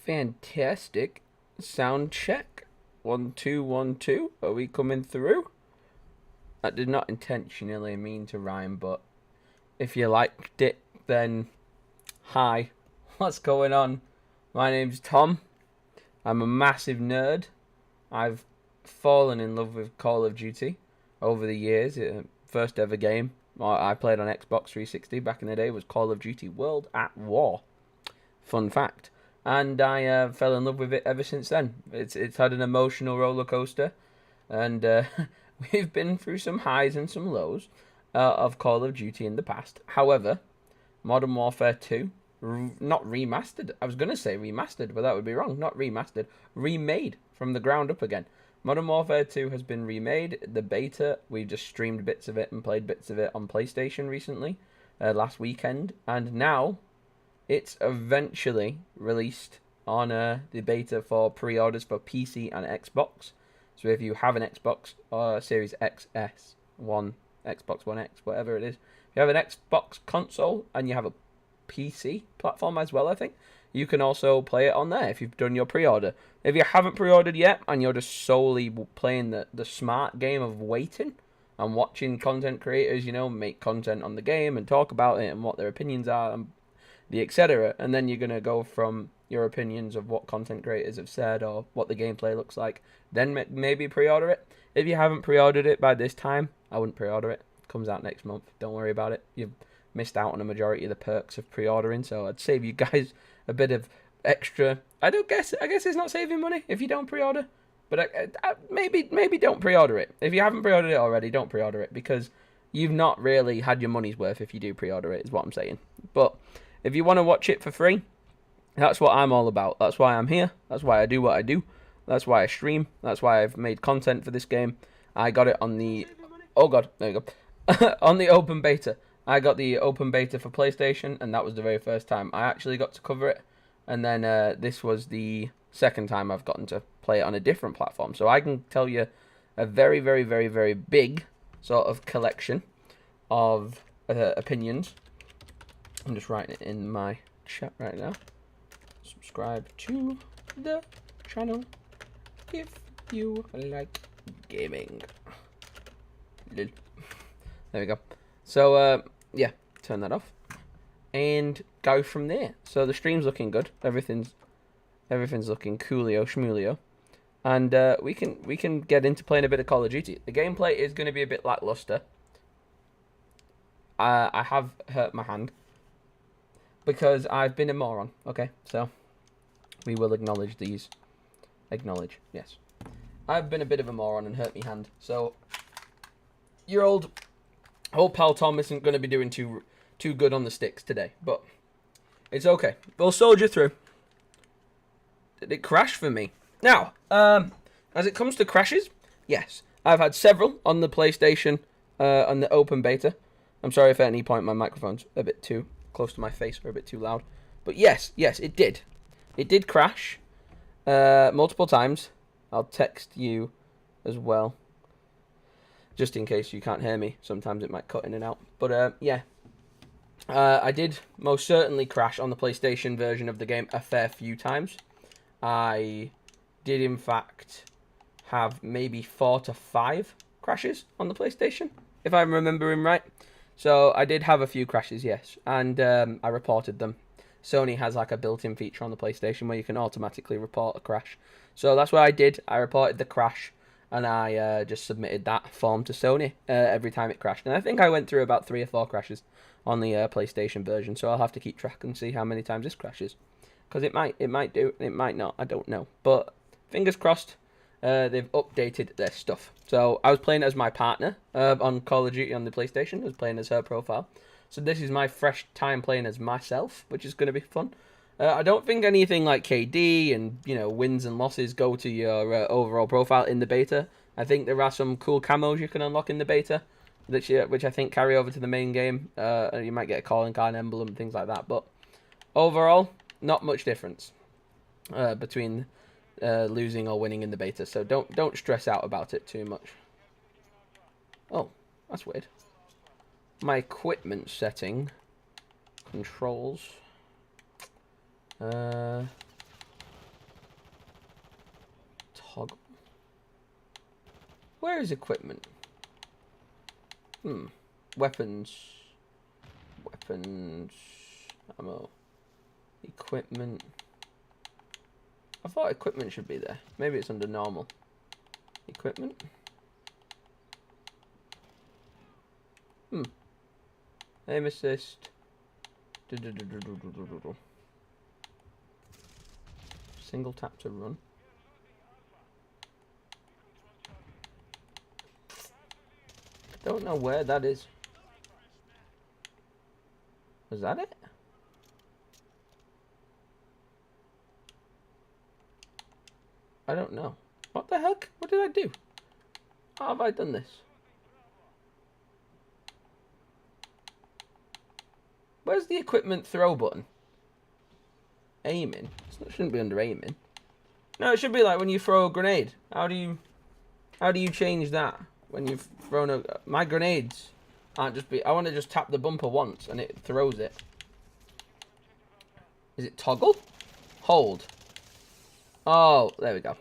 Fantastic. Sound check. 1 2 1 2. Are we coming through? That did not intentionally mean to rhyme, but if you liked it, then hi. What's going on? My name's Tom. I'm a massive nerd. I've fallen in love with Call of Duty over the years. First ever game I played on Xbox 360 back in the day was Call of Duty World at War. Fun fact. And I fell in love with it ever since then. It's had an emotional roller coaster, and we've been through some highs and some lows of Call of Duty in the past. However, Modern Warfare 2, not remastered. I was going to say remastered, but that would be wrong. Not remastered. Remade from the ground up again. Modern Warfare 2 has been remade. The beta, we just streamed bits of it and played bits of it on PlayStation recently, last weekend. And now, it's eventually released on the beta for pre-orders for PC and Xbox. So if you have an Xbox or Series XS, Xbox One X, whatever it is, if you have an Xbox console and you have a PC platform as well, I think, you can also play it on there if you've done your pre-order. If you haven't pre-ordered yet and you're just solely playing the smart game of waiting and watching content creators, make content on the game and talk about it and what their opinions are and the etc., and then you're going to go from your opinions of what content creators have said or what the gameplay looks like, then maybe pre-order it. If you haven't pre-ordered it by this time, I wouldn't pre-order it. It comes out next month. Don't worry about it. You've missed out on a majority of the perks of pre-ordering, so I'd save you guys a bit of extra. I guess it's not saving money if you don't pre-order, but maybe don't pre-order it. If you haven't pre-ordered it already, don't pre-order it, because you've not really had your money's worth if you do pre-order it, is what I'm saying. But if you want to watch it for free, that's what I'm all about. That's why I'm here. That's why I do what I do. That's why I stream. That's why I've made content for this game. I got it on the... Oh god, there you go. On the open beta. I got the open beta for PlayStation, and that was the very first time I actually got to cover it. And then this was the second time I've gotten to play it on a different platform. So I can tell you a very, very, very, very big sort of collection of opinions. I'm just writing it in my chat right now. Subscribe to the channel if you like gaming. There we go. So, yeah, turn that off. And go from there. So the stream's looking good. Everything's looking coolio schmoolio. And we can get into playing a bit of Call of Duty. The gameplay is going to be a bit lackluster. I have hurt my hand, because I've been a moron. Okay, so we will acknowledge these. Acknowledge, yes. I've been a bit of a moron and hurt my hand. So your old pal Tom isn't going to be doing too good on the sticks today, but it's okay. We'll soldier through. Did it crash for me? Now, as it comes to crashes, yes, I've had several on the PlayStation on the open beta. I'm sorry if at any point my microphone's a bit too close to my face or a bit too loud. But yes, it did. It did crash multiple times. I'll text you as well, just in case you can't hear me. Sometimes it might cut in and out. But yeah, I did most certainly crash on the PlayStation version of the game a fair few times. I did, in fact, have maybe 4 to 5 crashes on the PlayStation, if I'm remembering right. So I did have a few crashes, yes, and I reported them. Sony has like a built-in feature on the PlayStation where you can automatically report a crash. So that's what I did. I reported the crash, and I just submitted that form to Sony every time it crashed. And I think I went through about 3 or 4 crashes on the PlayStation version, so I'll have to keep track and see how many times this crashes. Because it might do, it might not, I don't know. But fingers crossed. They've updated their stuff. So I was playing as my partner on Call of Duty on the PlayStation. I was playing as her profile. So this is my fresh time playing as myself, which is going to be fun. I don't think anything like KD and wins and losses go to your overall profile in the beta. I think there are some cool camos you can unlock in the beta, which I think carry over to the main game. You might get a calling card emblem and things like that. But overall, not much difference between losing or winning in the beta, so don't stress out about it too much. Oh, that's weird. My equipment setting controls. Where is equipment? Weapons. Weapons. Ammo. Equipment. I thought equipment should be there. Maybe it's under normal. Equipment. Aim assist. Single tap to run. I don't know where that is. Was that it? I don't know. What the heck? What did I do? How have I done this? Where's the equipment throw button? Aiming? It shouldn't be under aiming. No, it should be like when you throw a grenade. How do you change that when you've thrown a... My grenades aren't just be... I want to just tap the bumper once and it throws it. Is it toggle? Hold. Oh, there we go.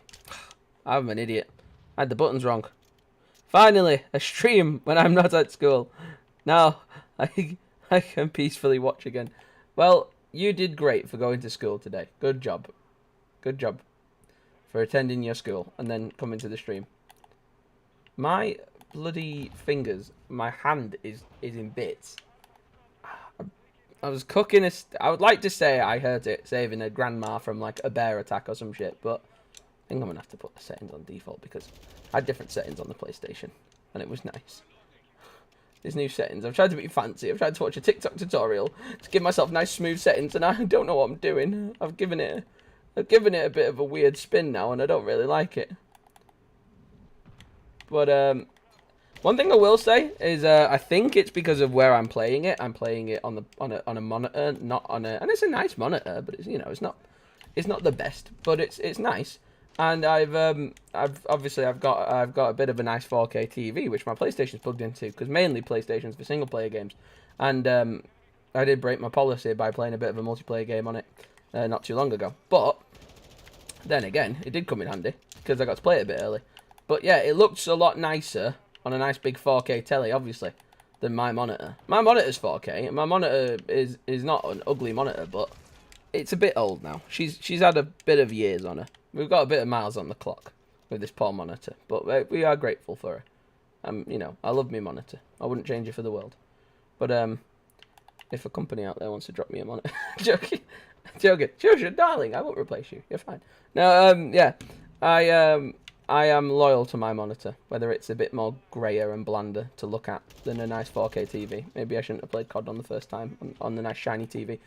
I'm an idiot. I had the buttons wrong. Finally, a stream when I'm not at school. Now, I can peacefully watch again. Well, you did great for going to school today. Good job. Good job for attending your school and then coming to the stream. My bloody fingers, my hand is in bits. I was cooking I would like to say I hurt it saving a grandma from like a bear attack or some shit, but I think I'm gonna have to put the settings on default because I had different settings on the PlayStation and it was nice. These new settings, I've tried to be fancy. I've tried to watch a TikTok tutorial to give myself nice smooth settings, and I don't know what I'm doing. I've given it a bit of a weird spin now, and I don't really like it. But one thing I will say is I think it's because of where I'm playing it. I'm playing it on a monitor, not on a, and it's a nice monitor, but it's, you know, it's not the best, but it's nice. And I've obviously got a bit of a nice 4K TV, which my PlayStation's plugged into, because mainly PlayStation's for single player games. And I did break my policy by playing a bit of a multiplayer game on it not too long ago. But then again, it did come in handy because I got to play it a bit early. But yeah, it looks a lot nicer on a nice big 4K telly, obviously, than my monitor. My monitor's 4K, and my monitor is not an ugly monitor, but it's a bit old now. She's had a bit of years on her. We've got a bit of miles on the clock with this poor monitor, but we are grateful for her. You know, I love my monitor. I wouldn't change it for the world. But if a company out there wants to drop me a monitor, joking, sure, darling, I won't replace you. You're fine. No, yeah, I am loyal to my monitor, whether it's a bit more grayer and blander to look at than a nice 4K TV. Maybe I shouldn't have played COD on the first time on the nice shiny TV.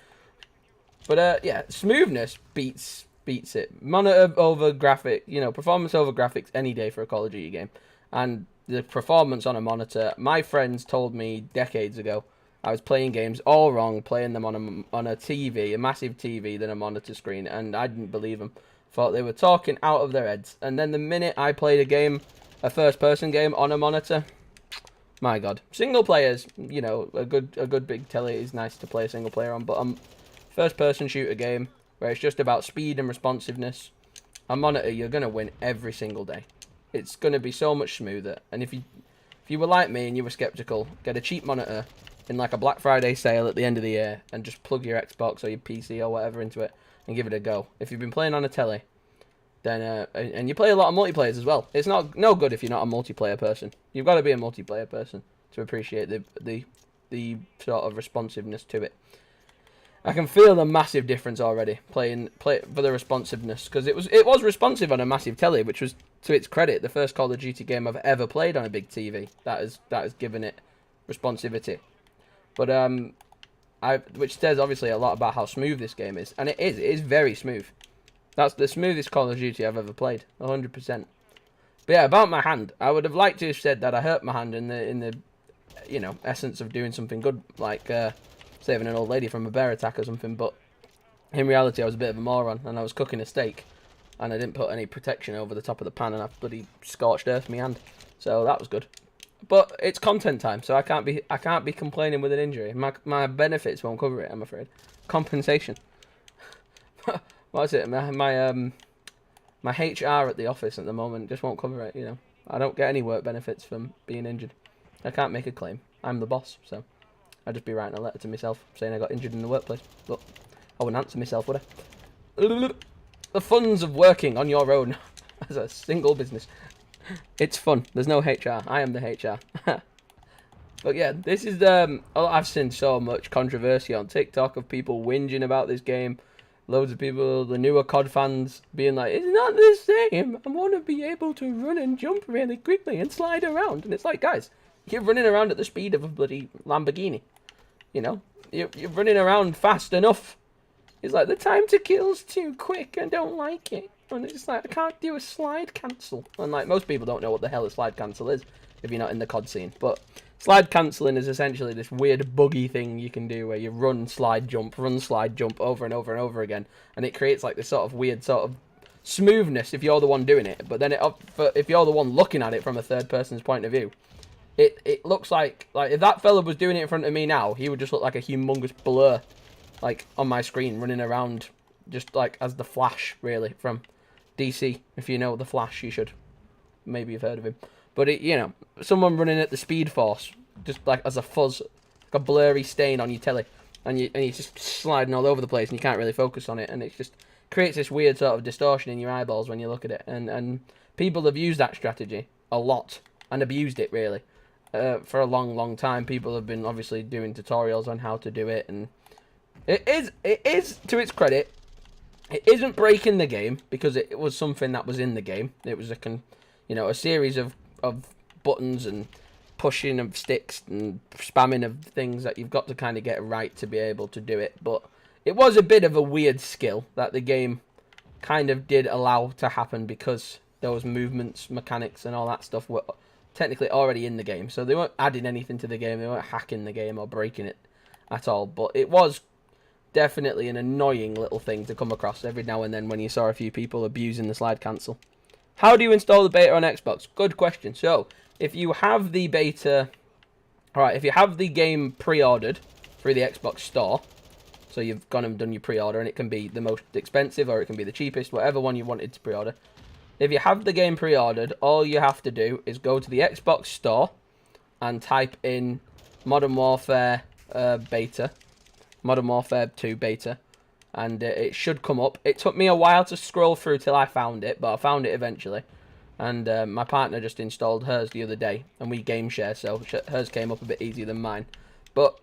But yeah, smoothness beats it. Monitor over graphic, you know, performance over graphics any day for a Call of Duty game. And the performance on a monitor, my friends told me decades ago, I was playing games all wrong, playing them on a TV, a massive TV, than a monitor screen, and I didn't believe them. Thought they were talking out of their heads. And then the minute I played a game, a first-person game on a monitor, my God, single players, you know, a good big telly is nice to play a single player on, but first-person shooter game where it's just about speed and responsiveness, a monitor, you're gonna win every single day. It's gonna be so much smoother. And if you were like me and you were skeptical, get a cheap monitor in like a Black Friday sale at the end of the year and just plug your Xbox or your PC or whatever into it and give it a go. If you've been playing on a telly, then and you play a lot of multiplayers as well. It's no good if you're not a multiplayer person. You've got to be a multiplayer person to appreciate the sort of responsiveness to it. I can feel the massive difference already play for the responsiveness, because it was responsive on a massive telly, which was, to its credit, the first Call of Duty game I've ever played on a big TV. That has given it responsivity. But which says obviously a lot about how smooth this game is, and it is very smooth. That's the smoothest Call of Duty I've ever played, 100%. But yeah, about my hand, I would have liked to have said that I hurt my hand in the you know, essence of doing something good, like saving an old lady from a bear attack or something, but in reality I was a bit of a moron, and I was cooking a steak, and I didn't put any protection over the top of the pan, and I bloody scorched earth my hand, so that was good. But it's content time, so I can't be complaining with an injury. My benefits won't cover it, I'm afraid. Compensation. What is it? My HR at the office at the moment just won't cover it, you know. I don't get any work benefits from being injured. I can't make a claim. I'm the boss, so I'd just be writing a letter to myself saying I got injured in the workplace. But I wouldn't answer myself, would I? The funs of working on your own as a single business. It's fun. There's no HR. I am the HR. But yeah, this is I've seen so much controversy on TikTok of people whinging about this game. Loads of people, the newer COD fans, being like, it's not the same. I want to be able to run and jump really quickly and slide around. And it's like, guys, you're running around at the speed of a bloody Lamborghini. You know, you're running around fast enough. It's like, the time to kill's too quick. I don't like it. And it's like, I can't do a slide cancel. And like, most people don't know what the hell a slide cancel is if you're not in the COD scene. But slide cancelling is essentially this weird buggy thing you can do where you run, slide, jump over and over and over again. And it creates like this sort of weird sort of smoothness if you're the one doing it. But then if you're the one looking at it from a third person's point of view, it looks like if that fella was doing it in front of me now, he would just look like a humongous blur, like on my screen, running around just like as the Flash, really, from DC. If you know the Flash, you should maybe have heard of him. But you know, someone running at the Speed Force, just like as a fuzz, like a blurry stain on your telly, and you're just sliding all over the place, and you can't really focus on it, and it just creates this weird sort of distortion in your eyeballs when you look at it. And people have used that strategy a lot and abused it really for a long time. People have been obviously doing tutorials on how to do it, and it is to its credit, it isn't breaking the game because it was something that was in the game. It was a series of buttons and pushing of sticks and spamming of things that you've got to kind of get right to be able to do it. But it was a bit of a weird skill that the game kind of did allow to happen because those movements, mechanics and all that stuff were technically already in the game. So they weren't adding anything to the game, they weren't hacking the game or breaking it at all. But it was definitely an annoying little thing to come across every now and then when you saw a few people abusing the slide cancel. How do you install the beta on Xbox? Good question. So, if you have the beta... Alright, if you have the game pre-ordered through the Xbox Store, so you've gone and done your pre-order, and it can be the most expensive, or it can be the cheapest, whatever one you wanted to pre-order. If you have the game pre-ordered, all you have to do is go to the Xbox Store and type in Modern Warfare beta. Modern Warfare 2 beta. And it should come up. It took me a while to scroll through till I found it, but I found it eventually. And my partner just installed hers the other day, and we game share, so hers came up a bit easier than mine. But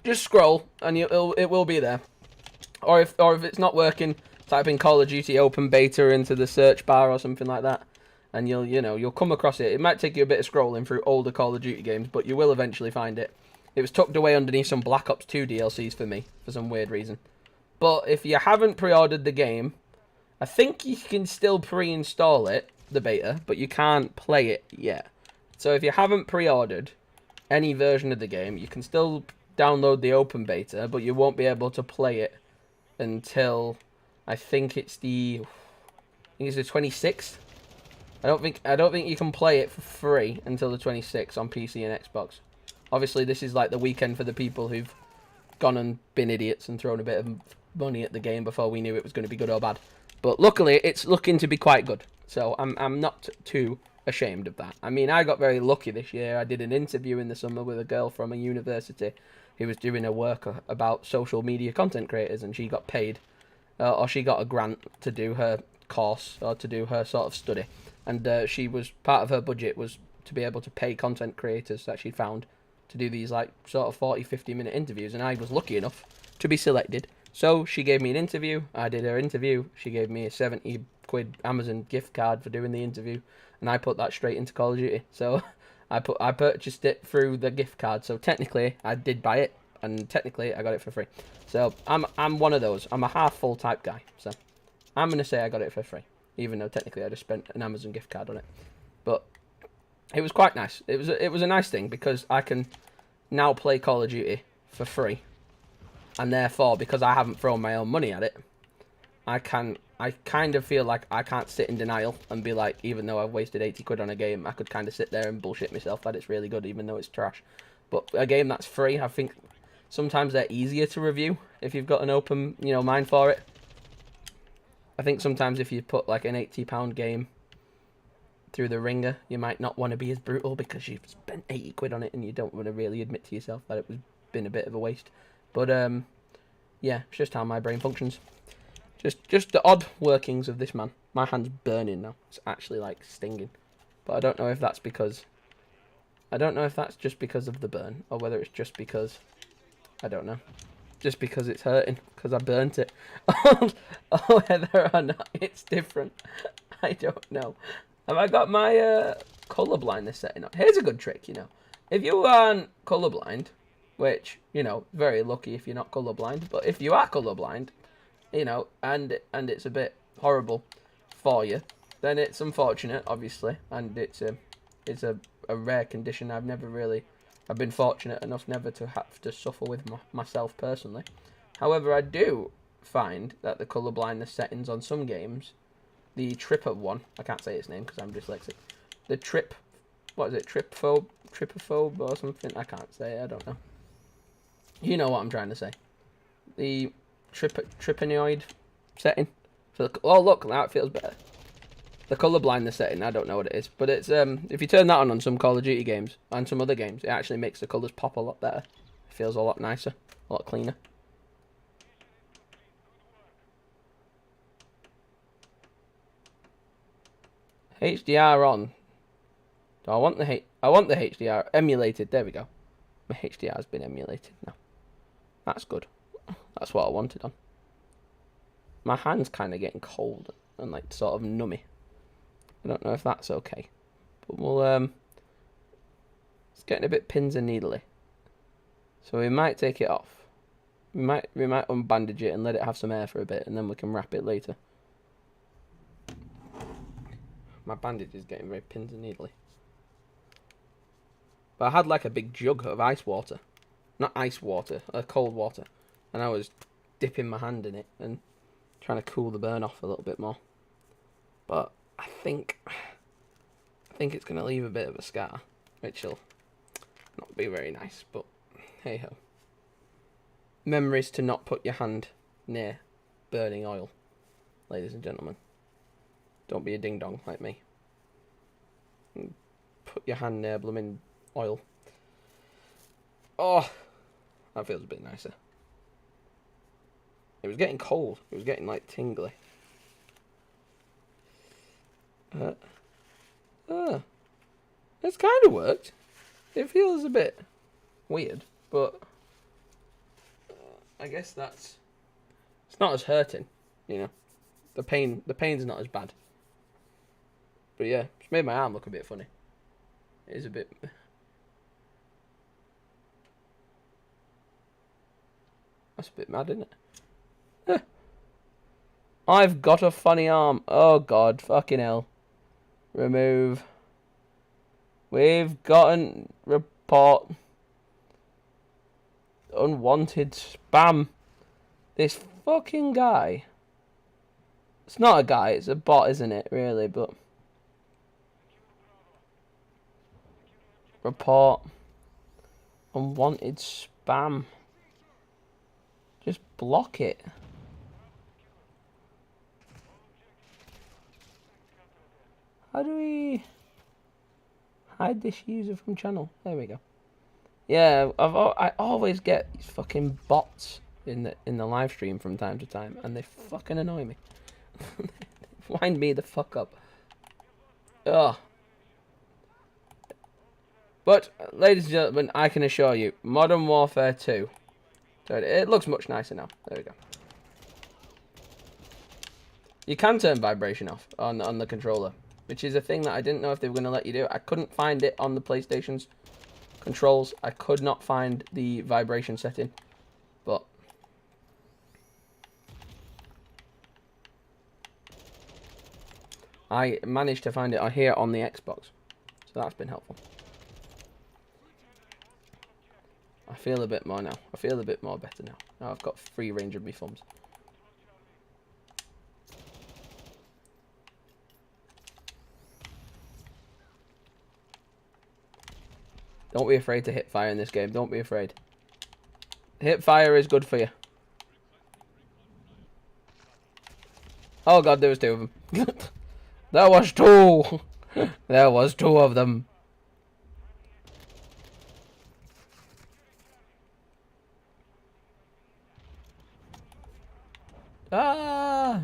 just scroll, and it will be there. Or if it's not working, type in Call of Duty Open Beta into the search bar or something like that, and you'll come across it. It might take you a bit of scrolling through older Call of Duty games, but you will eventually find it. It was tucked away underneath some Black Ops 2 DLCs for me, for some weird reason. But if you haven't pre-ordered the game, I think you can still pre-install it, the beta, but you can't play it yet. So if you haven't pre-ordered any version of the game, you can still download the open beta, but you won't be able to play it until I think it's the 26th. I don't think you can play it for free until the 26th on PC and Xbox. Obviously, this is like the weekend for the people who've gone and been idiots and thrown a bit of money at the game before we knew it was going to be good or bad. But luckily, it's looking to be quite good. So I'm not too ashamed of that. I mean, I got very lucky this year. I did an interview in the summer with a girl from a university who was doing a work about social media content creators, and she got paid, or she got a grant to do her course or to do her sort of study. And she was part of her budget was to be able to pay content creators that she'd found to do these like sort of 40-50 minute interviews, and I was lucky enough to be selected. So she gave me an interview, I did her interview, she gave me a 70 quid Amazon gift card for doing the interview, and I put that straight into Call of Duty. So I purchased it through the gift card, so technically I did buy it, and technically I got it for free. So I'm one of those, I'm a half full type guy, so I'm going to say I got it for free, even though technically I just spent an Amazon gift card on it. But it was quite nice. It was a nice thing because I can now play Call of Duty for free, and therefore because I haven't thrown my own money at it, I kind of feel like I can't sit in denial and be like, even though I've wasted 80 quid on a game, I could kind of sit there and bullshit myself that it's really good even though it's trash. But a game that's free, I think sometimes they're easier to review if you've got an open mind for it. I think sometimes if you put like an £80 game through the ringer, you might not want to be as brutal because you've spent 80 quid on it and you don't want to really admit to yourself that it was been a bit of a waste. But yeah, it's just how my brain functions. Just the odd workings of this man. My hand's burning now. It's actually like stinging. But I don't know if that's because... I don't know if that's just because of the burn, or whether it's just because... I don't know. Just because it's hurting, because I burnt it. Or whether or not it's different. I don't know. Have I got my colour blindness setting up? Here's a good trick, you know. If you aren't colourblind, which, you know, very lucky if you're not colourblind, but if you are colourblind, you know, and it's a bit horrible for you, then it's unfortunate, obviously, and it's a rare condition. I've been fortunate enough never to have to suffer with myself personally. However, I do find that the colour blindness settings on some games, the Tripper one, I can't say its name because I'm dyslexic, the Tripophobe or something, I can't say it, I don't know. You know what I'm trying to say. The trypanoid setting. Oh look, now it feels better. The colour blindness setting, I don't know what it is, but it's if you turn that on some Call of Duty games and some other games, it actually makes the colours pop a lot better. It feels a lot nicer, a lot cleaner. HDR on. I want the HDR emulated. There we go. My HDR has been emulated now. That's good. That's what I wanted on. My hand's kind of getting cold and like sort of nummy. I don't know if that's okay, but we'll it's getting a bit pins and needly, so we might take it off. We might unbandage it and let it have some air for a bit, and then we can wrap it later. My bandage is getting very pins and needly. But I had like a big jug of ice water, not ice water, cold water, and I was dipping my hand in it and trying to cool the burn off a little bit more. But I think it's going to leave a bit of a scar, which will not be very nice, but hey ho. Memories to not put your hand near burning oil, ladies and gentlemen. Don't be a ding dong like me. Put your hand near blooming oil. Oh, that feels a bit nicer. It was getting cold. It was getting like tingly. It's kind of worked. It feels a bit weird, but I guess it's not as hurting, you know. The pain's not as bad. But yeah, it's made my arm look a bit funny. It is a bit. That's a bit mad, isn't it? I've got a funny arm. Oh god, fucking hell. Remove. We've gotten report. Unwanted spam. This fucking guy. It's not a guy, it's a bot, isn't it, really, but... Report. Unwanted spam. Just block it. How do we hide this user from channel? There we go. Yeah, I always get these fucking bots in the live stream from time to time, and they fucking annoy me. Wind me the fuck up. Ugh. But, ladies and gentlemen, I can assure you, Modern Warfare 2. It looks much nicer now. There we go. You can turn vibration off on the controller, which is a thing that I didn't know if they were going to let you do. I couldn't find it on the PlayStation's controls. I could not find the vibration setting, but I managed to find it here on the Xbox, so that's been helpful. I feel a bit more now. I feel a bit more better now. Now I've got free range of my thumbs. Don't be afraid to hit fire in this game. Don't be afraid. Hit fire is good for you. Oh god, there was two of them. There was two. There was two of them. Ah!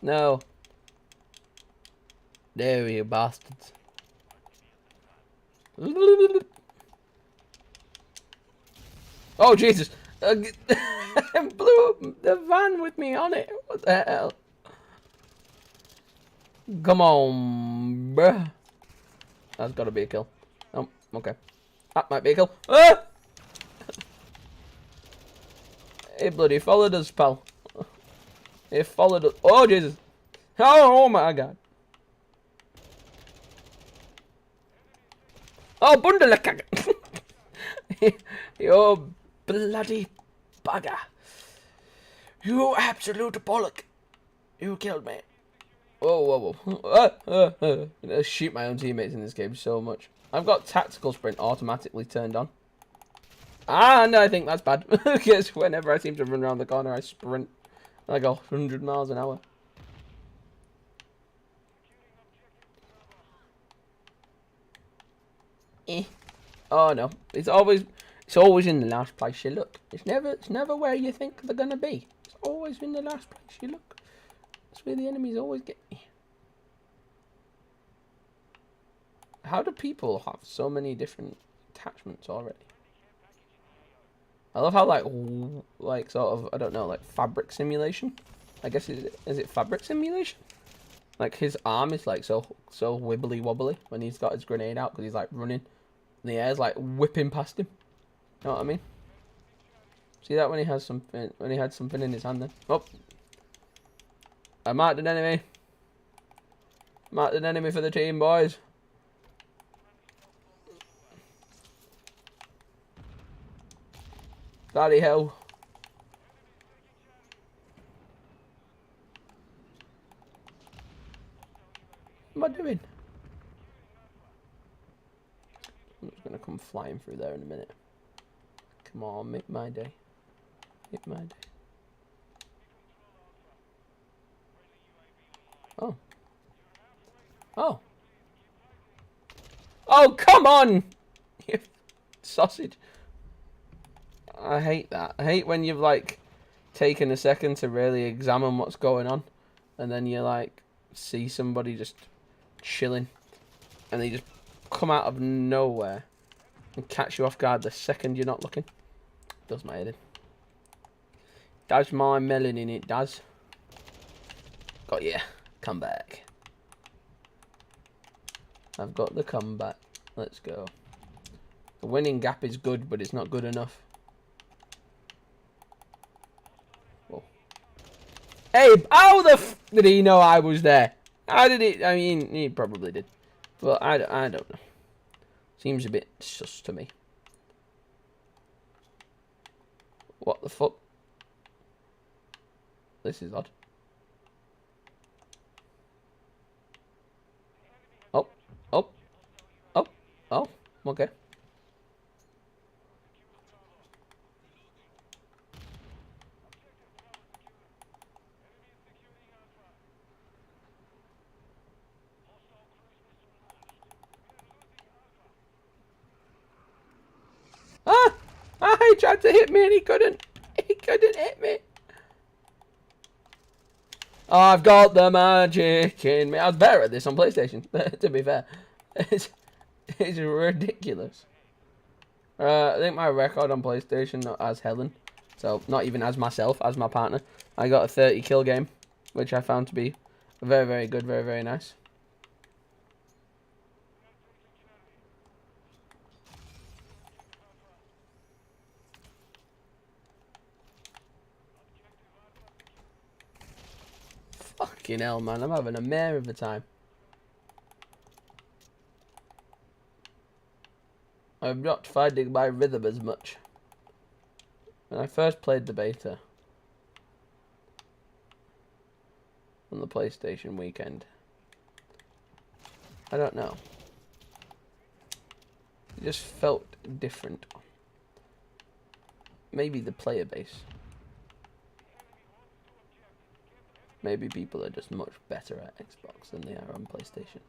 No. There you bastards. Oh, Jesus. Blew up the van with me on it. What the hell? Come on, bruh. That's gotta be a kill. Oh, okay. That might be a kill. Ah! He bloody followed us, pal. He followed us. Oh, Jesus. Oh my God. Oh, Bundelakaka. You bloody bugger. You absolute bollock. You killed me. Whoa, whoa. I shoot my own teammates in this game so much. I've got tactical sprint automatically turned on. And I think that's bad. Because whenever I seem to run around the corner, I sprint like 100 miles an hour. Oh no. It's always in the last place you look. It's never where you think they're gonna be. It's always in the last place you look. That's where the enemies always get me. How do people have so many different attachments already? I love how like sort of, I don't know, like fabric simulation. I guess is it fabric simulation? Like his arm is like so wibbly wobbly when he's got his grenade out because he's like running. And the air's like whipping past him. You know what I mean? See that when he had something in his hand then. Oh, I marked an enemy. Marked an enemy for the team, boys. Bloody hell. What am I doing? I'm just gonna come flying through there in a minute. Come on, make my day. Make my day. Oh. Oh. Oh, come on! You sausage. I hate that. I hate when you've like taken a second to really examine what's going on, and then you like see somebody just chilling, and they just come out of nowhere and catch you off guard the second you're not looking. Does my head in. Does my melon in it, does. Got ya. Come back. I've got the comeback. Let's go. The winning gap is good, but it's not good enough. Whoa. Hey, how the f did he know I was there? How did he? I mean, he probably did. But I don't know. Seems a bit sus to me. What the fuck? This is odd. Oh, oh, oh, oh, okay. Ah! Ah, he tried to hit me and he couldn't. He couldn't hit me. I've got the magic in me. I was better at this on PlayStation, to be fair. It's ridiculous. I think my record on PlayStation, not as Helen, so not even as myself, as my partner, I got a 30 kill game, which I found to be very, very good, very, very nice. Fucking hell, man, I'm having a mare of a time. I'm not finding my rhythm as much. When I first played the beta on the PlayStation weekend, I don't know. It just felt different. Maybe the player base. Maybe people are just much better at Xbox than they are on PlayStation.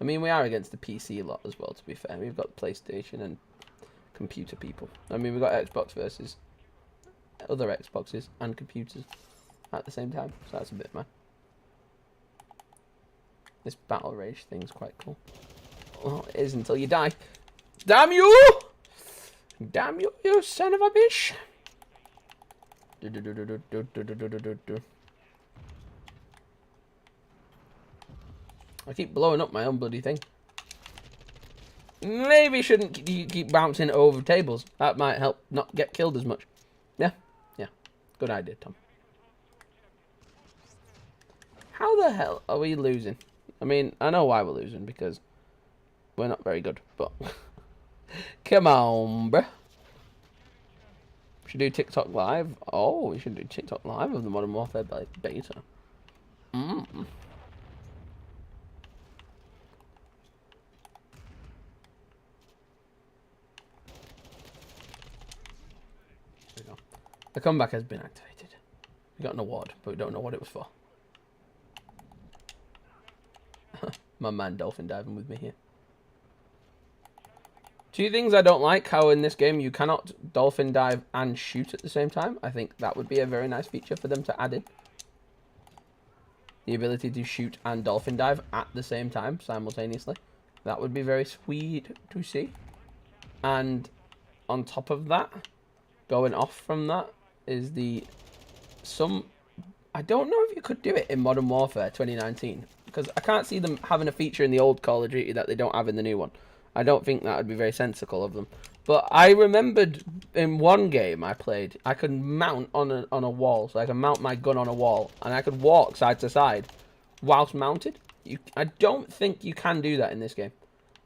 I mean, we are against the PC lot as well, to be fair. We've got PlayStation and computer people. I mean, we've got Xbox versus other Xboxes and computers at the same time. So that's a bit mad. This battle rage thing's quite cool. Well, it is until you die. Damn you! Damn you, you son of a bitch! I keep blowing up my own bloody thing. Maybe shouldn't keep bouncing over tables. That might help not get killed as much. Yeah, yeah. Good idea, Tom. How the hell are we losing? I mean, I know why we're losing, because we're not very good, but... Come on, bruh. Should do TikTok live. Oh, we should do TikTok live of the Modern Warfare beta. There we go. The comeback has been activated. We got an award, but we don't know what it was for. My man dolphin diving with me here. Two things I don't like, how in this game you cannot dolphin dive and shoot at the same time. I think that would be a very nice feature for them to add in. The ability to shoot and dolphin dive at the same time, simultaneously. That would be very sweet to see. And on top of that, going off from that, is I don't know if you could do it in Modern Warfare 2019. Because I can't see them having a feature in the old Call of Duty that they don't have in the new one. I don't think that would be very sensical of them. But I remembered in one game I played, I could mount on a wall. So I could mount my gun on a wall. And I could walk side to side whilst mounted. I don't think you can do that in this game.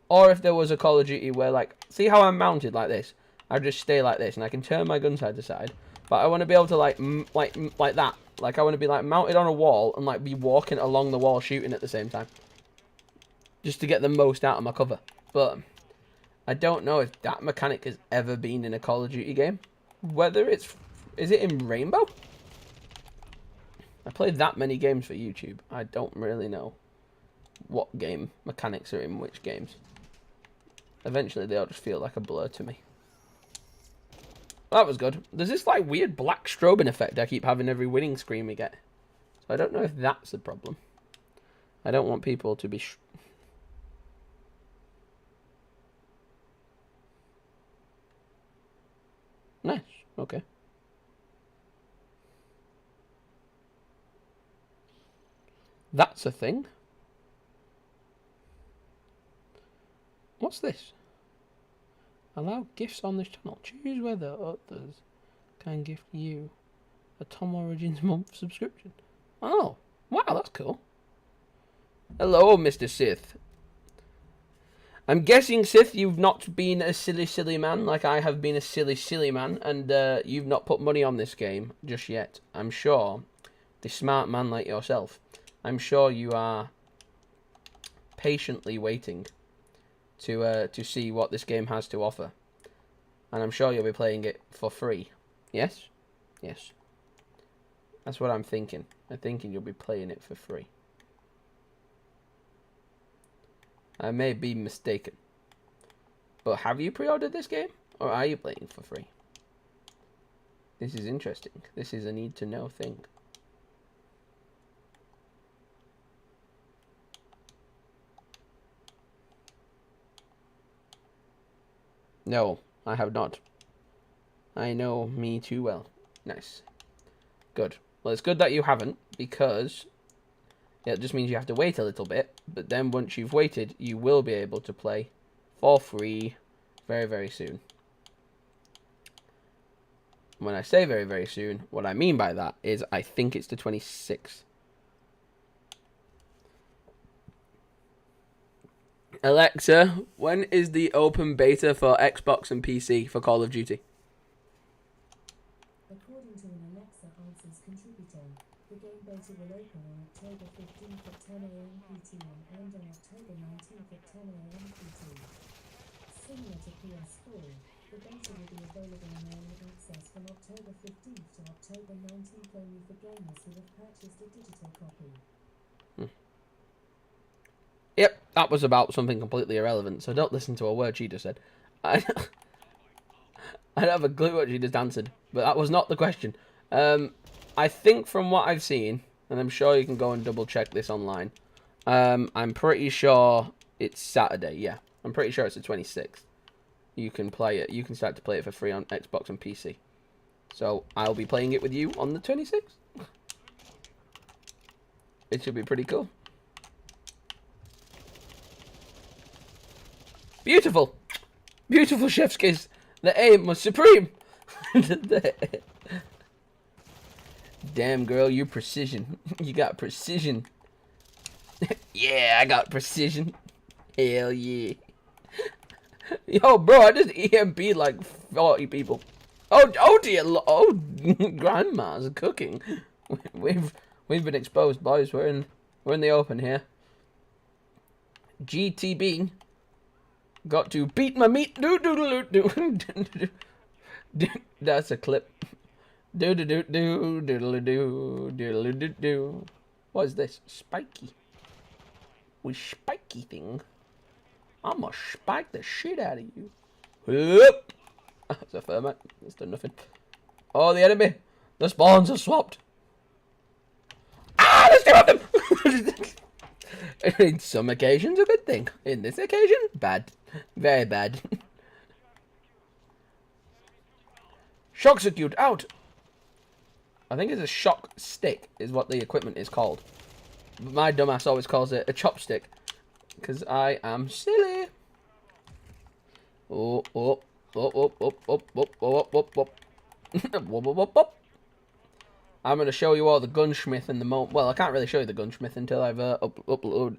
Or if there was a Call of Duty where, like, see how I'm mounted like this? I just stay like this and I can turn my gun side to side. But I want to be able to, like that. Like, I want to be, like, mounted on a wall and, like, be walking along the wall shooting at the same time. Just to get the most out of my cover. But I don't know if that mechanic has ever been in a Call of Duty game. Whether is it in Rainbow? I played that many games for YouTube. I don't really know what game mechanics are in which games. Eventually they'll just feel like a blur to me. That was good. There's this like weird black strobing effect I keep having every winning screen we get. So I don't know if that's the problem. I don't want people to be... Nice. Okay. That's a thing. What's this? Allow gifts on this channel. Choose whether others can gift you a Tom Origins month subscription. Oh, wow, that's cool. Hello, Mr. Sith. I'm guessing, Sith, you've not been a silly man like I have been a silly man, and you've not put money on this game just yet. I'm sure, the smart man like yourself, I'm sure you are patiently waiting to see what this game has to offer. And I'm sure you'll be playing it for free. Yes? Yes. That's what I'm thinking. I'm thinking you'll be playing it for free. I may be mistaken. But have you pre-ordered this game? Or are you playing for free? This is interesting. This is a need-to-know thing. No, I have not. I know me too well. Nice. Good. Well, it's good that you haven't, because it just means you have to wait a little bit, but then once you've waited, you will be able to play for free very, very soon. When I say very, very soon, what I mean by that is I think it's the 26th. Alexa, when is the open beta for Xbox and PC for Call of Duty? According to an Alexa Answers contributor, the game beta will open on October 15th at 10 AM PT and end on October 19th at 10 AM PT. Similar to PS4, the beta will be available in early access from October 15th to October 19th only for gamers players who have purchased a digital copy. Yep, that was about something completely irrelevant, so don't listen to a word she just said. I don't have a clue what she just answered, but that was not the question. I think from what I've seen, and I'm sure you can go and double check this online, I'm pretty sure it's Saturday, yeah. I'm pretty sure it's the 26th. You can play it, you can start to play it for free on Xbox and PC. So, I'll be playing it with you on the 26th. It should be pretty cool. Beautiful! Beautiful chef's kiss! The aim was supreme! Damn, girl, you precision. You got precision. Yeah, I got precision. Hell yeah. Yo, bro, I just EMP'd like 40 people. Oh dear, oh, grandma's cooking. We've been exposed, boys. We're in the open here. GTB. Got to beat my meat. That's a clip. What is this? Spiky. We spiky thing. I'ma spike the shit out of you. Whoop. That's a fair mate. It's done nothing. Oh, the enemy. The spawns are swapped. Ah, there's two of them. In some occasions, a good thing. In this occasion, bad. Very bad. Shock circuit out. I think it's a shock stick is what the equipment is called. But my dumbass always calls it a chopstick. Because I am silly. Oh. I'm going to show you all the gunsmith in the moment. Well, I can't really show you the gunsmith until I've uploaded,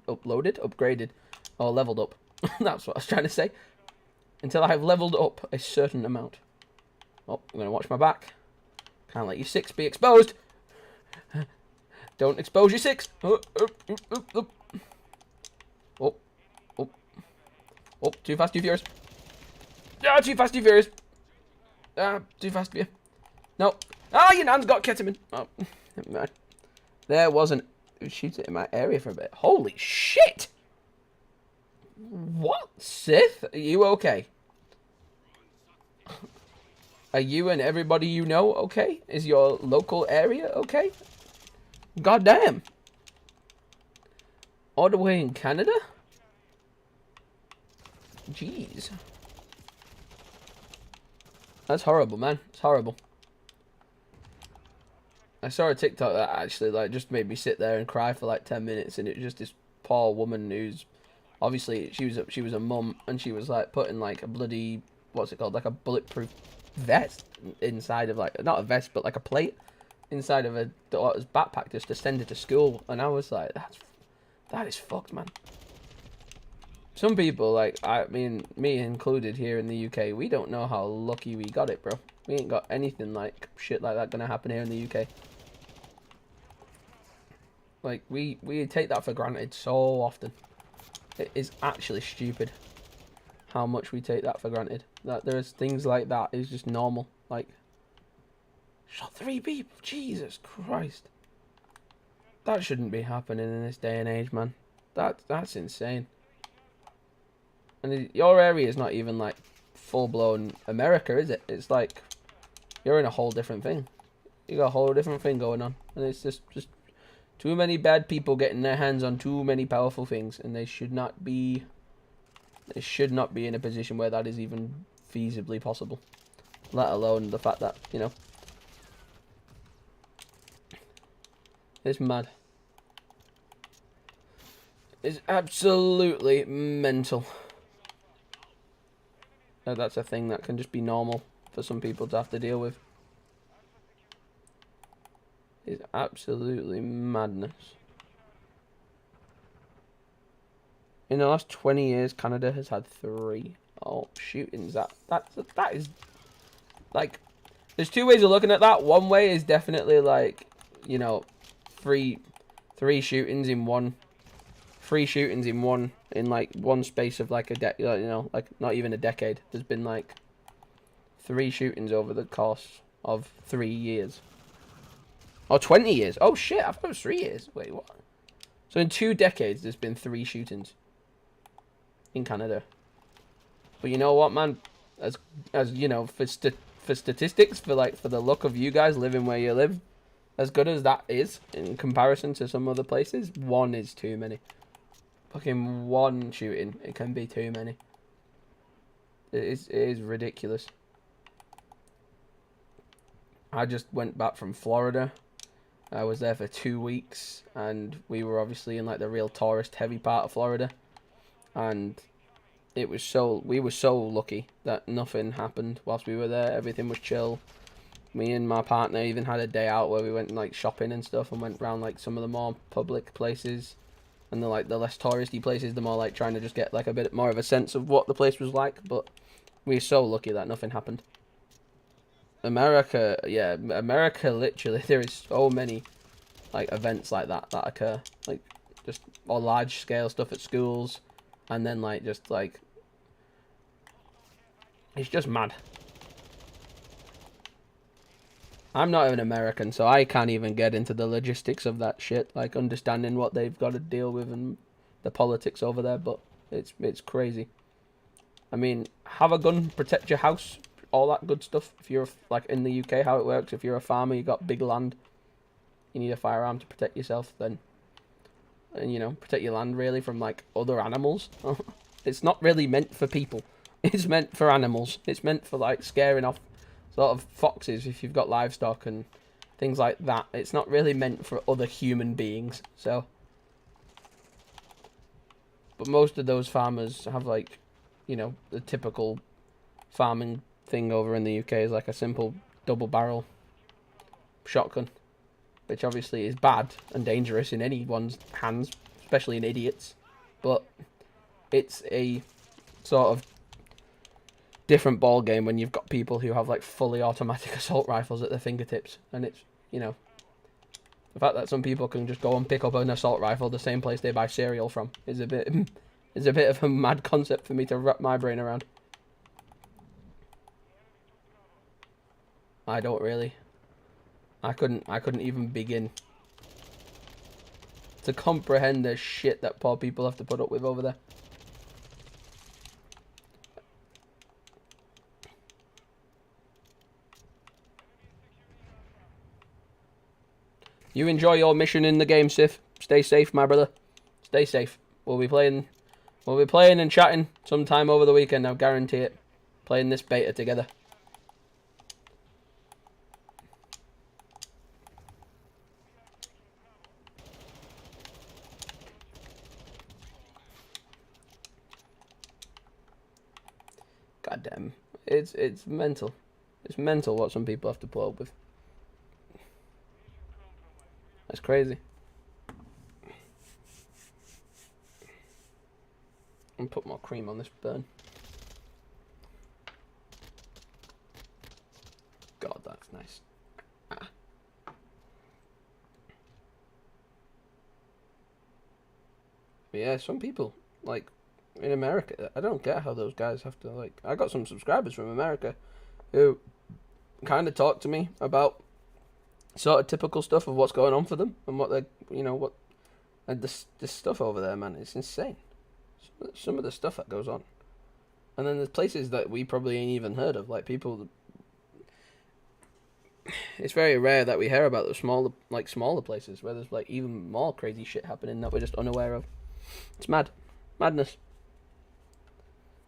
upgraded, or leveled up. That's what I was trying to say. Until I've leveled up a certain amount. Oh, I'm going to watch my back. Can't let your six be exposed. Don't expose your six. Oh, too fast, too furious. Ah, too fast, too furious. Ah, too fast for you. No. Ah, your nan's got ketamine. Oh, never mind. There wasn't. Shoots it in my area for a bit. Holy shit! What? Sith? Are you okay? Are you and everybody you know okay? Is your local area okay? Goddamn. All the way in Canada? Jeez. That's horrible, man. It's horrible. I saw a TikTok that actually like just made me sit there and cry for like 10 minutes, and it was just this poor woman who's obviously she was a mum, and she was like putting like a bloody, what's it called, like a bulletproof vest inside of, like, not a vest but like a plate inside of her daughter's backpack just to send her to school. And I was like, that is fucked, man. Some people, like, I mean, me included here in the UK, we don't know how lucky we got it, bro. We ain't got anything like shit like that gonna happen here in the UK. Like, we take that for granted so often. It is actually stupid how much we take that for granted. That there's things like that is just normal. Like, shot 3 people, Jesus Christ. That shouldn't be happening in this day and age, man. That's insane. And your area is not even like full-blown America, is it? It's like you're in a whole different thing. You got a whole different thing going on, and it's just too many bad people getting their hands on too many powerful things, and they should not be in a position where that is even feasibly possible. Let alone the fact that, you know, it's mad. It's absolutely mental. That's a thing that can just be normal for some people to have to deal with. It's absolutely madness. In the last 20 years, Canada has had 3 shootings. That is like, there's 2 ways of looking at that. One way is definitely like, you know, three shootings in one. 3 shootings in one space of like you know, like not even a decade. There's been like 3 shootings over the course of 3 years. Oh, 20 years. Oh, shit. I thought it was 3 years. Wait, what? So in 2 decades, there's been 3 shootings in Canada. But you know what, man? As you know, for statistics, for the look of you guys living where you live, as good as that is in comparison to some other places, 1 is too many. Fucking 1 shooting, it can be too many. It is ridiculous. I just went back from Florida. I was there for 2 weeks, and we were obviously in like the real tourist heavy part of Florida, and we were so lucky that nothing happened whilst we were there. Everything was chill. Me and my partner even had a day out where we went like shopping and stuff, and went around like some of the more public places, and the less touristy places, the more like trying to just get like a bit more of a sense of what the place was like. But we were so lucky that nothing happened. America, yeah, America, literally, there is so many, like, events like that occur, like, just, or large-scale stuff at schools, and then, like, just, like, it's just mad. I'm not even American, so I can't even get into the logistics of that shit, like, understanding what they've got to deal with and the politics over there, but it's crazy. I mean, have a gun, protect your house, all that good stuff. If you're like in the UK, how it works, if you're a farmer, you got big land, you need a firearm to protect yourself, then, and you know, protect your land really from like other animals. It's not really meant for people. It's meant for animals. It's meant for like scaring off sort of foxes if you've got livestock and things like that. It's not really meant for other human beings. So, but most of those farmers have like, you know, the typical farming thing over in the UK is like a simple double barrel shotgun, which obviously is bad and dangerous in anyone's hands, especially in idiots. But it's a sort of different ball game when you've got people who have like fully automatic assault rifles at their fingertips, and it's, you know, the fact that some people can just go and pick up an assault rifle the same place they buy cereal from is a bit of a mad concept for me to wrap my brain around. I don't really. I couldn't even begin to comprehend the shit that poor people have to put up with over there. You enjoy your mission in the game, Sif. Stay safe, my brother. Stay safe. We'll be playing and chatting sometime over the weekend, I guarantee it. Playing this beta together. God damn. It's mental. It's mental what some people have to put up with. That's crazy. And put more cream on this burn. God, that's nice. Ah. But yeah, some people, like, in America, I don't get how those guys have to, like, I got some subscribers from America who kind of talk to me about sort of typical stuff of what's going on for them and what they're, you know, what, and this stuff over there, man, it's insane. Some of the stuff that goes on. And then there's places that we probably ain't even heard of, like people. It's very rare that we hear about the smaller places where there's like even more crazy shit happening that we're just unaware of. It's mad. Madness.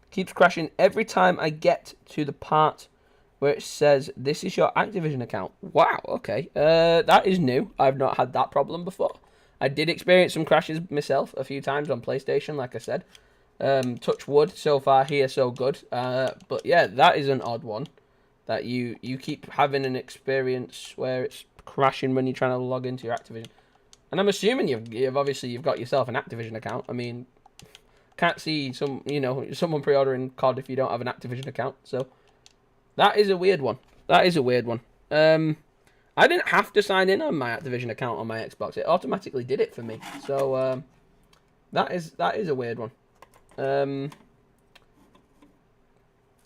Keeps crashing every time I get to the part where it says, this is your Activision account. Wow, okay. That is new. I've not had that problem before. I did experience some crashes myself a few times on PlayStation, like I said. Touch wood, so far here so good. But yeah, that is an odd one. That you keep having an experience where it's crashing when you're trying to log into your Activision. And I'm assuming you've obviously got yourself an Activision account. I mean, can't see someone pre-ordering COD if you don't have an Activision account. So that is a weird one. I didn't have to sign in on my Activision account on my Xbox. It automatically did it for me. So that is a weird one.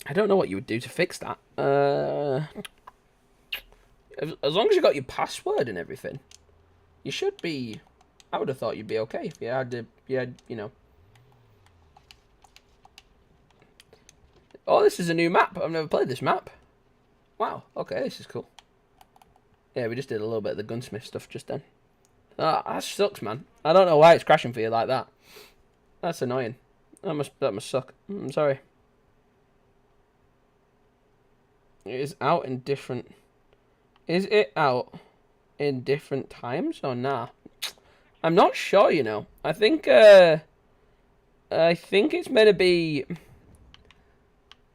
I don't know what you would do to fix that. As long as you got your password and everything, you should be. I would have thought you'd be okay if you had you know. Oh, this is a new map. I've never played this map. Wow. Okay, this is cool. Yeah, we just did a little bit of the gunsmith stuff just then. Ah, that sucks, man. I don't know why it's crashing for you like that. That's annoying. That must suck. I'm sorry. It is out in different. Is it out in different times or nah? I'm not sure. You know. I think it's meant to be.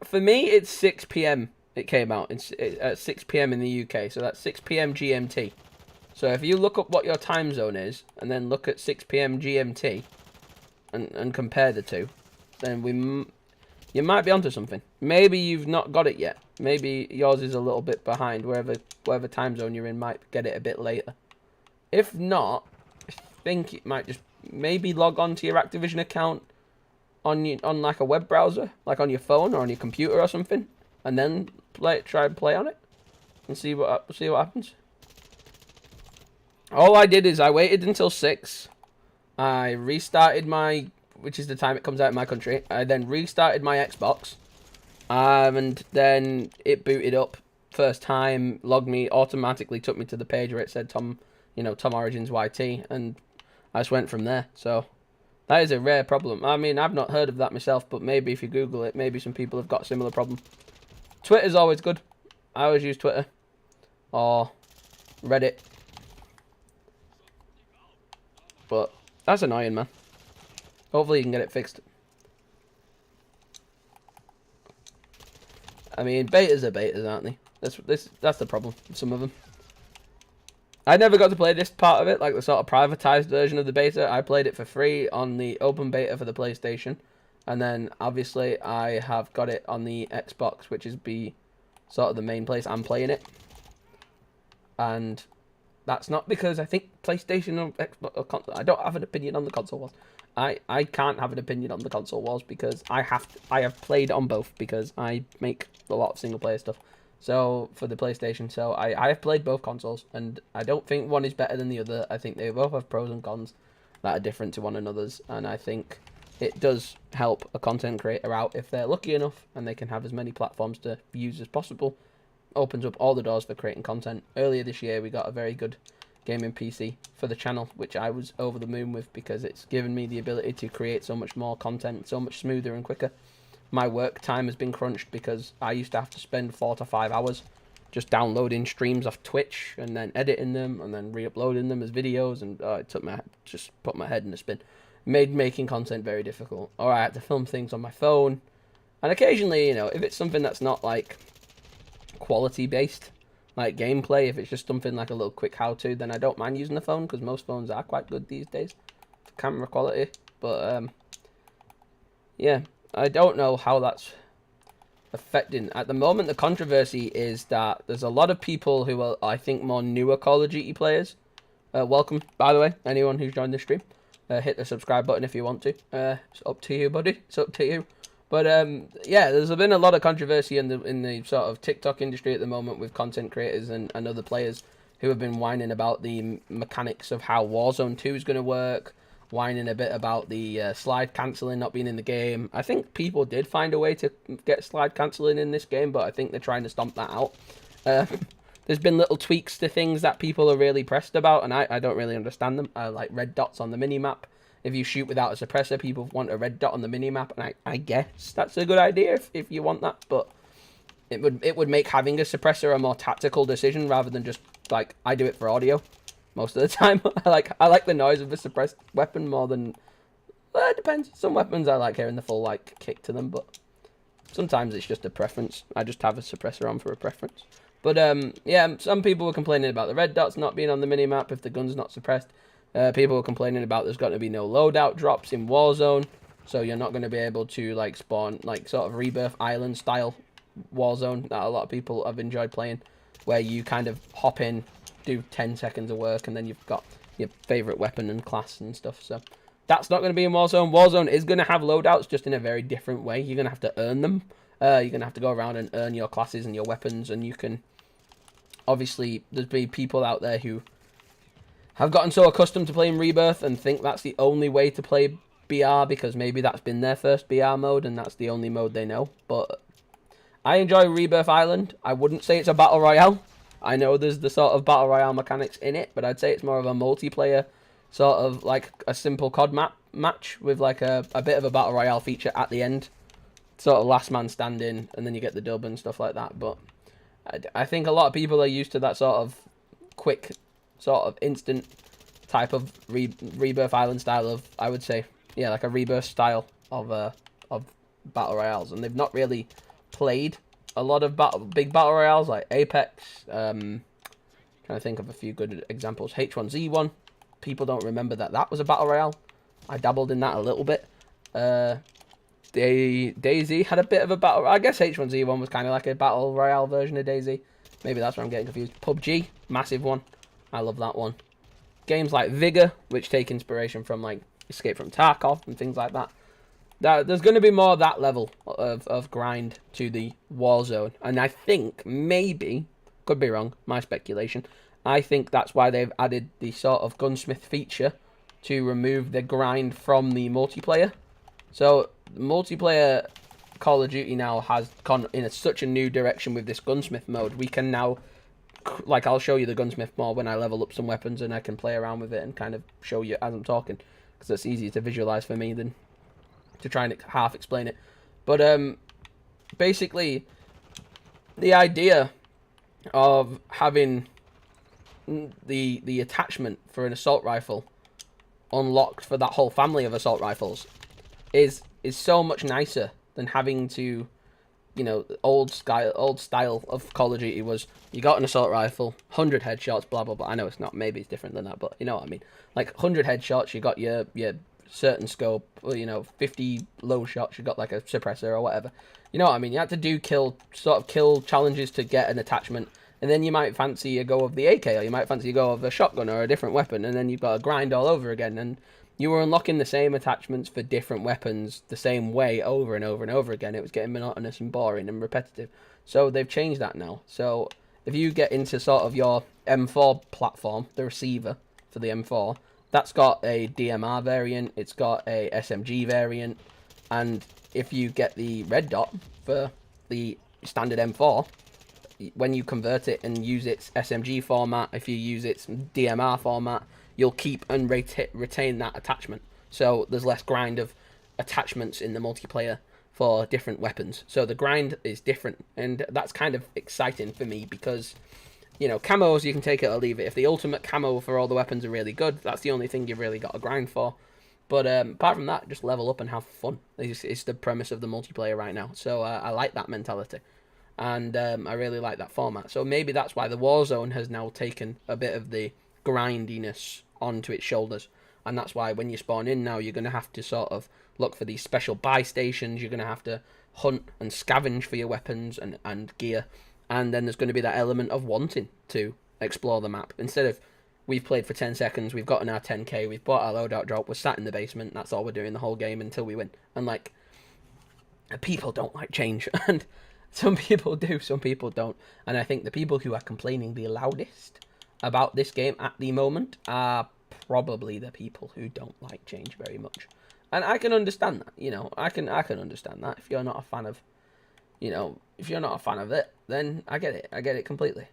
For me, it's 6 p.m. It came out at 6 p.m. in the UK, so that's 6 p.m. GMT. So if you look up what your time zone is, and then look at 6 p.m. GMT, and compare the two, then you might be onto something. Maybe you've not got it yet. Maybe yours is a little bit behind. Wherever time zone you're in might get it a bit later. If not, I think it might just maybe log on to your Activision account on like a web browser, like on your phone or on your computer or something, and then try and play on it, and see what happens. All I did is I waited until 6. I restarted which is the time it comes out in my country. I then restarted my Xbox, and then it booted up first time, logged me, automatically took me to the page where it said Tom Origins YT, and I just went from there. So that is a rare problem. I mean, I've not heard of that myself, but maybe if you Google it, maybe some people have got a similar problem. Twitter's always good. I always use Twitter or Reddit. But that's annoying, man. Hopefully you can get it fixed. I mean, betas are betas, aren't they? That's the problem with some of them. I never got to play this part of it, like the sort of privatized version of the beta. I played it for free on the open beta for the PlayStation. And then, obviously, I have got it on the Xbox, which is sort of the main place I'm playing it. And that's not because I think PlayStation or Xbox or console. I don't have an opinion on the console wars. I can't have an opinion on the console wars because I have played on both because I make a lot of single player stuff. So for the PlayStation, so I have played both consoles, and I don't think one is better than the other. I think they both have pros and cons that are different to one another's, and I think it does help a content creator out if they're lucky enough and they can have as many platforms to use as possible. Opens up all the doors for creating content. Earlier this year, we got a very good gaming PC for the channel, which I was over the moon with because it's given me the ability to create so much more content, so much smoother and quicker. My work time has been crunched because I used to have to spend 4 to 5 hours just downloading streams off Twitch and then editing them and then re-uploading them as videos, and it just put my head in a spin. Made making content very difficult. Or I had to film things on my phone, and occasionally, you know, if it's something that's not like quality based, like gameplay, if it's just something like a little quick how-to, then I don't mind using the phone because most phones are quite good these days for camera quality. But yeah, I don't know how that's affecting. At the moment, the controversy is that there's a lot of people who are, I think, more newer Call of Duty players. Welcome, by the way, anyone who's joined the stream. Hit the subscribe button if you want to. It's up to you, buddy. It's up to you. But yeah, there's been a lot of controversy in the sort of TikTok industry at the moment with content creators and other players who have been whining about the mechanics of how Warzone 2 is going to work, whining a bit about the slide cancelling not being in the game. I think people did find a way to get slide cancelling in this game, but I think they're trying to stomp that out. There's been little tweaks to things that people are really pressed about, and I don't really understand them. Like red dots on the minimap. If you shoot without a suppressor, people want a red dot on the minimap, and I guess that's a good idea if you want that, but it would make having a suppressor a more tactical decision rather than just, like, I do it for audio most of the time. I like the noise of a suppressed weapon more than... Well, it depends. Some weapons I like hearing the full, like, kick to them, but sometimes it's just a preference. I just have a suppressor on for a preference. But, yeah, some people were complaining about the red dots not being on the minimap if the gun's not suppressed. People were complaining about there's going to be no loadout drops in Warzone, so you're not going to be able to, like, spawn, like, sort of Rebirth Island style Warzone that a lot of people have enjoyed playing, where you kind of hop in, do 10 seconds of work, and then you've got your favourite weapon and class and stuff. So that's not going to be in Warzone. Warzone is going to have loadouts, just in a very different way. You're going to have to earn them. You're going to have to go around and earn your classes and your weapons, and you can obviously there's been people out there who have gotten so accustomed to playing Rebirth and think that's the only way to play BR because maybe that's been their first BR mode and that's the only mode they know. But I enjoy Rebirth Island. I wouldn't say it's a battle royale. I know there's the sort of battle royale mechanics in it, but I'd say it's more of a multiplayer sort of like a simple COD match with like a bit of a battle royale feature at the end. Sort of last man standing, and then you get the dub and stuff like that. But I think a lot of people are used to that sort of quick, sort of instant type of Rebirth Island style of, I would say, yeah, like a Rebirth style of battle royales, and they've not really played a lot of big battle royales like Apex. Trying to think of a few good examples. H1Z1. People don't remember that was a battle royale. I dabbled in that a little bit. Daisy had a bit of a battle. I guess H1Z1 was kind of like a battle royale version of Daisy. Maybe that's where I'm getting confused. PUBG, massive one. I love that one. Games like Vigor, which take inspiration from like Escape from Tarkov and things like that. There's going to be more of that level of grind to the Warzone. And I think maybe, could be wrong, my speculation, I think that's why they've added the sort of gunsmith feature to remove the grind from the multiplayer. So multiplayer Call of Duty now has gone in such a new direction with this gunsmith mode. We can now, like, I'll show you the gunsmith more when I level up some weapons and I can play around with it and kind of show you as I'm talking, because it's easier to visualize for me than to try and half explain it. But basically, the idea of having the attachment for an assault rifle unlocked for that whole family of assault rifles is so much nicer than having to, you know, old style of Call of Duty was you got an assault rifle, 100 headshots, blah blah blah. I know it's not, maybe it's different than that, but you know what I mean. Like 100 headshots, you got your certain scope, or, you know, 50 low shots, you got like a suppressor or whatever. You know what I mean? You had to do kill challenges to get an attachment, and then you might fancy a go of the AK, or you might fancy a go of a shotgun or a different weapon, and then you've got to grind all over again. And you were unlocking the same attachments for different weapons the same way over and over and over again. It was getting monotonous and boring and repetitive. So they've changed that now. So if you get into sort of your M4 platform, the receiver for the M4, that's got a DMR variant, it's got a SMG variant, and if you get the red dot for the standard M4, when you convert it and use its SMG format, if you use its DMR format, you'll keep and retain that attachment. So there's less grind of attachments in the multiplayer for different weapons. So the grind is different, and that's kind of exciting for me because, you know, camos, you can take it or leave it. If the ultimate camo for all the weapons are really good, that's the only thing you've really got to grind for. But apart from that, just level up and have fun. It's the premise of the multiplayer right now. So I like that mentality. And I really like that format. So maybe that's why the Warzone has now taken a bit of the grindiness onto its shoulders. And that's why when you spawn in now, you're going to have to sort of look for these special buy stations. You're going to have to hunt and scavenge for your weapons and gear. And then there's going to be that element of wanting to explore the map. Instead of, we've played for 10 seconds, we've gotten our 10k, we've bought our loadout drop, we're sat in the basement, that's all we're doing the whole game until we win. And, like, people don't like change. And some people do, some people don't. And I think the people who are complaining the loudest about this game at the moment are probably the people who don't like change very much. And I can understand that, you know, I can understand that. If you're not a fan of, you know, if you're not a fan of it, then I get it completely.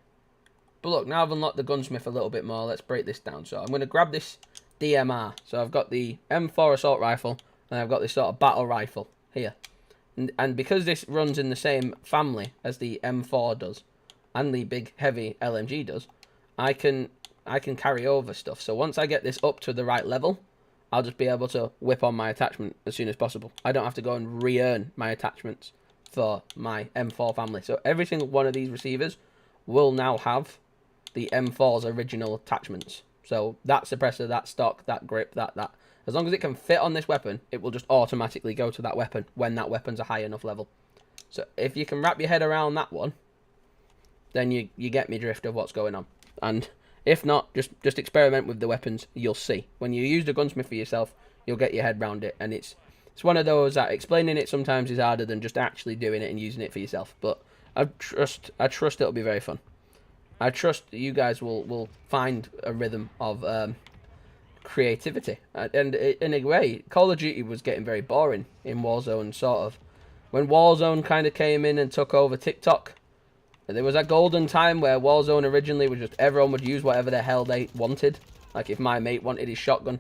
But look, now I've unlocked the gunsmith a little bit more, let's break this down. So I'm going to grab this DMR. So I've got the M4 assault rifle, and I've got this sort of battle rifle here. And because this runs in the same family as the M4 does, and the big heavy LMG does, I can carry over stuff. So once I get this up to the right level, I'll just be able to whip on my attachment as soon as possible. I don't have to go and re-earn my attachments for my M4 family. So every single one of these receivers will now have the M4's original attachments. So that suppressor, that stock, that grip, that. As long as it can fit on this weapon, it will just automatically go to that weapon when that weapon's a high enough level. So if you can wrap your head around that one, then you get me drift of what's going on. And if not, just experiment with the weapons, you'll see. When you use the gunsmith for yourself, you'll get your head around it. And it's one of those that explaining it sometimes is harder than just actually doing it and using it for yourself. But I trust it'll be very fun. I trust that you guys will find a rhythm of creativity. And in a way, Call of Duty was getting very boring in Warzone, sort of. When Warzone kind of came in and took over TikTok, there was a golden time where Warzone originally was just everyone would use whatever the hell they wanted. Like if my mate wanted his shotgun,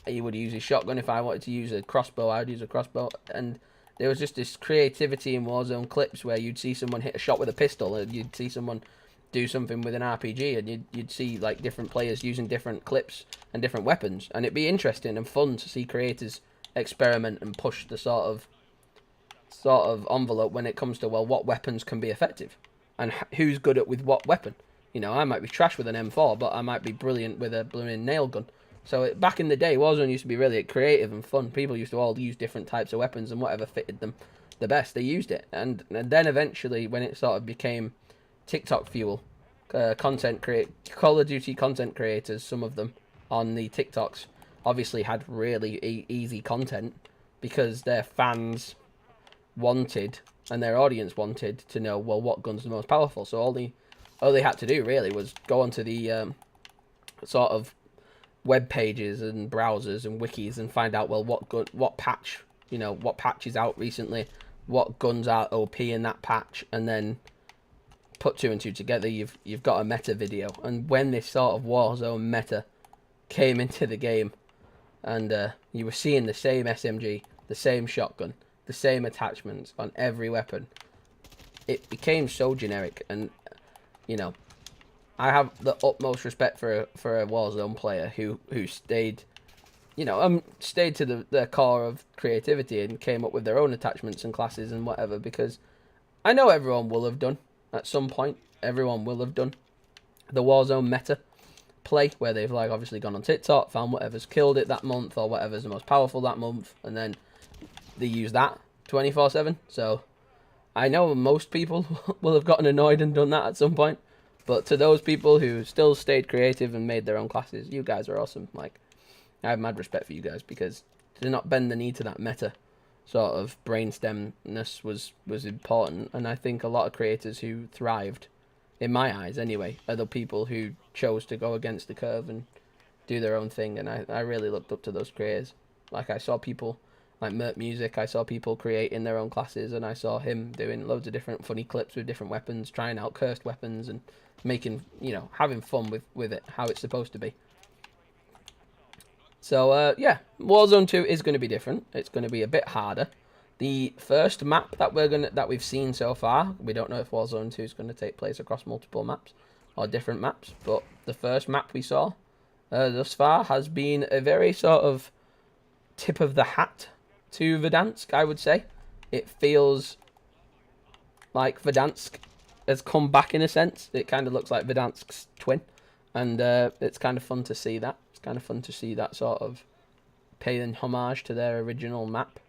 he would use his shotgun. If I wanted to use a crossbow, I would use a crossbow. And there was just this creativity in Warzone clips where you'd see someone hit a shot with a pistol, and you'd see someone do something with an RPG, and you'd see like different players using different clips and different weapons, and it'd be interesting and fun to see creators experiment and push the sort of envelope when it comes to, well, what weapons can be effective and who's good at with what weapon. You know, I might be trash with an M4, but I might be brilliant with a blooming nail gun. So back in the day, Warzone used to be really creative and fun. People used to all use different types of weapons, and whatever fitted them the best, they used it. And then eventually, when it sort of became TikTok fuel, Call of Duty content creators, some of them on the TikToks, obviously had really easy content because their fans wanted and their audience wanted to know, well, what gun's the most powerful. So all they had to do really was go onto the sort of web pages and browsers and wikis and find out, well, what patch is out recently, what guns are OP in that patch, and then put two and two together. You've got a meta video. And when this sort of Warzone meta came into the game, and you were seeing the same SMG, the same shotgun, the same attachments on every weapon, it became so generic. And you know, I have the utmost respect for a Warzone player who stayed, stayed to the core of creativity and came up with their own attachments and classes and whatever, because I know everyone will have done at some point. Everyone will have done the Warzone meta play where they've like obviously gone on TikTok, found whatever's killed it that month or whatever's the most powerful that month, and then they use that 24/7. So I know most people will have gotten annoyed and done that at some point, but to those people who still stayed creative and made their own classes, you guys are awesome. Like, I have mad respect for you guys, because to not bend the knee to that meta sort of brainstemness was important. And I think a lot of creators who thrived, in my eyes anyway, are the people who chose to go against the curve and do their own thing. And I really looked up to those creators. Like, I saw people like Mert Music, I saw people creating their own classes, and I saw him doing loads of different funny clips with different weapons, trying out cursed weapons and making, having fun with it, how it's supposed to be. So, yeah, Warzone 2 is going to be different. It's going to be a bit harder. The first map that we've seen so far, we don't know if Warzone 2 is going to take place across multiple maps or different maps, but the first map we saw thus far has been a very sort of tip of the hat to Verdansk, I would say. It feels like Verdansk has come back in a sense. It kind of looks like Verdansk's twin, and it's kind of fun to see that. It's kind of fun to see that sort of paying homage to their original map.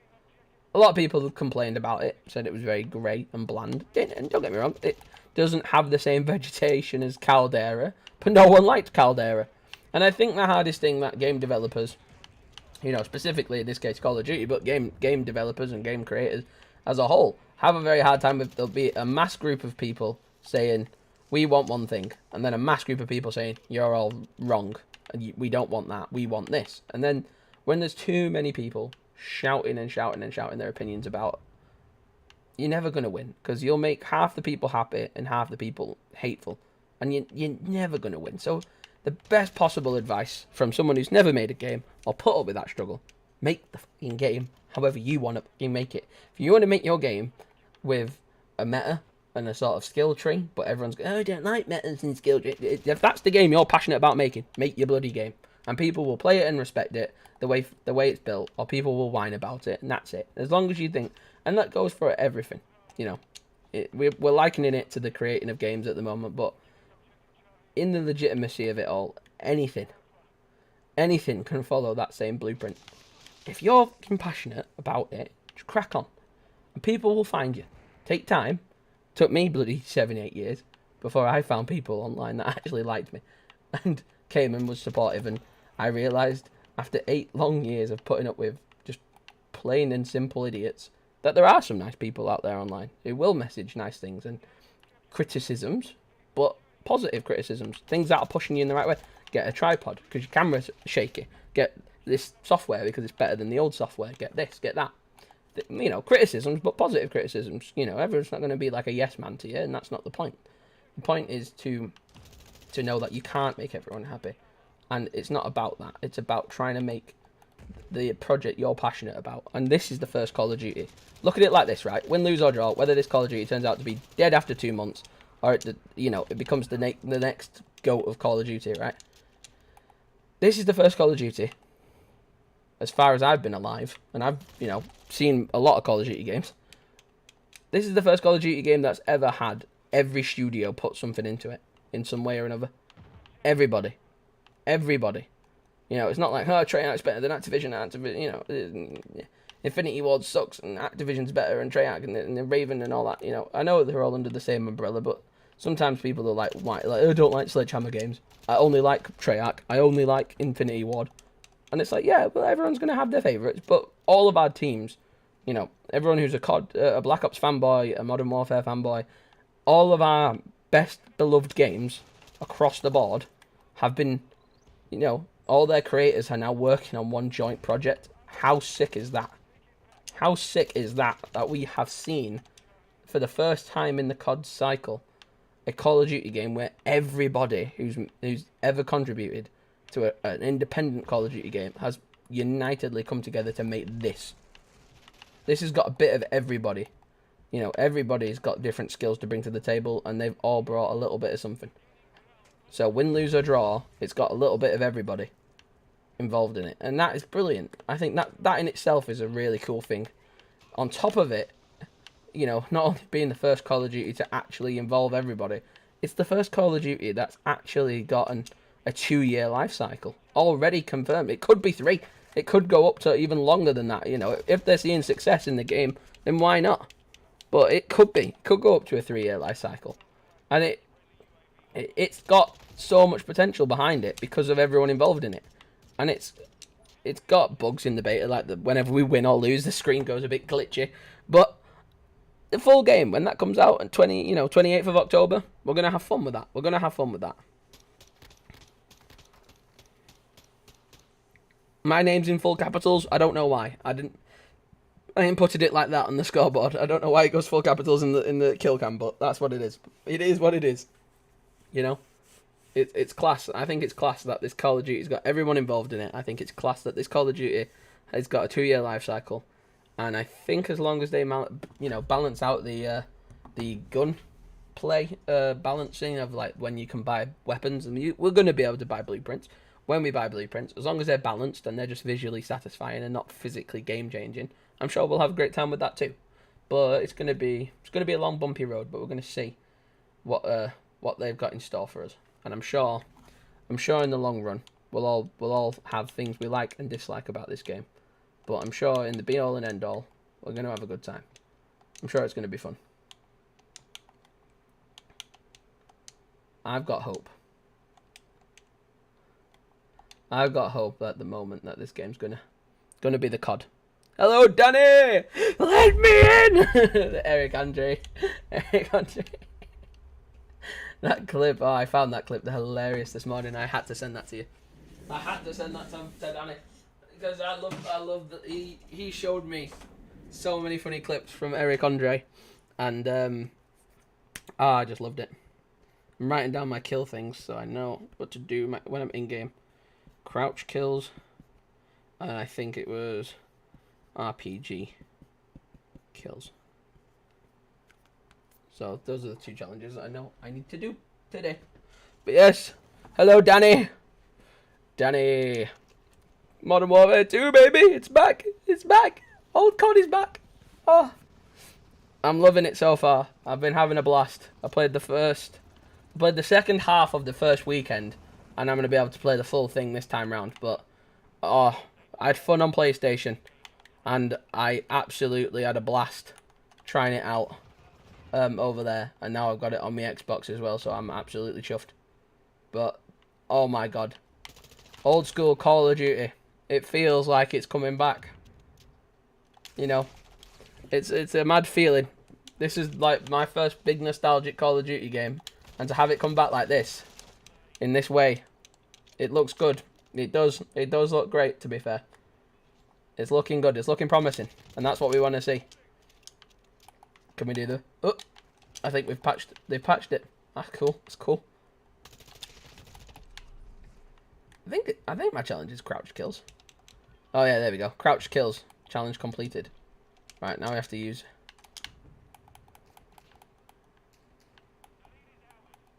A lot of people complained about it, said it was very grey and bland. And don't get me wrong, it doesn't have the same vegetation as Caldera, but no one liked Caldera. And I think the hardest thing that game developers, specifically in this case Call of Duty, but game developers and game creators as a whole, have a very hard time with, there'll be a mass group of people saying, we want one thing, and then a mass group of people saying, you're all wrong, and we don't want that, we want this. And then when there's too many people shouting and shouting and shouting their opinions about, you're never going to win, because you'll make half the people happy and half the people hateful, and you're never going to win. So the best possible advice from someone who's never made a game or put up with that struggle, make the fucking game however you want to make it. If you want to make your game with a meta and a sort of skill tree, but everyone's going, oh, I don't like metas and skill tree. If that's the game you're passionate about making, make your bloody game. And people will play it and respect it the way it's built, or people will whine about it, and that's it. As long as you think, and that goes for everything. We're likening it to the creating of games at the moment, but in the legitimacy of it all, anything can follow that same blueprint. If you're passionate about it, just crack on, and people will find you. Take time. Took me bloody 7-8 years before I found people online that actually liked me and came and was supportive. And I realised after 8 long years of putting up with just plain and simple idiots that there are some nice people out there online who will message nice things and criticisms, but positive criticisms, things that are pushing you in the right way. Get a tripod because your camera's shaky. Get this software because it's better than the old software. Get this, get that. You know, criticisms, but positive criticisms. You know, everyone's not going to be like a yes man to you, and that's not the point. The point is to know that you can't make everyone happy, and it's not about that. It's about trying to make the project you're passionate about, and this is the first Call of Duty. Look at it like this, right? Win, lose or draw, whether this Call of Duty turns out to be dead after 2 months, or it becomes the next GOAT of Call of Duty, right? This is the first Call of Duty, as far as I've been alive, and I've seen a lot of Call of Duty games. This is the first Call of Duty game that's ever had every studio put something into it in some way or another. Everybody. You know, it's not like, oh, Treyarch's better than Activision. Infinity Ward sucks and Activision's better and Treyarch and Raven and all that. You know, I know they're all under the same umbrella, but sometimes people are like, why? Like, I don't like Sledgehammer games. I only like Treyarch. I only like Infinity Ward. And it's like, yeah, well, everyone's going to have their favourites, but all of our teams, you know, everyone who's a COD, a Black Ops fanboy, a Modern Warfare fanboy, all of our best beloved games across the board have been, you know, all their creators are now working on one joint project. How sick is that? How sick is that we have seen, for the first time in the COD cycle, a Call of Duty game where everybody who's ever contributed to an independent Call of Duty game has unitedly come together to make this. This has got a bit of everybody. You know, everybody's got different skills to bring to the table, and they've all brought a little bit of something. So win, lose or draw, it's got a little bit of everybody involved in it, and that is brilliant. I think that in itself is a really cool thing. On top of it, you know, not only being the first Call of Duty to actually involve everybody, it's the first Call of Duty that's actually gotten a 2-year life cycle already confirmed. It could be 3. It could go up to even longer than that. You know, if they're seeing success in the game, then why not? But it could go up to a 3-year life cycle, and it's got so much potential behind it because of everyone involved in it. And it's got bugs in the beta, like whenever we win or lose, the screen goes a bit glitchy. But the full game, when that comes out on 28th of October, we're gonna have fun with that. My name's in full capitals. I don't know why. I inputted it like that on the scoreboard. I don't know why it goes full capitals in the kill cam, but that's what it is. It is what it is. You know? It's class. I think it's class that this Call of Duty's got everyone involved in it. I think it's class that this Call of Duty has got a 2-year life cycle, and I think as long as they balance out the gun play balancing of like when you can buy weapons, and we're going to be able to buy blueprints when we buy blueprints, as long as they're balanced and they're just visually satisfying and not physically game changing. I'm sure we'll have a great time with that too. But it's going to be a long bumpy road, but we're going to see what they've got in store for us. And I'm sure in the long run, we'll all have things we like and dislike about this game. But I'm sure in the be all and end all, we're going to have a good time. I'm sure it's going to be fun. I've got hope. I've got hope at the moment that this game's gonna be the COD. Hello, Danny! Let me in! Eric Andre. That clip, I found that clip hilarious this morning. I had to send that to you. I had to send that to Danny. Because I love that he showed me so many funny clips from Eric Andre. And, I just loved it. I'm writing down my kill things so I know what to do when I'm in-game. Crouch kills. And I think it was RPG kills. So those are the 2 challenges I know I need to do today. But yes, hello Danny. Danny. Modern Warfare 2, baby. It's back. It's back. Old COD is back. Oh, I'm loving it so far. I've been having a blast. I played the second half of the first weekend, and I'm going to be able to play the full thing this time round. But, I had fun on PlayStation, and I absolutely had a blast trying it out over there. And now I've got it on my Xbox as well, so I'm absolutely chuffed. But, oh my god. Old school Call of Duty. It feels like it's coming back. You know, it's a mad feeling. This is like my first big nostalgic Call of Duty game, And to have it come back like this, in this way, it looks good. It does look great, to be fair. It's looking good. It's looking promising. And that's what we want to see. Can we do the... Oh, I think they've patched it. That's cool. It's cool. I think my challenge is crouch kills. Oh yeah, there we go. Crouch kills. Challenge completed. Right, now we have to use...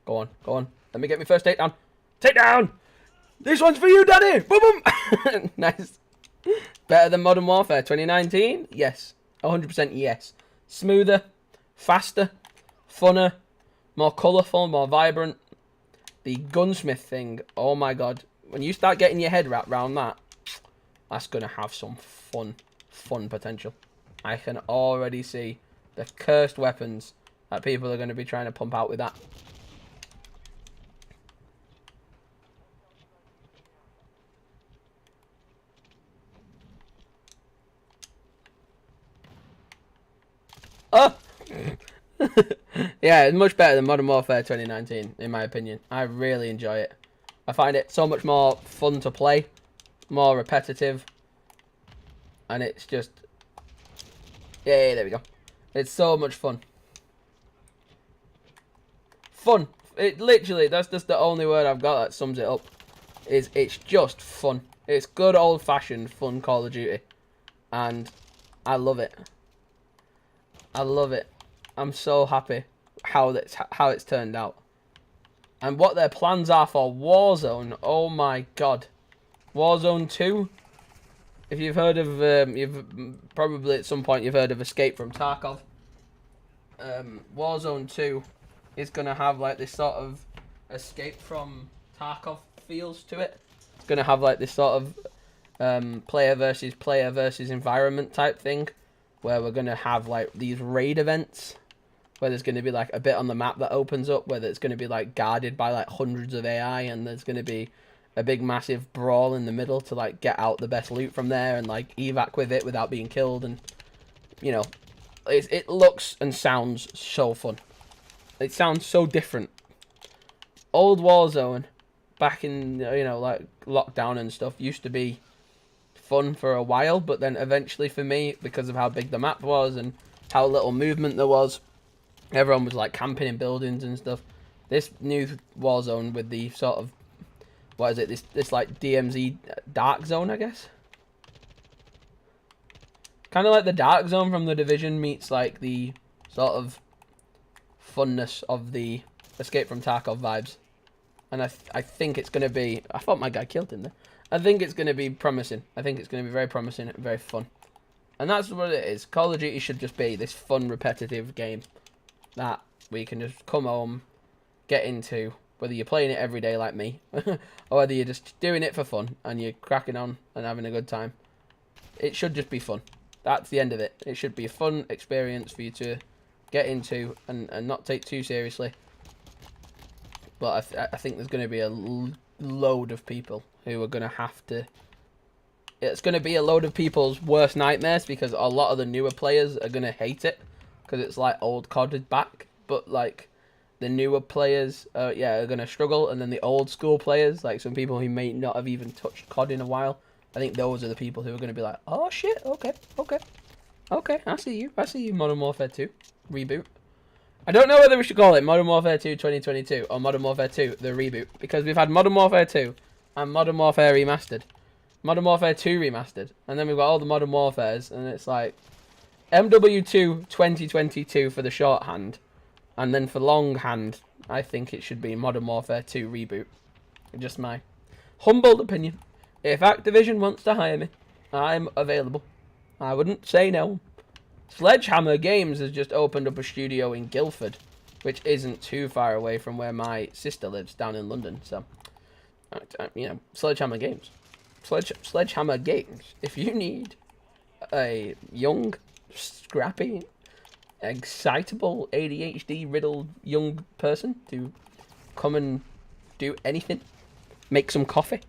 Go on, go on. Let me get my first takedown. Takedown! This one's for you, Daddy! Boom, boom! Nice. Better than Modern Warfare 2019? Yes. 100% yes. Smoother, faster, funner, more colourful, more vibrant. The gunsmith thing, oh my god. When you start getting your head wrapped around that, that's going to have some fun potential. I can already see the cursed weapons that people are going to be trying to pump out with that. Oh! Yeah, it's much better than Modern Warfare 2019, in my opinion. I really enjoy it. I find it so much more fun to play, more repetitive, and it's just... Yeah, there we go. It's so much fun. Fun. It literally, that's just the only word I've got that sums it up. It's just fun. It's good old-fashioned fun Call of Duty. And I love it. I love it. I'm so happy how it's turned out. And what their plans are for Warzone. Oh my god. Warzone 2. If you've heard of, you've probably at some point you've heard of Escape from Tarkov. Warzone 2 is going to have like this sort of Escape from Tarkov feels to it. It's going to have like this sort of player versus environment type thing, where we're going to have like these raid events, where there's going to be like a bit on the map that opens up, where it's going to be like guarded by like hundreds of AI, and there's going to be a big massive brawl in the middle to like get out the best loot from there and like evac with it without being killed. And you know, it looks and sounds so fun. It sounds so different. Old Warzone back in, you know, like lockdown and stuff used to be fun for a while, but then eventually for me, because of how big the map was and how little movement there was, everyone was like camping in buildings and stuff. This new Warzone with the sort of, what is it, this like DMZ dark zone, I guess, kind of like the dark zone from The Division meets like the sort of funness of the Escape from Tarkov vibes. And I think it's going to be... I thought my guy killed him there. I think it's going to be promising. I think it's going to be very promising and very fun. And that's what it is. Call of Duty should just be this fun, repetitive game that we can just come home, get into, whether you're playing it every day like me, or whether you're just doing it for fun and you're cracking on and having a good time. It should just be fun. That's the end of it. It should be a fun experience for you to get into and not take too seriously. But I think there's going to be a load of people who are going to have to... It's going to be a load of people's worst nightmares, because a lot of the newer players are going to hate it, because it's like old COD back. But like the newer players, are going to struggle, and then the old school players, like some people who may not have even touched COD in a while, I think those are the people who are going to be like, oh shit, okay, I see you, Modern Warfare 2 reboot. I don't know whether we should call it Modern Warfare 2 2022 or Modern Warfare 2 the reboot, because we've had Modern Warfare 2 and Modern Warfare Remastered, Modern Warfare 2 Remastered, and then we've got all the Modern Warfares, and it's like MW2 2022 for the shorthand, and then for longhand, I think it should be Modern Warfare 2 reboot. Just my humble opinion. If Activision wants to hire me, I'm available. I wouldn't say no. Sledgehammer Games has just opened up a studio in Guildford, which isn't too far away from where my sister lives down in London. So, you know, Sledgehammer Games. Sledgehammer Games. If you need a young, scrappy, excitable, ADHD-riddled young person to come and do anything, make some coffee,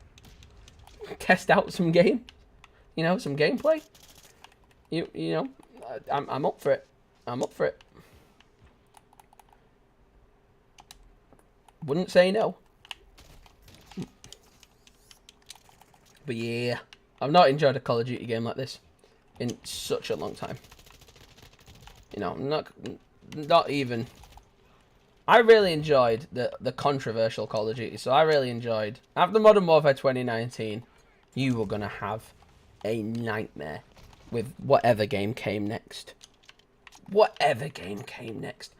test out some game, you know, some gameplay, you know, I'm up for it. I'm up for it. Wouldn't say no. But yeah, I've not enjoyed a Call of Duty game like this in such a long time. You know, not even. I really enjoyed the controversial Call of Duty. So I really enjoyed after Modern Warfare 2019. You were gonna have a nightmare with whatever game came next. Whatever game came next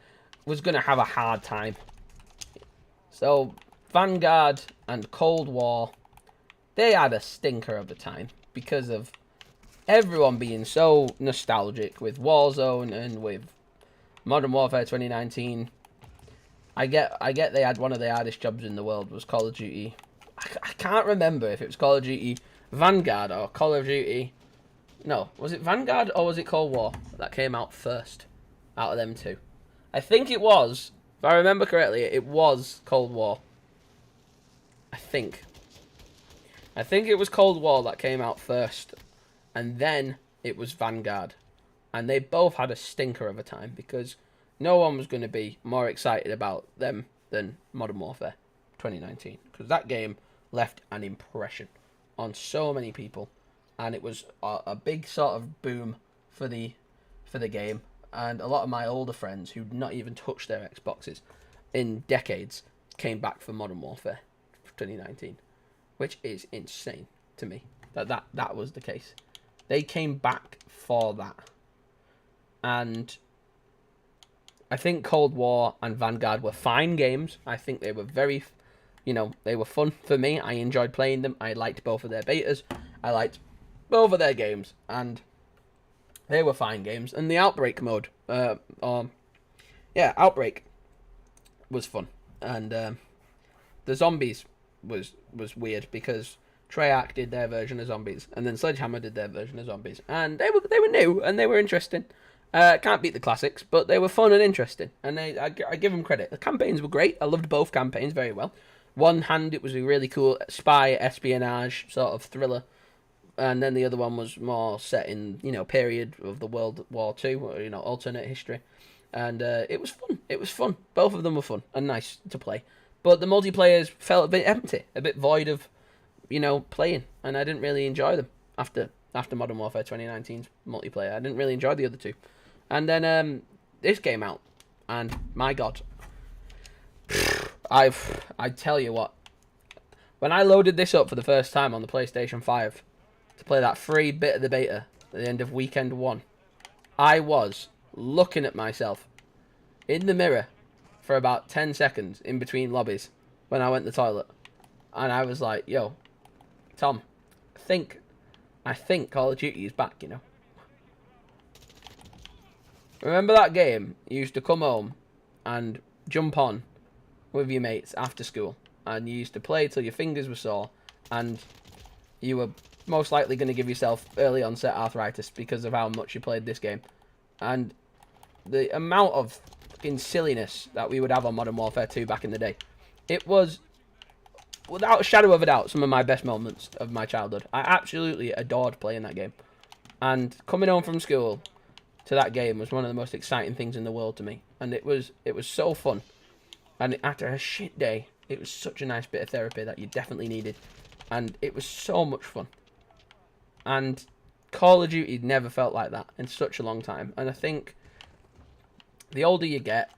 was gonna have a hard time. So Vanguard and Cold War, they had a stinker of a time because of everyone being so nostalgic with Warzone and with Modern Warfare 2019. I get they had one of the hardest jobs in the world was Call of Duty. I can't remember if it was Call of Duty Vanguard or Call of Duty. No, was it Vanguard or was it Cold War that came out first out of them two? I think it was, if I remember correctly, it was Cold War. I think it was Cold War that came out first, and then it was Vanguard. And they both had a stinker of a time because no one was going to be more excited about them than Modern Warfare 2019. Because that game left an impression on so many people. And it was a big sort of boom for the game. And a lot of my older friends who'd not even touched their Xboxes in decades came back for Modern Warfare 2019. Which is insane to me that was the case. They came back for that. And I think Cold War and Vanguard were fine games. I think they were very, they were fun for me. I enjoyed playing them. I liked both of their betas. I liked both of their games. And they were fine games. And the Outbreak mode, Outbreak was fun. And the Zombies was weird because Treyarch did their version of Zombies. And then Sledgehammer did their version of Zombies. And they were new and they were interesting. Can't beat the classics, but they were fun and interesting, and I give them credit. The campaigns were great. I loved both campaigns very well. One hand, it was a really cool spy espionage sort of thriller, and then the other one was more set in period of the World War II, or alternate history, and it was fun. It was fun. Both of them were fun and nice to play, but the multiplayers felt a bit empty, a bit void of playing, and I didn't really enjoy them after Modern Warfare 2019's multiplayer. I didn't really enjoy the other two. And then this came out, and my God, I tell you what, when I loaded this up for the first time on the PlayStation 5 to play that free bit of the beta at the end of weekend 1, I was looking at myself in the mirror for about 10 seconds in between lobbies when I went to the toilet, and I was like, "Yo, Tom, I think Call of Duty is back, Remember that game? You used to come home and jump on with your mates after school, and you used to play till your fingers were sore, and you were most likely going to give yourself early onset arthritis because of how much you played this game. And the amount of fucking silliness that we would have on Modern Warfare 2 back in the day, it was, without a shadow of a doubt, some of my best moments of my childhood. I absolutely adored playing that game. And coming home from school to that game was one of the most exciting things in the world to me. And it was so fun. And after a shit day, it was such a nice bit of therapy that you definitely needed. And it was so much fun. And Call of Duty never felt like that in such a long time. And I think the older you get,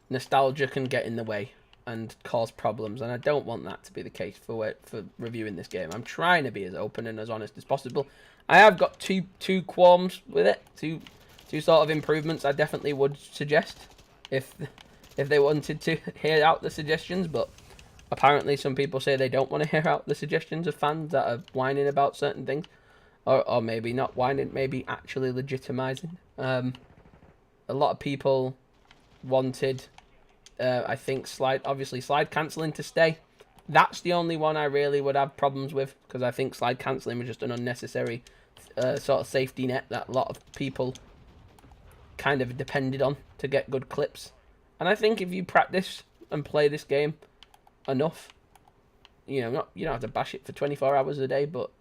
nostalgia can get in the way and cause problems, and I don't want that to be the case for reviewing this game. I'm trying to be as open and as honest as possible. I have got two qualms with it, two sort of improvements I definitely would suggest if they wanted to hear out the suggestions, but apparently some people say they don't want to hear out the suggestions of fans that are whining about certain things, or maybe not whining, maybe actually legitimizing. A lot of people wanted I think slide cancelling to stay. That's the only one I really would have problems with, because I think slide cancelling was just an unnecessary sort of safety net that a lot of people kind of depended on to get good clips. And I think if you practice and play this game enough, you don't have to bash it for 24 hours a day, but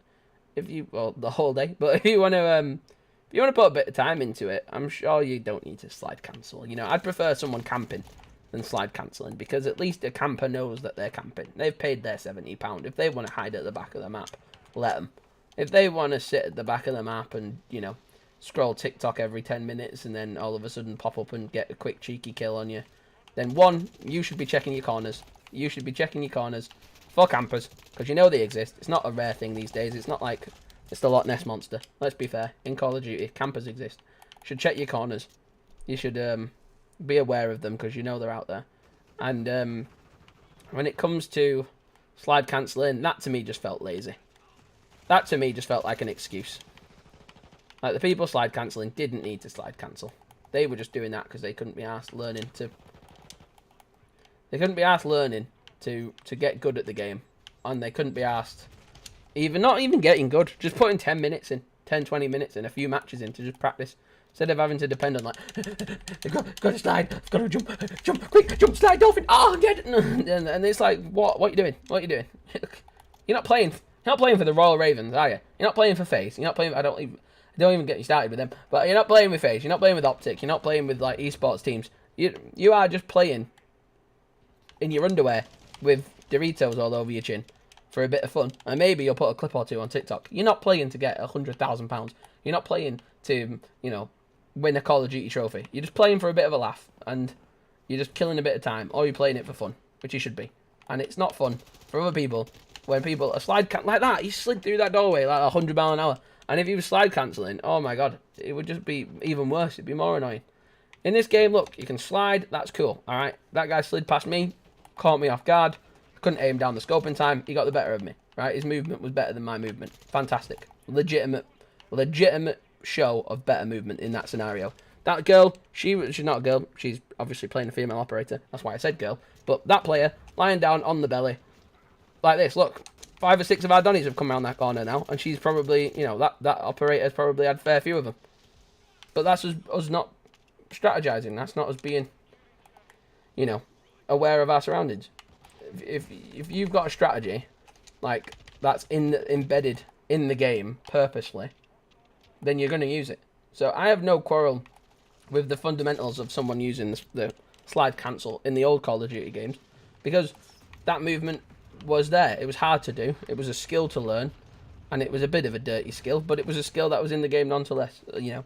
the whole day. But if you want to put a bit of time into it, I'm sure you don't need to slide cancel. I'd prefer someone camping than slide cancelling, because at least a camper knows that they're camping. They've paid their £70. If they want to hide at the back of the map, let them. If they want to sit at the back of the map and, you know, scroll TikTok every 10 minutes and then all of a sudden pop up and get a quick cheeky kill on you, then one, you should be checking your corners. You should be checking your corners for campers, because you know they exist. It's not a rare thing these days. It's not like it's the Loch Ness Monster. Let's be fair. In Call of Duty, campers exist. You should check your corners. You should be aware of them, because you know they're out there. And when it comes to slide cancelling, that to me just felt lazy. That to me just felt like an excuse. Like, the people slide cancelling didn't need to slide cancel. They were just doing that because they couldn't be asked learning to... They couldn't be asked learning to get good at the game. And they couldn't be asked... Not even getting good. Just putting 10 minutes in. 10, 20 minutes in. A few matches in to just practice. Instead of having to depend on, like... I've got to slide. I've got to jump. Jump. Quick. Jump. Slide. Dolphin. Oh, I'm dead. And it's like, what are you doing? What are you doing? You're not playing... You're not playing for the Royal Ravens, are you? You're not playing for FaZe. You're not playing... I don't even get you started with them. But you're not playing with FaZe. You're not playing with Optic. You're not playing with, like, esports teams. You are just playing in your underwear with Doritos all over your chin for a bit of fun. And maybe you'll put a clip or two on TikTok. You're not playing to get £100,000. You're not playing to, you know, win a Call of Duty trophy. You're just playing for a bit of a laugh. And you're just killing a bit of time. Or you're playing it for fun, which you should be. And it's not fun for other people when people are slide like that. You slid through that doorway like 100 miles an hour. And if you were slide cancelling, oh my god, it would just be even worse. It'd be more annoying. In this game, look, you can slide. That's cool. All right, that guy slid past me, caught me off guard. Couldn't aim down the scope in time. He got the better of me. Right, his movement was better than my movement. Fantastic, legitimate show of better movement in that scenario. That girl, she's not a girl. She's obviously playing a female operator. That's why I said girl. But that player lying down on the belly, like this. Look. 5 or 6 of our Donnies have come around that corner now, and she's probably, you know, that operator's probably had a fair few of them. But that's us not strategizing. That's not us being, you know, aware of our surroundings. If you've got a strategy, like, that's embedded in the game purposely, then you're going to use it. So I have no quarrel with the fundamentals of someone using the slide cancel in the old Call of Duty games, because that movement was there. It was hard to do. It was a skill to learn, and it was a bit of a dirty skill, but it was a skill that was in the game nonetheless. You know,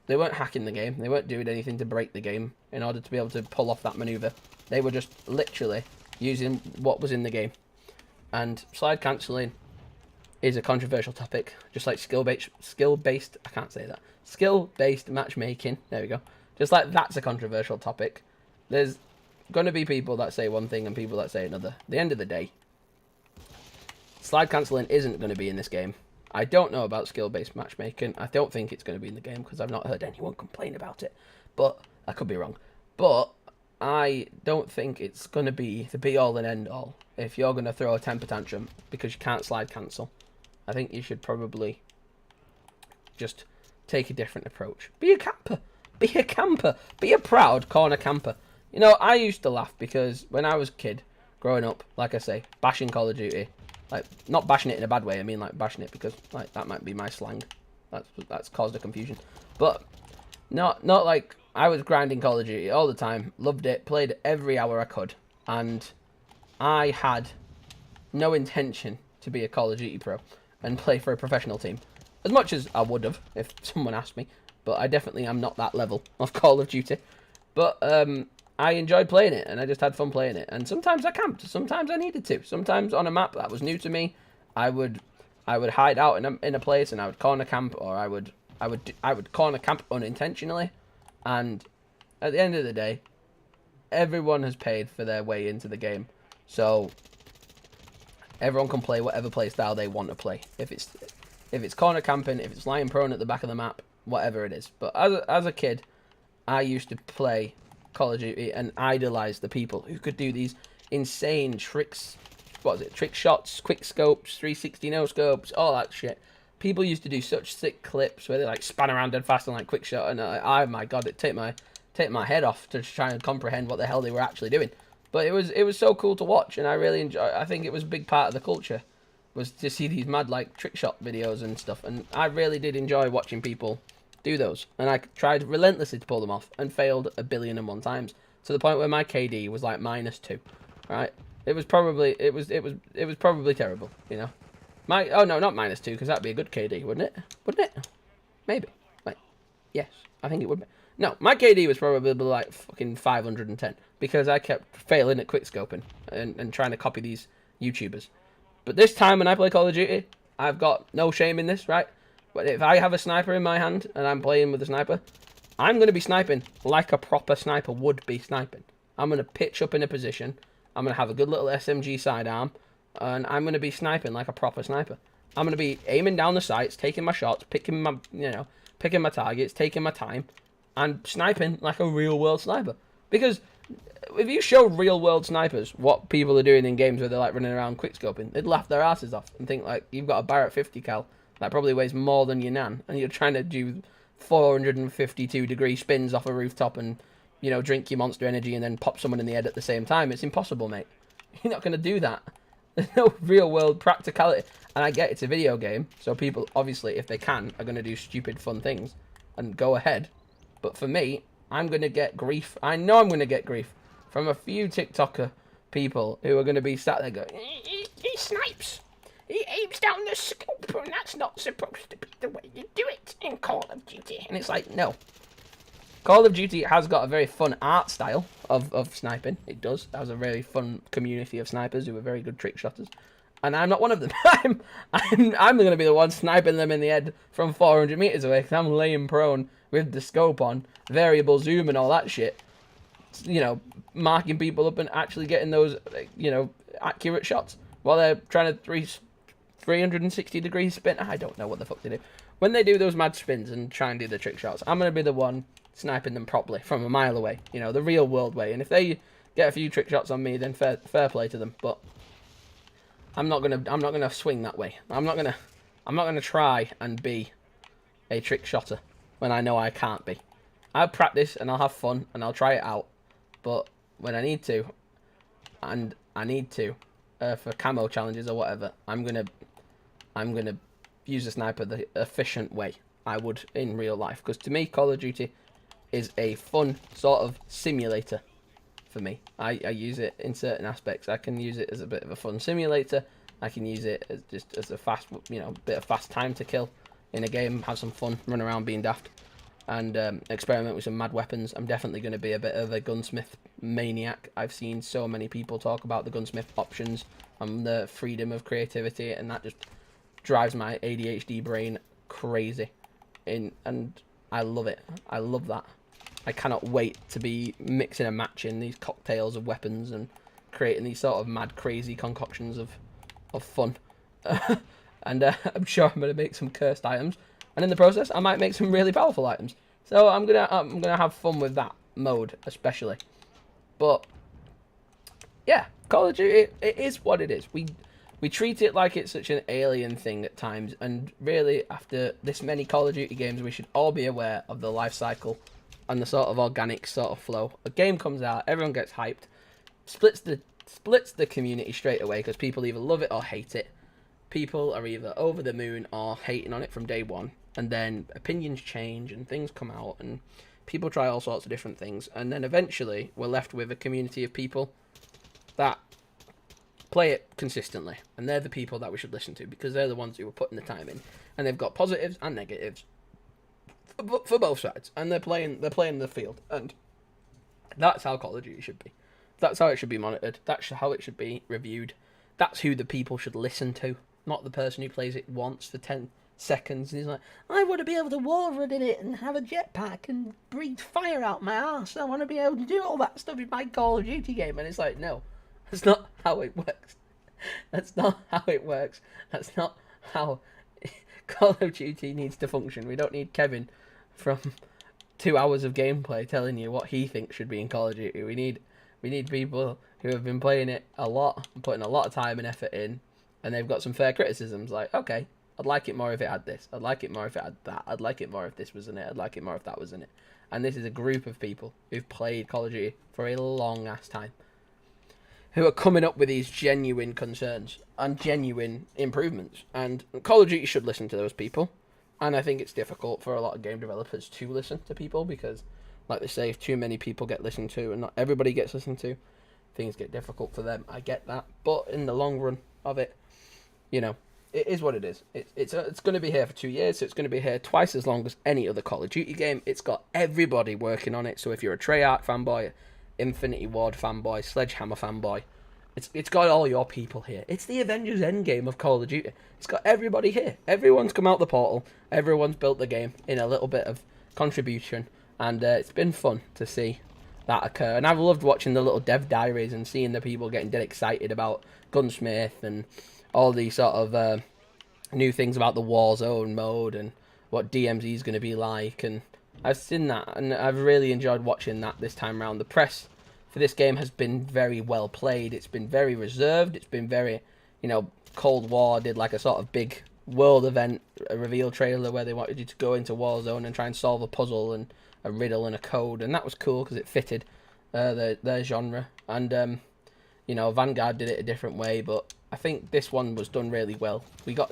they weren't hacking the game. They weren't doing anything to break the game in order to be able to pull off that maneuver. They were just literally using what was in the game. And slide cancelling is a controversial topic, just like skill-based, I can't say that, skill-based matchmaking. There we go. Just like that's a controversial topic. There's going to be people that say one thing and people that say another. At the end of the day, slide cancelling isn't going to be in this game. I don't know about skill-based matchmaking. I don't think it's going to be in the game because I've not heard anyone complain about it. But I could be wrong. But I don't think it's going to be the be-all and end-all if you're going to throw a temper tantrum because you can't slide cancel. I think you should probably just take a different approach. Be a camper. Be a camper. Be a proud corner camper. You know, I used to laugh because when I was a kid, growing up, like I say, bashing Call of Duty, like, not bashing it in a bad way, I mean, like, bashing it because, like, that might be my slang. That's caused a confusion. But, not like, I was grinding Call of Duty all the time, loved it, played it every hour I could, and I had no intention to be a Call of Duty pro and play for a professional team. As much as I would have, if someone asked me, but I definitely am not that level of Call of Duty. But, I enjoyed playing it, and I just had fun playing it. And sometimes I camped. Sometimes I needed to. Sometimes on a map that was new to me, I would hide out in a place, and I would corner camp, or I would corner camp unintentionally. And at the end of the day, everyone has paid for their way into the game, so everyone can play whatever play style they want to play. If it's corner camping, if it's lying prone at the back of the map, whatever it is. But as a kid, I used to play Call of Duty and idolize the people who could do these insane tricks. What was it? Trick shots, quick scopes, 360 no scopes, all that shit. People used to do such sick clips where they like span around dead fast and like quick shot, and oh my god, it take my head off to try and comprehend what the hell they were actually doing. But it was so cool to watch, and I really enjoy. I think it was a big part of the culture was to see these mad like trick shot videos and stuff, and I really did enjoy watching people do those, and I tried relentlessly to pull them off and failed 1,000,000,001 times. to the point where my KD was like -2, right? It was probably probably terrible, you know. Oh no, not -2, because that'd be a good KD, wouldn't it? Wouldn't it? Maybe. Like, yes, I think it would be. No, my KD was probably like fucking 510 because I kept failing at quickscoping and trying to copy these YouTubers. But this time when I play Call of Duty, I've got no shame in this, right? But if I have a sniper in my hand and I'm playing with a sniper, I'm going to be sniping like a proper sniper would be sniping. I'm going to pitch up in a position. I'm going to have a good little SMG sidearm, and I'm going to be sniping like a proper sniper. I'm going to be aiming down the sights, taking my shots, picking my targets, taking my time, and sniping like a real world sniper. Because if you show real world snipers what people are doing in games where they're like running around quickscoping, they'd laugh their asses off and think like you've got a Barrett 50 cal that probably weighs more than your nan, and you're trying to do 452-degree spins off a rooftop and, you know, drink your Monster Energy and then pop someone in the head at the same time. It's impossible, mate. You're not going to do that. There's no real-world practicality. And I get it's a video game, so people, obviously, if they can, are going to do stupid, fun things and go ahead. But for me, I'm going to get grief. I know I'm going to get grief from a few TikToker people who are going to be sat there going, he snipes. He aims down the scope, and that's not supposed to be the way you do it in Call of Duty. And it's like, no. Call of Duty has got a very fun art style of sniping. It does. It has a very fun community of snipers who are very good trick shotters. And I'm not one of them. I'm going to be the one sniping them in the head from 400 meters away because I'm laying prone with the scope on, variable zoom and all that shit. You know, marking people up and actually getting those, you know, accurate shots while they're trying to 360-degree spin. I don't know what the fuck they do. When they do those mad spins and try and do the trick shots, I'm going to be the one sniping them properly from a mile away. You know, the real world way. And if they get a few trick shots on me, then fair play to them. But I'm not gonna swing that way. I'm not gonna try and be a trick shotter when I know I can't be. I'll practice and I'll have fun and I'll try it out. But when I need to, and I need to, for camo challenges or whatever, I'm gonna use a sniper the efficient way I would in real life. Because to me, Call of Duty is a fun sort of simulator for me. I use it in certain aspects. I can use it as a bit of a fun simulator. I can use it as just as a fast, you know, bit of fast time to kill in a game, have some fun, run around being daft, and experiment with some mad weapons. I'm definitely going to be a bit of a gunsmith maniac. I've seen so many people talk about the gunsmith options and the freedom of creativity, and that just drives my ADHD brain crazy. And I love it. I love that. I cannot wait to be mixing and matching these cocktails of weapons and creating these sort of mad, crazy concoctions of fun. And I'm sure I'm going to make some cursed items, and in the process, I might make some really powerful items. So I'm gonna have fun with that mode, especially. But yeah, Call of Duty, it is what it is. We treat it like it's such an alien thing at times, and really, after this many Call of Duty games, we should all be aware of the life cycle and the sort of organic sort of flow. A game comes out, everyone gets hyped, splits the community straight away because people either love it or hate it. People are either over the moon or hating on it from day one, and then opinions change and things come out and people try all sorts of different things, and then eventually we're left with a community of people that play it consistently, and they're the people that we should listen to because they're the ones who are putting the time in, and they've got positives and negatives for both sides, and they're playing the field, and that's how Call of Duty should be. That's how it should be monitored. That's how it should be reviewed. That's who the people should listen to, not the person who plays it once for 10 seconds and he's like, I want to be able to wall run in it and have a jetpack and breathe fire out my arse. I want to be able to do all that stuff in my Call of Duty game. And it's like, no, that's not how it works. That's not how it works. That's not how Call of Duty needs to function. We don't need Kevin from 2 hours of gameplay telling you what he thinks should be in Call of Duty. We need people who have been playing it a lot and putting a lot of time and effort in, and they've got some fair criticisms like, okay, I'd like it more if it had this. I'd like it more if it had that. I'd like it more if this was in it. I'd like it more if that was in it. And this is a group of people who've played Call of Duty for a long-ass time, who are coming up with these genuine concerns and genuine improvements. And Call of Duty should listen to those people. And I think it's difficult for a lot of game developers to listen to people because, like they say, if too many people get listened to and not everybody gets listened to, things get difficult for them. I get that, but in the long run of it, you know, it is what it is. It's going to be here for 2 years, so it's going to be here twice as long as any other Call of Duty game. It's got everybody working on it. So if you're a Treyarch fanboy, Infinity Ward fanboy, Sledgehammer fanboy, it's got all your people here. It's the Avengers Endgame of Call of Duty. It's got everybody here. Everyone's come out the portal. Everyone's built the game in a little bit of contribution, and it's been fun to see that occur. And I've loved watching the little dev diaries and seeing the people getting dead excited about Gunsmith and all these sort of new things about the Warzone mode and what DMZ is going to be like. And I've seen that, and I've really enjoyed watching that this time around. The press for this game has been very well played. It's been very reserved. It's been very, Cold War did like a sort of big world event, a reveal trailer where they wanted you to go into Warzone and try and solve a puzzle and a riddle and a code, and that was cool because it fitted their genre. And Vanguard did it a different way, but I think this one was done really well. We got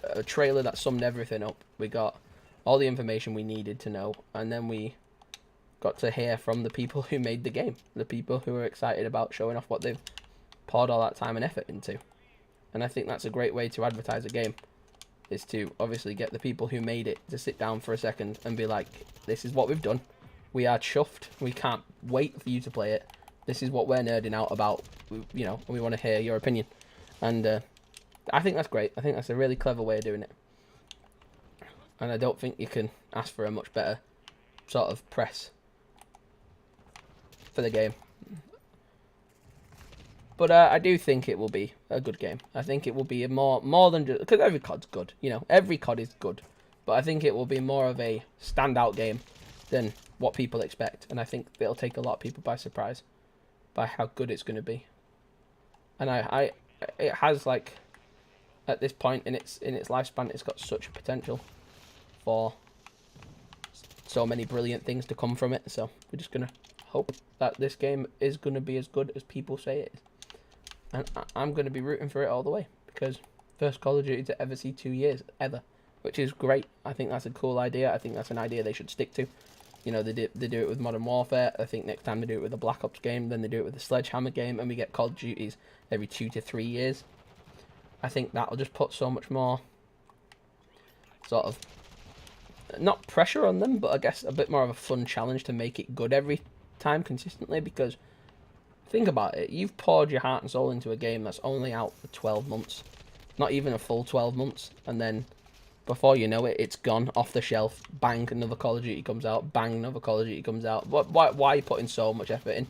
a trailer that summed everything up. We got all the information we needed to know, and then we got to hear from the people who made the game, the people who are excited about showing off what they've poured all that time and effort into. And I think that's a great way to advertise a game, is to obviously get the people who made it to sit down for a second and be like, this is what we've done. We are chuffed. We can't wait for you to play it. This is what we're nerding out about. We want to hear your opinion. And I think that's great. I think that's a really clever way of doing it. And I don't think you can ask for a much better sort of press for the game. But I do think it will be a good game. I think it will be more than just... Because every COD's good. Every COD is good. But I think it will be more of a standout game than what people expect. And I think it'll take a lot of people by surprise by how good it's going to be. And it has, like, at this point in its lifespan, it's got such a potential for so many brilliant things to come from it. So we're just going to hope that this game is going to be as good as people say it is. And I'm going to be rooting for it all the way, because first Call of Duty to ever see 2 years, ever, which is great. I think that's a cool idea. I think that's an idea they should stick to. They do it with Modern Warfare. I think next time they do it with a Black Ops game, then they do it with a Sledgehammer game, and we get Call of Duties every 2 to 3 years. I think that'll just put so much more sort of, not pressure on them, but I guess a bit more of a fun challenge to make it good every time consistently, because think about it, you've poured your heart and soul into a game that's only out for 12 months, not even a full 12 months, and then before you know it, it's gone off the shelf, bang, another Call of Duty comes out, bang, another Call of Duty comes out. Why are you putting so much effort in?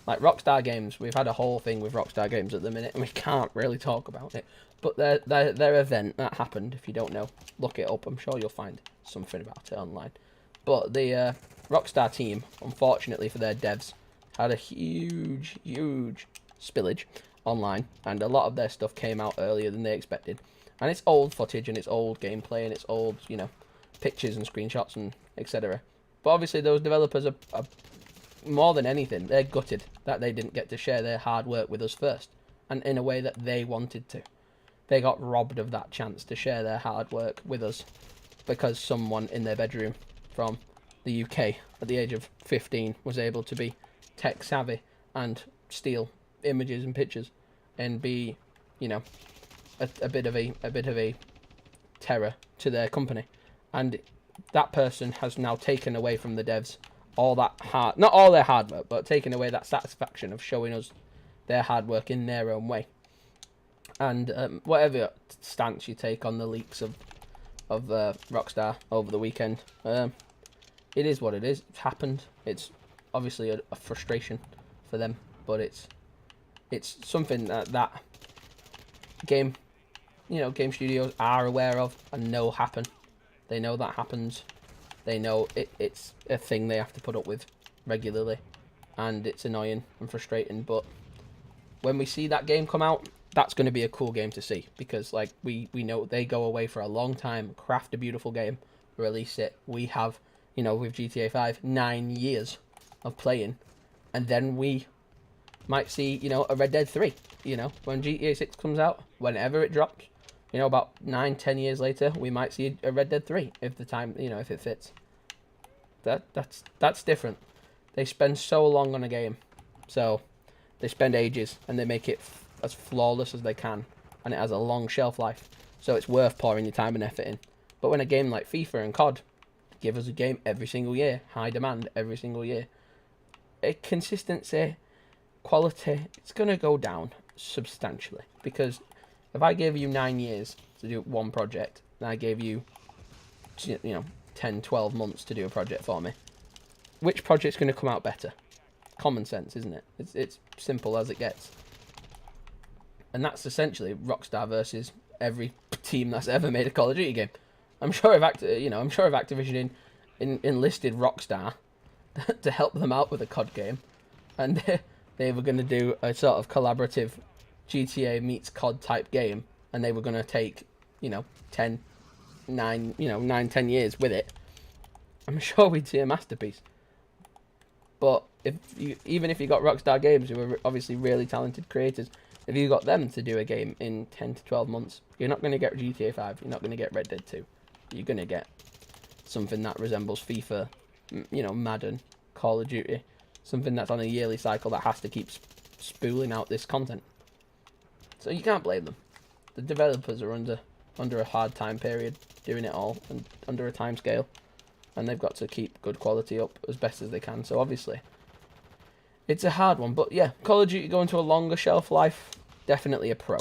Like Rockstar Games, we've had a whole thing with Rockstar Games at the minute, and we can't really talk about it, but their event that happened, if you don't know, look it up, I'm sure you'll find something about it online. But the Rockstar team, unfortunately for their devs, had a huge spillage online, and a lot of their stuff came out earlier than they expected. And it's old footage, and it's old gameplay, and it's old, pictures and screenshots and etc. But obviously those developers are more than anything, they're gutted that they didn't get to share their hard work with us first, and in a way that they wanted to. They got robbed of that chance to share their hard work with us because someone in their bedroom from the UK at the age of 15 was able to be tech savvy and steal images and pictures and be, a bit of a terror to their company. And that person has now taken away from the devs all that not all their hard work, but taken away that satisfaction of showing us their hard work in their own way. And whatever stance you take on the leaks of Rockstar over the weekend, it is what it is. It's happened. It's obviously a frustration for them, but it's something that game studios are aware of and know happen. They know that happens. They know it's a thing they have to put up with regularly, and it's annoying and frustrating. But when we see that game come out, that's going to be a cool game to see, because like we know they go away for a long time, craft a beautiful game, release it. We have, with GTA 5, 9 years of playing, and then we might see, a Red Dead 3, when GTA 6 comes out, whenever it drops, about 9-10 years later, we might see a Red Dead 3 if the time, if it fits. That's different. they spend so long on a game. So they spend ages and they make it as flawless as they can, and it has a long shelf life. So it's worth pouring your time and effort in. But when a game like FIFA and COD give us a game every single year, high demand every single year, consistency, quality, it's going to go down substantially. Because if I gave you 9 years to do one project, and I gave you, 10, 12 months to do a project for me, which project's going to come out better? Common sense, isn't it? It's simple as it gets. And that's essentially Rockstar versus every team that's ever made a Call of Duty game. I'm sure if Activision enlisted Rockstar to help them out with a COD game, and they were going to do a sort of collaborative GTA meets COD type game, and they were going to take 10 years with it, I'm sure we'd see a masterpiece. But even if you got Rockstar Games, who are obviously really talented creators, if you got them to do a game in 10 to 12 months, you're not going to get GTA 5, you're not going to get Red Dead 2. You're going to get something that resembles FIFA, Madden, Call of Duty, something that's on a yearly cycle that has to keep spooling out this content. So you can't blame them. The developers are under a hard time period doing it all and under a time scale, and they've got to keep good quality up as best as they can. So obviously it's a hard one, but yeah, Call of Duty going to a longer shelf life, definitely a pro.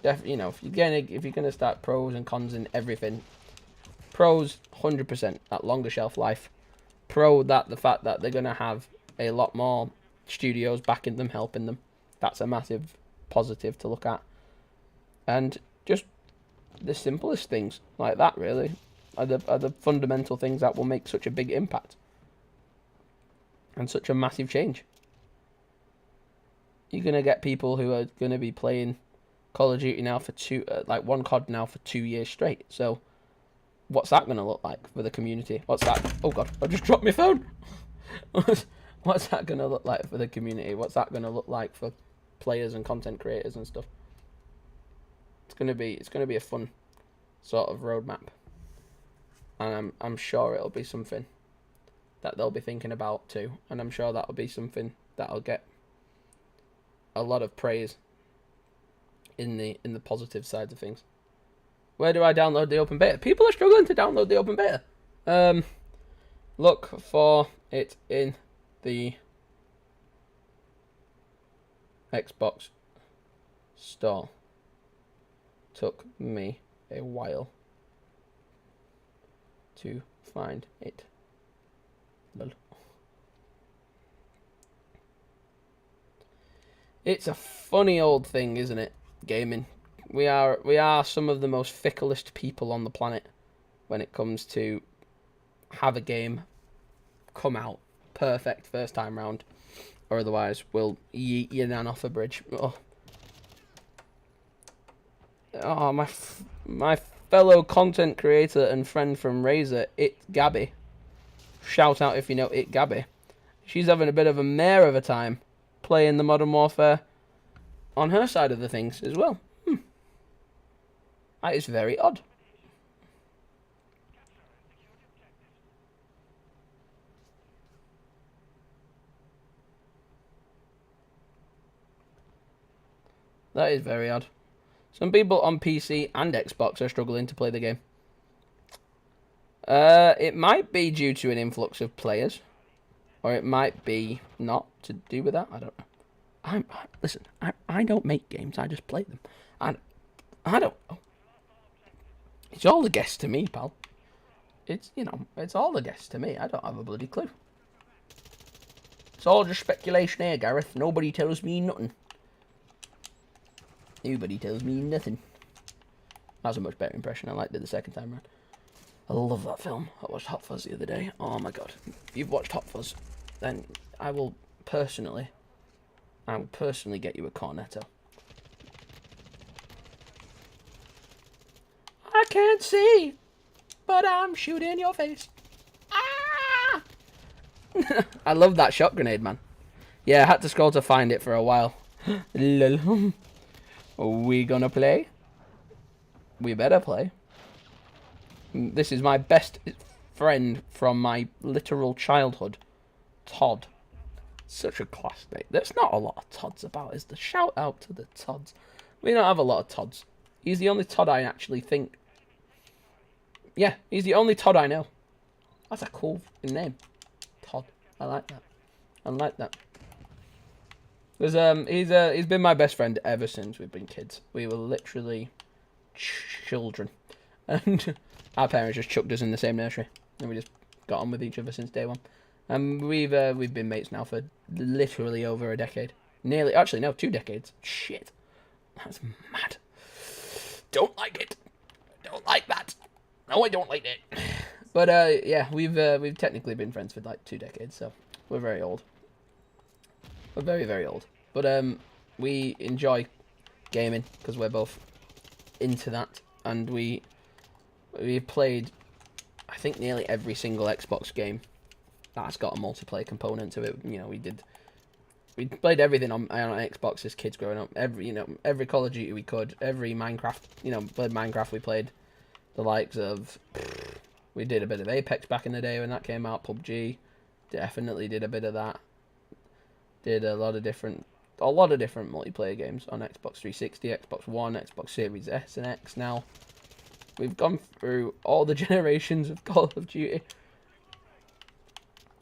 If you're gonna start pros and cons in everything, pros 100% that longer shelf life. Pro that the fact that they're gonna have a lot more studios backing them, helping them. That's a massive positive to look at. And just the simplest things like that really are the fundamental things that will make such a big impact and such a massive change. You're gonna get people who are gonna be playing Call of Duty now for one COD now for 2 years straight. So what's that gonna look like for the community? What's that? Oh god, I just dropped my phone. What's that gonna look like for the community? What's that gonna look like for players and content creators and stuff? It's gonna be a fun sort of roadmap, and I'm sure it'll be something that they'll be thinking about too, and I'm sure that'll be something that'll get a lot of praise in the positive sides of things. Where do I download the open beta? People are struggling to download the open beta. Look for it in the Xbox store. Took me a while to find it. Lol. It's a funny old thing, isn't it? Gaming. We are some of the most ficklest people on the planet when it comes to have a game come out perfect first time round, or otherwise we'll yeet your nan off a bridge. Oh, my fellow content creator and friend from Razer, It Gabby. Shout out if you know It Gabby. She's having a bit of a mare of a time playing the Modern Warfare on her side of the things as well. That is very odd. That is very odd. Some people on PC and Xbox are struggling to play the game. It might be due to an influx of players, or it might be not to do with that. I don't know. Listen. I don't make games. I just play them. I don't know. It's all a guess to me, pal. It's all a guess to me. I don't have a bloody clue. It's all just speculation here, Gareth. Nobody tells me nothing. Nobody tells me nothing. That was a much better impression. I liked it the second time around. I love that film. I watched Hot Fuzz the other day. Oh my god. If you've watched Hot Fuzz, then I will personally get you a cornetto. I can't see, but I'm shooting your face. Ah! I love that shot grenade, man. Yeah, I had to scroll to find it for a while. Lol. Are we gonna play? We better play. This is my best friend from my literal childhood, Todd. Such a classmate. There's not a lot of Todds about, is there? Shout out to the Todds. We don't have a lot of Todds. He's the only Todd I actually think... Yeah, he's the only Todd I know. That's a cool name. Todd. I like that. I like that. Because he's been my best friend ever since we've been kids. We were literally children. And our parents just chucked us in the same nursery. And we just got on with each other since day one. And we've been mates now for literally over a decade. Actually, no, 2 decades. Shit. That's mad. Don't like it. Don't like that. No, I don't like it. But yeah, we've technically been friends for like 2 decades, so we're very old. We're very, very old. But we enjoy gaming because we're both into that, and we played, I think, nearly every single Xbox game that's got a multiplayer component to it. You know, we played everything on Xbox as kids growing up. Every Call of Duty we could, every Minecraft. Played Minecraft. We played the likes of. We did a bit of Apex back in the day when that came out. PUBG, definitely did a bit of that. Did a lot of different multiplayer games on Xbox 360, Xbox One, Xbox Series S and X. Now we've gone through all the generations of Call of Duty,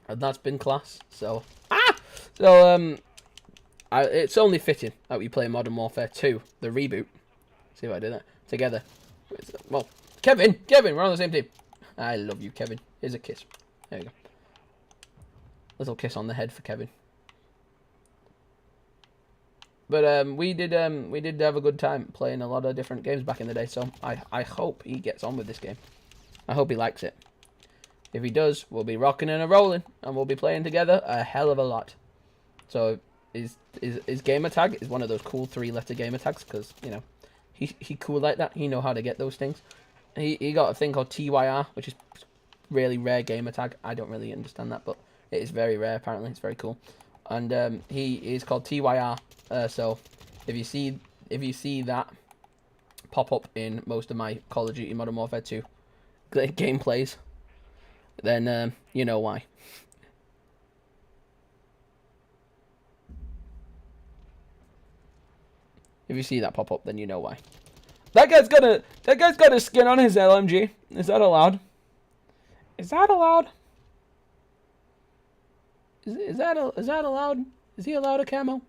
and that's been class. It's only fitting that we play Modern Warfare 2, the reboot. See if I do that together. Well, Kevin, we're on the same team. I love you, Kevin. Here's a kiss. There you go. Little kiss on the head for Kevin. But we did have a good time playing a lot of different games back in the day. So I hope he gets on with this game. I hope he likes it. If he does, we'll be rocking and rolling, and we'll be playing together a hell of a lot. So his gamer tag is one of those cool 3-letter gamer tags, because he cool like that. He know how to get those things. He got a thing called TYR, which is really rare gamer tag. I don't really understand that, but it is very rare apparently. It's very cool. And he is called TYR. So if you see that pop up in most of my Call of Duty Modern Warfare 2 gameplays, then you know why. If you see that pop up, then you know why. That guy's got a skin on his LMG. Is that allowed? Is that allowed? Is that allowed? Is he allowed a camo?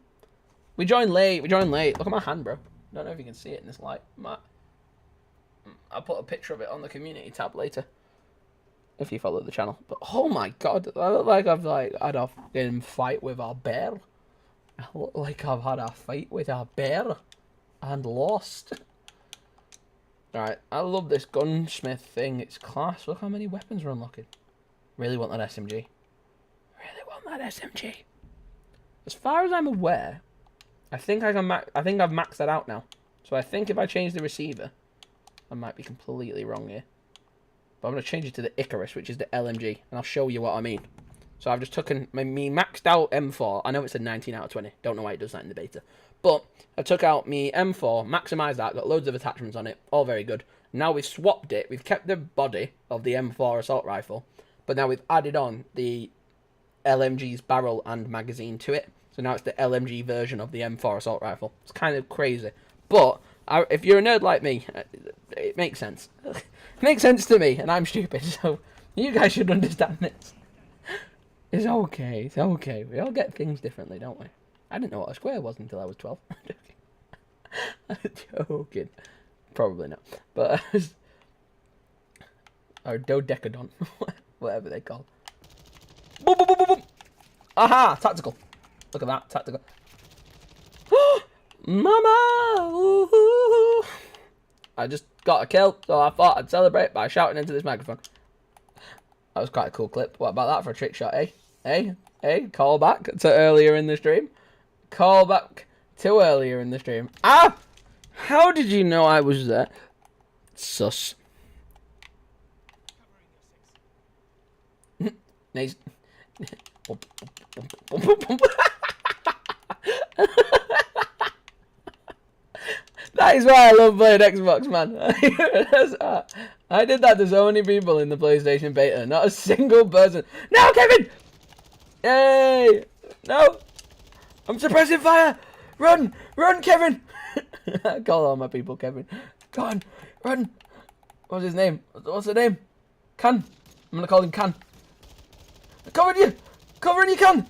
We joined late. Look at my hand, bro. I don't know if you can see it in this light. I'll put a picture of it on the community tab later, if you follow the channel. But oh my god, I look like I've had a fucking fight with a bear. I look like I've had a fight with a bear and lost. Alright, I love this gunsmith thing. It's class. Look how many weapons we're unlocking. Really want that SMG. Really want that SMG. As far as I'm aware, I think I've maxed that out now. So I think if I change the receiver, I might be completely wrong here. But I'm going to change it to the Icarus, which is the LMG, and I'll show you what I mean. So I've just taken my maxed out M4. I know it's a 19 out of 20. Don't know why it does that in the beta. But I took out my M4, maximised that, got loads of attachments on it, all very good. Now we've swapped it. We've kept the body of the M4 assault rifle, but now we've added on the LMG's barrel and magazine to it. So now it's the LMG version of the M4 assault rifle. It's kind of crazy. But if you're a nerd like me, it makes sense. It makes sense to me, and I'm stupid, so you guys should understand this. It's okay. It's okay. We all get things differently, don't we? I didn't know what a square was until I was 12. I'm joking. Probably not. But or dodecadon, whatever they call. Boom, boom, boom, boom, boom. Aha! Tactical. Look at that, tactical. Mama! Ooh. I just got a kill, so I thought I'd celebrate by shouting into this microphone. That was quite a cool clip. What about that for a trick shot, eh? Hey, call back to earlier in the stream. Call back to earlier in the stream. Ah! How did you know I was there? Sus. Nice. That is why I love playing Xbox, man. I did that to so many people in the PlayStation beta. Not a single person. No, Kevin! Yay! No! I'm suppressing fire! Run! Run, Kevin! I call all my people Kevin. Go on, run! What's his name? What's the name? Can. I'm gonna call him Can. Covering you! Covering you, Can!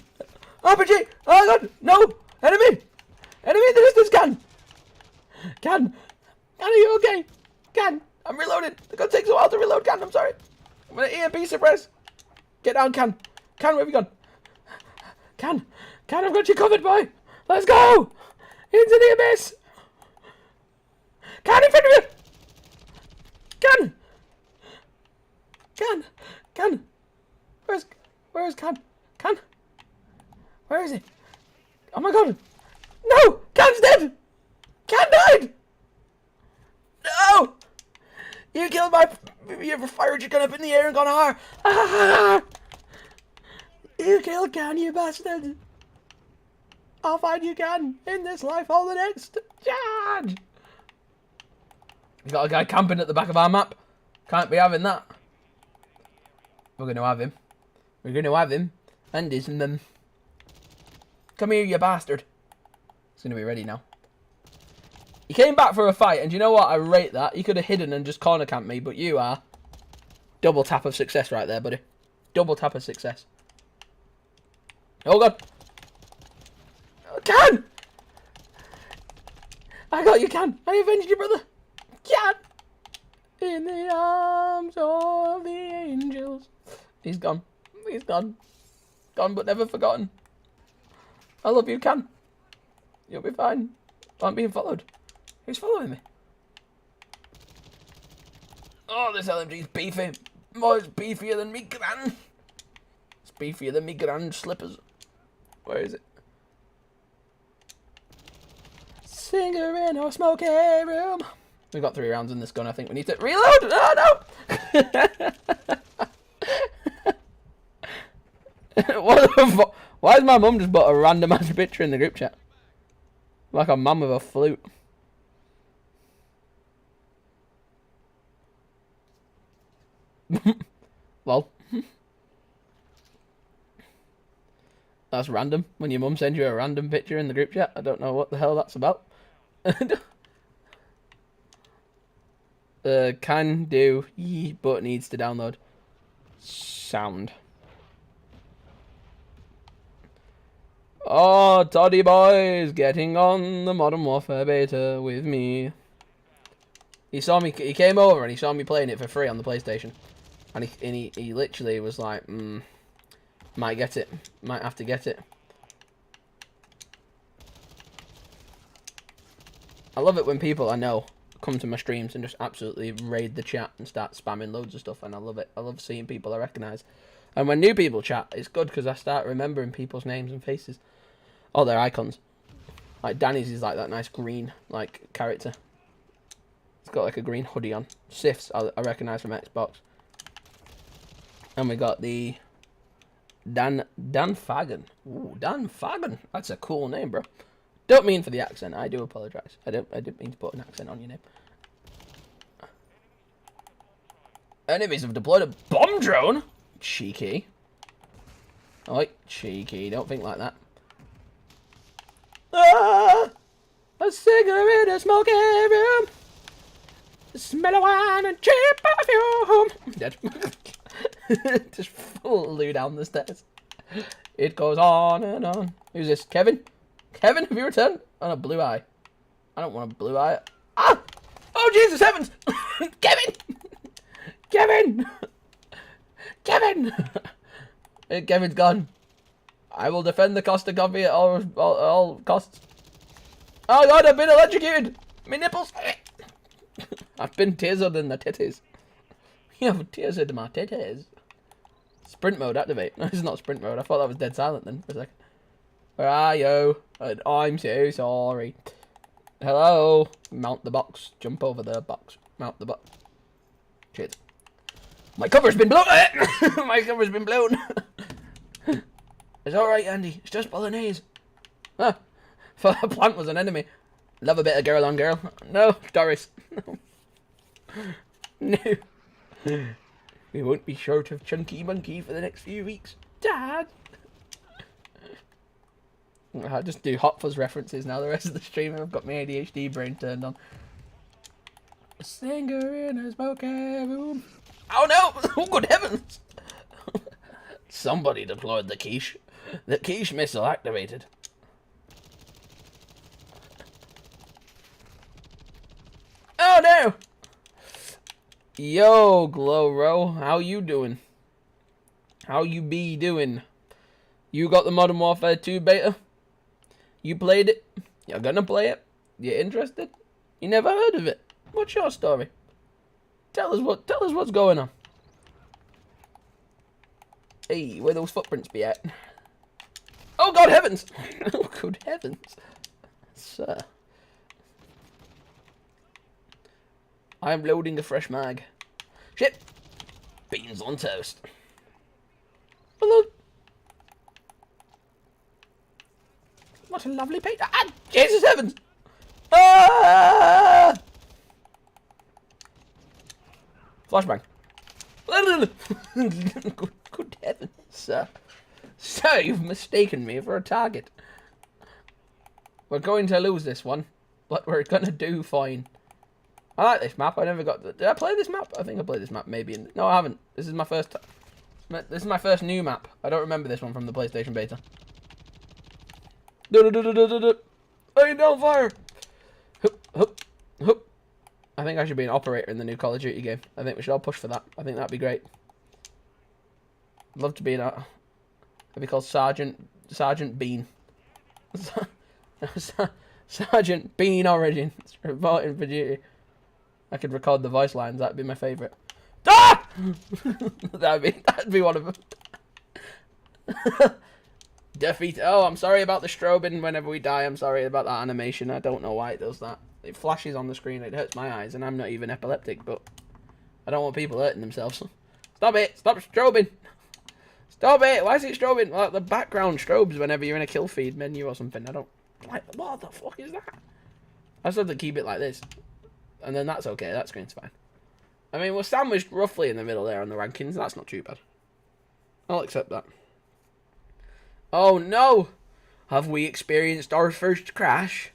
RPG! Oh god! No! Enemy! Enemy in the distance, Can! Can! Can, are you okay? Can! I'm reloading! It's gonna take so while to reload, Can, I'm sorry. I'm gonna EMP suppress. Get down, Can. Can, where have you gone? Can! Can, I've got you covered, boy! Let's go! Into the abyss! Can, in front of you! Can! Can! Can! Where's Can? Can? Where is he? Oh my god! No! Can's dead! Can died! No! You killed my... You fired your gun up in the air and gone hard. Ah! You killed Can, you bastard! I'll find you, Can, in this life or the next. Charge! We got a guy camping at the back of our map. Can't be having that. We're going to have him. We're going to have him. And his mum. Come here, you bastard. He's going to be ready now. He came back for a fight, and you know what? I rate that. He could have hidden and just corner camped me, but you are. Double tap of success right there, buddy. Double tap of success. Oh, God. Can! I got you, Can. I avenged you, brother. Can! In the arms of the angels. He's gone. He's gone. Gone but never forgotten. I love you, Can. You'll be fine. I'm being followed. Who's following me? Oh, this LMG's beefy. More it's beefier than me gran. It's beefier than me gran slippers. Where is it? Singer in our smoky room. We've got 3 rounds in this gun. I think we need to reload. Oh, no. What the fuck? Why has my mum just put a random ass picture in the group chat? Like a mum with a flute. Lol. That's random. When your mum sends you a random picture in the group chat. I don't know what the hell that's about. Can do, but needs to download. Sound. Oh, Toddy boy's getting on the Modern Warfare beta with me. He saw me. He came over and he saw me playing it for free on the PlayStation, and he literally was like, might get it, might have to get it. I love it when people I know come to my streams and just absolutely raid the chat and start spamming loads of stuff, and I love it. I love seeing people I recognise. And when new people chat, it's good because I start remembering people's names and faces. Oh, their icons. Like Danny's is like that nice green like character. It's got like a green hoodie on. Sifs I recognise from Xbox. And we got the Dan Fagan. Ooh, Dan Fagan. That's a cool name, bro. Don't mean for the accent. I do apologise. I didn't mean to put an accent on your name. Enemies have deployed a bomb drone. Cheeky. Oh, cheeky. Don't think like that. Ah! A cigarette, a smoky room. Smell of wine and cheap perfume. I'm dead. Just flew down the stairs. It goes on and on. Who's this? Kevin? Kevin, have you returned? On a blue eye. I don't want a blue eye. Ah! Oh, Jesus heavens! Kevin! Kevin! Kevin! Kevin's gone. I will defend the Costa Coffee at all costs. Oh God, I've been electrocuted! My nipples! I've been tasered in the titties. You have tasered my titties. Sprint mode activate. No, it's not sprint mode. I thought that was dead silent then for a second. Where are you? I'm so sorry. Hello? Mount the box. Jump over the box. Mount the box. Cheers. My cover's been blown! My cover's been blown! It's alright, Andy. It's just bolognese. Ah, thought a plant was an enemy. Love a bit of girl on girl. No, Doris. No. No. We won't be short of Chunky Monkey for the next few weeks. Dad! I just do Hot Fuzz references now the rest of the stream. I've got my ADHD brain turned on. A singer in a smoky room. Oh no! Oh good heavens! Somebody deployed the quiche. The quiche missile activated. Oh no! Yo, Glowro, how you doing? How you be doing? You got the Modern Warfare 2 beta? You played it? You're gonna play it? You interested? You never heard of it? What's your story? Tell us what's going on. Hey, where those footprints be at? Oh God heavens! Oh good heavens, sir. I'm loading a fresh mag. Shit! Beans on toast. Hello. What a lovely picture. Ah! Jesus heavens! Ah! Flashbang. Good heavens, sir. Sir, you've mistaken me for a target. We're going to lose this one, but we're gonna do fine. I like this map. I never got. Did I play this map? I think I played this map maybe. No, I haven't. This is my first. This is my first new map. I don't remember this one from the PlayStation beta. Hey, down fire! Hup, hup, hup. I think I should be an operator in the new Call of Duty game. I think we should all push for that. I think that'd be great. I'd love to be I'd be called Sergeant Bean. Sergeant Bean Origins reporting for duty. I could record the voice lines. That'd be my favourite. Ah! that'd be one of them. Defeat. Oh, I'm sorry about the strobing whenever we die. I'm sorry about that animation. I don't know why it does that. It flashes on the screen. It hurts my eyes, and I'm not even epileptic, but I don't want people hurting themselves. Stop it! Stop strobing! Stop it! Why is it strobing? Like the background strobes whenever you're in a kill feed menu or something. I don't like. What the fuck is that? I just have to keep it like this, and then that's okay. That screen's fine. I mean, we're sandwiched roughly in the middle there on the rankings. That's not too bad. I'll accept that. Oh no! Have we experienced our first crash?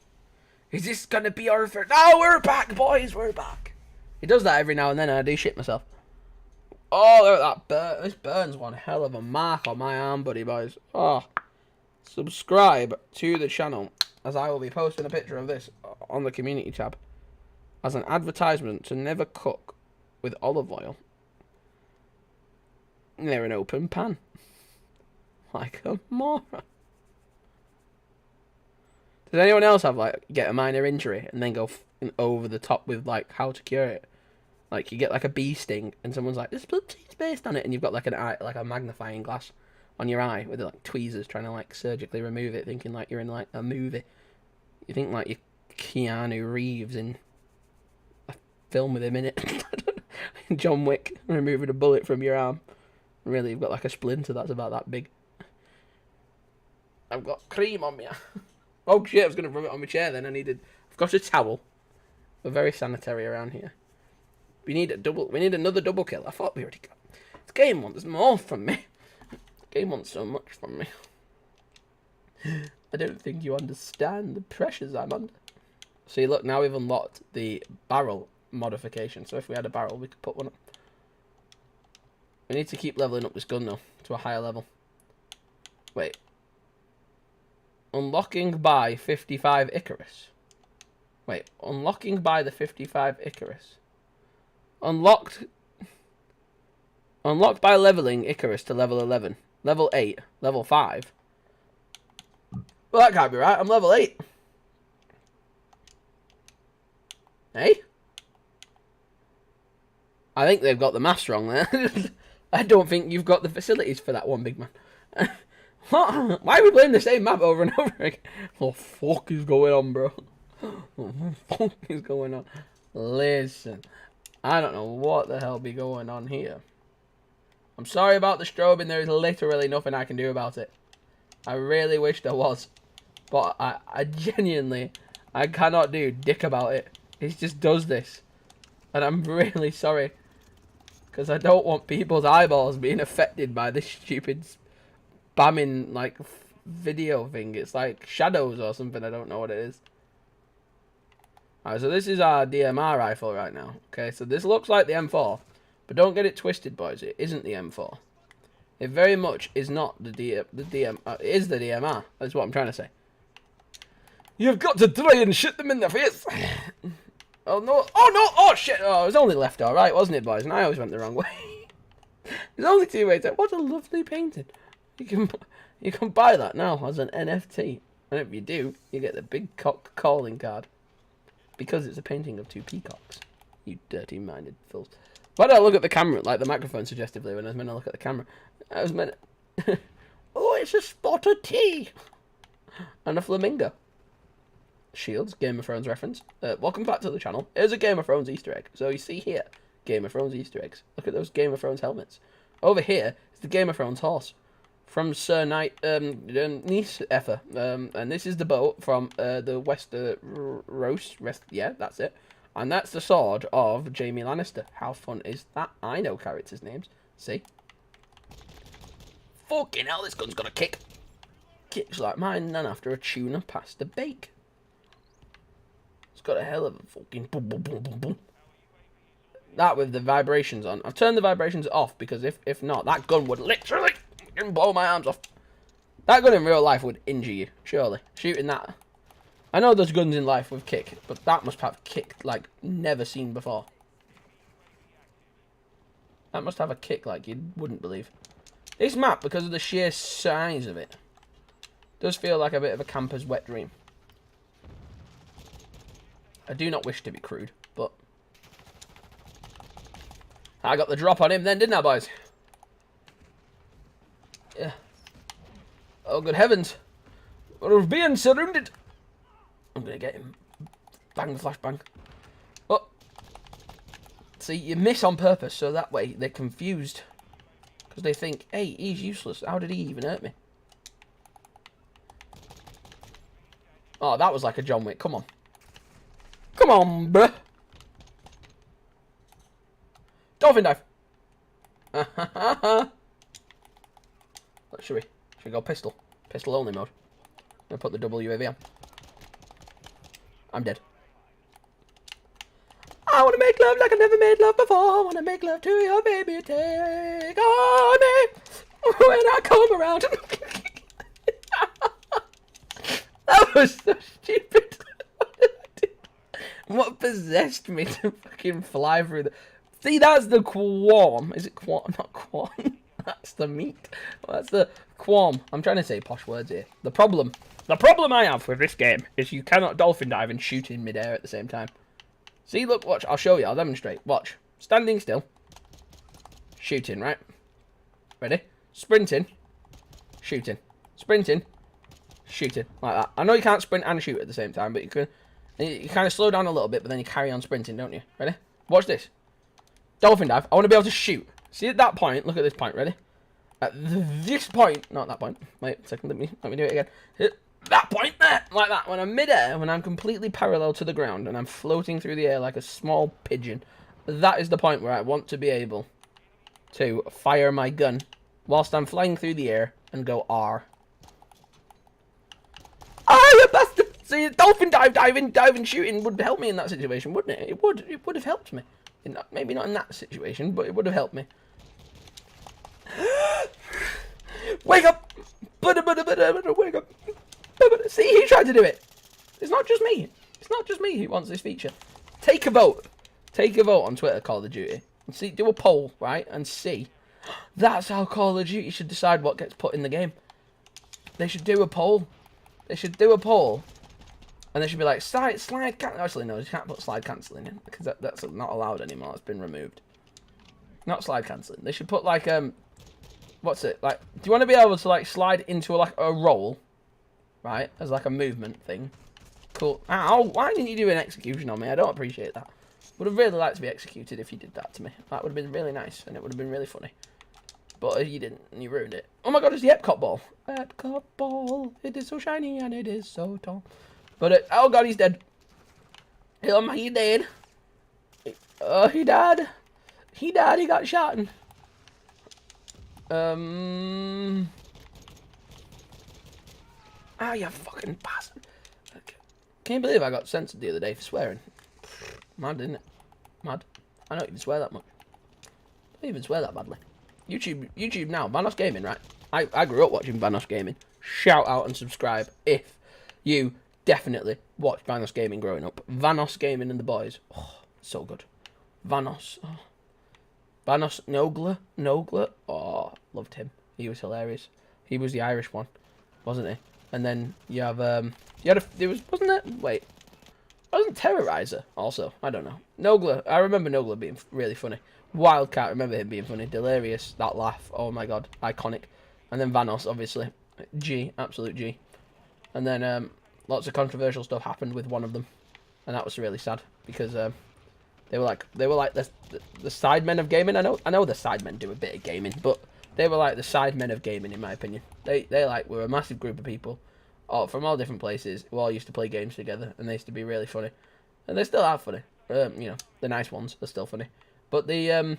Is this gonna be our first? Oh, we're back, boys! We're back! It does that every now and then, and I do shit myself. Oh, look at that this burns one hell of a mark on my arm, buddy, boys. Oh. Subscribe to the channel, as I will be posting a picture of this on the community tab as an advertisement to never cook with olive oil near an open pan. Like a moron. Does anyone else have, like, get a minor injury and then go over the top with, like, how to cure it? Like, you get, like, a bee sting and someone's like, there's blood based on it, and you've got, like, an eye, like a magnifying glass on your eye with, like, tweezers trying to, like, surgically remove it, thinking, like, you're in, like, a movie. You think, like, you're Keanu Reeves in a film with him in it. John Wick removing a bullet from your arm. Really, you've got, like, a splinter that's about that big. I've got cream on me. Oh shit, I was going to rub it on my chair then. I've got a towel. We're very sanitary around here. We need another double kill. I thought we already got. This game wants more from me. This game wants so much from me. I don't think you understand the pressures I'm under. See, look, now we've unlocked the barrel modification. So if we had a barrel, we could put one up. We need to keep leveling up this gun, though, to a higher level. Wait. Unlocking by 55 Icarus. Wait, unlocking by the 55 Icarus. Unlocked by leveling Icarus to level 11. Level 8. Level 5. Well, that can't be right. I'm level 8. Hey? I think they've got the maths wrong there. I don't think you've got the facilities for that one, big man. What? Why are we playing the same map over and over again? What the fuck is going on, bro? What the fuck is going on? Listen, I don't know what the hell be going on here. I'm sorry about the strobing. There is literally nothing I can do about it. I really wish there was. But I genuinely, I cannot do dick about it. It just does this. And I'm really sorry. Because I don't want people's eyeballs being affected by this stupid spamming, like, video thing. It's like shadows or something. I don't know what it is. Alright, so this is our DMR rifle right now. Okay, so this looks like the M4. But don't get it twisted, boys. It isn't the M4. It very much is not the DM. It is the DMR. That's what I'm trying to say. You've got to try and shoot them in the face. Oh no! Oh no! Oh shit! Oh, it was only left or right, wasn't it, boys? And I always went the wrong way. There's only two ways. What a lovely painting. You can buy that now as an NFT, and if you do, you get the big cock calling card because it's a painting of two peacocks. You dirty-minded fools. Why did I look at the camera like the microphone suggestively when I was meant to look at the camera? I was meant. Oh, it's a spot of tea and a flamingo. Shields, Game of Thrones reference. Welcome back to the channel. Here's a Game of Thrones Easter egg. So you see here, Game of Thrones Easter eggs. Look at those Game of Thrones helmets. Over here is the Game of Thrones horse from Sir Knight Niece Effa. And this is the boat from the Westeros. Yeah, that's it. And that's the sword of Jaime Lannister. How fun is that? I know characters' names. See? Fucking hell, this gun's got a kick. Kicks like mine, and after a tuna past a bake. It's got a hell of a fucking boom, boom, boom, boom, boom. That with the vibrations on. I've turned the vibrations off because if not, that gun would literally blow my arms off. That gun in real life would injure you, surely. Shooting that. I know there's guns in life with kick, but that must have kick like never seen before. That must have a kick like you wouldn't believe. This map, because of the sheer size of it, does feel like a bit of a camper's wet dream. I do not wish to be crude, but I got the drop on him then, didn't I, boys? Yeah. Oh, good heavens. We're being surrounded. I'm going to get him. Bang, flashbang. Oh. See, you miss on purpose, so that way they're confused. Because they think, hey, he's useless. How did he even hurt me? Oh, that was like a John Wick. Come on. Come on, bruh. Dolphin dive. What should we? Should we go pistol? Pistol only mode. I'm going to put the WAV on. I'm dead. I want to make love like I never made love before. I want to make love to your baby. Take on me when I come around. That was so stupid. What possessed me to fucking fly through the... See, that's the qualm. Is it qualm? Not qualm. That's the meat. That's the qualm. I'm trying to say posh words here. The problem I have with this game is you cannot dolphin dive and shoot in midair at the same time. See, look, watch. I'll show you. I'll demonstrate. Watch. Standing still. Shooting, right? Ready? Sprinting. Shooting. Sprinting. Shooting. Like that. I know you can't sprint and shoot at the same time, but you can... You kind of slow down a little bit, but then you carry on sprinting, don't you? Ready? Watch this. Dolphin dive. I want to be able to shoot. See at that point? Look at this point. Ready? At this point. Not that point. Wait a second. Let me do it again. Hit that point there. Like that. When I'm mid-air, when I'm completely parallel to the ground, and I'm floating through the air like a small pigeon, that is the point where I want to be able to fire my gun whilst I'm flying through the air and go R. Ah, you bastard! See, dolphin diving, shooting would help me in that situation, wouldn't it? It would have helped me. Maybe not in that situation, but it would have helped me. Wake up! Wake up! See, he tried to do it. It's not just me. It's not just me who wants this feature. Take a vote. Take a vote on Twitter, Call of Duty. And see, do a poll, right? And see. That's how Call of Duty should decide what gets put in the game. They should do a poll. They should do a poll. And they should be like, slide actually, no, you can't put slide cancelling in. Because that's not allowed anymore. It's been removed. Not slide cancelling. They should put, like, what's it? Like, do you want to be able to, like, slide into, like, a roll? Right? As, like, a movement thing. Cool. Ow, why didn't you do an execution on me? I don't appreciate that. Would have really liked to be executed if you did that to me. That would have been really nice. And it would have been really funny. But you didn't, and you ruined it. Oh my god, it's the Epcot ball. Epcot ball. It is so shiny and it is so tall. But, oh god, he's dead. He dead. Oh, he died. He died, he got shot. Ah, you fucking bastard. Can you believe I got censored the other day for swearing? Mad, isn't it? Mad. I don't even swear that much. I don't even swear that badly. YouTube now, Vanos Gaming, right? I grew up watching Vanos Gaming. Shout out and subscribe if you definitely watched Vanos Gaming growing up. Vanos Gaming and the boys. Oh, so good. Vanos. Oh. Vanos Nogler. Oh, loved him. He was hilarious. He was the Irish one, wasn't he? And then you have wasn't there? Wait, wasn't Terrorizer also? I don't know. Nogler. I remember Nogler being really funny. Wildcat. I remember him being funny. Delirious. That laugh. Oh my god, iconic. And then Vanos, obviously, G, absolute G. And then lots of controversial stuff happened with one of them, and that was really sad because they were like the sidemen of gaming. I know the sidemen do a bit of gaming, but they were like the sidemen of gaming in my opinion. They like were a massive group of people, from all different places who all used to play games together, and they used to be really funny, and they still are funny. You know, the nice ones are still funny, but the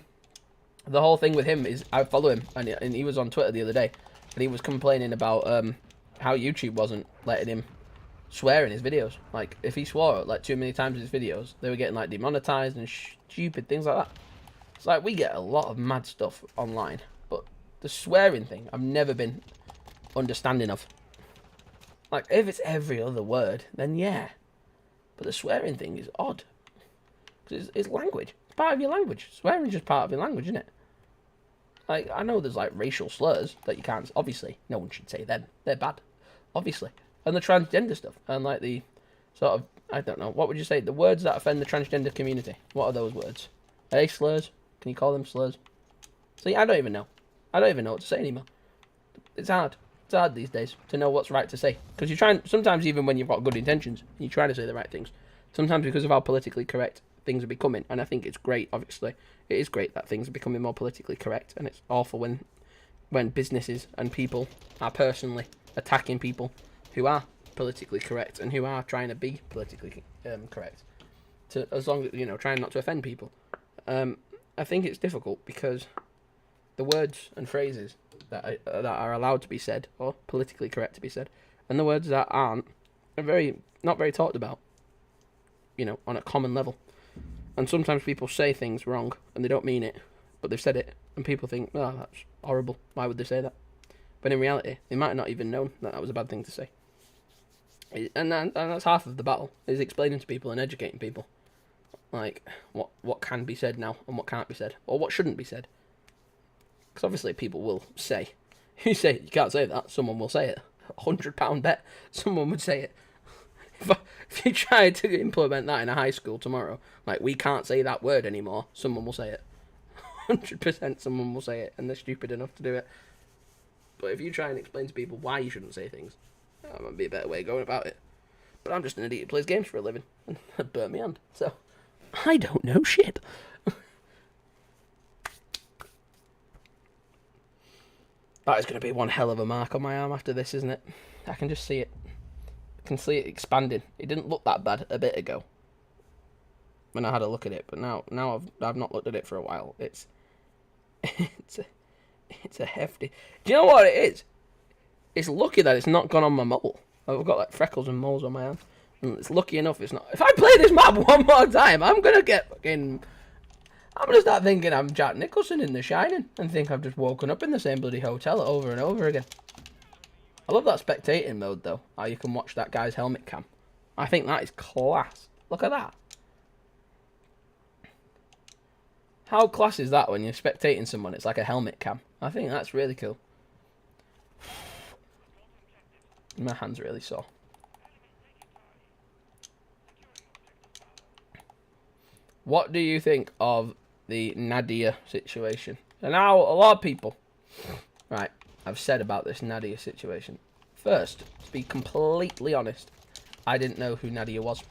whole thing with him is I follow him, and he was on Twitter the other day, and he was complaining about how YouTube wasn't letting him swear in his videos. Like, if he swore like too many times in his videos, they were getting like demonetized and stupid things like that. It's like we get a lot of mad stuff online, but the swearing thing I've never been understanding of. Like, if it's every other word, then yeah, but the swearing thing is odd because it's language. It's part of your language. Swearing's just part of your language, isn't it? Like, I know there's like racial slurs that you can't. Obviously, no one should say them. They're bad, obviously. And the transgender stuff, and like the sort of, I don't know, what would you say? The words that offend the transgender community. What are those words? Are they slurs? Can you call them slurs? See, I don't even know. I don't even know what to say anymore. It's hard. It's hard these days to know what's right to say. Because you're trying, sometimes even when you've got good intentions, you're trying to say the right things. Sometimes because of how politically correct things are becoming, and I think it's great, obviously. It is great that things are becoming more politically correct, and it's awful when businesses and people are personally attacking people who are politically correct and who are trying to be politically correct, as long as, you know, trying not to offend people. I think it's difficult because the words and phrases that are allowed to be said or politically correct to be said, and the words that aren't, are not very talked about, you know, on a common level. And sometimes people say things wrong and they don't mean it, but they've said it, and people think, oh, that's horrible. Why would they say that? But in reality, they might not even known that that was a bad thing to say. And that's half of the battle, is explaining to people and educating people, like, what can be said now and what can't be said, or what shouldn't be said. Because obviously people will say, you say you can't say that, someone will say it. £100 bet, someone would say it. If you tried to implement that in a high school tomorrow, like, we can't say that word anymore, someone will say it. 100% someone will say it, and they're stupid enough to do it. But if you try and explain to people why you shouldn't say things, that might be a better way of going about it. But I'm just an idiot who plays games for a living, and it burnt me hand, so I don't know shit. That is going to be one hell of a mark on my arm after this, isn't it? I can just see it. I can see it expanding. It didn't look that bad a bit ago when I had a look at it, but now I've not looked at it for a while. It's a hefty. Do you know what it is? It's lucky that it's not gone on my mole. I've got like freckles and moles on my hand, and it's lucky enough it's not. If I play this map one more time, I'm gonna get fucking. I'm gonna start thinking I'm Jack Nicholson in The Shining, and think I've just woken up in the same bloody hotel over and over again. I love that spectating mode though. How you can watch that guy's helmet cam. I think that is class. Look at that. How class is that when you're spectating someone? It's like a helmet cam. I think that's really cool. My hand's really sore. What do you think of the Nadia situation? And now a lot of people, right, I've said about this Nadia situation. First, to be completely honest, I didn't know who Nadia was.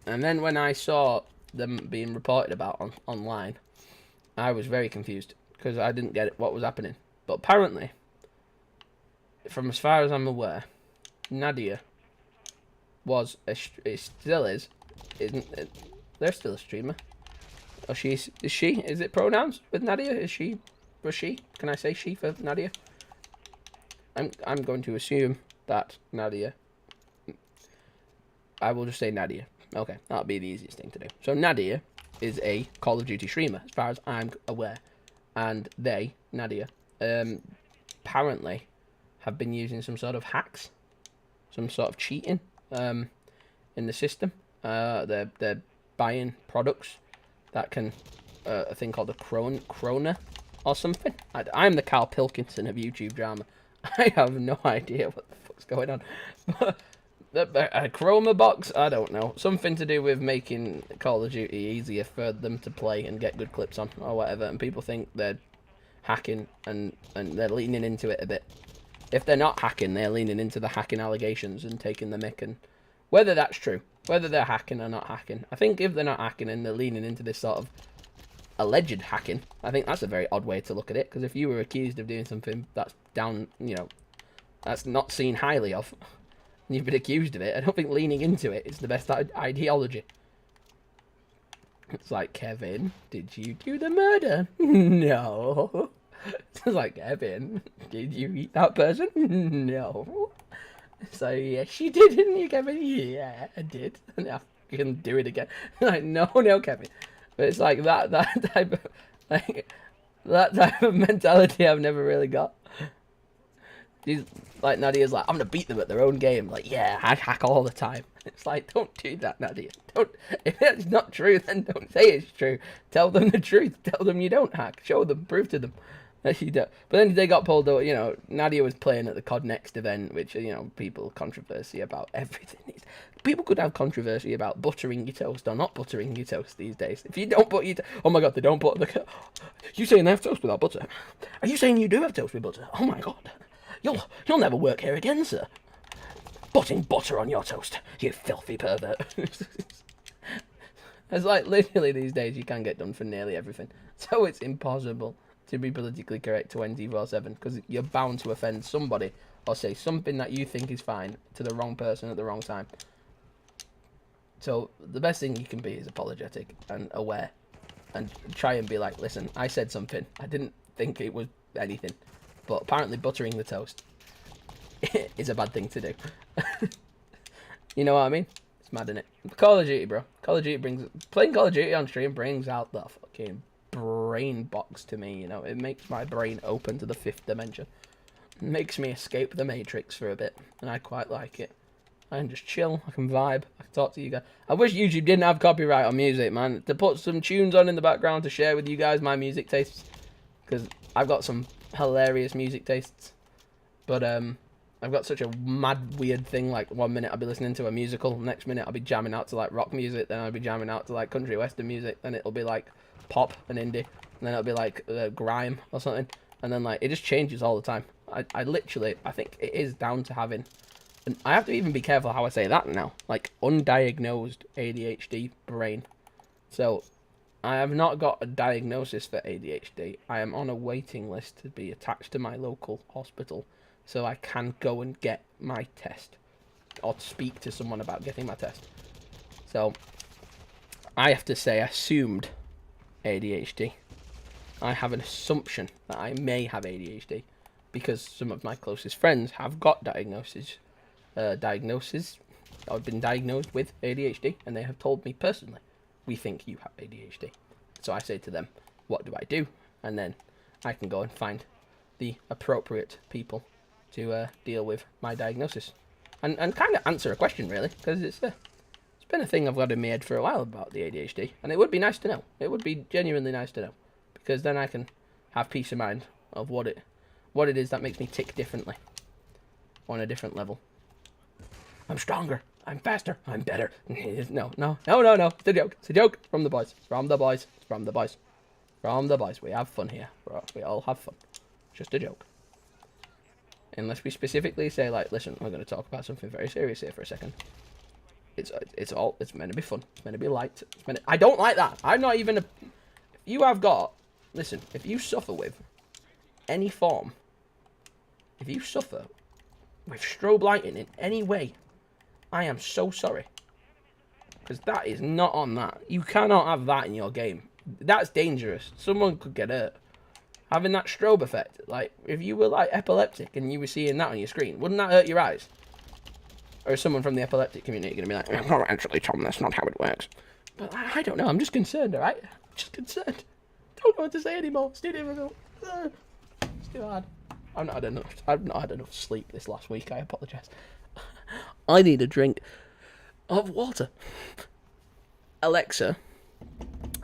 And then when I saw them being reported about online, I was very confused because I didn't get what was happening. But apparently, from as far as I'm aware, Nadia was it still is, isn't it? They're still a streamer. Or is she? Is it pronouns with Nadia? Is she? Was she? Can I say she for Nadia? I'm going to assume that Nadia... I will just say Nadia. Okay, that'll be the easiest thing to do. So Nadia is a Call of Duty streamer, as far as I'm aware. And they, Nadia, apparently have been using some sort of hacks, some sort of cheating in the system. They're buying products that can, a thing called a Krona or something. I'm the Carl Pilkington of YouTube drama. I have no idea what the fuck's going on. A Chroma box? I don't know. Something to do with making Call of Duty easier for them to play and get good clips on or whatever. And people think they're hacking and they're leaning into it a bit. If they're not hacking, they're leaning into the hacking allegations and taking the mick. And whether that's true, whether they're hacking or not hacking, I think if they're not hacking and they're leaning into this sort of alleged hacking, I think that's a very odd way to look at it. Because if you were accused of doing something that's down, you know, that's not seen highly of, and you've been accused of it, I don't think leaning into it is the best ideology. It's like, Kevin, did you do the murder? No. It's like, Kevin, did you eat that person? No. So, yes, you did, didn't you, Kevin? Yeah, I did. And I can do it again. Like, no, Kevin. But it's like that type of, that type of mentality I've never really got. She's like, Nadia's like, I'm gonna beat them at their own game. Like, yeah, I hack all the time. It's like, don't do that, Nadia. Don't. If it's not true, then don't say it's true. Tell them the truth. Tell them you don't hack. Show them. Prove to them that you don't. But then they got pulled over. You know, Nadia was playing at the COD Next event, which, you know, people controversy about everything. People could have controversy about buttering your toast or not buttering your toast these days. If you don't put your oh my god, they don't put the. You saying they have toast without butter? Are you saying you do have toast with butter? Oh my god. You'll never work here again, sir. Putting butter on your toast, you filthy pervert. It's like, literally these days you can get done for nearly everything. So it's impossible to be politically correct 24/7 because you're bound to offend somebody or say something that you think is fine to the wrong person at the wrong time. So the best thing you can be is apologetic and aware and try and be like, listen, I said something. I didn't think it was anything. But apparently buttering the toast is a bad thing to do. You know what I mean? It's mad, innit? Call of Duty, bro. Call of Duty playing Call of Duty on stream brings out the fucking brain box to me, you know? It makes my brain open to the fifth dimension. It makes me escape the Matrix for a bit, and I quite like it. I can just chill, I can vibe, I can talk to you guys. I wish YouTube didn't have copyright on music, man. To put some tunes on in the background to share with you guys my music tastes. Because I've got some hilarious music tastes, but I've got such a mad weird thing. Like, 1 minute I'll be listening to a musical, next minute I'll be jamming out to like rock music, then I'll be jamming out to like country western music, then it'll be like pop and indie, and then it'll be like grime or something, and then like it just changes all the time. I literally, I think it is down to having, and I have to even be careful how I say that now, like undiagnosed ADHD brain. So I have not got a diagnosis for ADHD. I am on a waiting list to be attached to my local hospital so I can go and get my test or speak to someone about getting my test. So I have to say assumed ADHD. I have an assumption that I may have ADHD because some of my closest friends have got diagnoses or been diagnosed with ADHD, and they have told me personally, we think you have ADHD. So I say to them, what do I do? And then I can go and find the appropriate people to deal with my diagnosis. And kind of answer a question, really, because it's been a thing I've got in my head for a while about the ADHD. And it would be nice to know. It would be genuinely nice to know. Because then I can have peace of mind of what it is that makes me tick differently. On a different level. I'm stronger. I'm faster. I'm better. No. It's a joke. It's a joke. From the boys. From the boys. From the boys. From the boys. We have fun here. We all have fun. Just a joke. Unless we specifically say, like, listen, we're going to talk about something very serious here for a second. It's meant to be fun. It's meant to be light. I don't like that. I'm not even a... If you have got... Listen, if you suffer with any form... If you suffer with strobe lighting in any way... I am so sorry. Because that is not on that. You cannot have that in your game. That's dangerous. Someone could get hurt. Having that strobe effect. Like, if you were, like, epileptic and you were seeing that on your screen, wouldn't that hurt your eyes? Or is someone from the epileptic community going to be like, "No, actually, Tom, that's not how it works." But I don't know. I'm just concerned, all right? Just concerned. Don't know what to say anymore. It's too difficult. It's too hard. I've not had enough sleep this last week. I apologise. I need a drink of water. Alexa,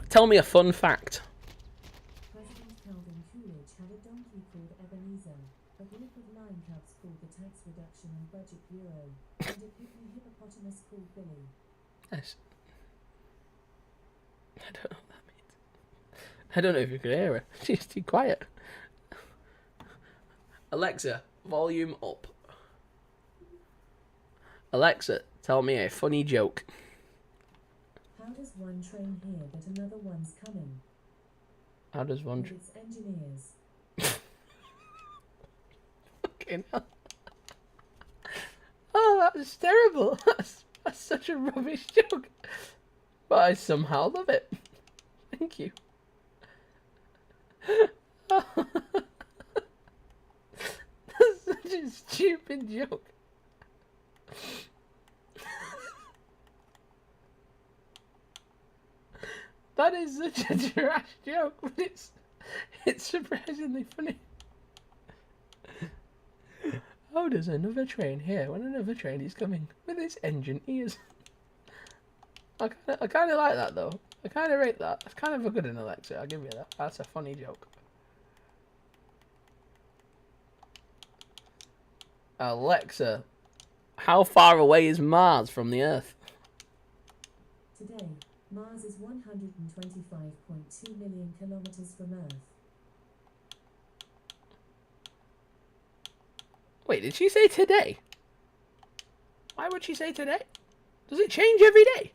tell me a fun fact. President Calvin Coolidge had a donkey called Ebenezer, a group of lion cubs called the Tax Reduction and Budget Bureau, and a pygmy hippopotamus called Billy. Yes. I don't know what that means. I don't know if you could hear her. She's too quiet. Alexa, volume up. Alexa, tell me a funny joke. How does one train hear that another one's coming? How does one... With its engineers. Fucking hell. Oh, that was terrible. That's such a rubbish joke. But I somehow love it. Thank you. That's such a stupid joke. That is such a trash joke, but it's surprisingly funny. How does another train hear when another train is coming with its engine ears? I kind of like that though. I kind of rate that. That's kind of a good one, Alexa. I'll give you that. That's a funny joke. Alexa, how far away is Mars from the Earth? Today, Mars is 125.2 million kilometers from Earth. Wait, did she say today? Why would she say today? Does it change every day?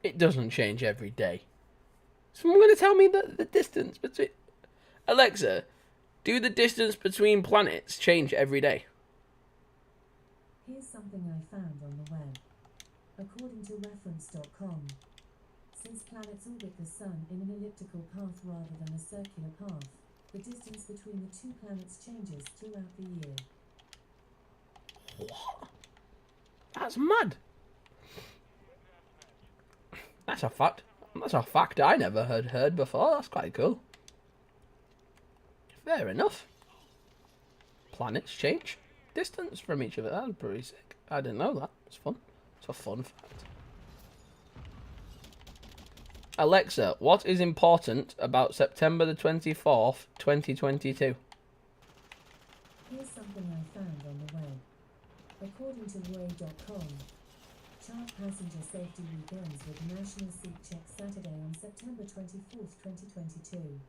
It doesn't change every day. Someone going to tell me the distance between... Alexa, do the distance between planets change every day? Here's something I found on the web. According to reference.com, since planets orbit the Sun in an elliptical path rather than a circular path, the distance between the two planets changes throughout the year. What? That's mad. That's a fact. That's a fact I never heard before. That's quite cool. Fair enough. Planets change distance from each other. That's pretty sick. I didn't know that. It's fun. It's a fun fact. Alexa, what is important about September the 24th, 2022? Here's something I found on the web. According to way.com, chart passenger safety week ends with National Seat Check Saturday on September 24th, 2022.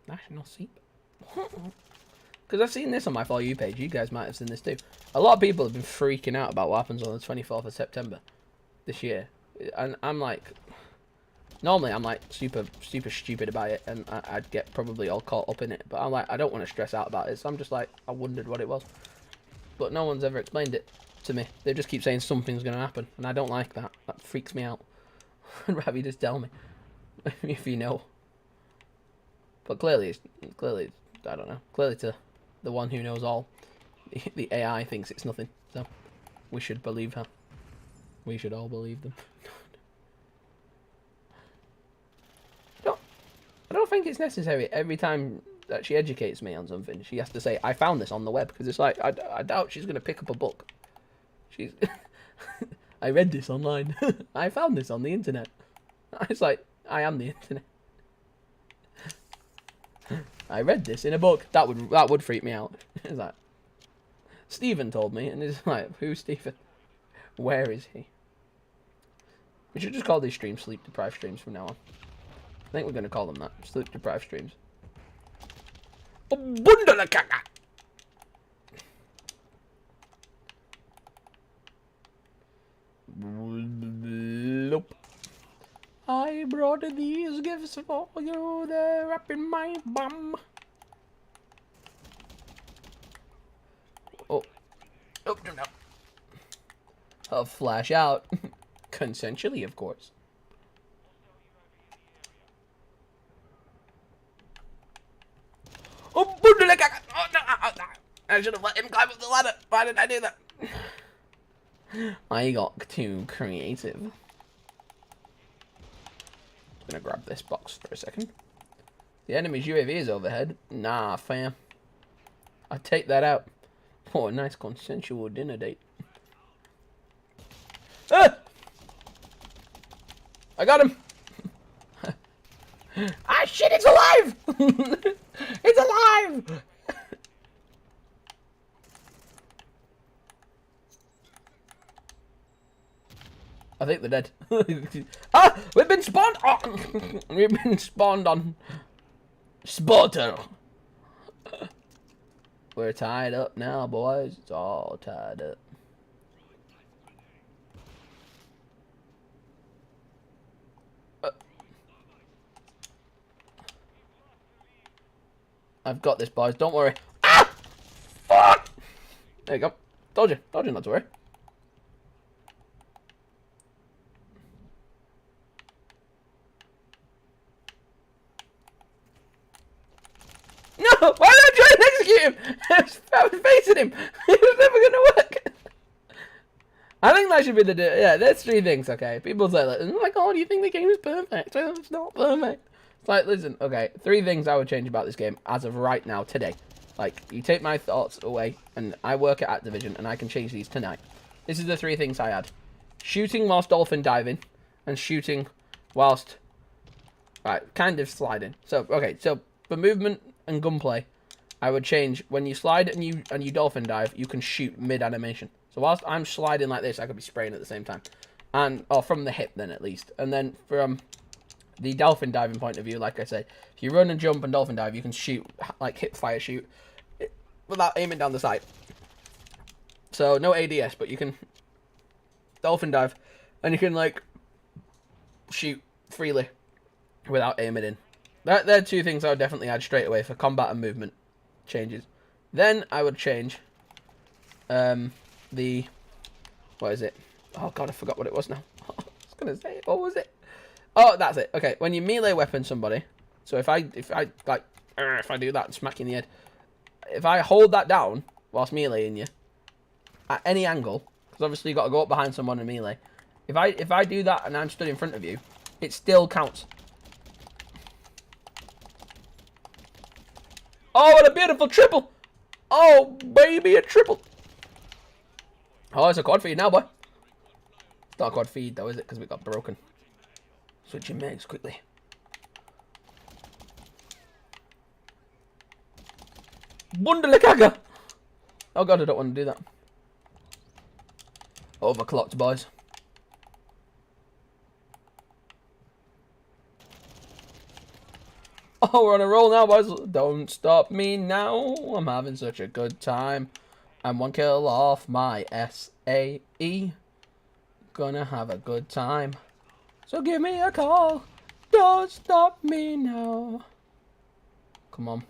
National Seat? Because I've seen this on my For You page. You guys might have seen this too. A lot of people have been freaking out about what happens on the 24th of September this year. And I'm like... Normally I'm like super stupid about it, and I'd get probably all caught up in it. But I'm like, I don't want to stress out about it, so I'm just like, I wondered what it was. But no one's ever explained it to me. They just keep saying something's going to happen, and I don't like that. That freaks me out. I'd rather you just tell me, if you know. But clearly, I don't know. Clearly to the one who knows all, the AI thinks it's nothing. So we should believe her. We should all believe them. I don't think it's necessary every time that she educates me on something. She has to say, I found this on the web, because it's like, I doubt she's going to pick up a book. She's... I read this online. I found this on the internet. It's like, I am the internet. I read this in a book. That would freak me out. It's like, Stephen told me, and it's like, who's Stephen? Where is he? We should just call these streams sleep deprived streams from now on. I think we're going to call them that. Sleep deprived streams. Bundalakaka! Nope. I brought these gifts for you. They're up in my bum. Oh. Oh, no. Flash out. Consensually, of course. Oh, oh, no, I should have let him climb up the ladder. Why did I do that? I got too creative. I'm gonna grab this box for a second. The enemy's UAV is overhead. Nah, fam. I take that out. Oh, a nice consensual dinner date. Ah! I got him. Ah, shit, it's alive! It's alive! I think they're dead. Ah! We've been spawned on! We've been spawned on. Spotter! We're tied up now, boys. It's all tied up. I've got this, boys. Don't worry. Ah! Fuck! There you go. Told you. Told you not to worry. No! Why did I try and execute him? I was facing him. It was never going to work. I think that should be the... Yeah, there's 3 things, okay? People say, like, oh, do you think the game is perfect? Well, it's not perfect. It's like, listen, okay, 3 things I would change about this game as of right now, today. Like, you take my thoughts away, and I work at Activision, and I can change these tonight. This is the 3 things I add. Shooting whilst dolphin diving, and shooting whilst... Right, kind of sliding. So, okay, so for movement and gunplay, I would change when you slide and you dolphin dive, you can shoot mid-animation. So whilst I'm sliding like this, I could be spraying at the same time. Or from the hip then, at least. And then from the dolphin diving point of view, like I say, if you run and jump and dolphin dive, you can shoot, like hip fire shoot, without aiming down the sight. So no ADS, but you can dolphin dive, and you can like shoot freely without aiming in. They're 2 things I would definitely add straight away for combat and movement changes. Then I would change what is it? Oh god, I forgot what it was now. I was gonna say it. What was it? Oh, that's it. Okay, when you melee weapon somebody, so if I do that and smack you in the head, if I hold that down whilst meleeing you at any angle, because obviously you got to go up behind someone and melee. If I do that and I'm stood in front of you, it still counts. Oh, what a beautiful triple! Oh, baby, a triple! Oh, it's a quad feed now, boy. It's not a quad feed, though, is it? Because we got broken. Switching megs quickly. Bundalikaga! Oh, God, I don't want to do that. Overclocked, boys. Oh, we're on a roll now, boys. Don't stop me now. I'm having such a good time. I'm 1 kill off my SAE. Gonna have a good time. So give me a call. Don't stop me now. Come on.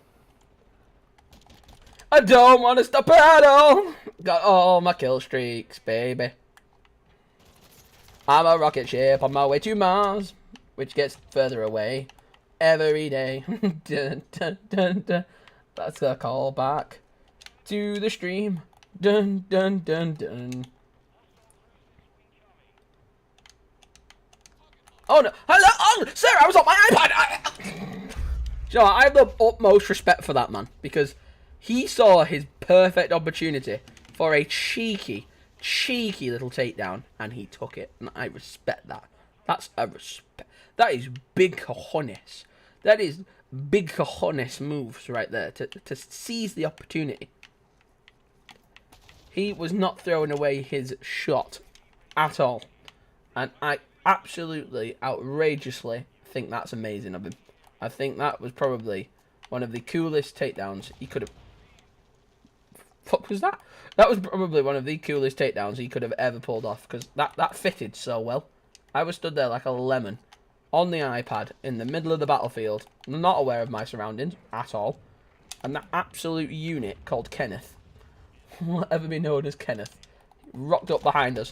I don't want to stop at all. Got all my kill streaks, baby. I'm a rocket ship on my way to Mars, which gets further away every day. Dun, dun, dun, dun. That's a call back to the stream. Dun, dun, dun, dun. Oh no! Hello! Oh, sir, I was on my iPad! You know, I have the utmost respect for that man, because he saw his perfect opportunity for a cheeky little takedown, and he took it, and I respect that. That's a respect. That is big cojones. That is big cojones moves right there, to seize the opportunity. He was not throwing away his shot at all, and I absolutely, outrageously think that's amazing of him. I think that was probably one of the coolest takedowns he could have... What was that? That was probably one of the coolest takedowns he could have ever pulled off, because that fitted so well. I was stood there like a lemon on the iPad in the middle of the battlefield, not aware of my surroundings at all, and that absolute unit called Kenneth will ever be known as Kenneth rocked up behind us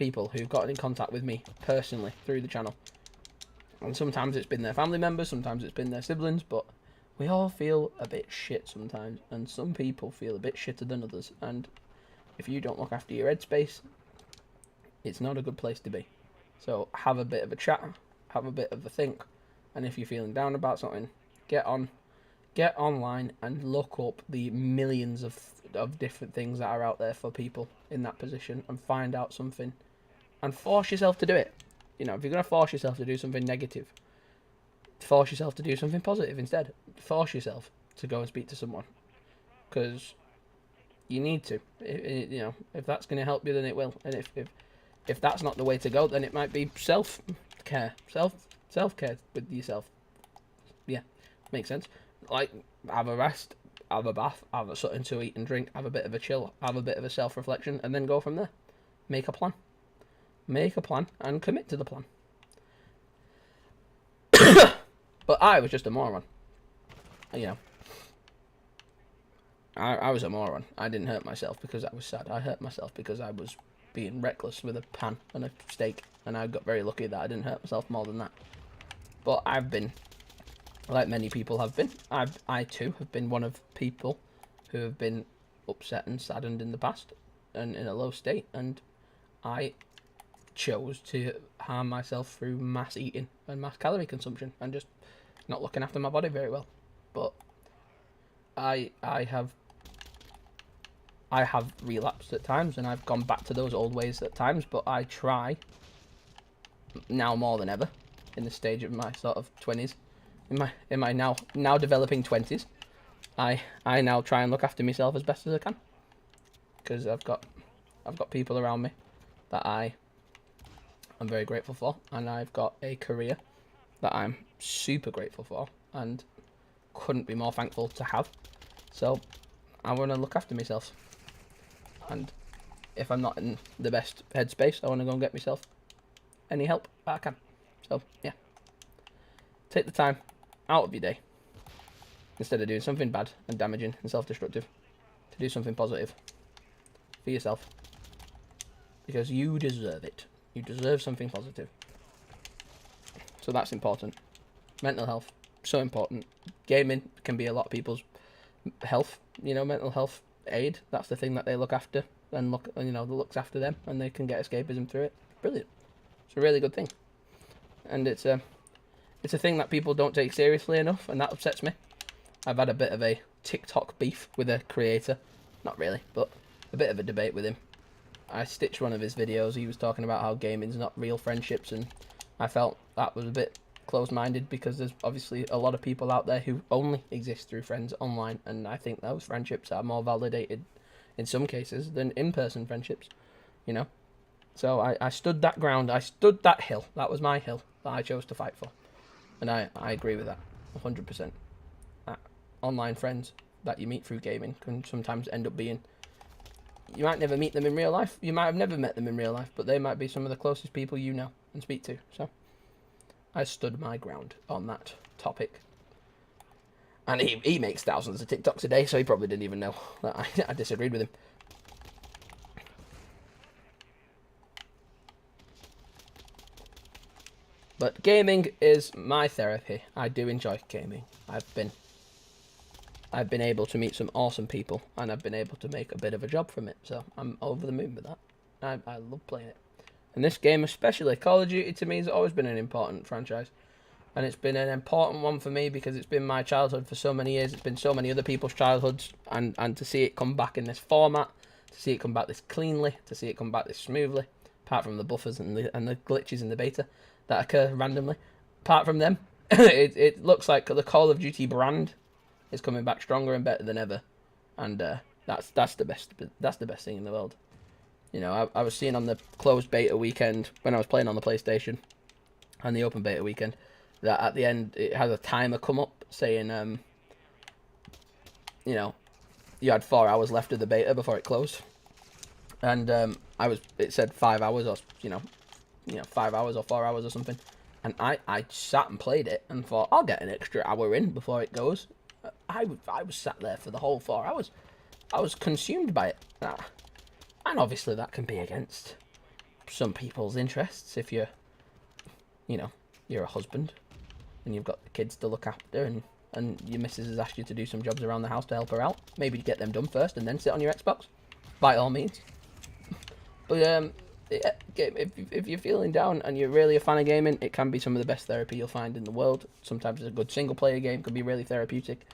people who've gotten in contact with me personally through the channel. And sometimes it's been their family members, sometimes it's been their siblings, but we all feel a bit shit sometimes, and some people feel a bit shitter than others, and if you don't look after your headspace, it's not a good place to be. So have a bit of a chat, have a bit of a think, and if you're feeling down about something, get online and look up the millions of different things that are out there for people in that position, and find out something, and force yourself to do it. You know, if you're going to force yourself to do something negative, force yourself to do something positive instead. Force yourself to go and speak to someone, because you need to. You know, if that's going to help you, then it will. And if that's not the way to go, then it might be self-care with yourself. Yeah, makes sense. Like, have a rest, have a bath, have something to eat and drink, have a bit of a chill, have a bit of a self-reflection, and then go from there. Make a plan. Make a plan and commit to the plan. But I was just a moron. You know, I was a moron. I didn't hurt myself because I was sad. I hurt myself because I was being reckless with a pan and a steak, and I got very lucky that I didn't hurt myself more than that. But I've been, like many people have been, I too have been one of people who have been upset and saddened in the past and in a low state, and I chose to harm myself through mass eating and mass calorie consumption and just not looking after my body very well. But I have relapsed at times, and I've gone back to those old ways at times, but I try now more than ever in the stage of my sort of 20s, in my now developing 20s. I now try and look after myself as best as I can, because I've got people around me that I'm very grateful for, and I've got a career that I'm super grateful for and couldn't be more thankful to have. So I want to look after myself, and if I'm not in the best headspace, I want to go and get myself any help I can. So yeah, take the time out of your day, instead of doing something bad and damaging and self-destructive, to do something positive for yourself, because you deserve it. You deserve something positive. So that's important. Mental health, so important. Gaming can be a lot of people's health, you know, mental health aid. That's the thing that they look after, and looks after them, and they can get escapism through it. Brilliant. It's a really good thing, and it's a thing that people don't take seriously enough, and that upsets me. I've had a bit of a TikTok beef with a creator, not really, but a bit of a debate with him. I stitched one of his videos. He was talking about how gaming's not real friendships, and I felt that was a bit closed-minded, because there's obviously a lot of people out there who only exist through friends online, and I think those friendships are more validated in some cases than in-person friendships, you know. So I stood that ground. I stood that hill. That was my hill that I chose to fight for, and I agree with that 100%. Online friends that you meet through gaming can sometimes end up being, you might never meet them in real life. You might have never met them in real life, but they might be some of the closest people you know and speak to. So I stood my ground on that topic. And he makes thousands of TikToks a day, so he probably didn't even know that I disagreed with him. But gaming is my therapy. I do enjoy gaming. I've been able to meet some awesome people, and I've been able to make a bit of a job from it, so I'm over the moon with that. I love playing it. And this game especially, Call of Duty, to me has always been an important franchise. And it's been an important one for me because it's been my childhood for so many years. It's been so many other people's childhoods, and to see it come back in this format, to see it come back this cleanly, to see it come back this smoothly, apart from the buffers and the glitches in the beta that occur randomly. Apart from them, it looks like the Call of Duty brand is coming back stronger and better than ever, and that's the best thing in the world. You know, I was seeing on the closed beta weekend when I was playing on the PlayStation, and the open beta weekend, that at the end it has a timer come up saying, you know, you had 4 hours left of the beta before it closed, and it said 5 hours, or 5 hours or 4 hours or something, and I sat and played it and thought, I'll get an extra hour in before it goes. I was sat there for the whole 4 hours. I was consumed by it. And obviously that can be against some people's interests. If you're, you're a husband and you've got kids to look after, and your missus has asked you to do some jobs around the house to help her out, maybe get them done first and then sit on your Xbox, by all means. But yeah, if you're feeling down and you're really a fan of gaming, it can be some of the best therapy you'll find in the world. Sometimes a good single player game can be really therapeutic.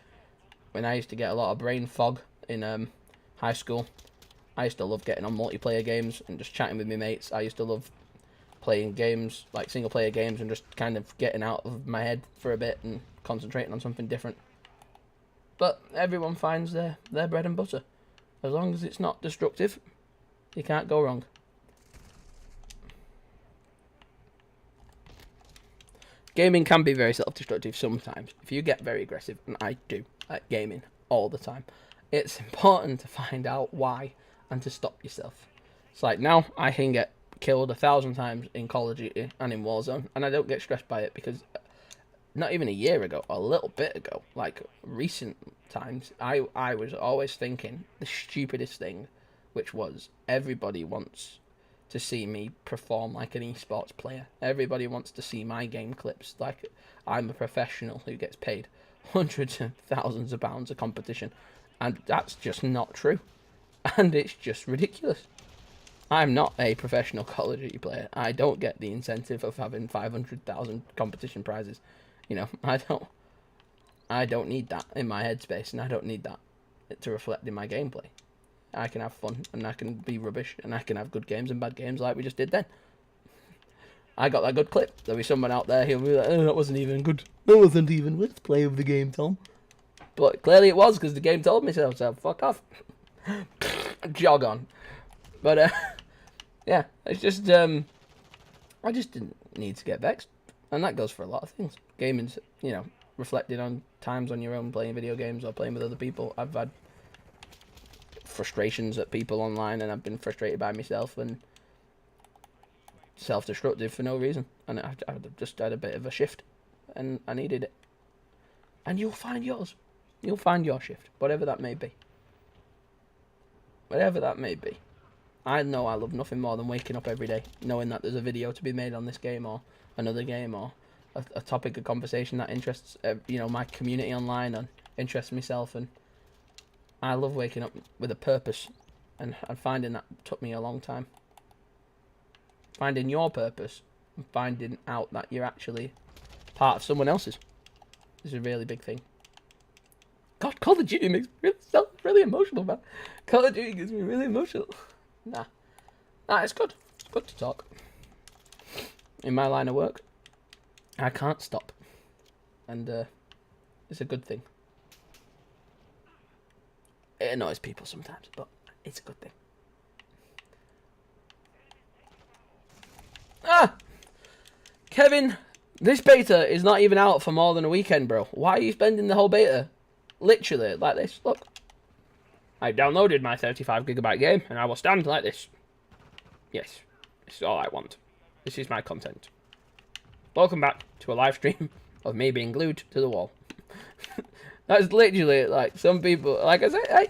When I used to get a lot of brain fog in high school, I used to love getting on multiplayer games and just chatting with my mates. I used to love playing games, like single player games, and just kind of getting out of my head for a bit and concentrating on something different. But everyone finds their bread and butter. As long as it's not destructive, you can't go wrong. Gaming can be very self-destructive sometimes. If you get very aggressive, and I do at gaming all the time, it's important to find out why and to stop yourself. It's like now I can get killed 1,000 times in Call of Duty and in Warzone, and I don't get stressed by it because not even a year ago, a little bit ago, like recent times, I was always thinking the stupidest thing, which was everybody wants to see me perform like an esports player. Everybody wants to see my game clips like I'm a professional who gets paid hundreds of thousands of pounds a competition, and that's just not true, and it's just ridiculous. I'm not a professional Call of Duty player. I don't get the incentive of having 500,000 competition prizes. I don't need that in my headspace, and I don't need that to reflect in my gameplay. I can have fun, and I can be rubbish, and I can have good games and bad games like we just did then. I got that good clip. There'll be someone out there who'll be like, oh, that wasn't even good. That wasn't even let's play of the game, Tom. But clearly it was, because the game told me so fuck off. Jog on. But, yeah, it's just, I just didn't need to get vexed. And that goes for a lot of things. Gaming's, reflected on times on your own playing video games or playing with other people. I've had frustrations at people online, and I've been frustrated by myself and self-destructive for no reason. And I just had a bit of a shift, and I needed it. And you'll find yours. You'll find your shift, whatever that may be. Whatever that may be. I know I love nothing more than waking up every day, knowing that there's a video to be made on this game or another game or a topic of conversation that interests, my community online and interests myself. And I love waking up with a purpose, and finding that took me a long time. Finding your purpose and finding out that you're actually part of someone else's is a really big thing. God, Call of Duty makes me really emotional, man. Call of Duty gets me really emotional. Nah, it's good. It's good to talk. In my line of work, I can't stop, and it's a good thing. It annoys people sometimes, but it's a good thing. Kevin, this beta is not even out for more than a weekend, bro. Why are you spending the whole beta literally like this? Look, I downloaded my 35GB game, and I will stand like this. Yes, this is all I want. This is my content. Welcome back to a live stream of me being glued to the wall. That's literally like some people, like I say,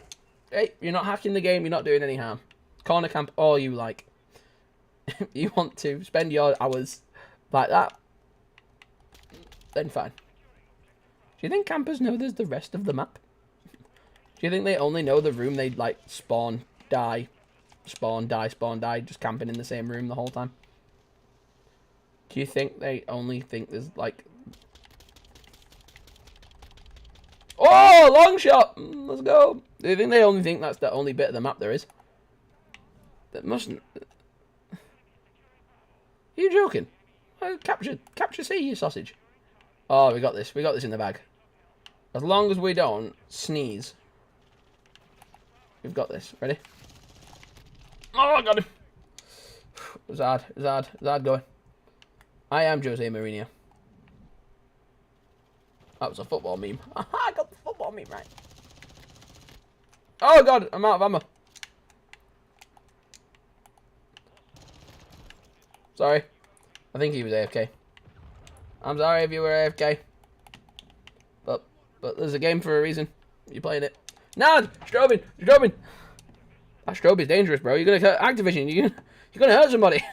hey, you're not hacking the game, you're not doing any harm. Corner camp all you like. You want to spend your hours like that, then fine. Do you think campers know there's the rest of the map? Do you think they only know the room they like spawn, die, just camping in the same room the whole time? Do you think they only think there's like... Oh, long shot! Let's go. Do you think they only think that's the only bit of the map there is? That mustn't... Are you joking? Capture C, you sausage. Oh, we got this. We got this in the bag. As long as we don't sneeze. We've got this. Ready? Oh, I got him. It was hard. It was hard going. I am Jose Mourinho. That was a football meme. I got the football meme right. Oh god, I'm out of ammo. Sorry. I think he was AFK. I'm sorry if you were AFK. But there's a game for a reason. You playing it. No! Strobing! That strobe is dangerous, bro. You're gonna hurt Activision. You're gonna hurt somebody.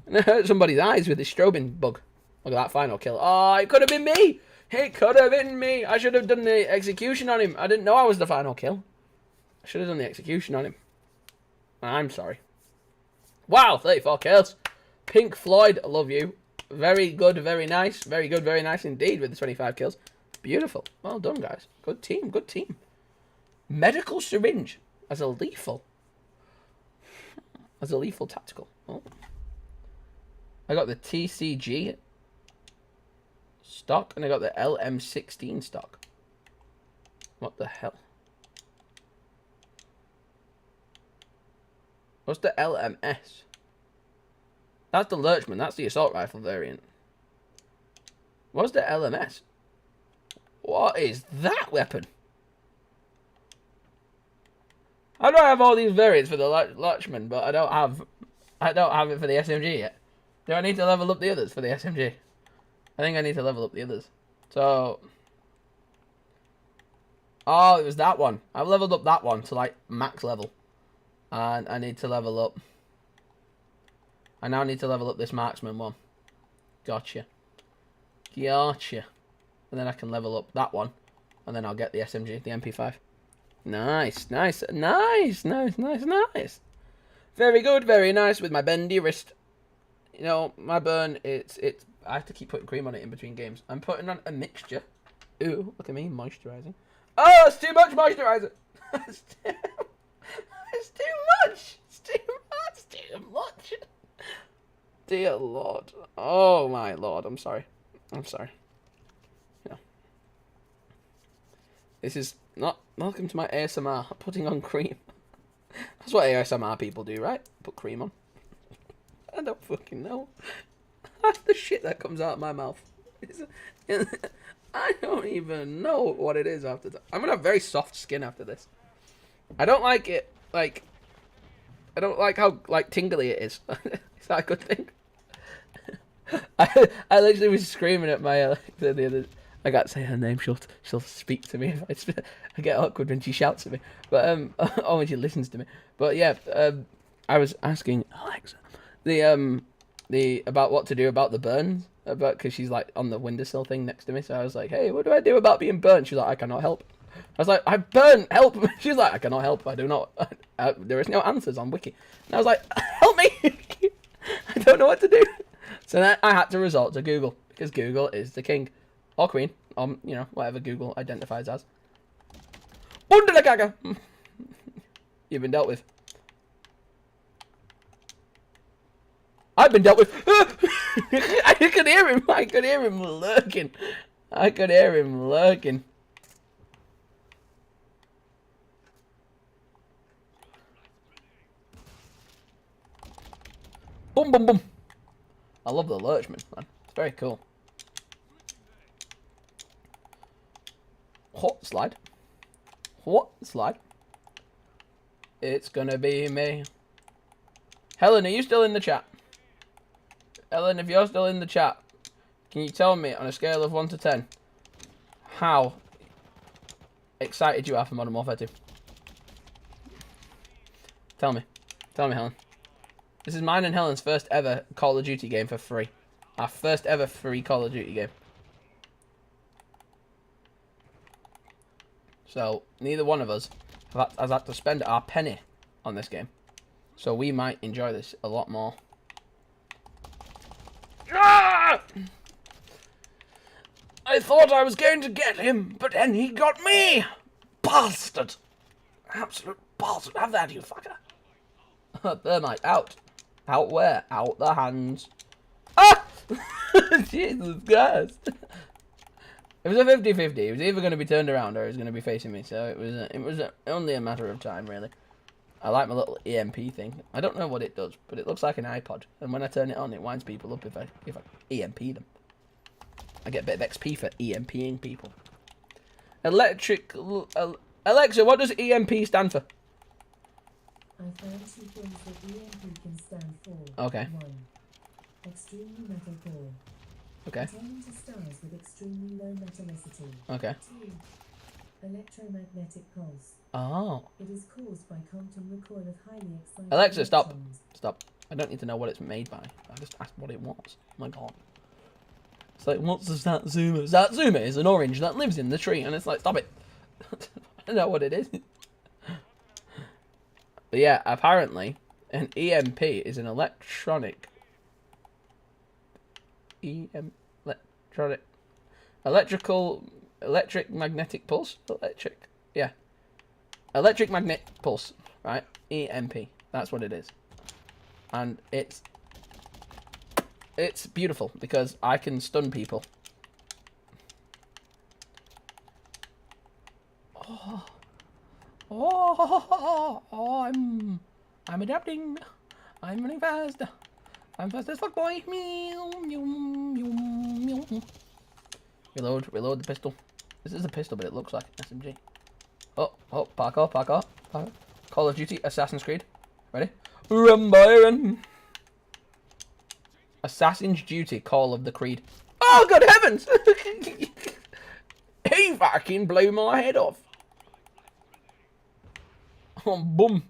And I hurt somebody's eyes with this strobing bug. Look at that final kill. Oh, it could have been me. It could have been me. I should have done the execution on him. I didn't know I was the final kill. I should have done the execution on him. I'm sorry. Wow, 34 kills. Pink Floyd, I love you. Very good, very nice. Very good, very nice indeed with the 25 kills. Beautiful. Well done, guys. Good team, good team. Medical syringe as a lethal. As a lethal tactical. Oh. I got the TCG stock and I got the LM16 stock. What the hell? What's the LMS? That's the Lurchman. That's the assault rifle variant. What's the LMS? What is that weapon? How do I have all these variants for the Lurchman, but I don't have it for the SMG yet? Do I need to level up the others for the SMG? I think I need to level up the others. So, oh, it was that one. I've leveled up that one to like max level, and I need to level up. I now need to level up this marksman one. Gotcha. Gotcha. And then I can level up that one, and then I'll get the SMG, the MP5. Nice, nice, nice, nice, nice, nice. Very good, very nice with my bendy wrist. You know, my burn, it's. I have to keep putting cream on it in between games. I'm putting on a mixture. Ooh, look at me, moisturising. Oh, it's too much moisturiser. It's too much. It's too much. It's too much. Dear Lord. Oh, my Lord. I'm sorry. I'm sorry. Yeah. This is not... Welcome to my ASMR. Putting on cream. That's what ASMR people do, right? Put cream on. I don't fucking know. Half the shit that comes out of my mouth. I don't even know what it is after that. I'm going to have very soft skin after this. I don't like it, like... I don't like how, like, tingly it is. Is that a good thing? I literally was screaming at my Alexa the other. I can't say her name. She'll speak to me if I get awkward when she shouts at me. But or when she listens to me. But yeah, I was asking Alexa the about what to do about the burns, because she's like on the windowsill thing next to me. So I was like, hey, what do I do about being burnt? She's like, I cannot help. I was like, I burn, help. She's like, I cannot help. I do not. There is no answers on Wiki. And I was like, help me. I don't know what to do. So then I had to resort to Google, because Google is the king. Or queen. You know, whatever Google identifies as. Underlagaga! You've been dealt with. I've been dealt with. I could hear him. I could hear him lurking. I could hear him lurking. Boom, boom, boom. I love the Lurchman, man. It's very cool. What? Slide? What? Slide? It's gonna be me. Helen, are you still in the chat? Helen, if you're still in the chat, can you tell me on a scale of 1 to 10 how excited you are for Modern Warfare 2? Tell me. Tell me, Helen. This is mine and Helen's first ever Call of Duty game for free. Our first ever free Call of Duty game. So, neither one of us has had to spend our penny on this game. So we might enjoy this a lot more. Ah! I thought I was going to get him, but then he got me! Bastard! Absolute bastard. Have that, you fucker. Thermite, out. Out where? Out the hands. Ah! Jesus Christ. It was a 50-50. It was either going to be turned around or it was going to be facing me. So it was only a matter of time, really. I like my little EMP thing. I don't know what it does, but it looks like an iPod. And when I turn it on, it winds people up if I EMP them. I get a bit of XP for EMPing people. Alexa, what does EMP stand for? I found 2 things that EMP can stand for. Okay. 1. Extremely metal core. Okay. Pertaining to stars with extremely low metallicity. Okay. 2. Electromagnetic pulse. Oh. It is caused by Compton recoil of highly excited Alexa, stop. electrons. Stop. I don't need to know what it's made by. I just asked what it was. Oh my god. It's like, what's the Satsuma? Satsuma is an orange that lives in the tree. And it's like, stop it. I don't know what it is. But yeah, apparently, an EMP is an electric magnetic pulse? Electric magnetic pulse, right? EMP. That's what it is. And it's beautiful because I can stun people. I'm adapting. I'm running fast. I'm fast as fuck, boy. Reload the pistol. This is a pistol, but it looks like an SMG. Oh, parkour. Call of Duty, Assassin's Creed. Ready? Run, boy, run. Assassin's Duty, Call of the Creed. Oh, good heavens! He fucking blew my head off. Oh, boom.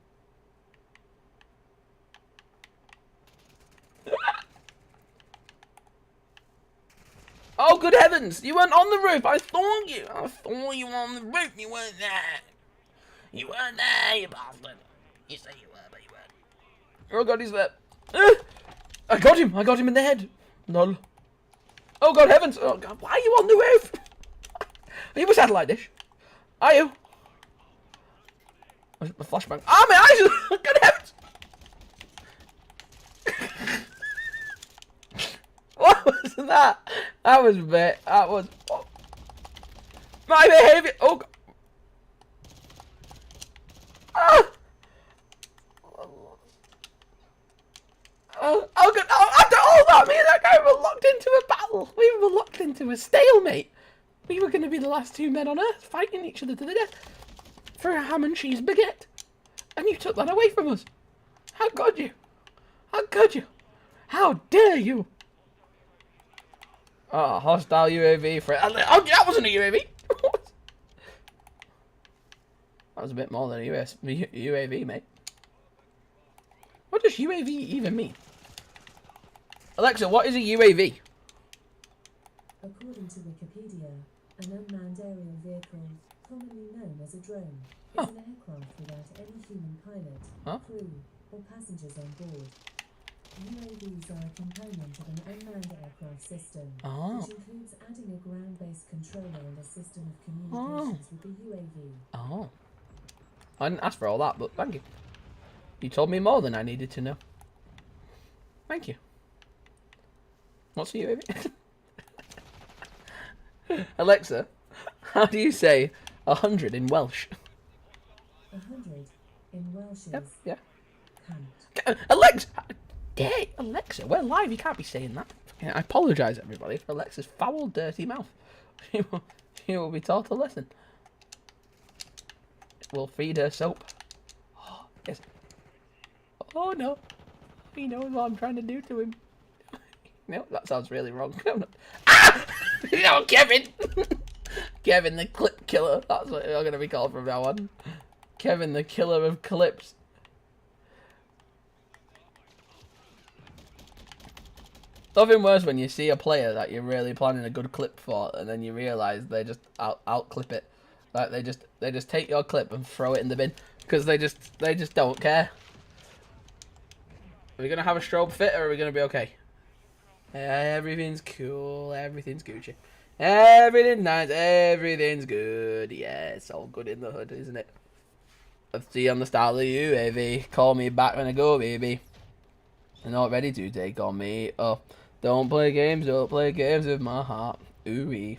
Oh, good heavens! You weren't on the roof! I saw you! I saw you on the roof! You weren't there! You weren't there, you bastard! You say you were, but you weren't. Oh god, he's there! I got him! I got him in the head! Lol. Oh god, heavens! Oh god, why are you on the roof? Are you a satellite dish? Are you? Where's the flashbang? Ah, my eyes! Good heavens! What was that? That was bit. That was. Oh. My behavior. Oh. God. Ah. Oh god. Oh, after all that, me and that guy were locked into a battle. We were locked into a stalemate. We were going to be the last two men on Earth fighting each other to the death for a ham and cheese baguette. And you took that away from us. How could you? How could you? How dare you? Oh, hostile UAV for... Oh, that wasn't a UAV! That was a bit more than a UAV, mate. What does UAV even mean? Alexa, what is a UAV? According to Wikipedia, an unmanned aerial vehicle, commonly known as a drone, is an aircraft without any human pilot, crew, or passengers on board. UAVs are a component of an unmanned aircraft system, which includes adding a ground-based controller and a system of communications with the UAV. Oh. I didn't ask for all that, but thank you. You told me more than I needed to know. Thank you. What's a UAV? Alexa, how do you say 100 in Welsh? 100 in Welsh is... Yeah. Cunt. Alexa! Hey, Alexa, we're live. You can't be saying that. Yeah, I apologise, everybody, for Alexa's foul, dirty mouth. You will be taught to listen. We'll feed her soap. Oh, yes. Oh, no. He knows what I'm trying to do to him. No, that sounds really wrong. Ah! No, Kevin! Kevin the clip killer. That's what I'm going to be called from now on. Kevin the killer of clips. Nothing worse when you see a player that you're really planning a good clip for, and then you realise they just out clip it. Like they just take your clip and throw it in the bin because they just don't care. Are we gonna have a strobe fit or are we gonna be okay? Everything's cool. Everything's Gucci. Everything's nice. Everything's good. Yeah, it's all good in the hood, isn't it? I'll see you on the start of the UAV. Call me back when I go, baby. They're not ready to take on me. Oh. Don't play games with my heart. Ooh-wee.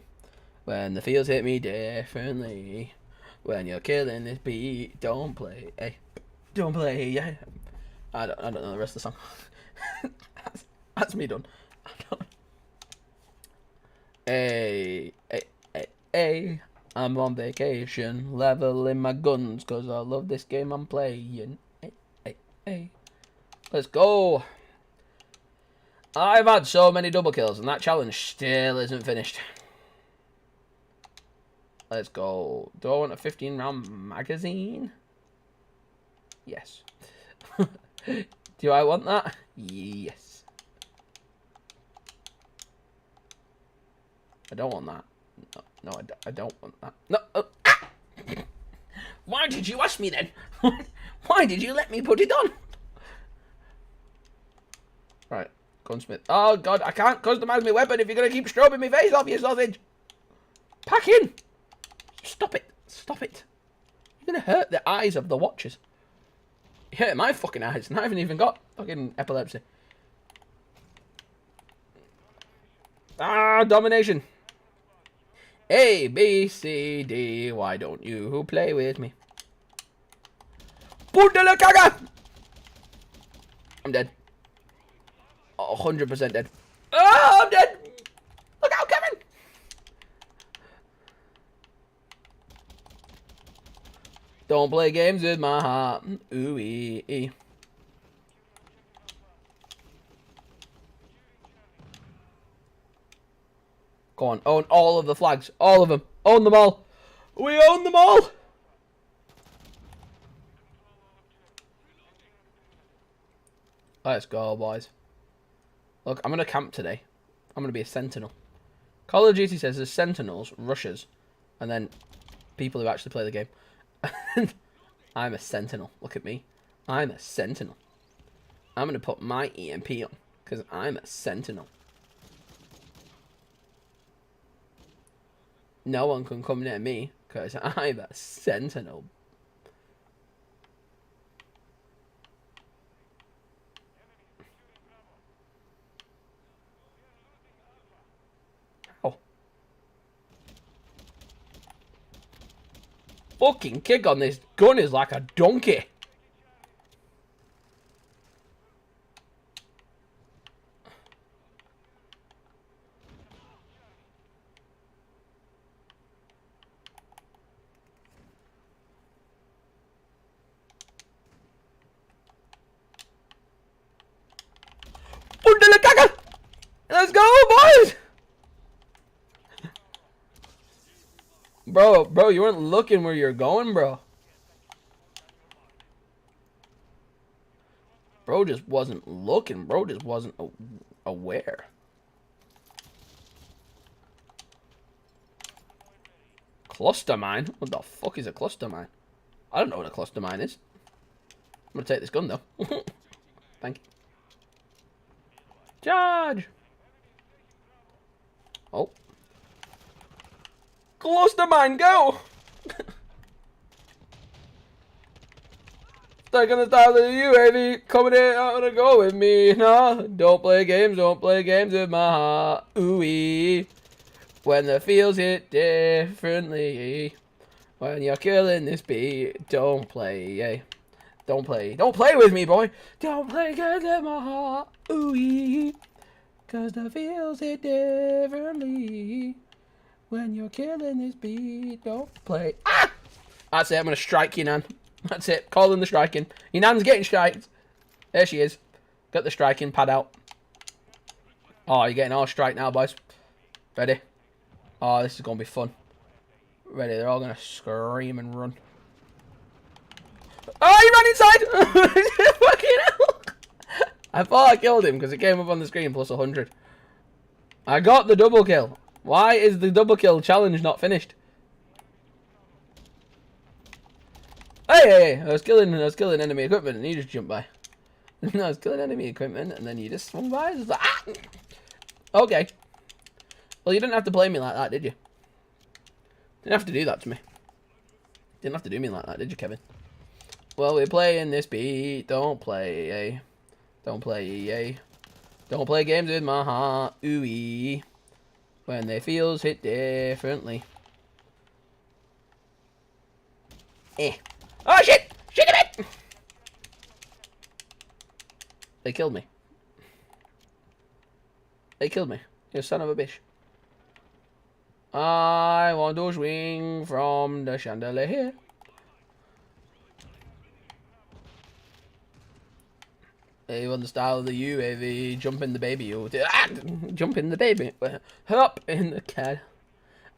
When the feels hit me differently. When you're killing this beat, don't play. Hey, don't play. Yeah. I don't know the rest of the song. that's me done. Hey. I'm on vacation, leveling my guns, cause I love this game I'm playing. Hey. Let's go. I've had so many double kills, and that challenge still isn't finished. Let's go. Do I want a 15-round magazine? Yes. Do I want that? Yes. I don't want that. No, I don't want that. No. Ah! Why did you ask me then? Why did you let me put it on? Right, gunsmith. Oh god, I can't customize my weapon if you're gonna keep strobing my face off, you sausage. Pack in. Stop it. Stop it. You're gonna hurt the eyes of the watchers. You hurt my fucking eyes, and I haven't even got fucking epilepsy. Ah, domination. A, B, C, D, why don't you play with me? Punta la caga! I'm dead. 100% dead. Oh, I'm dead! Look out, Kevin! Don't play games with my heart. Ooh-ee. Go on, own all of the flags. All of them. Own them all. We own them all! Let's go, boys. Look, I'm going to camp today. I'm going to be a sentinel. Call of Duty says there's sentinels, rushers, and then people who actually play the game. I'm a sentinel. Look at me. I'm a sentinel. I'm going to put my EMP on, because I'm a sentinel. No one can come near me, because I'm a sentinel. Oh. Fucking kick on this gun is like a donkey. Let's go, boys! Bro, you weren't looking where you're going, bro. Bro just wasn't looking. Bro just wasn't aware. Cluster mine? What the fuck is a cluster mine? I don't know what a cluster mine is. I'm gonna take this gun, though. Thank you. Charge! Oh. Cluster mine, go! Taking the style of the UAV, coming in, I'm gonna go with me. No, don't play games with my heart. Ooh-wee. When the feels hit differently. When you're killing this beat, don't play, Don't play with me, boy. Don't play games with my heart. Ooh-wee. Cause the feels hit differently. When you're killing this beat, don't play. Ah! That's it, I'm gonna strike you, Nan. That's it, calling the striking. Your Nan's getting striked. There she is. Got the striking pad out. Oh, you're getting all strike now, boys. Ready? Oh, this is gonna be fun. Ready, they're all gonna scream and run. Oh, he ran inside! Fucking hell! I thought I killed him because it came up on the screen plus 100. I got the double kill. Why is the double kill challenge not finished? Hey, I was killing enemy equipment and you just jumped by. I was killing enemy equipment and then you just swung by. Just like, ah! Okay. Well, you didn't have to play me like that, did you? Didn't have to do that to me. Didn't have to do me like that, did you, Kevin? Well, we're playing this beat. Don't play, Don't play, Don't play games with my heart. Ooh-wee. When the feels hit differently. Oh, shit! Shit a bit! They killed me. They killed me. You son of a bitch. I want to swing from the chandelier. They want the style of the UAV. Jump in the baby. Jump in the baby. Hop in the cat.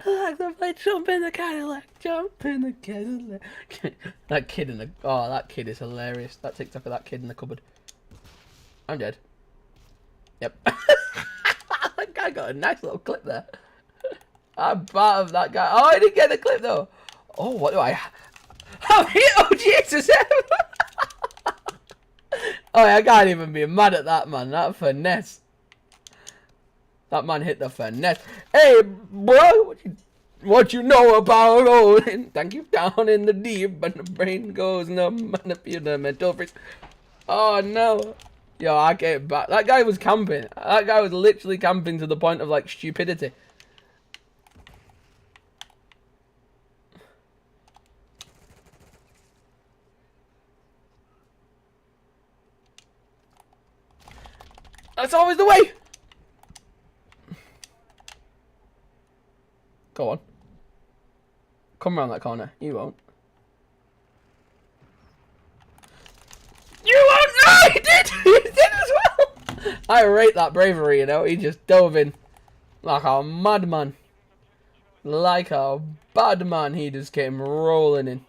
I like to play jump in the Cadillac. Jump in the Cadillac. That kid in the... Oh, that kid is hilarious. That TikTok of that kid in the cupboard. I'm dead. Yep. That guy got a nice little clip there. I'm part of that guy. Oh, I didn't get the clip though. Oh, what do I? Oh, Jesus! Oh, I can't even be mad at that, man. That finesse. That man hit the finesse. Hey, bro, what you know about rolling? Thank you, down in the deep, but the brain goes numb and the feel the mental freeze. Oh no. Yo, I get back. That guy was camping. That guy was literally camping to the point of like stupidity. That's always the way. Go on. Come around that corner. You won't. You won't! No, he did! He did as well! I rate that bravery, you know. He just dove in like a madman. Like a bad man, he just came rolling in.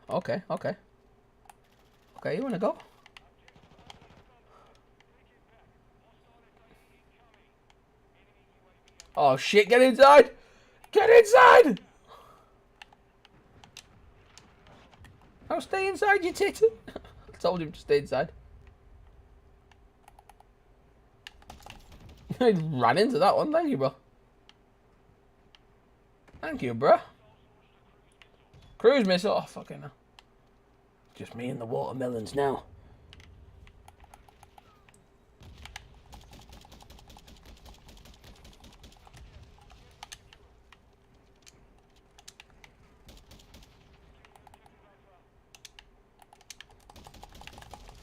Okay, okay. Okay, you wanna go? Oh shit, get inside! Get inside! I'll stay inside, you tit. I told him to stay inside. He ran into that one, thank you, bro. Thank you, bro. Cruise missile, oh fucking hell. Just me and the watermelons now.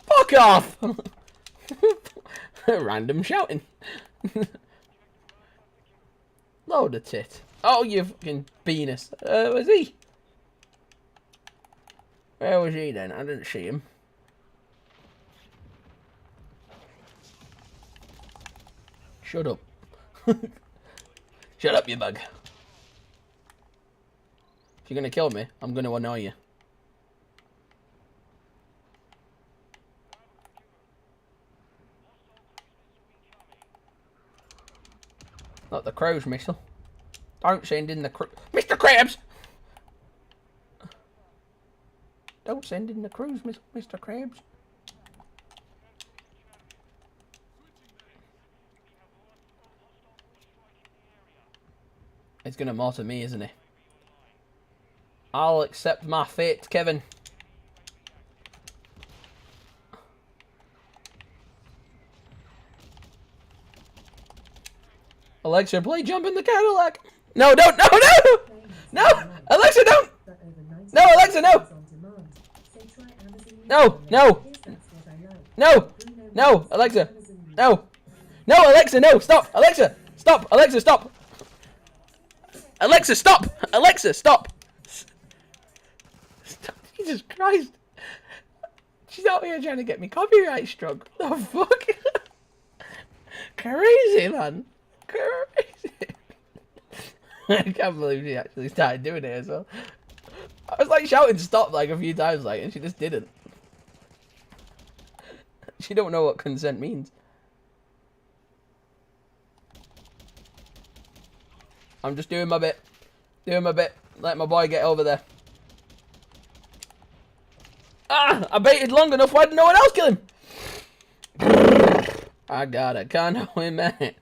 Fuck off! Random shouting. Load of tit. Oh, you fucking penis. Was he? Where was he then? I didn't see him. Shut up. Shut up, you bug. If you're gonna kill me, I'm gonna annoy you. Not the crow's missile. Don't send in the Mr. Krabs! Don't send in the cruise, Mr. Krabs. It's gonna matter me, isn't it? I'll accept my fate, Kevin. Alexa, play Jump in the Cadillac. No, don't, no, no! No! Alexa, don't! No, Alexa, no! No, no! No! No, Alexa! No! No, Alexa, no! Stop! Alexa! Stop! Alexa, stop! Alexa, stop! Alexa, stop! Stop. Jesus Christ! She's out here trying to get me copyright struck. The fuck? Crazy, man. Crazy. I can't believe she actually started doing it as well. I was like shouting stop like a few times, like, and she just didn't. She don't know what consent means. I'm just doing my bit. Doing my bit. Let my boy get over there. Ah! I baited long enough. Why did no one else kill him? I got a condo in man.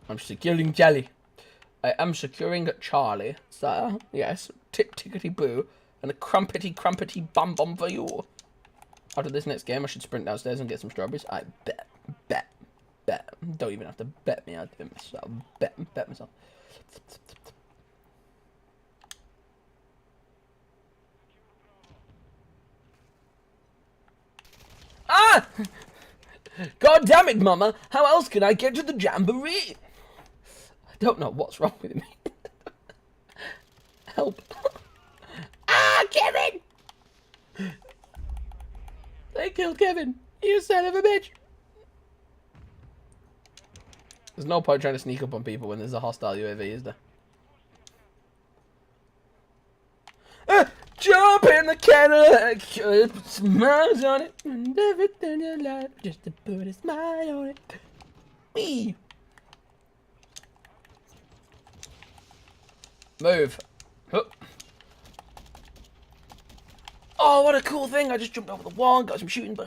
I'm securing Jelly. I am securing Charlie, sir. Yes. Tip tickety boo. And a crumpety bum bum for you. After this next game, I should sprint downstairs and get some strawberries. I bet. Don't even have to bet me. I'll do it myself. Bet myself. Ah! God damn it, Mama! How else can I get to the jamboree? I don't know what's wrong with me. Help. Ah, Kevin! They killed Kevin. You son of a bitch. There's no point trying to sneak up on people when there's a hostile UAV, is there? Jump in the Cadillac, put some miles on it, and everything you like, just to put a smile on it. Wee. Move. Hup. Oh, what a cool thing! I just jumped over the wall and got some shooting.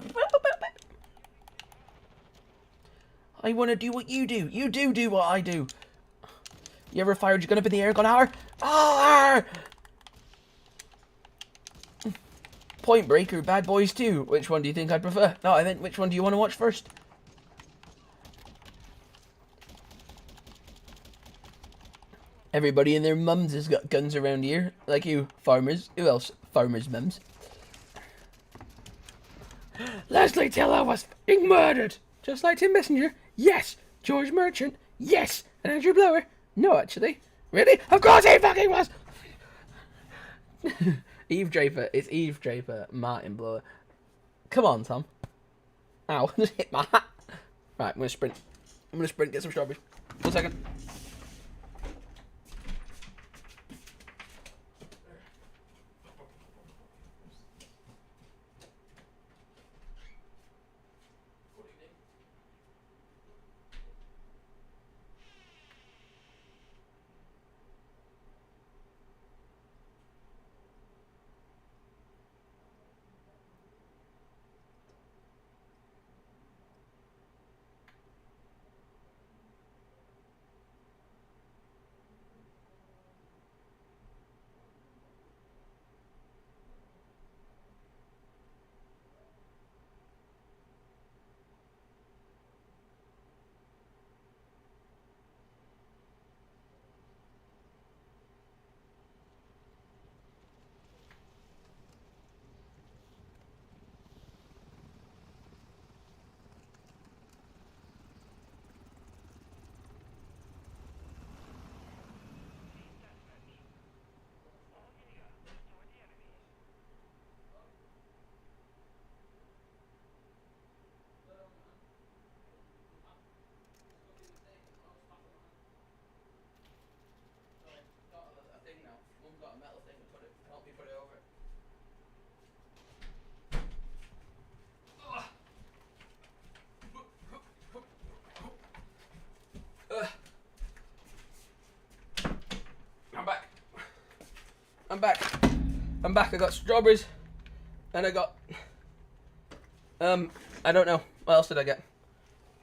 I want to do what you do. You do what I do. You ever fired your gun up in the air and gone, "Arr! Arr!" Point Break or Bad Boys 2? Which one do you think I'd prefer? No, I think which one do you want to watch first? Everybody and their mums has got guns around here. Like you, farmers. Who else? Farmers' mums. Leslie Tiller was f***ing murdered. Just like Tim Messenger. Yes. George Merchant. Yes. And Andrew Blower. No, actually. Really? Of course he fucking was! Eve Draper. It's Eve Draper. Martin Blower. Come on, Tom. Ow. Just hit my hat. Right, I'm going to sprint. Get some strawberries. 1 second. I'm back. I got strawberries. And I got... I don't know. What else did I get?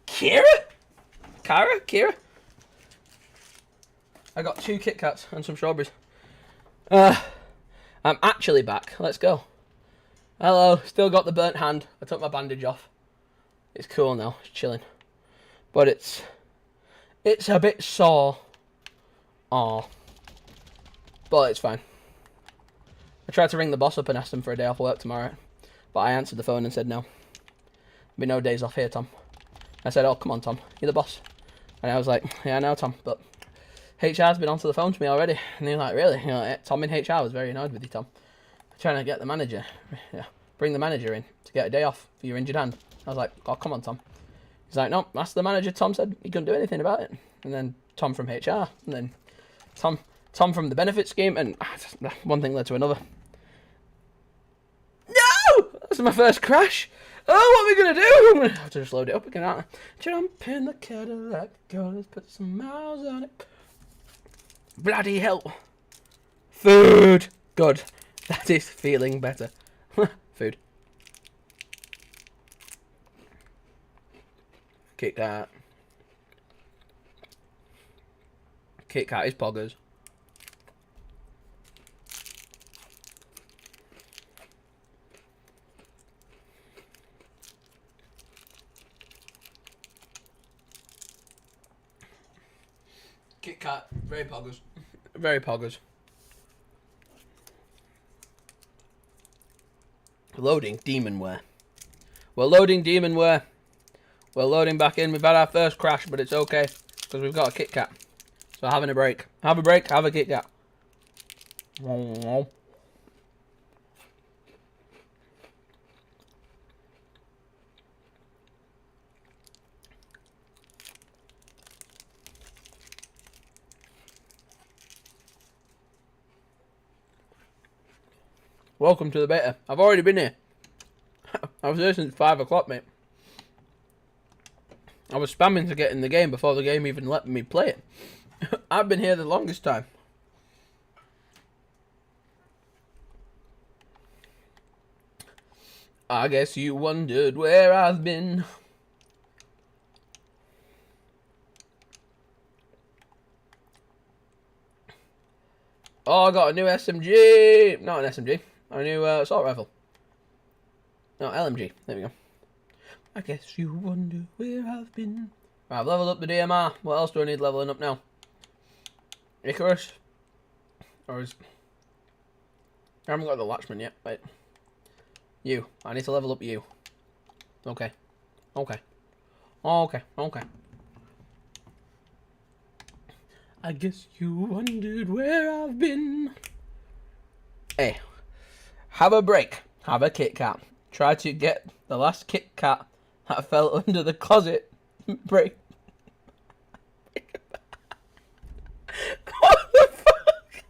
Kira? Kira? I got 2 Kit Kats and some strawberries. I'm actually back. Let's go. Hello. Still got the burnt hand. I took my bandage off. It's cool now. It's chilling. But it's a bit sore. Aw. But it's fine. I tried to ring the boss up and ask him for a day off work tomorrow, but I answered the phone and said no. There'll be no days off here, Tom. I said, oh, come on, Tom. You're the boss. And I was like, yeah, I know, Tom, but HR's been onto the phone to me already. And he was like, really? You know, Tom in HR was very annoyed with you, Tom. Trying to get the manager, bring the manager in to get a day off for your injured hand. I was like, oh, come on, Tom. He's like, no, ask the manager. Tom said he couldn't do anything about it. And then Tom from HR, and then Tom from the benefit scheme, and one thing led to another. No! That's my first crash. Oh, what are we going to do? I'm going to have to just load it up again, aren't I? Jump in the Cadillac, go, let's put some miles on it. Bloody hell. Food. Good. That is feeling better. Food. Kit Kat. Kit Kat is poggers. Kit Kat, very poggers. Very poggers. Loading demonware. We're loading demonware. We're loading back in. We've had our first crash, but it's okay because we've got a Kit Kat. So having a break. Have a break, have a Kit Kat. Welcome to the beta. I've already been here. I was here since 5 o'clock, mate. I was spamming to get in the game before the game even let me play it. I've been here the longest time. I guess you wondered where I've been. Oh, I got a new SMG. Not an SMG. A new assault rifle. No, LMG. There we go. I guess you wonder where I've been. Right, I've leveled up the DMR. What else do I need leveling up now? Icarus? Or is... I haven't got the Latchman yet. Wait. You. I need to level up you. Okay. Okay. Okay. Okay. I guess you wondered where I've been. Hey. Have a break. Have a Kit Kat. Try to get the last Kit Kat that fell under the closet. Break. What the fuck?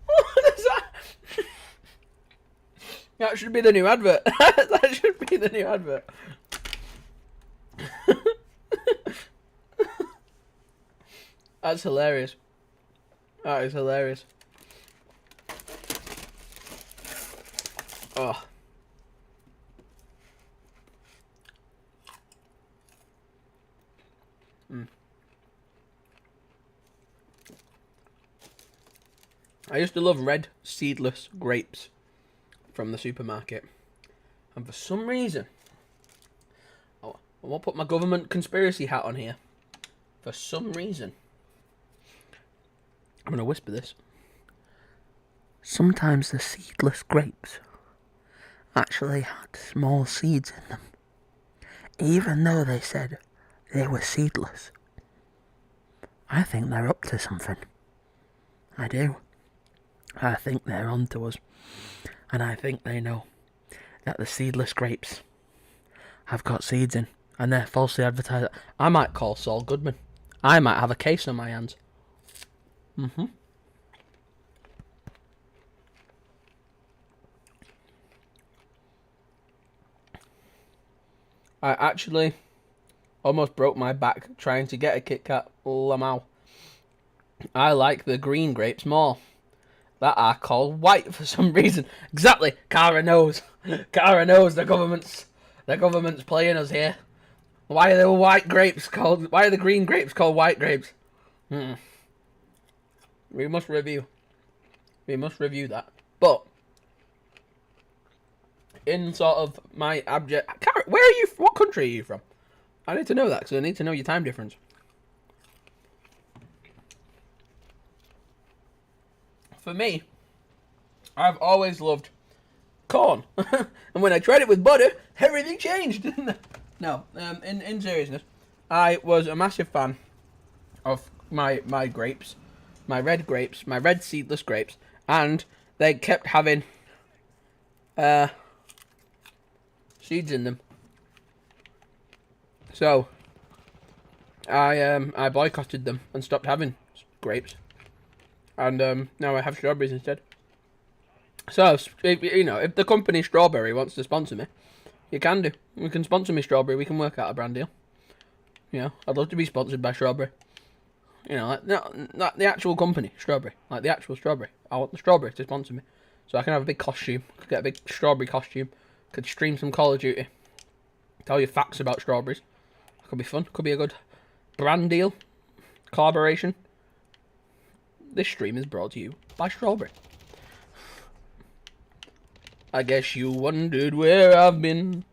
What is that? That should be the new advert. That should be the new advert. That's hilarious. That is hilarious. Oh. I used to love red seedless grapes from the supermarket. And for some reason, I won't put my government conspiracy hat on here. For some reason, I'm going to whisper this. Sometimes the seedless grapes actually had small seeds in them. Even though they said they were seedless. I think they're up to something. I do. I think they're on to us. And I think they know that the seedless grapes have got seeds in. And they're falsely advertised. I might call Saul Goodman. I might have a case on my hands. I actually almost broke my back trying to get a Kit Kat Lamau. I like the green grapes more. That are called white for some reason. Exactly. Cara knows. Cara knows the government's playing us here. Why are the white grapes called? Why are the green grapes called white grapes? We must review. We must review that. But in sort of my abject. Cara, where are you? What country are you from? I need to know that because I need to know your time difference. For me, I've always loved corn. And when I tried it with butter, everything changed. No, in seriousness, I was a massive fan of my grapes, my red seedless grapes, and they kept having seeds in them. So I boycotted them and stopped having grapes. And now I have strawberries instead. So, if the company Strawberry wants to sponsor me, you can do. We can sponsor me Strawberry. We can work out a brand deal. I'd love to be sponsored by Strawberry. Like the actual company, Strawberry. Like the actual Strawberry. I want the Strawberry to sponsor me. So I can have a big costume. Could get a big strawberry costume. Could stream some Call of Duty. Tell you facts about strawberries. Could be fun. Could be a good brand deal. Collaboration. This stream is brought to you by Strawberry. I guess you wondered where I've been.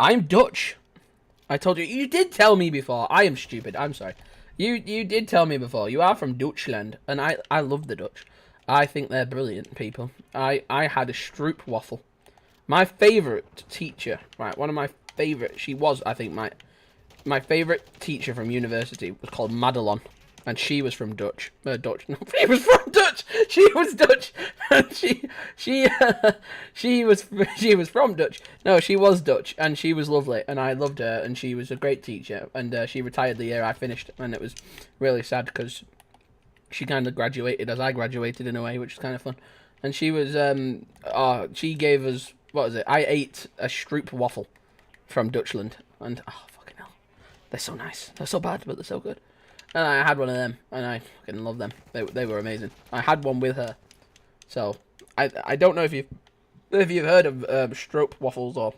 I'm Dutch. I told you. You did tell me before. I am stupid. I'm sorry. You did tell me before. You are from Dutchland. And I love the Dutch. I think they're brilliant people. I had a stroop waffle. My favourite teacher. Right, one of my favourite. She was, I think, my favourite teacher from university was called Madeleine. And she was from Dutch. Dutch. No, she was from Dutch. She was Dutch. she was from Dutch. No, she was Dutch, and she was lovely, and I loved her, and she was a great teacher. And she retired the year I finished, and it was really sad because she kind of graduated as I graduated in a way, which is kind of fun. and she was she gave us, what was it? I ate a Stroop waffle from Dutchland, and oh fucking hell, they're so nice. They're so bad, but they're so good. And I had one of them, and I fucking love them. They were amazing. I had one with her, so I don't know if you've heard of Stroop waffles, or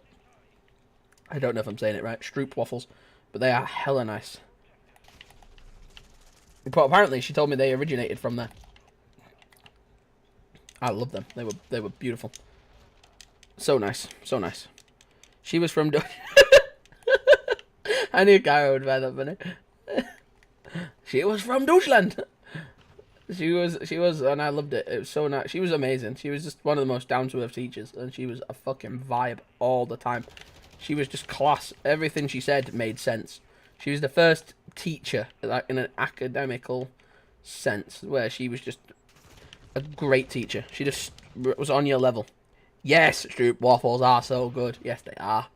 I don't know if I'm saying it right, Stroop waffles, but they are hella nice. But apparently, she told me they originated from there. I love them. They were beautiful. So nice, so nice. She was from. I knew Kara would find that funny. She was from Deutschland. She was, and I loved it. It was so nice. She was amazing. She was just one of the most down to earth teachers, and she was a fucking vibe all the time. She was just class. Everything she said made sense. She was the first teacher, like in an academical sense, where she was just a great teacher. She just was on your level. Yes, Stroop waffles are so good. Yes, they are.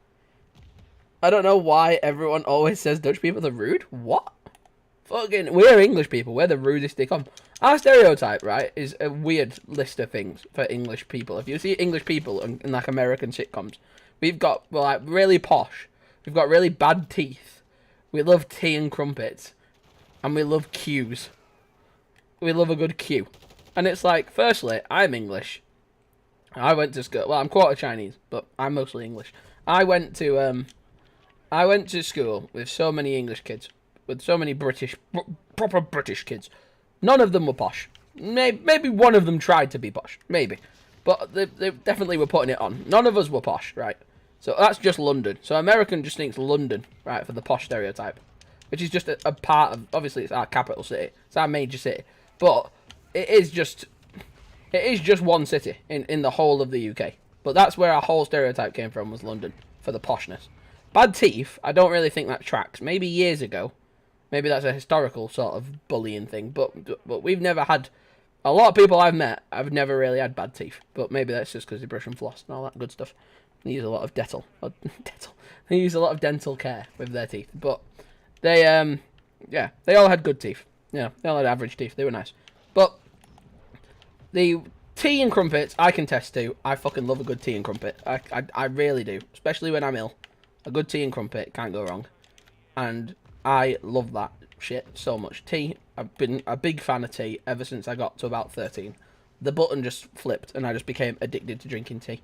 I don't know why everyone always says Dutch people are rude. What? Fucking, we're English people. We're the rudest they come. Our stereotype, right, is a weird list of things for English people. If you see English people in like American sitcoms, we've got, well, like, really posh. We've got really bad teeth. We love tea and crumpets. And we love cues. We love a good cue. And it's like, firstly, I'm English. I went to school. Well, I'm quarter Chinese, but I'm mostly English. I went to school with so many English kids, with so many proper British kids. None of them were posh. Maybe one of them tried to be posh. Maybe. But they definitely were putting it on. None of us were posh, right? So that's just London. So American just thinks London, right, for the posh stereotype. Which is just a part of, obviously it's our capital city. It's our major city. But it is just one city in the whole of the UK. But that's where our whole stereotype came from, was London, for the poshness. Bad teeth, I don't really think that tracks. Maybe years ago. Maybe that's a historical sort of bullying thing. But we've never had... A lot of people I've met, I've never really had bad teeth. But maybe that's just because they brush and floss and all that good stuff. They use a lot of dental. They use a lot of dental care with their teeth. But they, yeah, they all had good teeth. Yeah, they all had average teeth. They were nice. But the tea and crumpets, I can test to. I fucking love a good tea and crumpet. I really do. Especially when I'm ill. A good tea and crumpet can't go wrong. And I love that shit so much. Tea, I've been a big fan of tea ever since I got to about 13. The button just flipped and I just became addicted to drinking tea.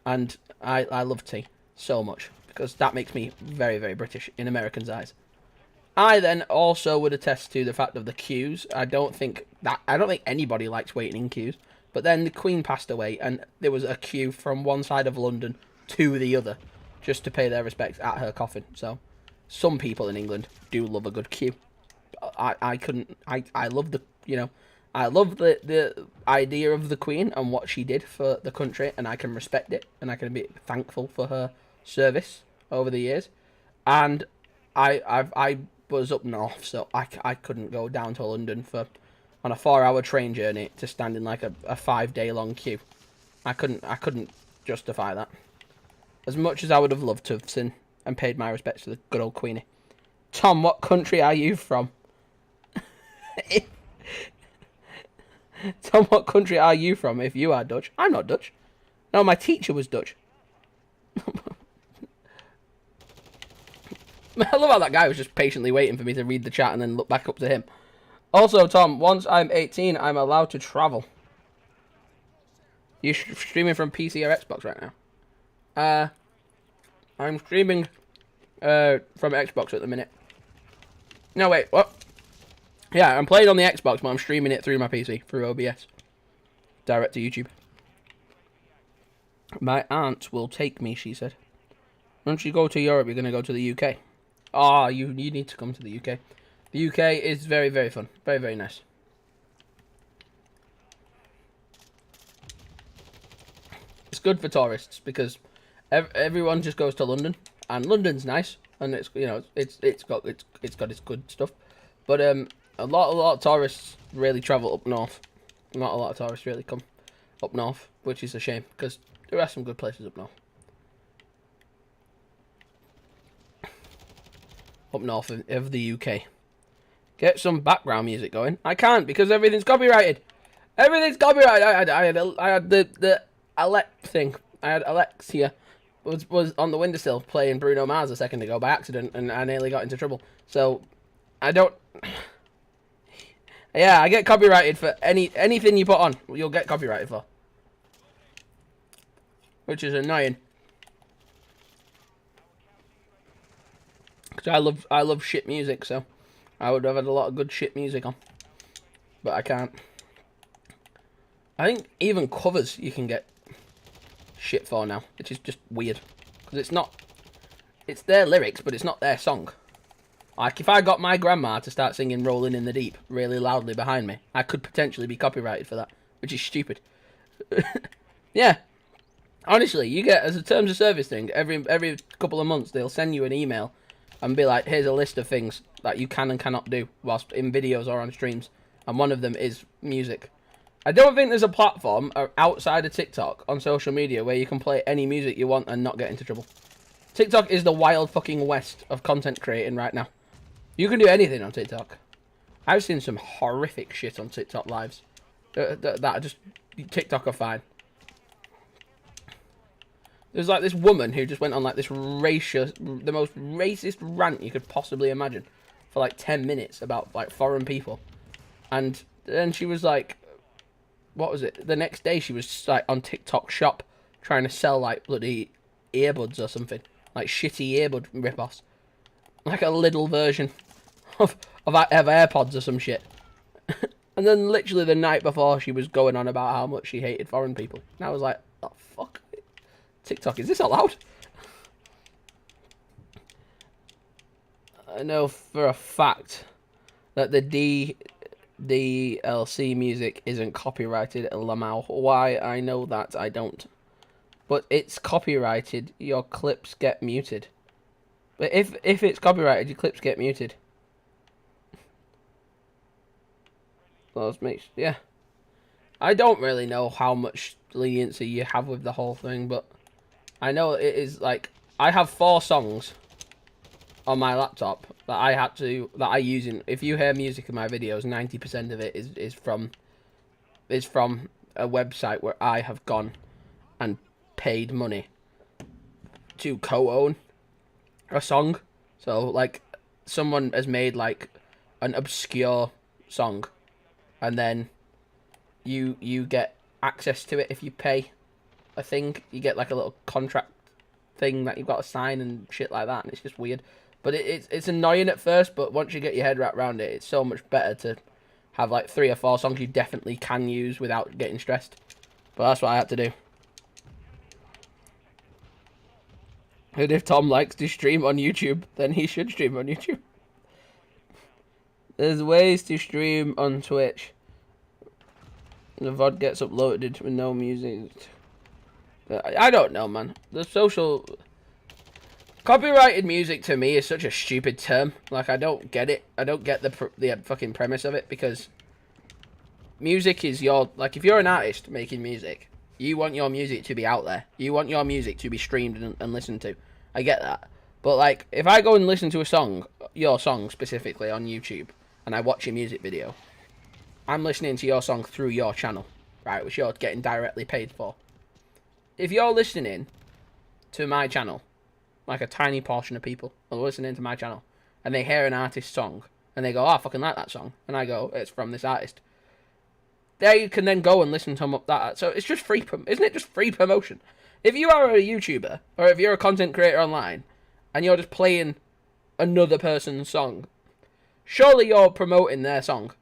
And I love tea so much. Because that makes me very, very British in Americans' eyes. I then also would attest to the fact of the queues. I don't think anybody likes waiting in queues. But then the Queen passed away, and there was a queue from one side of London to the other, just to pay their respects at her coffin. So, some people in England do love a good queue. I love I love the idea of the Queen and what she did for the country, and I can respect it, and I can be thankful for her service over the years. And I was up north, so I couldn't go down to London on a 4-hour train journey to stand in like a 5-day long queue. I couldn't justify that. As much as I would have loved to have seen and paid my respects to the good old Queenie. Tom, what country are you from? Tom, what country are you from if you are Dutch? I'm not Dutch. No, my teacher was Dutch. I love how that guy was just patiently waiting for me to read the chat and then look back up to him. Also, Tom, once I'm 18, I'm allowed to travel. You streaming from PC or Xbox right now? I'm streaming from Xbox at the minute. No, wait, what? Yeah, I'm playing on the Xbox, but I'm streaming it through my PC, through OBS. Direct to YouTube. My aunt will take me, she said. Once you go to Europe, you're going to go to the UK. Ah, you need to come to the UK. The UK is very, very fun. Very, very nice. It's good for tourists because everyone just goes to London, and London's nice, and it's it's got its good stuff. But a lot of tourists really travel up north. Not a lot of tourists really come up north, which is a shame because there are some good places up north. Up north of the UK. Get some background music going. I can't because everything's copyrighted. Everything's copyright. I had the Alex thing. I had Alexia was on the windowsill playing Bruno Mars a second ago by accident, and I nearly got into trouble. So I don't. Yeah, I get copyrighted for anything you put on. You'll get copyrighted for, which is annoying. Because I love shit music, so I would have had a lot of good shit music on, but I can't. I think even covers you can get shit for now, which is just weird. Because it's not... It's their lyrics, but it's not their song. Like, if I got my grandma to start singing Rolling in the Deep really loudly behind me, I could potentially be copyrighted for that, which is stupid. Yeah. Honestly, you get, as a terms of service thing, every couple of months, they'll send you an email and be like, here's a list of things that you can and cannot do whilst in videos or on streams. And one of them is music. I don't think there's a platform outside of TikTok on social media where you can play any music you want and not get into trouble. TikTok is the wild fucking west of content creating right now. You can do anything on TikTok. I've seen some horrific shit on TikTok lives. That just... TikTok are fine. There's like this woman who just went on like this the most racist rant you could possibly imagine for like 10 minutes about like foreign people. And then she was like... What was it? The next day she was like on TikTok shop trying to sell like bloody earbuds or something. Like shitty earbud rip-offs. Like a little version of AirPods or some shit. And then literally the night before she was going on about how much she hated foreign people. And I was like, oh fuck. TikTok, is this allowed? I know for a fact that the DLC music isn't copyrighted at Lamau. Why? I know that I don't. But it's copyrighted. Your clips get muted. But if it's copyrighted, your clips get muted. Those makes yeah. I don't really know how much leniency you have with the whole thing, but I know it is like I have 4 songs on my laptop that I use in. If you hear music in my videos, 90% of it is from a website where I have gone and paid money to co-own a song. So like someone has made like an obscure song, and then you get access to it if you pay a thing. You get like a little contract thing that you've got to sign and shit like that, and it's just weird. But it's annoying at first, but once you get your head wrapped around it, it's so much better to have like 3 or 4 songs you definitely can use without getting stressed. But that's what I had to do. And if Tom likes to stream on YouTube, then he should stream on YouTube. There's ways to stream on Twitch. The VOD gets uploaded with no music. I don't know, man. The social... Copyrighted music to me is such a stupid term. Like, I don't get it. I don't get the fucking premise of it, because music is your... Like, if you're an artist making music, you want your music to be out there. You want your music to be streamed and listened to. I get that. But, like, if I go and listen to a song, your song specifically, on YouTube, and I watch your music video, I'm listening to your song through your channel, right, which you're getting directly paid for. If you're listening to my channel, like a tiny portion of people are listening to my channel, and they hear an artist's song, and they go, oh, I fucking like that song, and I go, it's from this artist. They can then go and listen to that. So it's just free, isn't it just free promotion? If you are a YouTuber, or if you're a content creator online, and you're just playing another person's song, surely you're promoting their song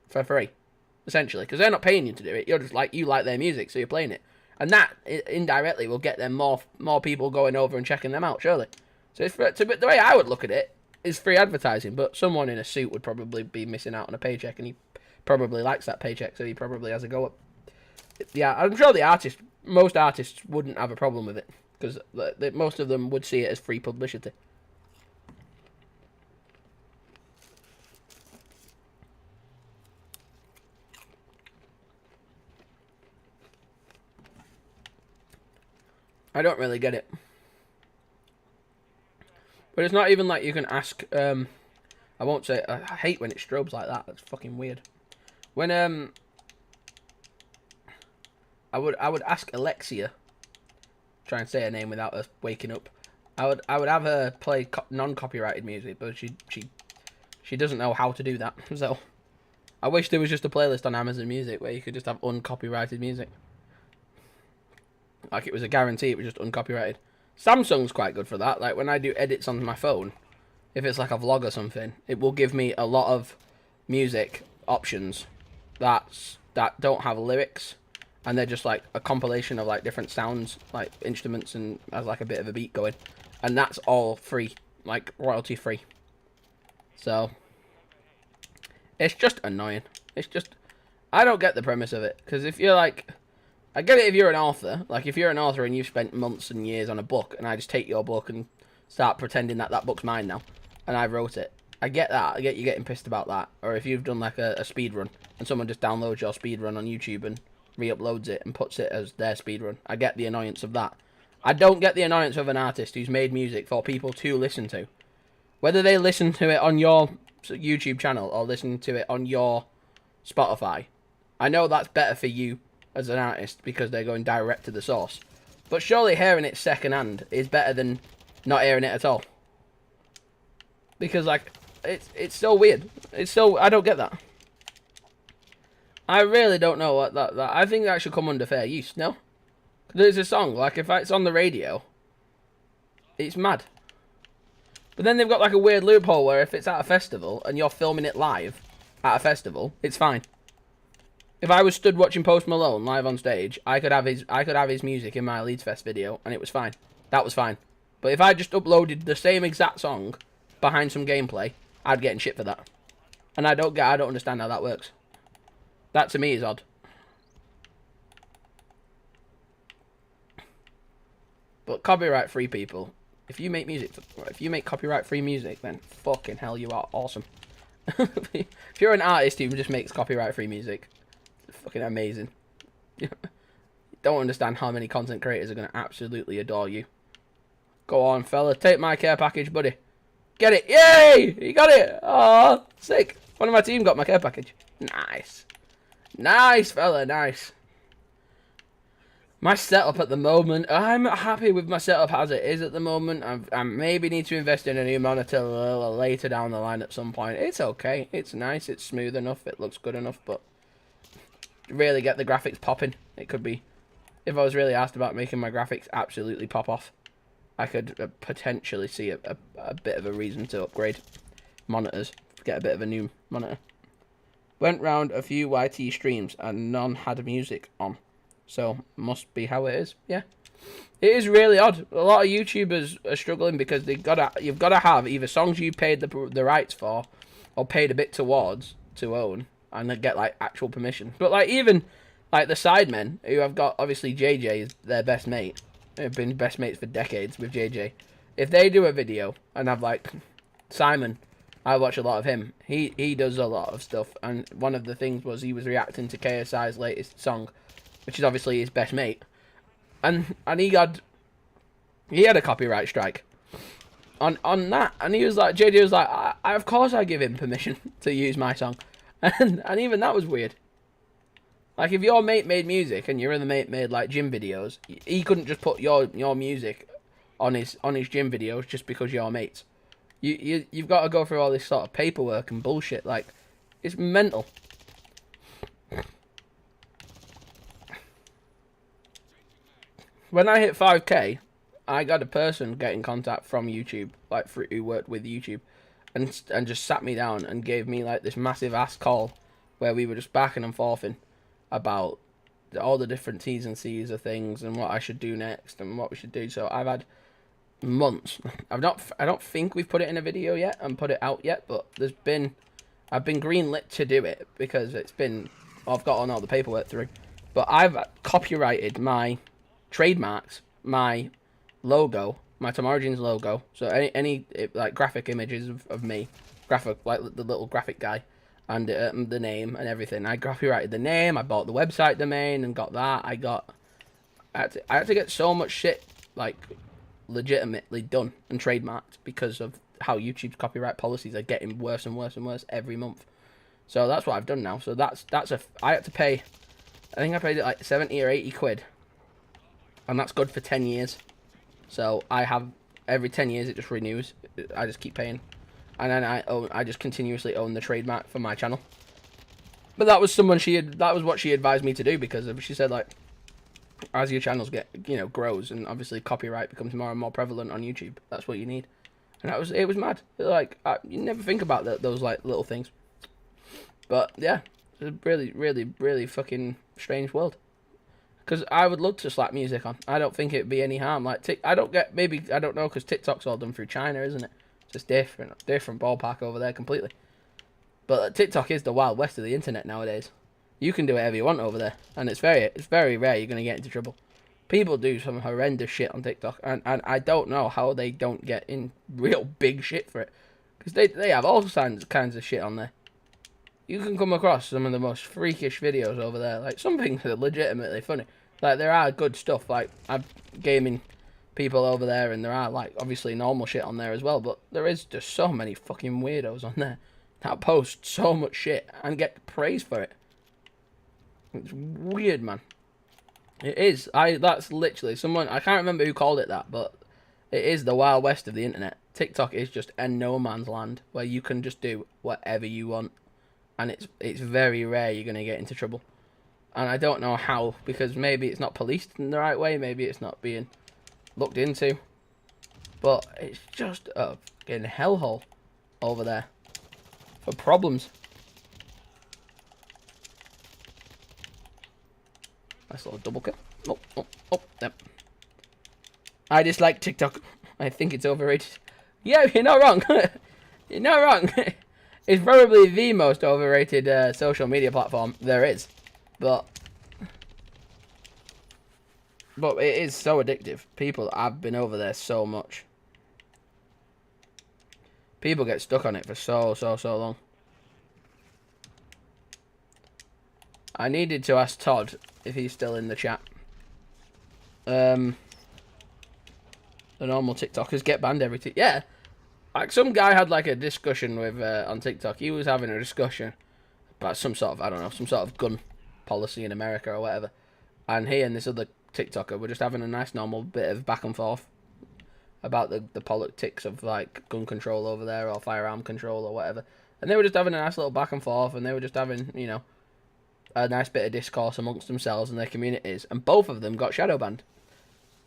for free, essentially, because they're not paying you to do it. You're just like, you like their music, so you're playing it. And that, indirectly, will get them more people going over and checking them out, surely. So it's the way I would look at it is free advertising, but someone in a suit would probably be missing out on a paycheck, and he probably likes that paycheck, so he probably has a go up. Yeah, I'm sure most artists wouldn't have a problem with it, because most of them would see it as free publicity. I don't really get it. But it's not even like you can ask, I won't say, I hate when it strobes like that. That's fucking weird. When I would ask Alexia, try and say her name without her waking up. I would have her play non-copyrighted music, but she doesn't know how to do that. So I wish there was just a playlist on Amazon Music where you could just have uncopyrighted music. Like it was a guarantee, it was just uncopyrighted. Samsung's quite good for that. Like when I do edits on my phone, if it's like a vlog or something, it will give me a lot of music options that don't have lyrics, and they're just like a compilation of like different sounds, like instruments, and has like a bit of a beat going, and that's all free, like royalty free. So it's just annoying. It's just, I don't get the premise of it, because if you're like, I get it if you're an author, like if you're an author and you've spent months and years on a book, and I just take your book and start pretending that that book's mine now, and I wrote it. I get that. I get you getting pissed about that. Or if you've done like a speed run and someone just downloads your speed run on YouTube and re-uploads it and puts it as their speed run. I get the annoyance of that. I don't get the annoyance of an artist who's made music for people to listen to. Whether they listen to it on your YouTube channel or listen to it on your Spotify. I know that's better for you as an artist because they're going direct to the source. But surely hearing it secondhand is better than not hearing it at all. Because like, it's so weird. It's so, I don't get that. I really don't know what that I think that should come under fair use, no? There's a song, like if it's on the radio, it's mad. But then they've got like a weird loophole where if it's at a festival and you're filming it live at a festival, it's fine. If I was stood watching Post Malone live on stage, I could have his music in my Leeds Fest video and it was fine. That was fine. But if I just uploaded the same exact song behind some gameplay, I'd get in shit for that. And I don't understand how that works. That to me is odd. But copyright free people, if you make copyright free music, then fucking hell, you are awesome. If you're an artist who just makes copyright free music, it's fucking amazing. Don't understand how many content creators are going to absolutely adore you. Go on, fella, take my care package, buddy. Get it! Yay! You got it! Oh, sick. One of my team got my care package. Nice. Nice, fella, nice. My setup at the moment, I'm happy with my setup as it is at the moment. I maybe need to invest in a new monitor a little later down the line at some point. It's okay. It's nice. It's smooth enough. It looks good enough, but to really get the graphics popping, it could be, if I was really asked about making my graphics absolutely pop off, I could potentially see a bit of a reason to upgrade monitors, get a bit of a new monitor. Went round a few YT streams and none had music on, so must be how it is. Yeah, it is really odd. A lot of YouTubers are struggling because you've got to have either songs you paid the rights for, or paid a bit towards to own, and then get like actual permission. But like even like the Sidemen, who have got obviously JJ is their best mate. They've been best mates for decades with JJ. If they do a video and have like Simon, I watch a lot of him. He does a lot of stuff, and one of the things was he was reacting to KSI's latest song, which is obviously his best mate, and he had a copyright strike on that, and he was like, JJ was like, I of course I give him permission to use my song, and even that was weird. Like, if your mate made music and your other mate made, like, gym videos, he couldn't just put your music on his gym videos just because you're mates. You've got to go through all this sort of paperwork and bullshit. Like, it's mental. When I hit 5k, I got a person get in contact from YouTube, like, who worked with YouTube, and just sat me down and gave me, like, this massive ass call where we were just backing and forthing about all the different T's and C's of things and what I should do next and what we should do. So I've had months. I don't think we've put it in a video yet and put it out yet, but I've been greenlit to do it because I've got on all the paperwork through. But I've copyrighted my trademarks, my logo, my Tom Origins logo. So any like graphic images of me, graphic, like the little graphic guy, and the name and everything. I copyrighted the name. I bought the website domain and got that. I had to get so much shit like legitimately done and trademarked because of how YouTube's copyright policies are getting worse and worse and worse every month. So that's what I've done now. So I had to pay I think I paid it like 70 or 80 quid. And that's good for 10 years. So I have, every 10 years it just renews. I just keep paying. And then I just continuously own the trademark for my channel. But that was that was what she advised me to do, because she said, like, as your channels get, grows, and obviously copyright becomes more and more prevalent on YouTube, that's what you need. And it was mad. Like, you never think about those, like, little things. But, yeah, it's a really, really, really fucking strange world. Because I would love to slap music on. I don't think it'd be any harm. Like, I don't know, because TikTok's all done through China, isn't it? It's just different ballpark over there completely. But TikTok is the Wild West of the internet nowadays. You can do whatever you want over there, and it's very rare you're going to get into trouble. People do some horrendous shit on TikTok, and I don't know how they don't get in real big shit for it. Because they have all kinds of shit on there. You can come across some of the most freakish videos over there. Like, some things are legitimately funny. Like, there are good stuff. Like, I'm gaming people over there, and there are, like, obviously normal shit on there as well. But there is just so many fucking weirdos on there that post so much shit and get praised for it. It's weird, man. It is. That's literally someone, I can't remember who called it that, but it is the Wild West of the internet. TikTok is just a no man's land where you can just do whatever you want, and it's very rare you're gonna get into trouble. And I don't know how, because maybe it's not policed in the right way, maybe it's not being looked into, but it's just a fucking hellhole over there for problems. Nice little double kill. Oh, yep. I dislike TikTok. I think it's overrated. Yeah, you're not wrong. You're not wrong. It's probably the most overrated social media platform there is. But it is so addictive. People have been over there so much. People get stuck on it for so long. I needed to ask Todd if he's still in the chat. The normal TikTokers get banned every yeah. Like, some guy had like a discussion with on TikTok. He was having a discussion about some sort of, I don't know, some sort of gun policy in America or whatever. And he and this other TikToker were just having a nice normal bit of back and forth about the politics of, like, gun control over there, or firearm control or whatever. And they were just having a nice little back and forth, and they were just having, a nice bit of discourse amongst themselves and their communities. And both of them got shadow banned.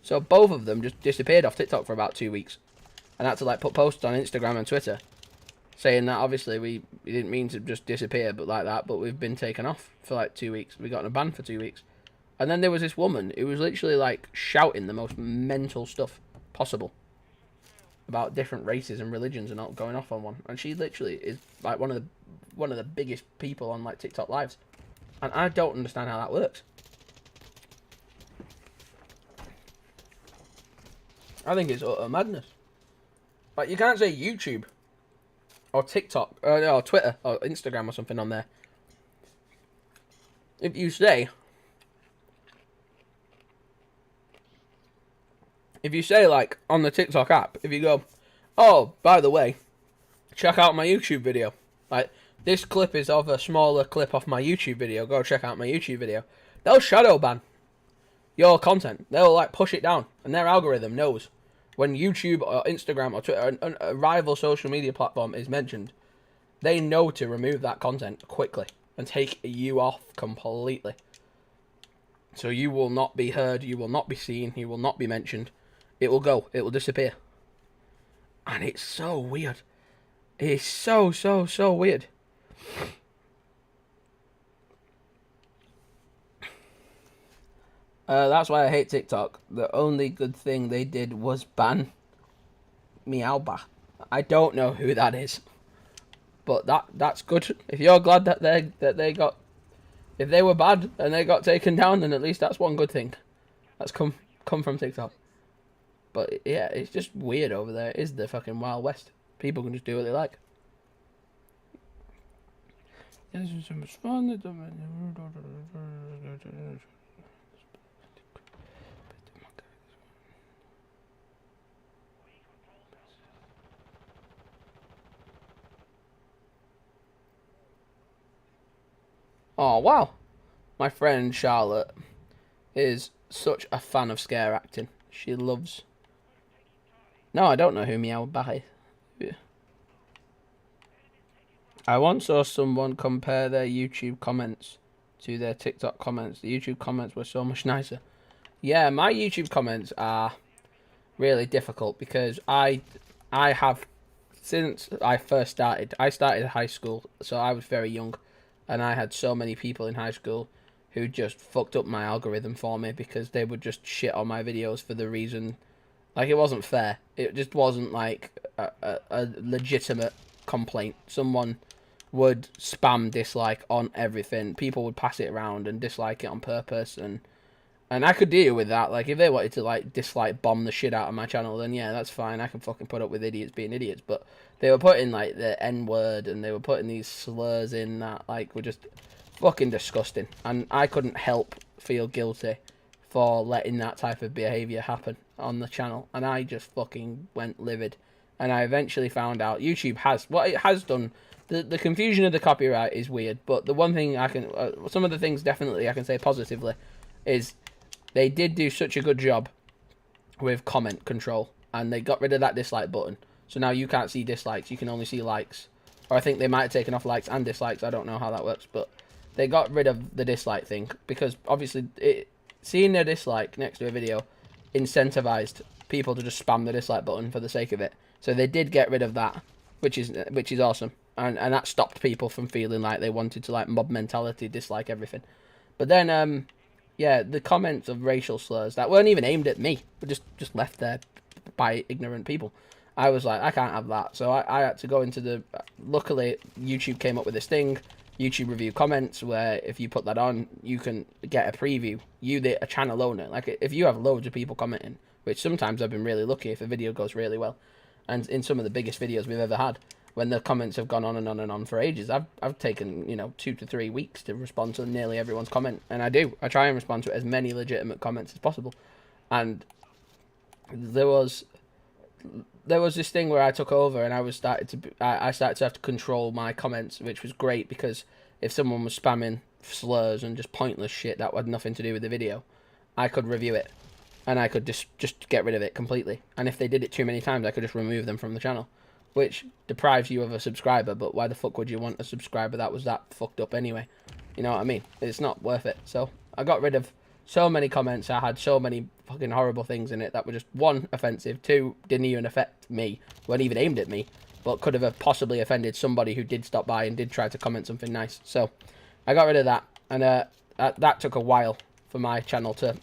So both of them just disappeared off TikTok for about 2 weeks. And had to, like, put posts on Instagram and Twitter saying that obviously we didn't mean to just disappear but like that, but we've been taken off for like 2 weeks. We got in a ban for 2 weeks. And then there was this woman who was literally, like, shouting the most mental stuff possible about different races and religions and all, going off on one. And she literally is, like, one of the biggest people on, like, TikTok lives. And I don't understand how that works. I think it's utter madness. Like, you can't say YouTube or TikTok or Twitter or Instagram or something on there. If you say, like, on the TikTok app, if you go, oh, by the way, check out my YouTube video. Like, this clip is of a smaller clip off my YouTube video. Go check out my YouTube video. They'll shadow ban your content. They'll, like, push it down. And their algorithm knows when YouTube or Instagram or Twitter, a rival social media platform, is mentioned, they know to remove that content quickly and take you off completely. So you will not be heard, you will not be seen, you will not be mentioned. It will go, it will disappear. And it's so weird. It's so weird. That's why I hate TikTok. The only good thing they did was ban Meowba. I don't know who that is, but that's good. If you're glad that they got, if they were bad and they got taken down, then at least that's one good thing that's come from TikTok. But yeah, it's just weird over there. It is the fucking Wild West. People can just do what they like. Oh, wow. my friend Charlotte is such a fan of scare acting. She loves. No, I don't know who Meow Bai. I once saw someone compare their YouTube comments to their TikTok comments. The YouTube comments were so much nicer. Yeah, my YouTube comments are really difficult because I have since I first started. I started high school, so I was very young, and I had so many people in high school who just fucked up my algorithm for me because they would just shit on my videos for the reason, like, it wasn't fair. It just wasn't like a legitimate complaint. Someone would spam dislike on everything. People would pass it around and dislike it on purpose, and I could deal with that. Like, if they wanted to, like, dislike bomb the shit out of my channel, then yeah, that's fine. I can fucking put up with idiots being idiots. But they were putting, like, the N-word, and they were putting these slurs in that, like, were just fucking disgusting. And I couldn't help feel guilty for letting that type of behaviour happen on the channel. And I just fucking went livid. And I eventually found out YouTube has, what it has done, the confusion of the copyright is weird. But the one thing I can, some of the things definitely I can say positively is they did do such a good job with comment control, and they got rid of that dislike button. So now you can't see dislikes, you can only see likes. Or I think they might have taken off likes and dislikes, I don't know how that works, but they got rid of the dislike thing, because obviously seeing a dislike next to a video incentivized people to just spam the dislike button for the sake of it. So they did get rid of that, which is awesome. And that stopped people from feeling like they wanted to, like, mob mentality, dislike everything. But then, yeah, the comments of racial slurs that weren't even aimed at me, but just left there by ignorant people. I was like, I can't have that. So I had to go into the... Luckily, YouTube came up with this thing, YouTube review comments, where if you put that on, you can get a preview. A channel owner. Like, if you have loads of people commenting, which sometimes I've been really lucky if a video goes really well. And in some of the biggest videos we've ever had, when the comments have gone on and on and on for ages, I've taken, 2 to 3 weeks to respond to nearly everyone's comment, and I try and respond to as many legitimate comments as possible. And there was this thing where I took over, and I started to have to control my comments, which was great, because if someone was spamming slurs and just pointless shit that had nothing to do with the video, I could review it, and I could just get rid of it completely. And if they did it too many times, I could just remove them from the channel, which deprives you of a subscriber. But why the fuck would you want a subscriber that was that fucked up anyway? You know what I mean? It's not worth it. So I got rid of so many comments. I had so many fucking horrible things in it that were just, one, offensive, two, didn't even affect me, weren't even aimed at me, but could have possibly offended somebody who did stop by and did try to comment something nice. So I got rid of that, and that took a while for my channel to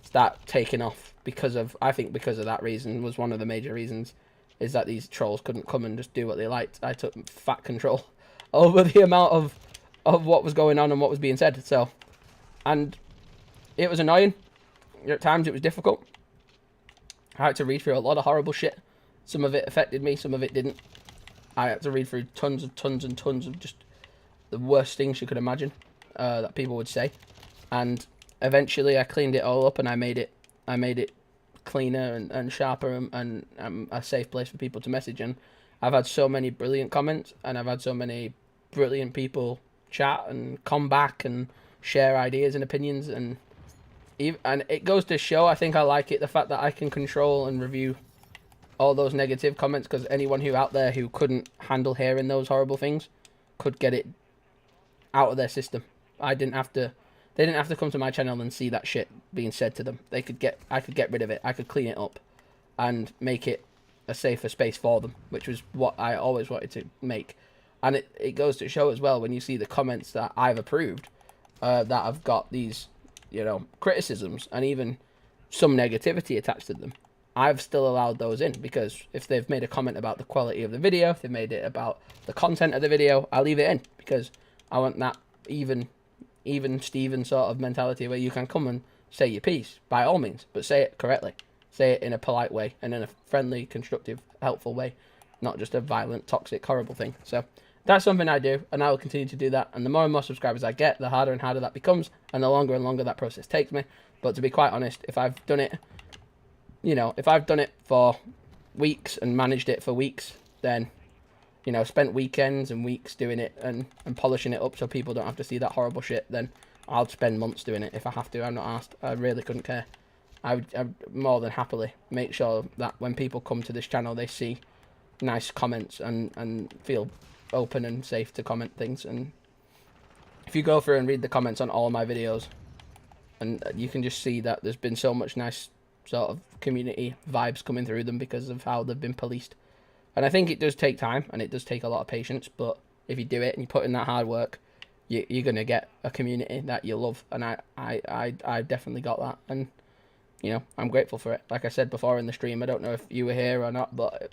start taking off, because of that reason was one of the major reasons, is that these trolls couldn't come and just do what they liked. I took fat control over the amount of what was going on and what was being said. So, and it was annoying. At times it was difficult. I had to read through a lot of horrible shit. Some of it affected me, some of it didn't. I had to read through tons and tons of just the worst things you could imagine that people would say. And eventually I cleaned it all up, and I made it cleaner and sharper and a safe place for people to message. And I've had so many brilliant comments, and I've had so many brilliant people chat and come back and share ideas and opinions, and it goes to show, I think I like it, the fact that I can control and review all those negative comments, because anyone who out there who couldn't handle hearing those horrible things could get it out of their system. They didn't have to come to my channel and see that shit being said to them. I could get rid of it. I could clean it up and make it a safer space for them, which was what I always wanted to make. And it goes to show as well, when you see the comments that I've approved, that have got these, criticisms and even some negativity attached to them, I've still allowed those in, because if they've made a comment about the quality of the video, if they've made it about the content of the video, I leave it in, because I want that even Steven sort of mentality, where you can come and say your piece, by all means, but say it correctly. Say it in a polite way, and in a friendly, constructive, helpful way, not just a violent, toxic, horrible thing. So that's something I do, and I will continue to do that. And the more and more subscribers I get, the harder and harder that becomes, and the longer and longer that process takes me. But to be quite honest, if I've done it, if I've done it for weeks and managed it for weeks, then, spent weekends and weeks doing it and polishing it up so people don't have to see that horrible shit, then I'll spend months doing it if I have to. I'm not asked. I really couldn't care. I'd more than happily make sure that when people come to this channel, they see nice comments and feel open and safe to comment things. And if you go through and read the comments on all my videos, and you can just see that there's been so much nice sort of community vibes coming through them because of how they've been policed. And I think it does take time and it does take a lot of patience, but if you do it and you put in that hard work, you're going to get a community that you love. And I definitely got that. And, you know, I'm grateful for it. Like I said before in the stream, I don't know if you were here or not, but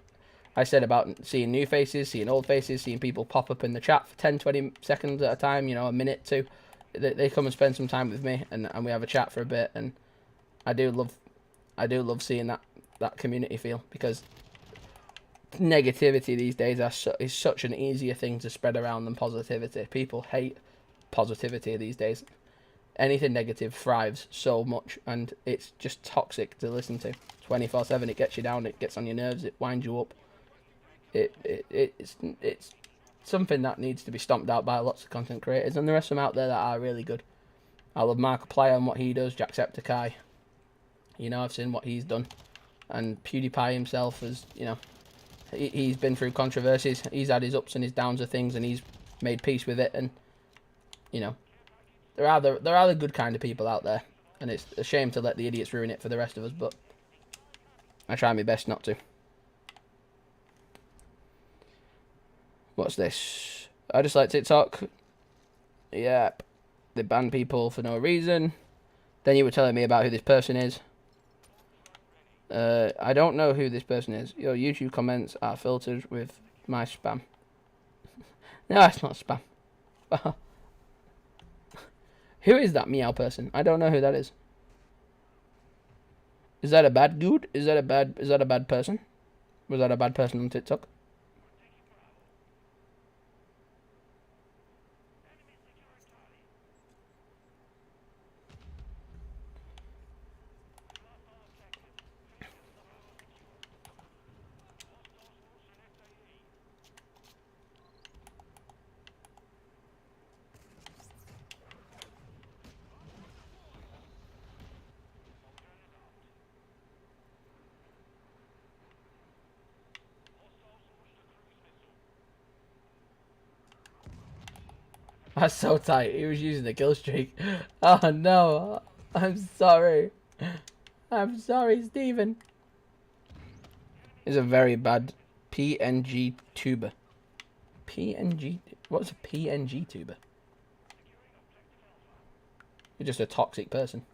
I said about seeing new faces, seeing old faces, seeing people pop up in the chat for 10, 20 seconds at a time, you know, a minute, two. They come and spend some time with me and we have a chat for a bit. And I do love seeing that community feel, because negativity these days is such an easier thing to spread around than positivity. People hate positivity these days. Anything negative thrives so much, and it's just toxic to listen to 24/7. It gets you down, it gets on your nerves, it winds you up. It's something that needs to be stomped out by lots of content creators, and there are some out there that are really good. I love Markiplier and what he does, Jacksepticeye. You know, I've seen what he's done, and PewDiePie himself has, you know, he's been through controversies. He's had his ups and his downs of things, and he's made peace with it. And, you know, there are the good kind of people out there, and it's a shame to let the idiots ruin it for the rest of us, but I try my best not to. What's this? I just like TikTok. Yep. They ban people for no reason. Then you were telling me about who this person is. I don't know who this person is. Your YouTube comments are filtered with my spam. No, it's not spam. Who is that meow person? I don't know who that is. Is that a bad dude? Is that a bad person? Was that a bad person on TikTok? That's so tight. He was using the kill streak. Oh no. I'm sorry. I'm sorry, Steven. He's a very bad PNG tuber. PNG? What's a PNG tuber? You're just a toxic person.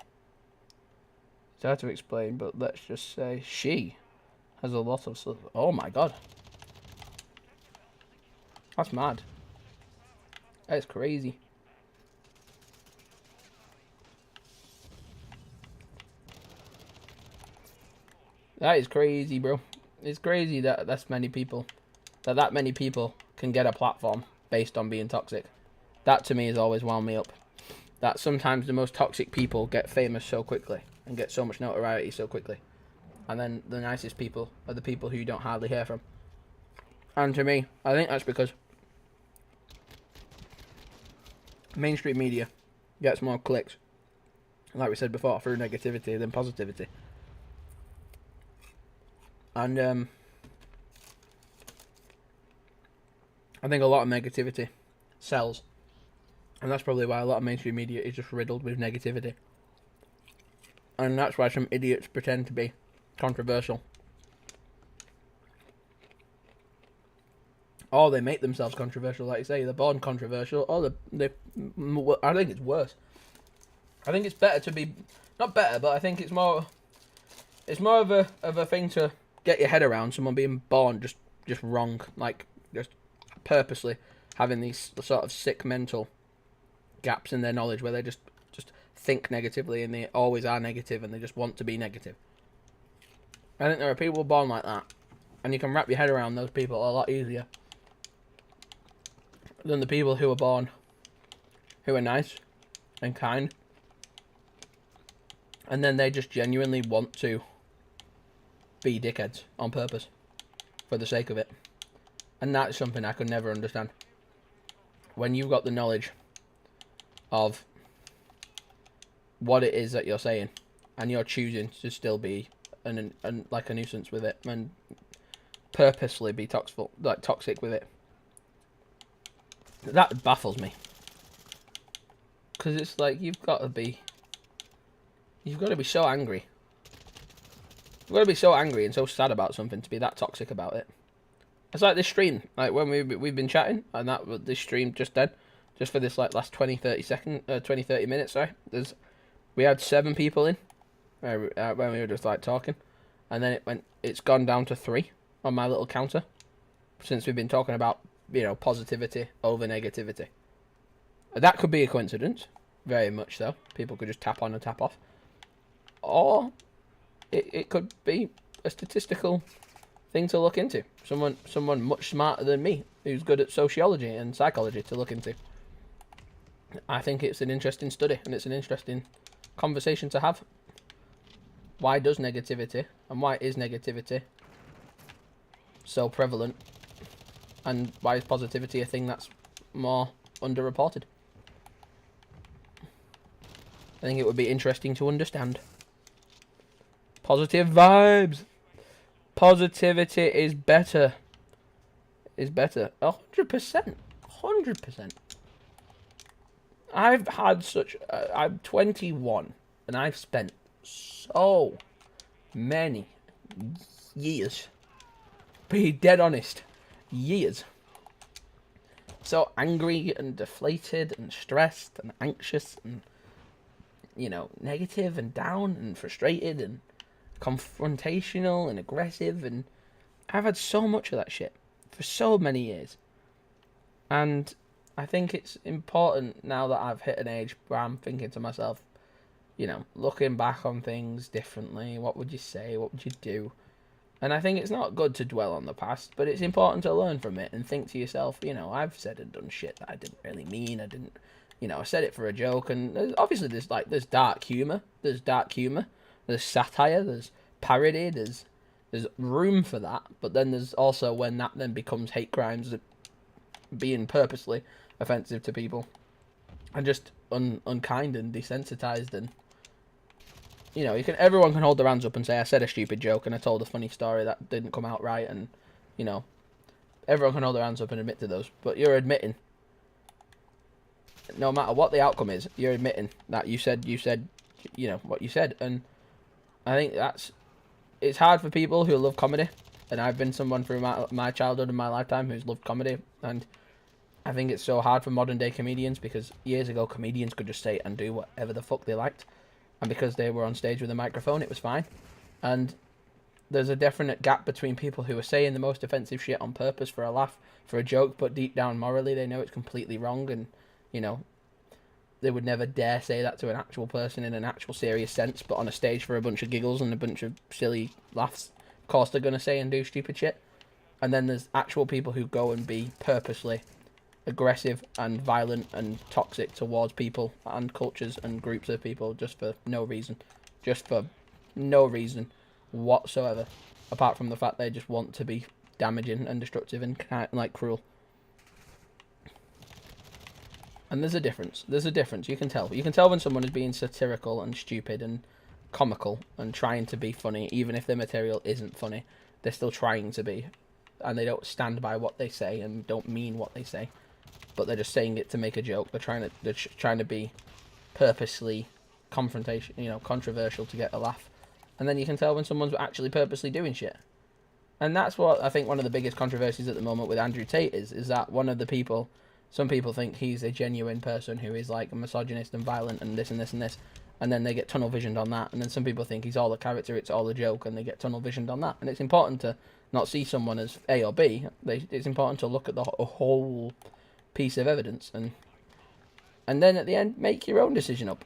It's hard to explain, but let's just say she has a lot of stuff. Oh my god. That's mad. That's crazy. That is crazy, bro. It's crazy that that many people can get a platform based on being toxic. That to me has always wound me up. That sometimes the most toxic people get famous so quickly and get so much notoriety so quickly. And then the nicest people are the people who you don't hardly hear from. And to me, I think that's because mainstream media gets more clicks, like we said before, through negativity than positivity. And I think a lot of negativity sells, and that's probably why a lot of mainstream media is just riddled with negativity. And that's why some idiots pretend to be controversial, or they make themselves controversial. Like you say, they're born controversial, or I think it's worse. I think it's better to be, not better, but I think it's more of a thing to get your head around, someone being born just wrong, like just purposely having these sort of sick mental gaps in their knowledge where they just think negatively, and they always are negative, and they just want to be negative. I think there are people born like that, and you can wrap your head around those people a lot easier than the people who are born who are nice and kind, and then they just genuinely want to be dickheads on purpose for the sake of it. And that's something I could never understand. When you've got the knowledge of what it is that you're saying, and you're choosing to still be like a nuisance with it and purposely be toxic with it. That baffles me, because it's like you've got to be so angry. You've got to be so angry and so sad about something to be that toxic about it. It's like this stream, like when we've been chatting, and this stream just then, just for this like last 20-30 minutes. Sorry, we had 7 people in when we were just like talking, and then it's gone down to 3 on my little counter since we've been talking about, you know, positivity over negativity. That could be a coincidence, very much so. People could just tap on and tap off, or it could be a statistical thing to look into. Someone much smarter than me who's good at sociology and psychology to look into. I think it's an interesting study, and it's an interesting conversation to have. Why does negativity, and why is negativity so prevalent, and why is positivity a thing that's more underreported? I think it would be interesting to understand. Positive vibes. Positivity is better. 100%. 100%. I've had such... I'm 21, and I've spent so many years, be dead honest, years, so angry and deflated and stressed and anxious and, you know, negative and down and frustrated and confrontational and aggressive, and I've had so much of that shit for so many years. And I think it's important now that I've hit an age where I'm thinking to myself, you know, looking back on things differently. What would you say? What would you do? And I think it's not good to dwell on the past, but it's important to learn from it and think to yourself, you know, I've said and done shit that I didn't really mean. I didn't, you know, I said it for a joke. And obviously there's dark humour. There's satire. There's parody. There's room for that. But then there's also when that then becomes hate crimes, being purposely offensive to people and just unkind and desensitized. And, you know, everyone can hold their hands up and say, I said a stupid joke and I told a funny story that didn't come out right, and, you know, everyone can hold their hands up and admit to those. But you're admitting, no matter what the outcome is, you're admitting that you said, you know, what you said. And I think it's hard for people who love comedy, and I've been someone through my childhood and my lifetime who's loved comedy, and I think it's so hard for modern day comedians, because years ago comedians could just say and do whatever the fuck they liked, and because they were on stage with a microphone, it was fine. And there's a definite gap between people who are saying the most offensive shit on purpose for a laugh, for a joke, but deep down morally they know it's completely wrong, and, you know, they would never dare say that to an actual person in an actual serious sense, but on a stage for a bunch of giggles and a bunch of silly laughs, of course they're going to say and do stupid shit. And then there's actual people who go and be purposely aggressive and violent and toxic towards people and cultures and groups of people just for no reason whatsoever, apart from the fact they just want to be damaging and destructive and kind of, like, cruel. And there's a difference. You can tell when someone is being satirical and stupid and comical and trying to be funny, even if their material isn't funny. They're still trying to be, and they don't stand by what they say and don't mean what they say, but they're just saying it to make a joke. They're trying to be purposely controversial to get a laugh. And then you can tell when someone's actually purposely doing shit. And that's what I think one of the biggest controversies at the moment with Andrew Tate is that one of the people, some people think he's a genuine person who is like a misogynist and violent and this and this and this, and then they get tunnel visioned on that. And then some people think he's all a character, it's all a joke, and they get tunnel visioned on that. And it's important to not see someone as A or B. It's important to look at the whole piece of evidence, and then at the end make your own decision up.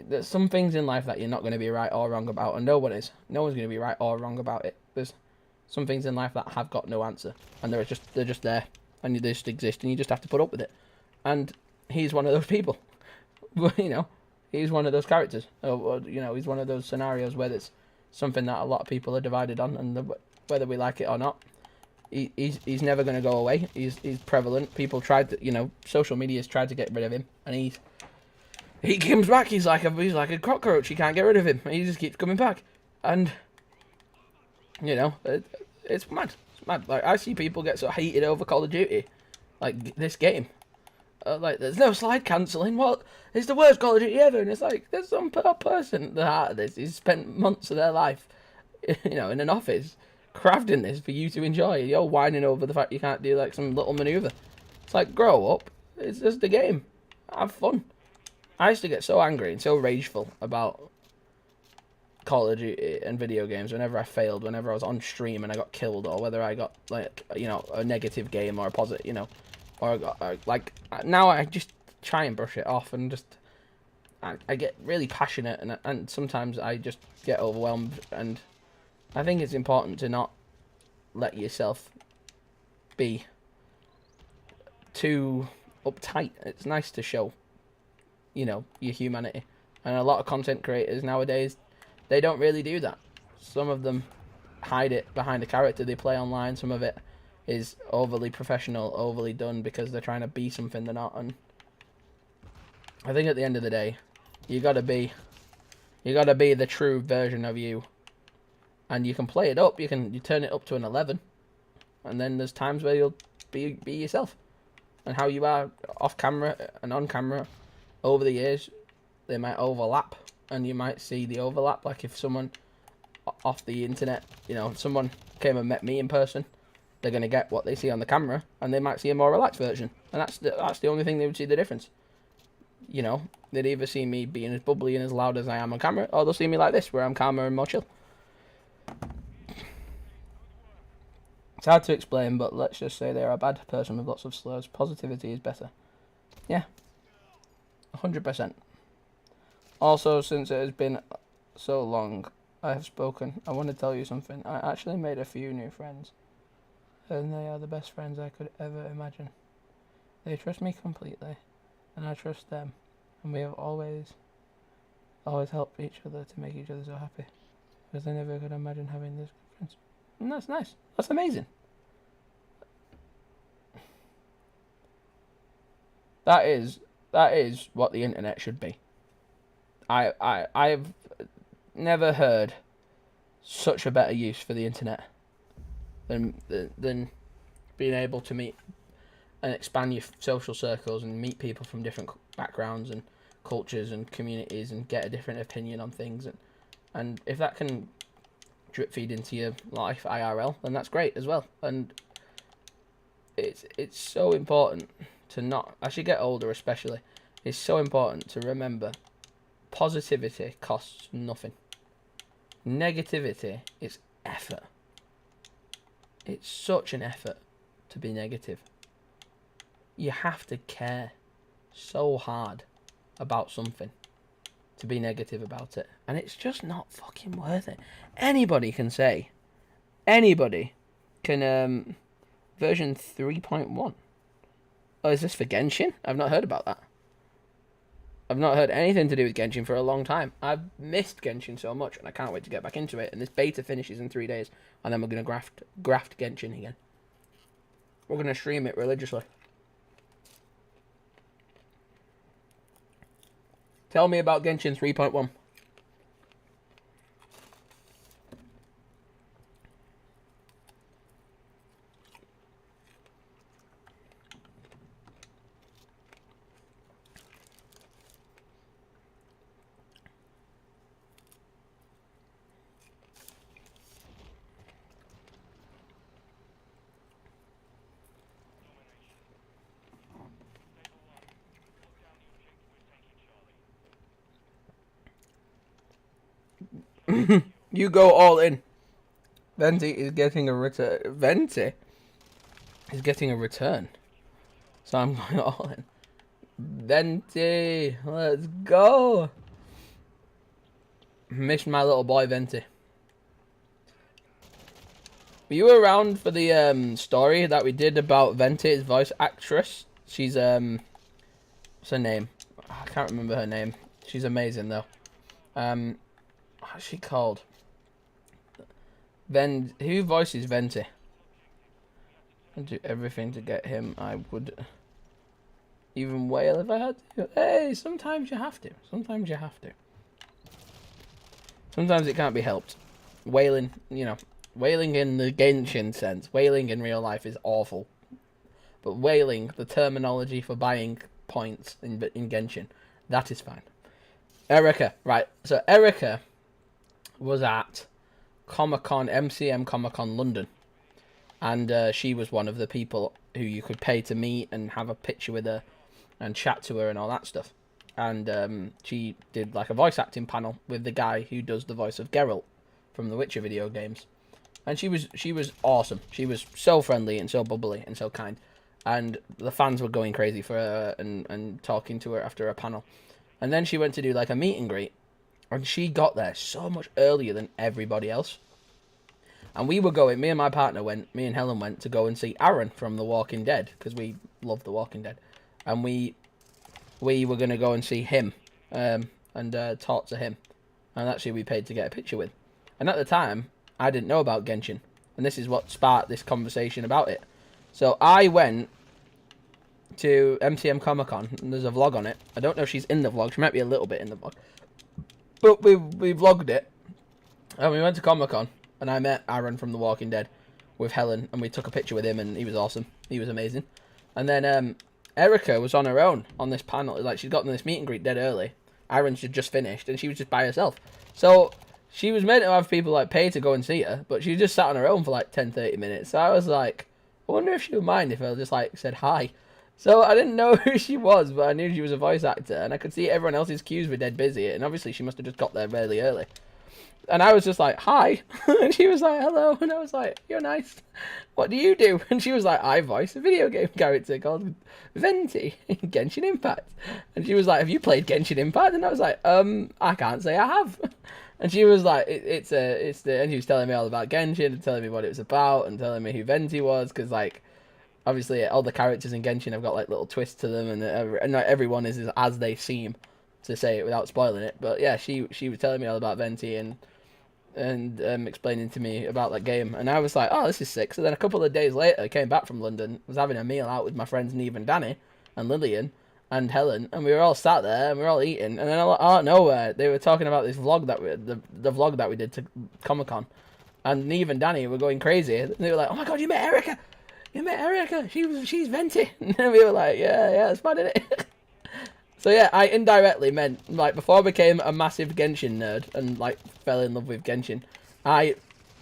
There's some things in life that you're not going to be right or wrong about, and no one's going to be right or wrong about it. There's some things in life that have got no answer, and they're just there, and they just exist, and you just have to put up with it. And he's one of those people. You know, he's one of those characters. Or, you know, he's one of those scenarios where there's something that a lot of people are divided on, and whether we like it or not, he's never going to go away. He's prevalent. People tried to, you know, social media's tried to get rid of him, and He comes back. He's like a cockroach. You can't get rid of him. He just keeps coming back, and you know, it's mad. It's mad. Like I see people get so heated over Call of Duty, like this game. Like there's no slide cancelling. What? It's the worst Call of Duty ever. And it's like there's some poor person at the heart of this. He's spent months of their life, you know, in an office, crafting this for you to enjoy. You're whining over the fact you can't do like some little maneuver. It's like grow up. It's just a game. Have fun. I used to get so angry and so rageful about Call of Duty and video games whenever I failed, whenever I was on stream and I got killed, or whether I got like, you know, a negative game or a positive, you know, or I got like now I just try and brush it off and just I get really passionate and sometimes I just get overwhelmed, and I think it's important to not let yourself be too uptight. It's nice to show, you know, your humanity, and a lot of content creators nowadays, they don't really do that. Some of them hide it behind a character they play online. Some of it is overly professional, overly done because they're trying to be something they're not. And I think at the end of the day, you gotta be the true version of you, and you can play it up. You turn it up to an 11, and then there's times where you'll be yourself, and how you are off camera and on camera. Over the years, they might overlap, and you might see the overlap. Like if someone off the internet, you know, someone came and met me in person, they're gonna get what they see on the camera, and they might see a more relaxed version, and that's the only thing they would see the difference. You know, they'd either see me being as bubbly and as loud as I am on camera, or they'll see me like this, where I'm calmer and more chill. It's hard to explain, but let's just say they're a bad person with lots of slurs. Positivity is better. Yeah, 100%. Also, since it has been so long I have spoken, I want to tell you something. I actually made a few new friends, and they are the best friends I could ever imagine. They trust me completely, and I trust them, and we have always helped each other to make each other so happy, because I never could imagine having this good friends. And that's nice. That's amazing. That is what the internet should be. I've never heard such a better use for the internet than being able to meet and expand your social circles and meet people from different backgrounds and cultures and communities and get a different opinion on things, and if that can drip feed into your life IRL, then that's great as well. And it's so important to not, as you get older especially, it's so important to remember positivity costs nothing. Negativity is effort. It's such an effort to be negative. You have to care so hard about something to be negative about it, and it's just not fucking worth it. Anybody can say, anybody can version 3.1. Oh, is this for Genshin? I've not heard about that. I've not heard anything to do with Genshin for a long time. I've missed Genshin so much, and I can't wait to get back into it. And this beta finishes in 3 days, and then we're gonna graft Genshin again. We're gonna stream it religiously. Tell me about Genshin 3.1. You go all in. Venti is getting a return. Venti is getting a return. So I'm going all in. Venti, let's go. Missed my little boy Venti. Were you around for the story that we did about Venti's voice actress? She's what's her name? I can't remember her name. She's amazing though. What's she called? Who voices Venti? I'd do everything to get him. I would. even wail if I had to. Hey, sometimes you have to. Sometimes you have to. Sometimes it can't be helped. Wailing, you know, wailing in the Genshin sense. Wailing in real life is awful. But wailing, the terminology for buying points in Genshin, that is fine. Erica, right. So Erica was at Comic-Con, MCM Comic-Con London. And she was one of the people who you could pay to meet and have a picture with her and chat to her and all that stuff. And she did like a voice acting panel with the guy who does the voice of Geralt from the Witcher video games. And she was awesome. She was so friendly and so bubbly and so kind. And the fans were going crazy for her and talking to her after a panel. And then she went to do like a meet and greet. And she got there so much earlier than everybody else. And we were going, me and my partner went, me and Helen went to go and see Aaron from The Walking Dead. Because we love The Walking Dead. And we were going to go and see him. And talk to him. And actually we paid to get a picture with. And at the time, I didn't know about Genshin. And this is what sparked this conversation about it. So I went to MCM Comic Con, and there's a vlog on it. I don't know if she's in the vlog. She might be a little bit in the vlog. But we vlogged it. And we went to Comic Con, and I met Aaron from The Walking Dead with Helen, and we took a picture with him, and he was awesome. He was amazing. And then Erica was on her own on this panel. Like, she'd gotten this meet and greet dead early. Aaron's had just finished, and she was just by herself. So she was meant to have people like pay to go and see her, but she just sat on her own for like 10-30 minutes. So I was like, I wonder if she would mind if I just like said hi. So I didn't know who she was, but I knew she was a voice actor, and I could see everyone else's queues were dead busy, and obviously she must have just got there really early. And I was just like, hi. And she was like, hello. And I was like, you're nice. What do you do? And she was like, I voice a video game character called Venti in Genshin Impact. And she was like, have you played Genshin Impact? And I was like, I can't say I have. And she was like, it's the, and she was telling me all about Genshin and telling me what it was about and telling me who Venti was. Because, like, obviously all the characters in Genshin have got, like, little twists to them. And not everyone is as they seem, to say it without spoiling it. But, yeah, she was telling me all about Venti and explaining to me about that game, and I was like, oh, this is sick. So then a couple of days later, I came back from London, was having a meal out with my friends Neve and Danny, and Lillian, and Helen, and we were all sat there, and we were all eating, and then out of nowhere, they were talking about this vlog that the vlog that we did to Comic-Con, and Neve and Danny were going crazy, and they were like, oh my god, you met Erica! You met Erica! She's Venti! And we were like, yeah, it's fun, isn't it? So yeah, I indirectly meant, like, before I became a massive Genshin nerd and, like, fell in love with Genshin, I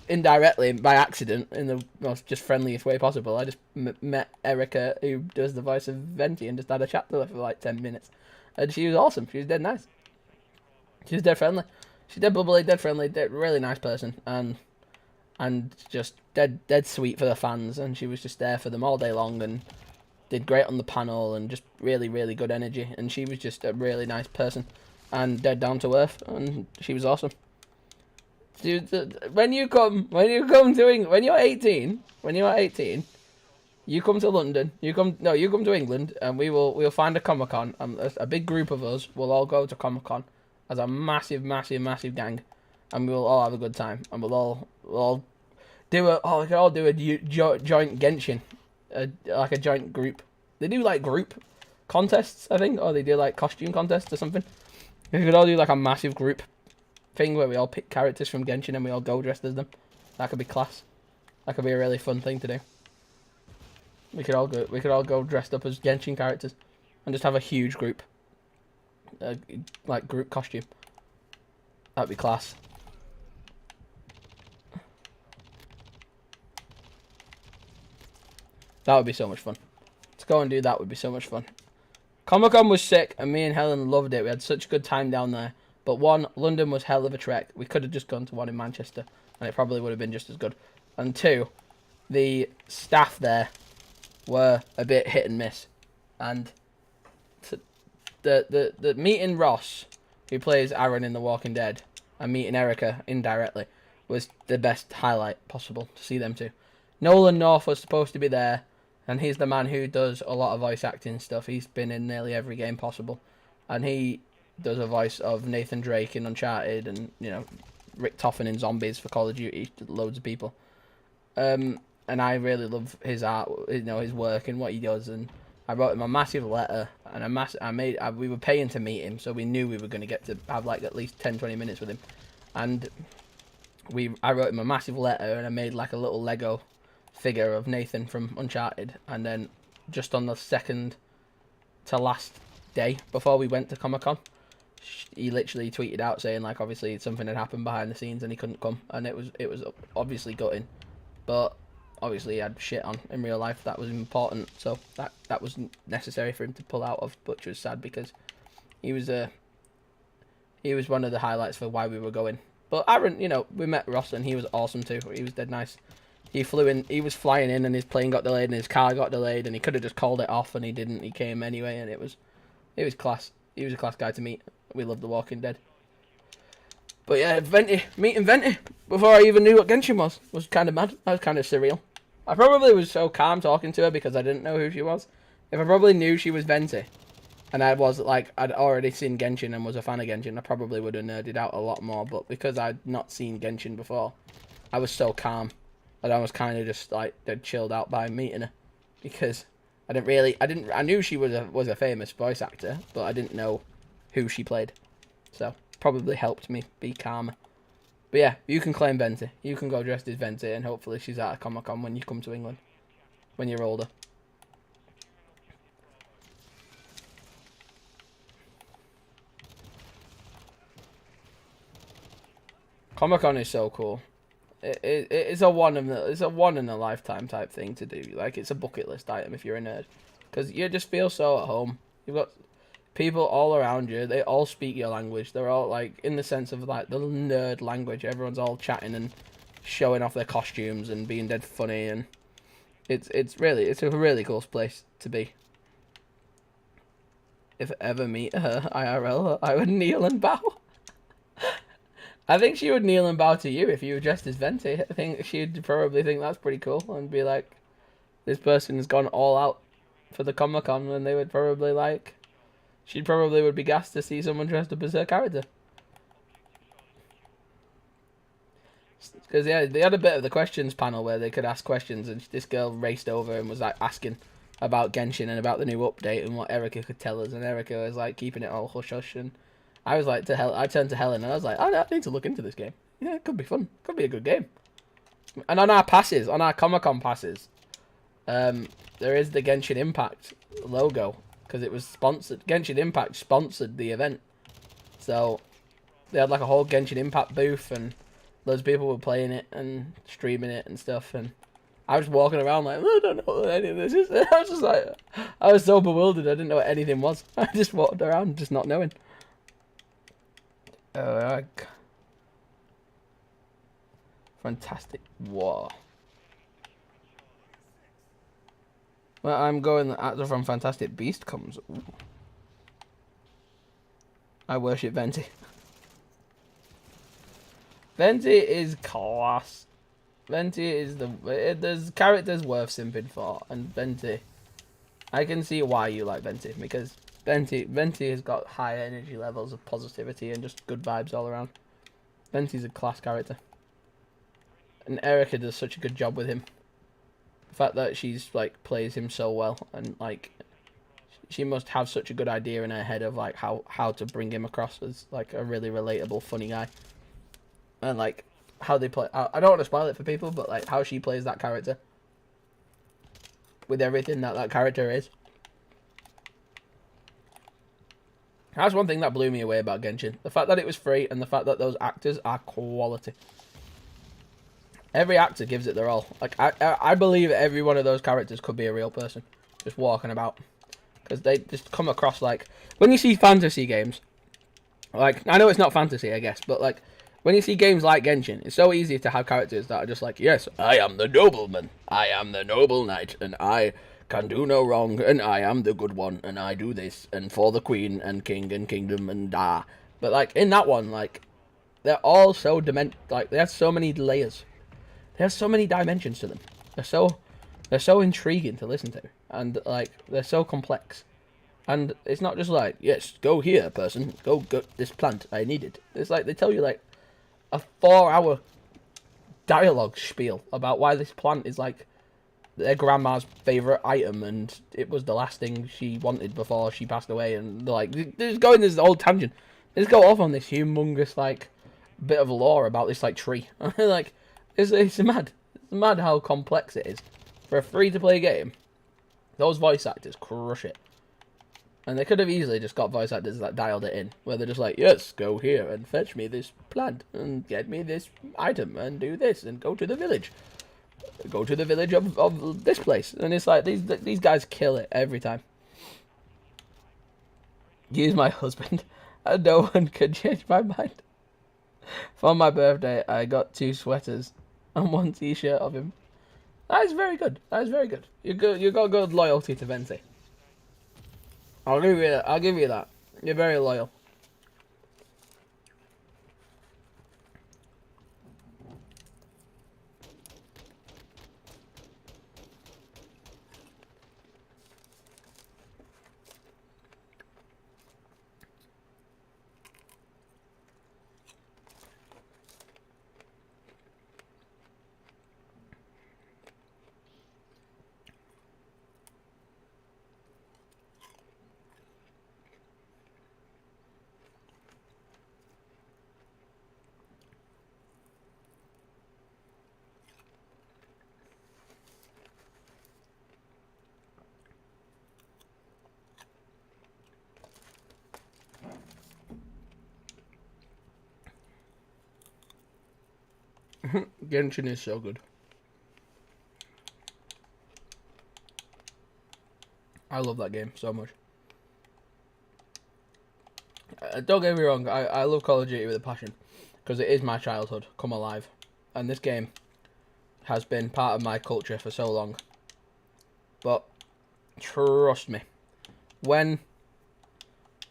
indirectly, by accident, in the most just friendliest way possible, I just met Erica, who does the voice of Venti, and just had a chat to her for, like, 10 minutes. And she was awesome. She was dead nice. She was dead friendly. She's dead bubbly, dead friendly, really nice person, and just dead sweet for the fans, and she was just there for them all day long, and did great on the panel, and just really, really good energy. And she was just a really nice person, and dead down to earth, and she was awesome. Dude, when you're 18, you come to London. You come to England, and we'll find a Comic-Con. A big group of us will all go to Comic-Con as a massive, massive, massive gang, and we'll all have a good time, and we'll all do a joint Genshin. Like a joint group. They do like group contests, I think, or they do like costume contests or something. We could all do like a massive group thing where we all pick characters from Genshin and we all go dressed as them. That could be class. That could be a really fun thing to do. We could all go dressed up as Genshin characters and just have a huge group, like group costume. That'd be class. That would be so much fun. To go and do that would be so much fun. Comic-Con was sick, and me and Helen loved it. We had such a good time down there. But one, London was hell of a trek. We could have just gone to one in Manchester, and it probably would have been just as good. And two, the staff there were a bit hit and miss. And the meeting Ross, who plays Aaron in The Walking Dead, and meeting Erica indirectly, was the best highlight possible to see them two. Nolan North was supposed to be there, and he's the man who does a lot of voice acting stuff. He's been in nearly every game possible, and he does a voice of Nathan Drake in Uncharted, and Rick Toffin in Zombies for Call of Duty, loads of people. And I really love his art, his work and what he does, and I wrote him a massive letter, and we were paying to meet him, so we knew we were going to get to have like at least 10-20 minutes with him. And I wrote him a massive letter, and I made like a little Lego figure of Nathan from Uncharted. And then just on the second to last day before we went to Comic-Con, he literally tweeted out saying like obviously something had happened behind the scenes and he couldn't come, and it was obviously gutting, but obviously he had shit on in real life that was important, so that was necessary for him to pull out of, which was sad because he was one of the highlights for why we were going. But Aaron, you know, we met Ross and he was awesome too. He was dead nice. He was flying in and his plane got delayed and his car got delayed and he could have just called it off and he didn't. He came anyway and it was class. He was a class guy to meet. We love The Walking Dead. But yeah, meeting Venti before I even knew what Genshin was kind of mad. That was kind of surreal. I probably was so calm talking to her because I didn't know who she was. If I probably knew she was Venti, and I'd already seen Genshin and was a fan of Genshin, I probably would have nerded out a lot more. But because I'd not seen Genshin before, I was so calm that I was kind of just like dead chilled out by meeting her, because I knew she was a famous voice actor, but I didn't know who she played. So probably helped me be calmer. But yeah, you can claim Venti. You can go dressed as Venti, and hopefully she's at a Comic-Con when you come to England, when you're older. Comic-Con is so cool. It's a one in a lifetime type thing to do. Like, it's a bucket list item if you're a nerd, because you just feel so at home. You've got people all around you. They all speak your language. They're all like, in the sense of like the nerd language. Everyone's all chatting and showing off their costumes and being dead funny, and it's a really cool place to be. If I ever meet her IRL, I would kneel and bow. I think she would kneel and bow to you if you were dressed as Venti. I think she'd probably think that's pretty cool and be like, this person has gone all out for the Comic-Con, and they would probably like, she probably would be gassed to see someone dressed up as her character. Because yeah, they had a bit of the questions panel where they could ask questions, and this girl raced over and was like asking about Genshin and about the new update and what Erica could tell us, and Erica was like keeping it all hush hush, and I was like I turned to Helen and I was like, I need to look into this game. Yeah, it could be fun. Could be a good game. And on our Comic-Con passes, there is the Genshin Impact logo, because it was sponsored. Genshin Impact sponsored the event, so they had like a whole Genshin Impact booth, and loads of people were playing it and streaming it and stuff. And I was walking around like, I don't know what any of this is. I was just like, I was so bewildered. I didn't know what anything was. I just walked around just not knowing. Fantastic War. Well, I'm going. The actor from Fantastic Beast comes. Ooh. I worship Venti. Venti is class. Venti is there's characters worth simping for, and Venti, I can see why you like Venti, because Venti has got high energy levels of positivity and just good vibes all around. Venti's a class character, and Erica does such a good job with him. The fact that she's like plays him so well, and like she must have such a good idea in her head of like how to bring him across as like a really relatable, funny guy, and like how they play. I don't want to spoil it for people, but like how she plays that character with everything that character is. That's one thing that blew me away about Genshin. The fact that it was free, and the fact that those actors are quality. Every actor gives it their all. Like, I believe every one of those characters could be a real person, just walking about. Because they just come across like... When you see fantasy games, like, I know it's not fantasy, I guess, but like, when you see games like Genshin, it's so easy to have characters that are just like, yes, I am the nobleman, I am the noble knight, and I can do no wrong, and I am the good one, and I do this, and for the queen, and king, and kingdom, and da. But like, in that one, like, they're all so like, they have so many layers. They have so many dimensions to them. They're so intriguing to listen to, and like, they're so complex. And it's not just like, yes, go here, person, go get this plant, I need it. It's like, they tell you like a 4-hour dialogue spiel about why this plant is like their grandma's favourite item, and it was the last thing she wanted before she passed away. And they're like, they just go in this old tangent. They just go off on this humongous like bit of lore about this like tree. Like, it's mad. It's mad how complex it is for a free-to-play game. Those voice actors crush it. And they could have easily just got voice actors that dialed it in, where they're just like, yes, go here and fetch me this plant and get me this item and do this and go to the village. Go to the village of this place. And it's like, these guys kill it every time. Use my husband and no one can change my mind. For my birthday, I got 2 sweaters and 1 t-shirt of him. That is very good. That is very good. You got good loyalty to Venti. I'll give you that. I'll give you that. You're very loyal. Genshin is so good. I love that game so much. Don't get me wrong, I love Call of Duty with a passion, because it is my childhood come alive, and this game has been part of my culture for so long. But trust me, when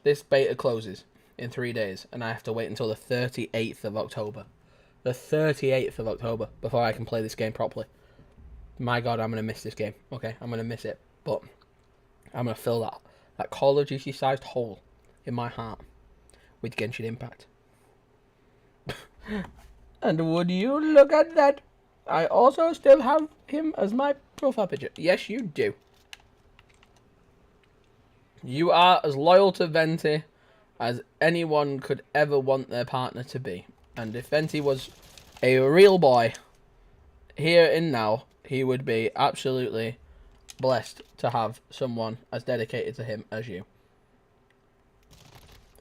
this beta closes in 3 days, and I have to wait until the 38th of October, the 38th of October, before I can play this game properly. My God, I'm going to miss this game. Okay, I'm going to miss it. But I'm going to fill that Call of Duty-sized hole in my heart with Genshin Impact. And would you look at that? I also still have him as my profile picture. Yes, you do. You are as loyal to Venti as anyone could ever want their partner to be. And if Venti was a real boy, here and now, he would be absolutely blessed to have someone as dedicated to him as you.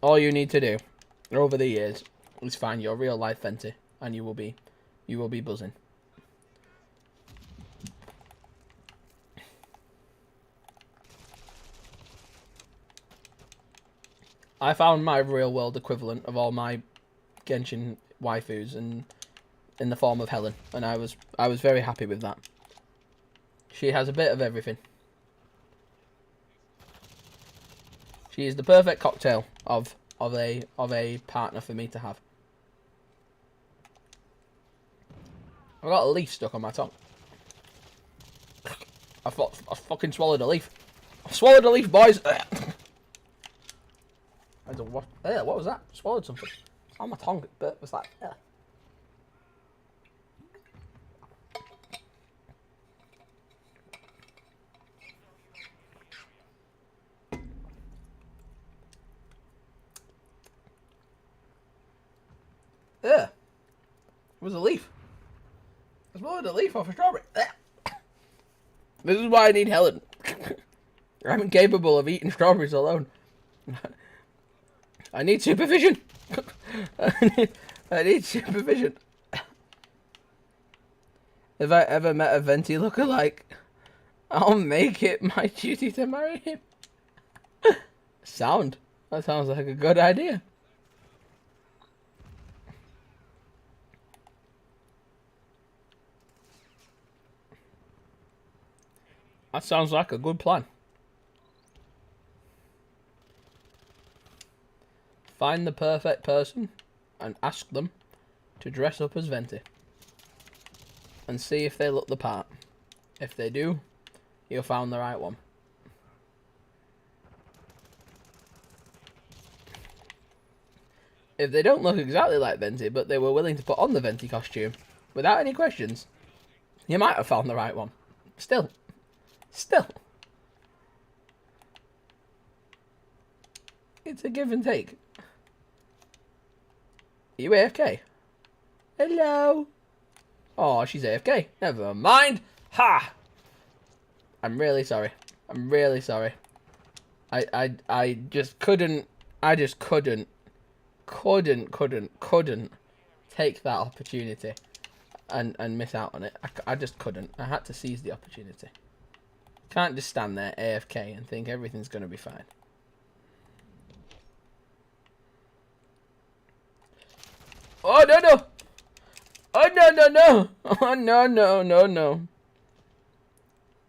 All you need to do, over the years, is find your real life Venti, and you will be buzzing. I found my real world equivalent of all my Genshin waifus and in the form of Helen, and I was very happy with that. She has a bit of everything. She is the perfect cocktail of a partner for me to have. I've got a leaf stuck on my tongue. I fucking swallowed a leaf. I swallowed a leaf, boys. What was that? I swallowed something. It's on my tongue, but it was like, yeah. Yeah. It was a leaf. I swallowed a leaf off a strawberry. This is why I need Helen. I'm incapable of eating strawberries alone. I need supervision. I need supervision. If I ever met a Venti lookalike, I'll make it my duty to marry him. Sound. That sounds like a good idea. That sounds like a good plan. Find the perfect person and ask them to dress up as Venti. And see if they look the part. If they do, you'll found the right one. If they don't look exactly like Venti, but they were willing to put on the Venti costume without any questions, you might have found the right one. Still. It's a give and take. Are you AFK? Hello? Oh, she's AFK. Never mind. Ha! I'm really sorry. I just couldn't take that opportunity and miss out on it. I just couldn't. I had to seize the opportunity. Can't just stand there AFK and think everything's going to be fine. Oh, no. Oh, no. Oh, no.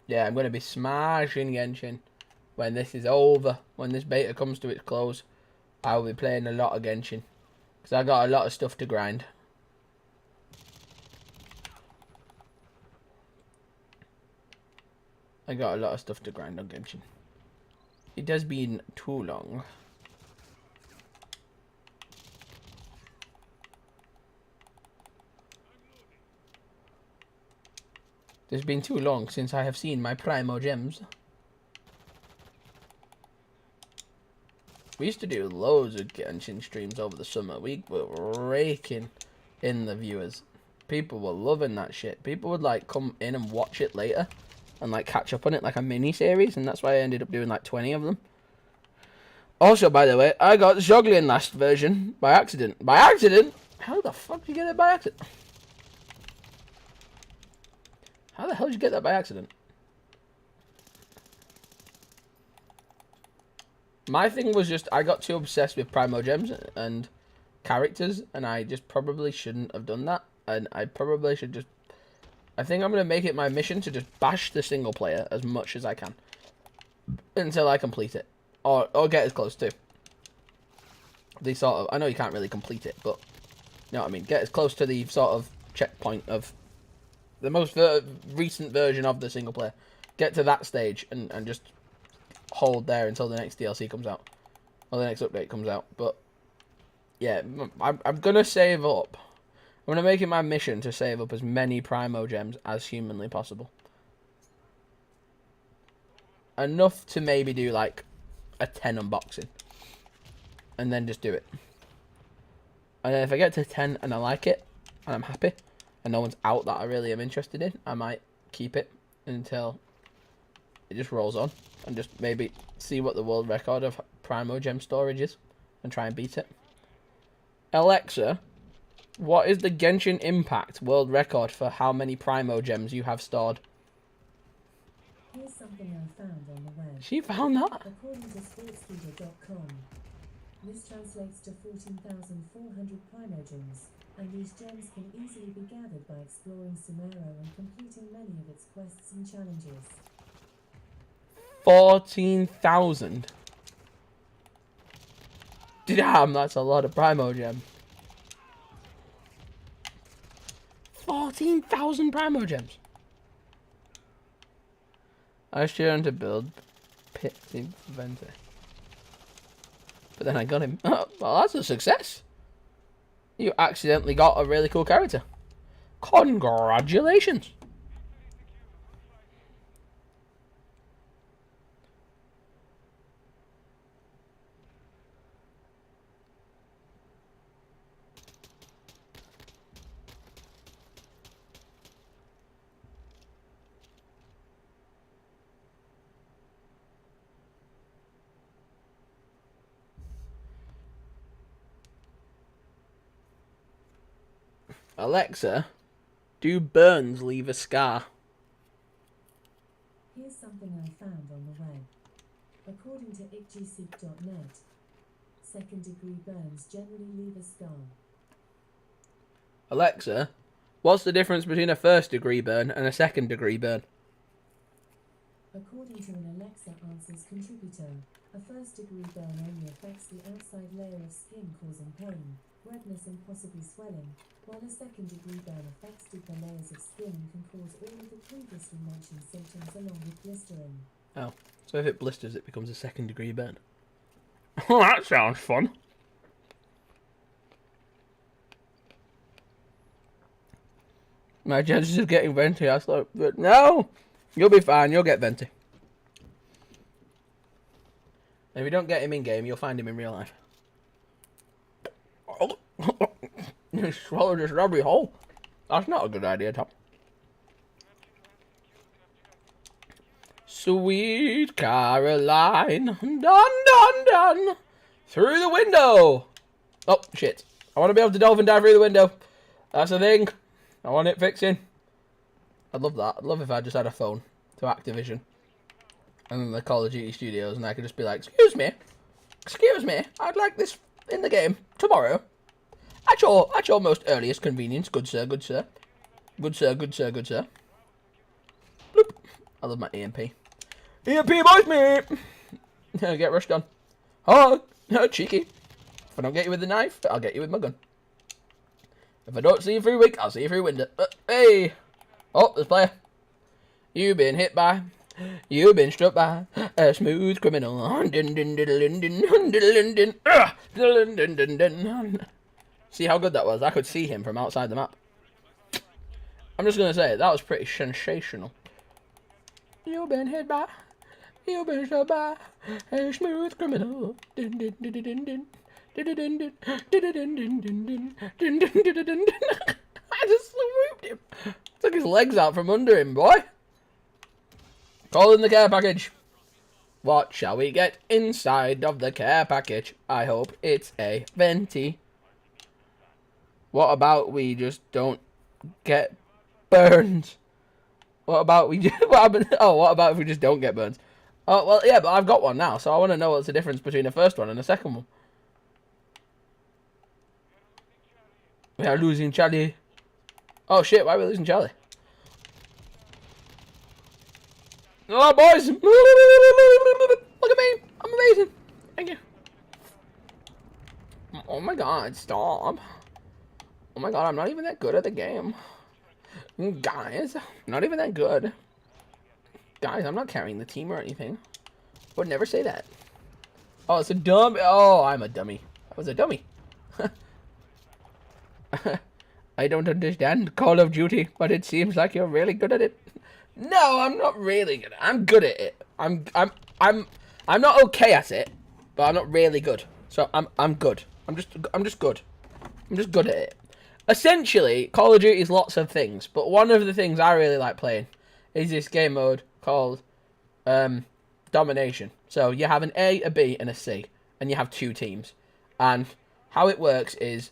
Yeah, I'm going to be smashing Genshin when this is over. When this beta comes to its close, I will be playing a lot of Genshin. Because I got a lot of stuff to grind. On Genshin. It has been too long. It's been too long since I have seen my Primo Gems. We used to do loads of Genshin streams over the summer. We were raking in the viewers. People were loving that shit. People would like come in and watch it later and like catch up on it like a mini series, and that's why I ended up doing like 20 of them. Also, by the way, I got Zoglin last version by accident. By accident? How the fuck did you get it by accident? How the hell did you get that by accident? My thing was just, I got too obsessed with Primo Gems and characters, and I just probably shouldn't have done that. And I probably should just... I think I'm going to make it my mission to just bash the single player as much as I can. Until I complete it. Or get as close to. The sort of... I know you can't really complete it, but... You know what I mean? Get as close to the sort of checkpoint of... The most recent version of the single player. Get to that stage and just hold there until the next DLC comes out. Or the next update comes out. But, yeah, I'm going to save up. I'm going to make it my mission to save up as many Primo Gems as humanly possible. Enough to maybe do, like, a 10 unboxing. And then just do it. And then if I get to 10 and I like it, and I'm happy, and no one's out that I really am interested in, I might keep it until it just rolls on. And just maybe see what the world record of Primo Gem storage is. And try and beat it. Alexa, what is the Genshin Impact world record for how many Primo Gems you have stored? Here's something I found on the web. She found that? According to sportskeeper.com, this translates to 14,400 Primo Gems, and these gems can easily be gathered by exploring Sumeru and completing many of its quests and challenges. 14,000. Damn, that's a lot of Primo Gem. 14,000 Primo Gems. I should learn to build Pit Vente. But then I got him. Oh, well, that's a success. You accidentally got a really cool character. Congratulations. Alexa, do burns leave a scar? Here's something I found on the web. According to itgseek.net, second-degree burns generally leave a scar. Alexa, what's the difference between a first-degree burn and a second-degree burn? According to an Alexa Answers contributor, a first-degree burn only affects the outside layer of skin, causing pain, redness and possibly swelling, while a second-degree burn affects deeper layers of skin and can cause all of the previously mentioned symptoms along with blistering. Oh, so if it blisters, it becomes a second-degree burn. Oh, that sounds fun. My chances of getting venti are slow, but no! You'll be fine. You'll get Venti. And if you don't get him in game, you'll find him in real life. You swallowed a strawberry whole. That's not a good idea, Tom. Sweet Caroline, dun dun dun, through the window. Oh shit! I want to be able to dolphin dive through the window. That's the thing. I want it fixing. I'd love that. I'd love if I just had a phone to Activision and then the Call of Duty Studios, and I could just be like, excuse me, I'd like this in the game tomorrow. At your most earliest convenience, good sir, good sir. Good sir, good sir, good sir. Bloop. I love my EMP. EMP boys, mate! Get rushed on. Oh, cheeky. If I don't get you with the knife, I'll get you with my gun. If I don't see you through weak, I'll see you through window. Hey! Oh, there's a player. You've been hit by. You've been struck by a smooth criminal. See how good that was? I could see him from outside the map. I'm just going to say, that was pretty sensational. You've been hit by. You've been struck by a smooth criminal. I just swooped him. Took his legs out from under him, boy. Calling the care package. What shall we get inside of the care package? I hope it's a venti. What about we just don't get burned? What about we just, what about if we just don't get burned? Oh, well, yeah, but I've got one now, so I want to know what's the difference between the first one and the second one. We are losing Charlie. Oh shit, why are we losing Charlie? Oh, boys! Look at me! I'm amazing! Thank you. Oh my god, stop. Oh my god, I'm not even that good at the game. Guys, I'm not even that good. Guys, I'm not carrying the team or anything. Would never say that. Oh, it's a dummy. Oh, I'm a dummy. I was a dummy. I don't understand Call of Duty, but it seems like you're really good at it. No, I'm not really good. I'm good at it. I'm not okay at it, but I'm not really good. So I'm good. I'm just good. I'm just good at it. Essentially, Call of Duty is lots of things, but one of the things I really like playing is this game mode called Domination. So you have an A, a B, and a C, and you have two teams. And how it works is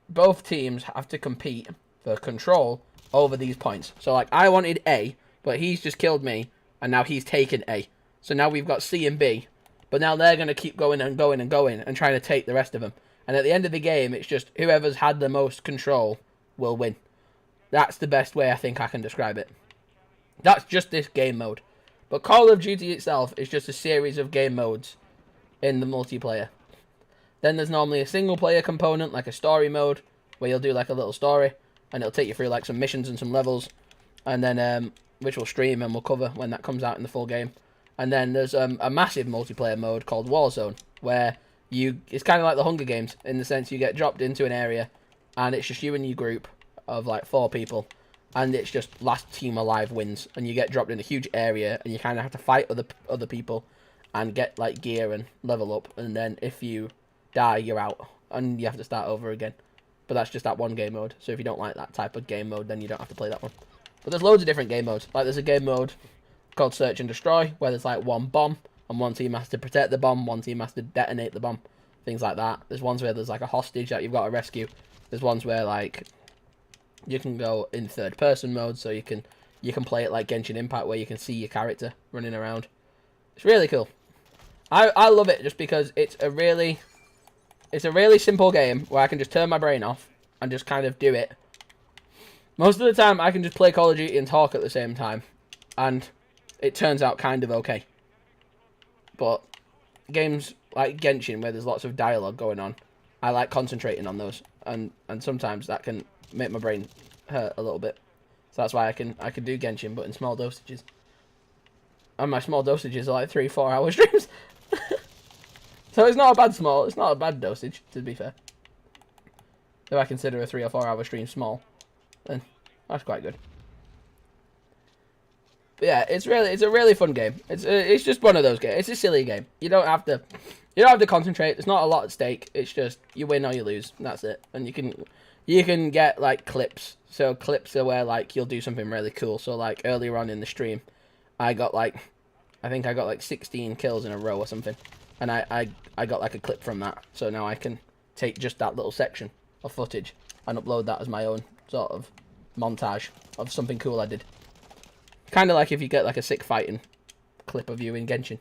both teams have to compete for control over these points. So, like, I wanted A, but he's just killed me, and now he's taken A. So now we've got C and B, but now they're going to keep going and going and going and trying to take the rest of them. And at the end of the game, it's just whoever's had the most control will win. That's the best way I think I can describe it. That's just this game mode. But Call of Duty itself is just a series of game modes in the multiplayer. Then there's normally a single player component, like a story mode, where you'll do like a little story, and it'll take you through like some missions and some levels, and then which we'll stream and we'll cover when that comes out in the full game. And then there's a massive multiplayer mode called Warzone, where it's kind of like the Hunger Games, in the sense you get dropped into an area, and it's just you and your group of like 4 people, and it's just last team alive wins, and you get dropped in a huge area, and you kind of have to fight other people, and get like gear and level up, and then if you die, you're out, and you have to start over again. But that's just that one game mode, so if you don't like that type of game mode, then you don't have to play that one. But there's loads of different game modes. Like there's a game mode called Search and Destroy, where there's like one bomb, and one team has to protect the bomb, one team has to detonate the bomb, things like that. There's ones where there's like a hostage that you've got to rescue. There's ones where like you can go in third person mode, so you can play it like Genshin Impact, where you can see your character running around. It's really cool. I love it just because it's a really simple game where I can just turn my brain off and just kind of do it. Most of the time I can just play Call of Duty and talk at the same time, and it turns out kind of okay. But games like Genshin, where there's lots of dialogue going on, I like concentrating on those, and sometimes that can make my brain hurt a little bit. So that's why I can do Genshin, but in small dosages. And my small dosages are like 3-4 hour streams. So it's not a bad dosage, to be fair. If I consider a 3 or 4 hour stream small, then that's quite good. But yeah, it's a really fun game. It's just one of those games. It's a silly game. You don't have to concentrate. There's not a lot at stake. It's just you win or you lose. And that's it. And you can get like clips. So clips are where like you'll do something really cool. So like earlier on in the stream, I think I got like 16 kills in a row or something, and I got like a clip from that. So now I can take just that little section of footage and upload that as my own sort of montage of something cool I did. Kind of like if you get like a sick fighting clip of you in Genshin,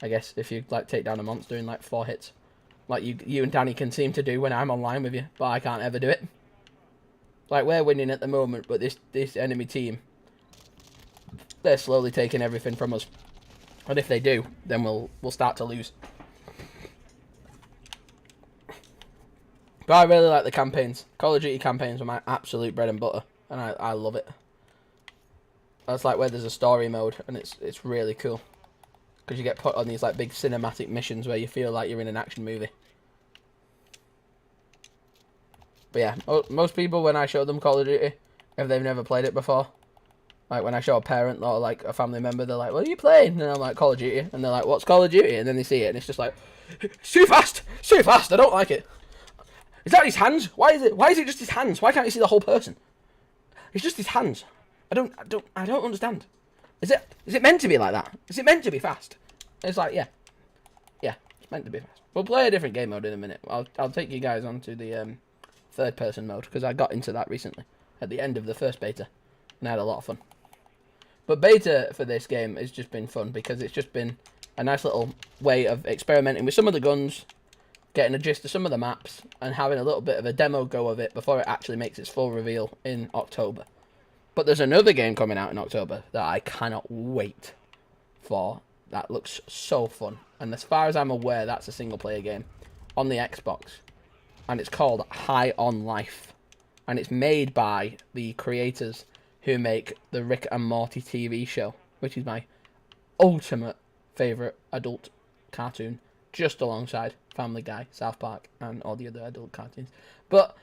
I guess, if you like take down a monster in like 4 hits, like you and Danny can seem to do when I'm online with you, but I can't ever do it. Like we're winning at the moment, but this enemy team, they're slowly taking everything from us, and if they do, then we'll start to lose. But I really like the campaigns. Call of Duty campaigns are my absolute bread and butter, and I love it. That's like where there's a story mode, and it's really cool. Because you get put on these like big cinematic missions where you feel like you're in an action movie. But yeah, most people when I show them Call of Duty, if they've never played it before, like when I show a parent or like a family member, they're like, "What are you playing?" And I'm like, "Call of Duty," and they're like, "What's Call of Duty?" And then they see it, and it's just like, "It's too fast, I don't like it." Is that his hands? Why is it just his hands? Why can't you see the whole person? It's just his hands. I don't understand. Is it meant to be like that? Is it meant to be fast? It's like, yeah, it's meant to be fast. We'll play a different game mode in a minute. I'll take you guys on to the third person mode, because I got into that recently at the end of the first beta, and I had a lot of fun. But beta for this game has just been fun because it's just been a nice little way of experimenting with some of the guns, getting a gist of some of the maps, and having a little bit of a demo go of it before it actually makes its full reveal in October. But there's another game coming out in October that I cannot wait for. That looks so fun. And as far as I'm aware, that's a single-player game on the Xbox. And it's called High on Life. And it's made by the creators who make the Rick and Morty TV show, which is my ultimate favourite adult cartoon, just alongside Family Guy, South Park, and all the other adult cartoons. But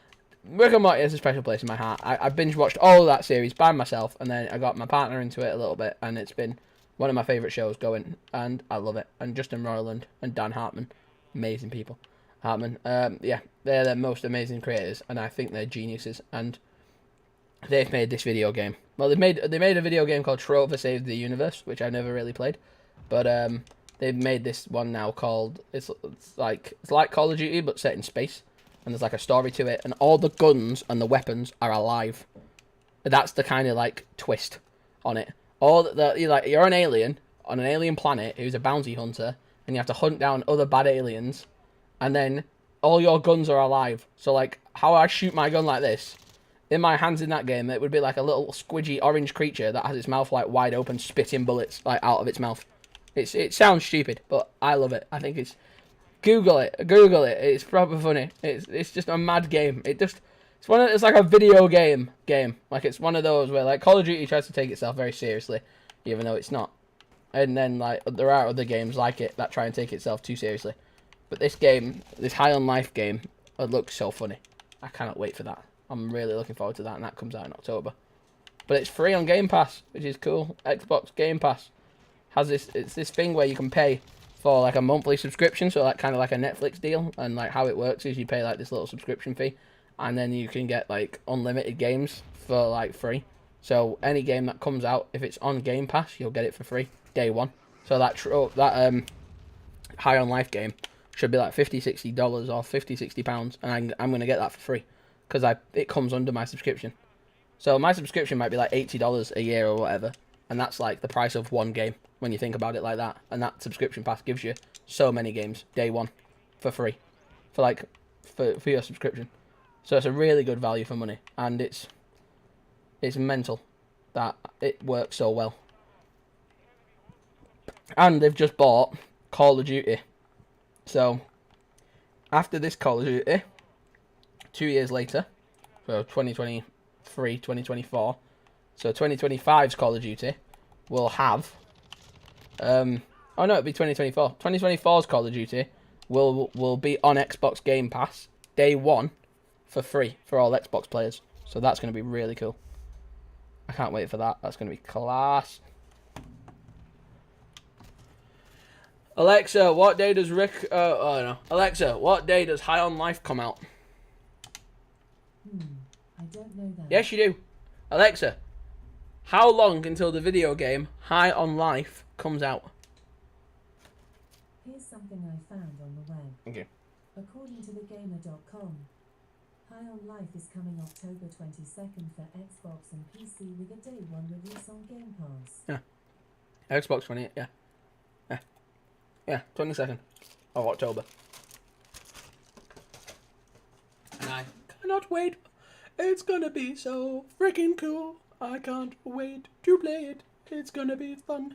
Rick and Morty has a special place in my heart. I binge watched all of that series by myself, and then I got my partner into it a little bit, and it's been one of my favourite shows going, and I love it. And Justin Roiland and Dan Hartman, amazing people. Hartman, yeah, they're the most amazing creators, and I think they're geniuses. And they've made this video game. Well, they made a video game called Trover Saves the Universe, which I never really played, but they've made this one now called it's like Call of Duty but set in space, and there's like a story to it, and all the guns and the weapons are alive. That's the kind of like twist on it. You're an alien on an alien planet who's a bounty hunter, and you have to hunt down other bad aliens, and then all your guns are alive. So like how I shoot my gun like this, in my hands in that game, it would be like a little squidgy orange creature that has its mouth like wide open, spitting bullets like out of its mouth. It sounds stupid, but I love it. I think it's Google it. It's proper funny. It's just a mad game. It's like a video game. Like it's one of those where like Call of Duty tries to take itself very seriously, even though it's not. And then like there are other games like it that try and take itself too seriously. But this game, this High on Life game, it looks so funny. I cannot wait for that. I'm really looking forward to that, and that comes out in October. But it's free on Game Pass, which is cool. Xbox Game Pass has it's this thing where you can pay for like a monthly subscription, so like kind of like a Netflix deal. And like how it works is you pay like this little subscription fee, and then you can get like unlimited games for like free. So any game that comes out, if it's on Game Pass, you'll get it for free day one. So that High on Life game should be like $50-$60 or £50-$60, and I'm gonna get that for free because it comes under my subscription. So my subscription might be like $80 a year or whatever, and that's like the price of one game when you think about it like that. And that subscription pass gives you so many games day one for free, for your subscription. So it's a really good value for money, and it's mental that it works so well. And they've just bought Call of Duty. So after this Call of Duty, 2 years later, so 2023, 2024, so 2025's Call of Duty will have it'll be 2024. 2024's Call of Duty will be on Xbox Game Pass day one for free for all Xbox players. So that's going to be really cool. I can't wait for that. That's going to be class. Alexa, what day does Alexa, what day does High on Life come out? I don't know that. Yes, you do. Alexa, how long until the video game High on Life comes out? Here's something I found on the web. Okay. According to thegamer.com, High on Life is coming October 22nd for Xbox and PC with a day one release on Game Pass. Xbox 20, yeah. Yeah, 22nd of October. And I cannot wait. It's gonna be so freaking cool. I can't wait to play it. It's gonna be fun.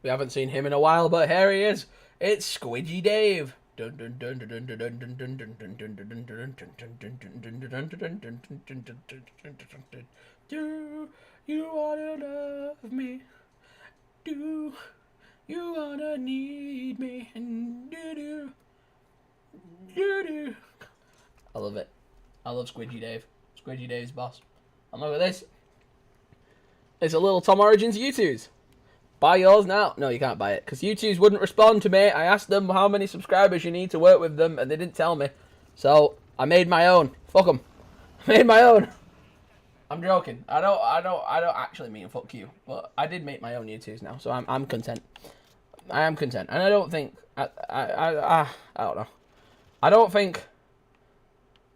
We haven't seen him in a while, but here he is. It's Squidgy Dave. Do you wanna love me? Do you wanna need me? I love it. I love Squidgy Dave. Squidgy Dave's boss. And look at this. It's a little Tom Origins U2s. Buy yours now. No, you can't buy it because U2s wouldn't respond to me. I asked them how many subscribers you need to work with them, and they didn't tell me. So I made my own. Fuck them. I made my own. I'm joking. I don't actually mean fuck you, but I did make my own U2s now, so I'm content. I am content, and I don't think I don't know. I don't think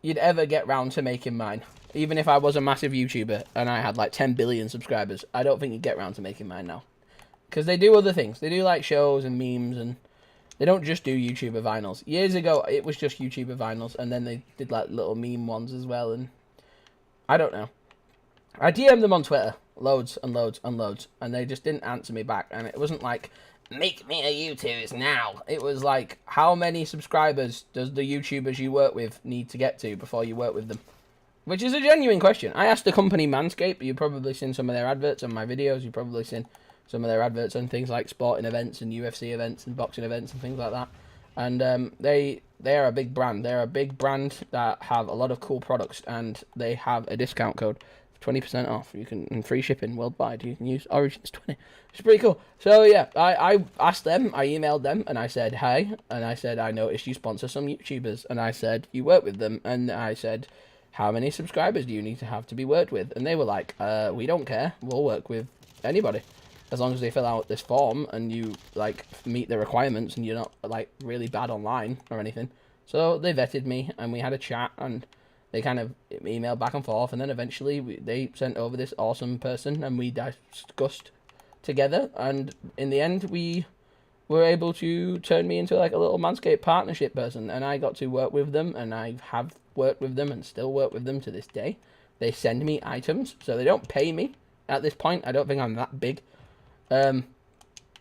you'd ever get round to making mine. Even if I was a massive YouTuber and I had like 10 billion subscribers, I don't think you'd get round to making mine now. Because they do other things. They do like shows and memes, and they don't just do YouTuber vinyls. Years ago, it was just YouTuber vinyls, and then they did like little meme ones as well, and I don't know. I DM'd them on Twitter loads and loads and loads, and they just didn't answer me back, and it wasn't like, make me a YouTuber now. It was like, how many subscribers does the YouTubers you work with need to get to before you work with them? Which is a genuine question. I asked the company Manscaped. You've probably seen some of their adverts on my videos. You've probably seen some of their adverts on things like sporting events and UFC events and boxing events and things like that. And they are a big brand. They're a big brand that have a lot of cool products, and they have a discount code. 20% off. You can, and free shipping worldwide. You can use Origins20. It's pretty cool. So yeah, I asked them, I emailed them, and I said, hi, and I said, I noticed you sponsor some YouTubers, and I said, you work with them, and I said, how many subscribers do you need to have to be worked with? And they were like, we don't care. We'll work with anybody. As long as they fill out this form, and you, like, meet the requirements, and you're not, like, really bad online or anything. So they vetted me, and we had a chat, and they kind of emailed back and forth, and then eventually they sent over this awesome person, and we discussed together, and in the end, we were able to turn me into like a little Manscaped partnership person, and I got to work with them, and I have worked with them and still work with them to this day. They send me items, so they don't pay me at this point. I don't think I'm that big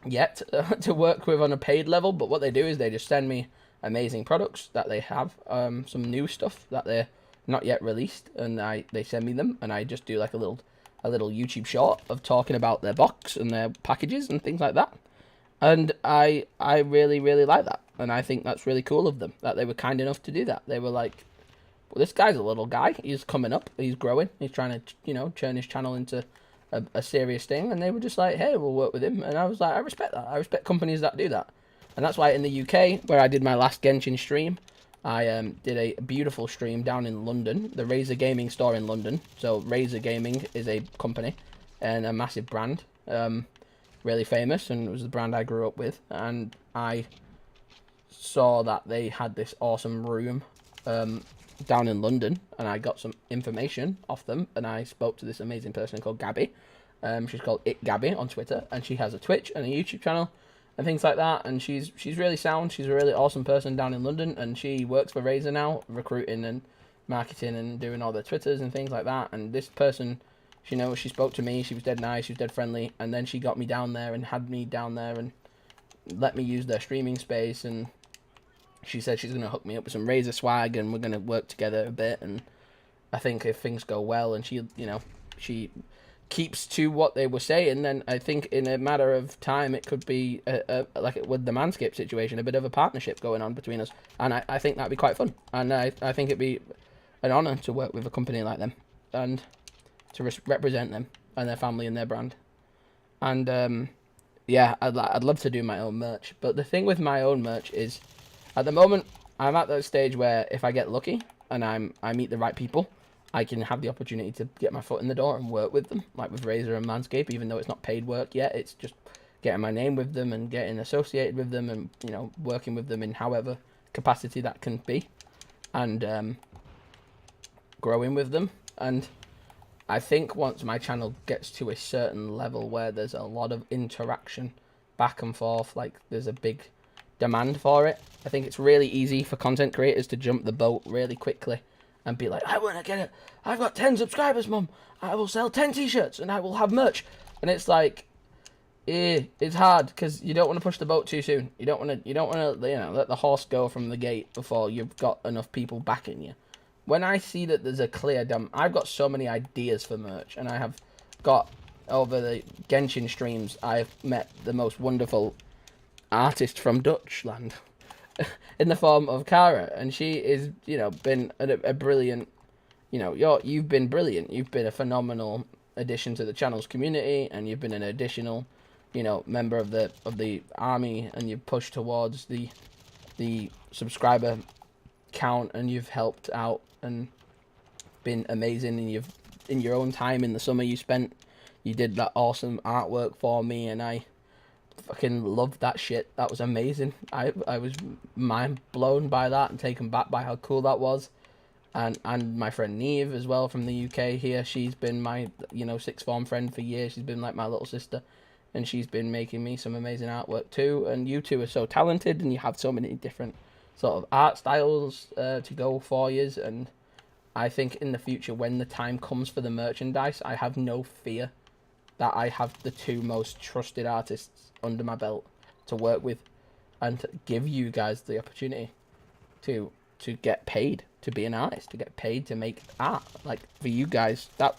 yet to work with on a paid level, but what they do is they just send me amazing products that they have, some new stuff that they're not yet released, and they send me them, and I just do like a little YouTube short of talking about their box and their packages and things like that. And I really, really like that, and I think that's really cool of them that they were kind enough to do that. They were like, well, this guy's a little guy, he's coming up, he's growing, he's trying to turn his channel into a serious thing, and they were just like, hey, we'll work with him. And I was like, I respect that. I respect companies that do that. And that's why in the UK, where I did my last Genshin stream, I did a beautiful stream down in London, the Razer Gaming store in London. So Razer Gaming is a company and a massive brand, really famous, and it was the brand I grew up with. And I saw that they had this awesome room down in London, and I got some information off them, and I spoke to this amazing person called Gabby. She's called It Gabby on Twitter, and she has a Twitch and a YouTube channel and things like that, and she's really sound. She's a really awesome person down in London, and she works for Razer now, recruiting and marketing and doing all the Twitters and things like that. And this person, she spoke to me, she was dead nice, she was dead friendly, and then she got me down there and had me down there and let me use their streaming space, and she said she's going to hook me up with some Razer swag, and we're going to work together a bit. And I think if things go well, and she keeps to what they were saying, then I think in a matter of time it could be like with the Manscaped situation, a bit of a partnership going on between us, and I think that'd be quite fun, and I think it'd be an honour to work with a company like them and to represent them and their family and their brand. And yeah, I'd love to do my own merch. But the thing with my own merch is, at the moment, I'm at that stage where if I get lucky and I meet the right people, I can have the opportunity to get my foot in the door and work with them, like with Razer and Manscaped. Even though it's not paid work yet, it's just getting my name with them and getting associated with them, and working with them in however capacity that can be, and growing with them. And I think once my channel gets to a certain level where there's a lot of interaction back and forth, like there's a big demand for it, I think it's really easy for content creators to jump the boat really quickly and be like, I want to get it. I've got 10 subscribers, mum. I will sell 10 t-shirts and I will have merch. And it's like, it's hard because you don't want to push the boat too soon. You don't want to let the horse go from the gate before you've got enough people backing you. When I see that there's a clear I've got so many ideas for merch, and I have got, over the Genshin streams, I've met the most wonderful artist from Dutchland in the form of Kara, and she is, been a brilliant, you've been brilliant. You've been a phenomenal addition to the channel's community, and you've been an additional, member of the army, and you've pushed towards the subscriber count, and you've helped out and been amazing. And you've, in your own time in the summer you did that awesome artwork for me, and I fucking loved that shit. That was amazing. I was mind blown by that and taken back by how cool that was. And my friend Neve as well from the UK here, she's been my sixth form friend for years. She's been like my little sister, and she's been making me some amazing artwork too. And you two are so talented, and you have so many different sort of art styles to go for years. And I think in the future, when the time comes for the merchandise, I have no fear that I have the two most trusted artists under my belt to work with, and to give you guys the opportunity to get paid to be an artist, to get paid to make art. Like, for you guys, that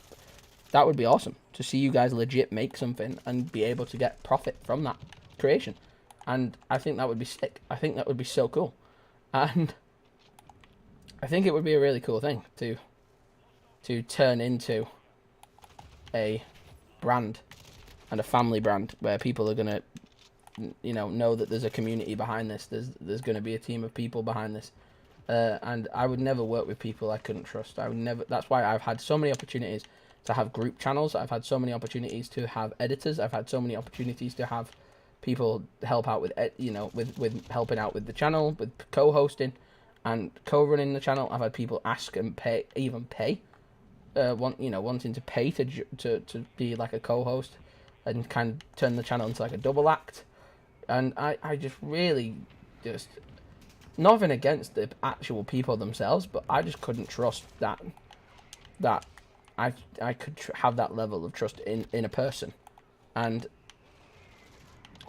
would be awesome to see you guys legit make something and be able to get profit from that creation. And I think that would be sick. I think that would be so cool. And I think it would be a really cool thing to turn into a brand and a family brand where people are gonna know that there's a community behind this. There's gonna be a team of people behind this. And I would never work with people I couldn't trust. I would never. That's why I've had so many opportunities to have group channels. I've had so many opportunities to have editors. I've had so many opportunities to have people help out with with helping out with the channel, with co-hosting and co-running the channel. I've had people ask and pay, wanting to pay to be like a co-host and kind of turn the channel into like a double act. And I just really just, nothing against the actual people themselves, but I just couldn't trust that I could have that level of trust in a person. And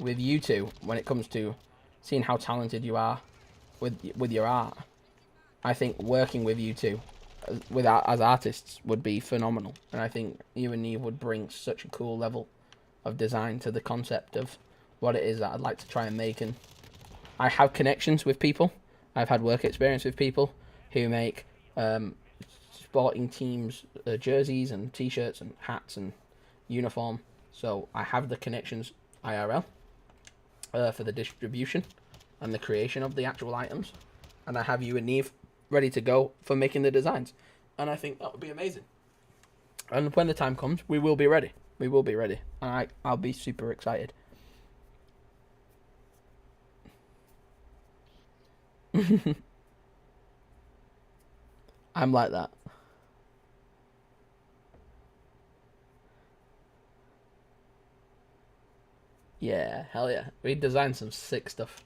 with you two, when it comes to seeing how talented you are with your art, I think working with you two as artists would be phenomenal. And I think you and Neve would bring such a cool level of design to the concept of what it is that I'd like to try and make. And I have connections with people. I've had work experience with people who make sporting teams jerseys and t-shirts and hats and uniform. So I have the connections IRL for the distribution and the creation of the actual items. And I have you and Neve ready to go for making the designs. And I think that would be amazing. And when the time comes, we will be ready. We will be ready. And I'll be super excited. I'm like that. Yeah, hell yeah. We designed some sick stuff.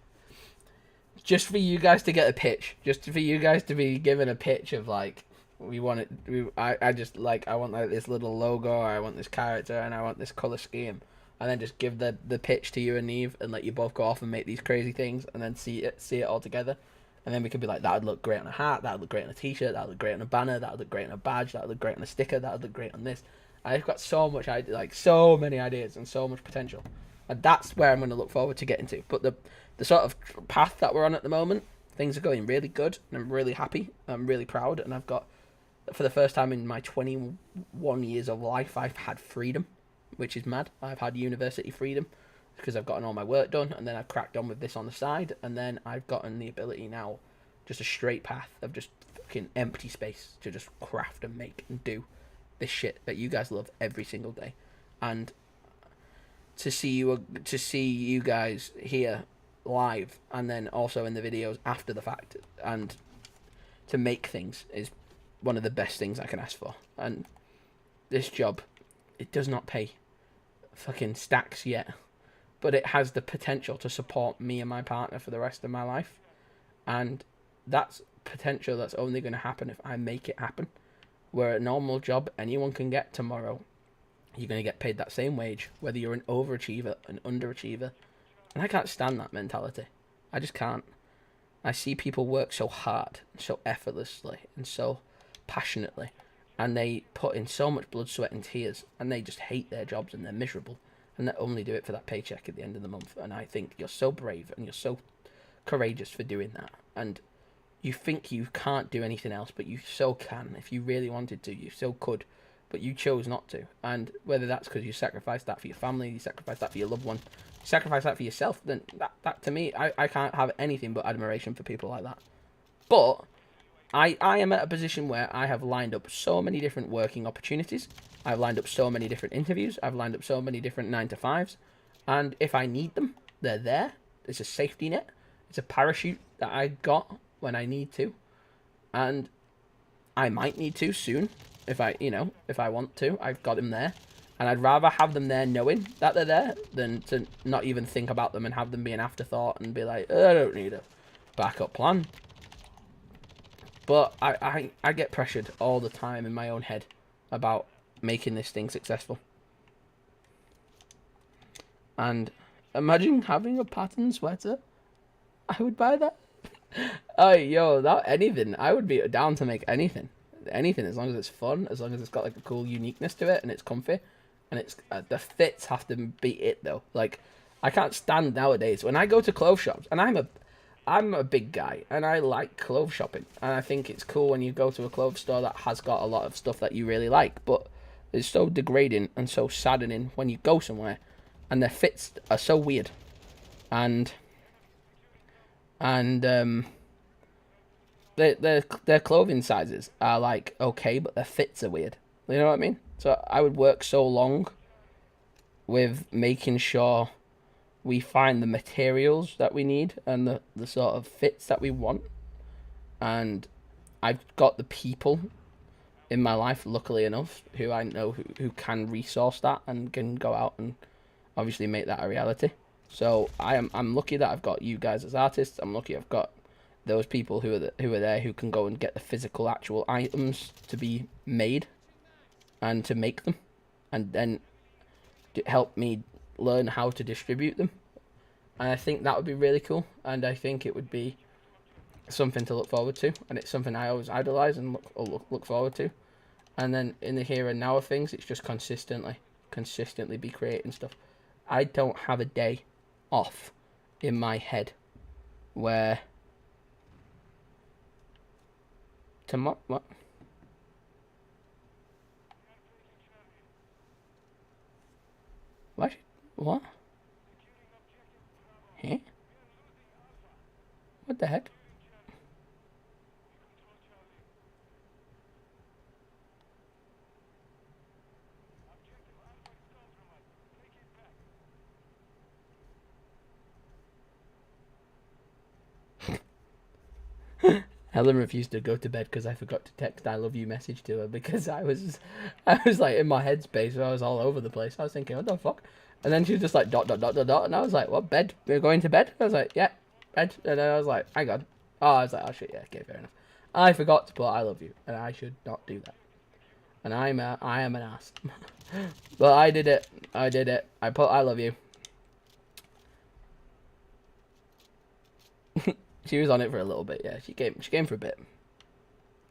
Just for you guys to get a pitch. Just for you guys to be given a pitch of like, we want it. I just like, I want like this little logo, or I want this character, and I want this color scheme. And then just give the pitch to you and Neve, and let you both go off and make these crazy things, and then see it all together. And then we could be like, that would look great on a hat, that would look great on a t-shirt, that would look great on a banner, that would look great on a badge, that would look great on a sticker, that would look great on this. I've got so much, so many ideas and so much potential. And that's where I'm going to look forward to getting to. But the sort of path that we're on at the moment, things are going really good, and I'm really happy, I'm really proud, and I've got, for the first time in my 21 years of life, I've had freedom, which is mad. I've had university freedom, because I've gotten all my work done, and then I've cracked on with this on the side, and then I've gotten the ability now, just a straight path of just fucking empty space to just craft and make and do this shit that you guys love every single day. And to see you guys here live, and then also in the videos after the fact, and to make things is one of the best things I can ask for. And this job, it does not pay fucking stacks yet, but it has the potential to support me and my partner for the rest of my life. And that's potential that's only going to happen if I make it happen. Where a normal job anyone can get tomorrow, you're going to get paid that same wage, whether you're an overachiever, an underachiever. And I can't stand that mentality. I just can't. I see people work so hard, so effortlessly, and so passionately, and they put in so much blood, sweat, and tears, and they just hate their jobs, and they're miserable, and they only do it for that paycheck at the end of the month. And I think you're so brave, and you're so courageous for doing that. And you think you can't do anything else, but you so can. If you really wanted to, you so could, but you chose not to. And whether that's because you sacrificed that for your family, you sacrificed that for your loved one, you sacrificed that for yourself, then that to me, I can't have anything but admiration for people like that. But I am at a position where I have lined up so many different working opportunities. I've lined up so many different interviews. I've lined up so many different 9-to-5s. And if I need them, they're there. It's a safety net. It's a parachute that I got when I need to. And I might need to soon if I want to. I've got them there. And I'd rather have them there knowing that they're there than to not even think about them and have them be an afterthought and be like, I don't need a backup plan. But I get pressured all the time in my own head about making this thing successful. And imagine having a pattern sweater. I would buy that. Oh, yo, that anything. I would be down to make anything. Anything, as long as it's fun, as long as it's got like a cool uniqueness to it and it's comfy. And it's the fits have to be it, though. Like, I can't stand nowadays when I go to clothes shops, and I'm a big guy, and I like clothes shopping, and I think it's cool when you go to a clothes store that has got a lot of stuff that you really like, but it's so degrading and so saddening when you go somewhere, and their fits are so weird, and their clothing sizes are like okay, but their fits are weird. You know what I mean? So I would work so long with making sure we find the materials that we need and the sort of fits that we want. And I've got the people in my life, luckily enough, who I know who can resource that and can go out and obviously make that a reality. So I'm lucky that I've got you guys as artists. I'm lucky I've got those people who are there who can go and get the physical actual items to be made and to make them, and then help me learn how to distribute them. And I think that would be really cool, and I think it would be something to look forward to, and it's something I always idolize and look forward to. And then in the here and now of things, it's just consistently be creating stuff. I don't have a day off in my head where tomorrow what? What? Huh? What the heck? Helen refused to go to bed because I forgot to text "I love you" message to her because I was like in my headspace, so I was all over the place. I was thinking, what the fuck? And then she was just like ... and I was like, what, bed? We're going to bed? I was like, yeah, bed. And then I was like, hang on. Oh, I was like, oh shit, yeah, okay, fair enough. I forgot to put "I love you," and I should not do that. And I am an ass. But I did it. I put "I love you." She was on it for a little bit, yeah. She came for a bit.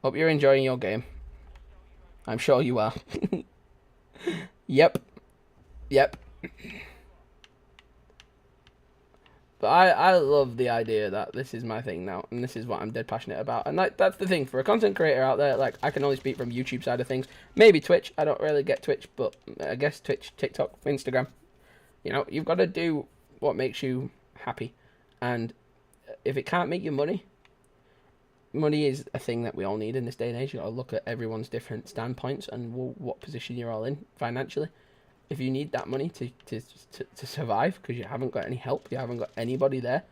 Hope you're enjoying your game. I'm sure you are. Yep. But I love the idea that this is my thing now, and this is what I'm dead passionate about. And that's the thing, for a content creator out there, like, I can only speak from YouTube side of things. Maybe Twitch. I don't really get Twitch, but I guess Twitch, TikTok, Instagram. You know, you've got to do what makes you happy. And if it can't make you money, money is a thing that we all need in this day and age. You got to look at everyone's different standpoints and what position you're all in financially. If you need that money to survive because you haven't got any help, you haven't got anybody there,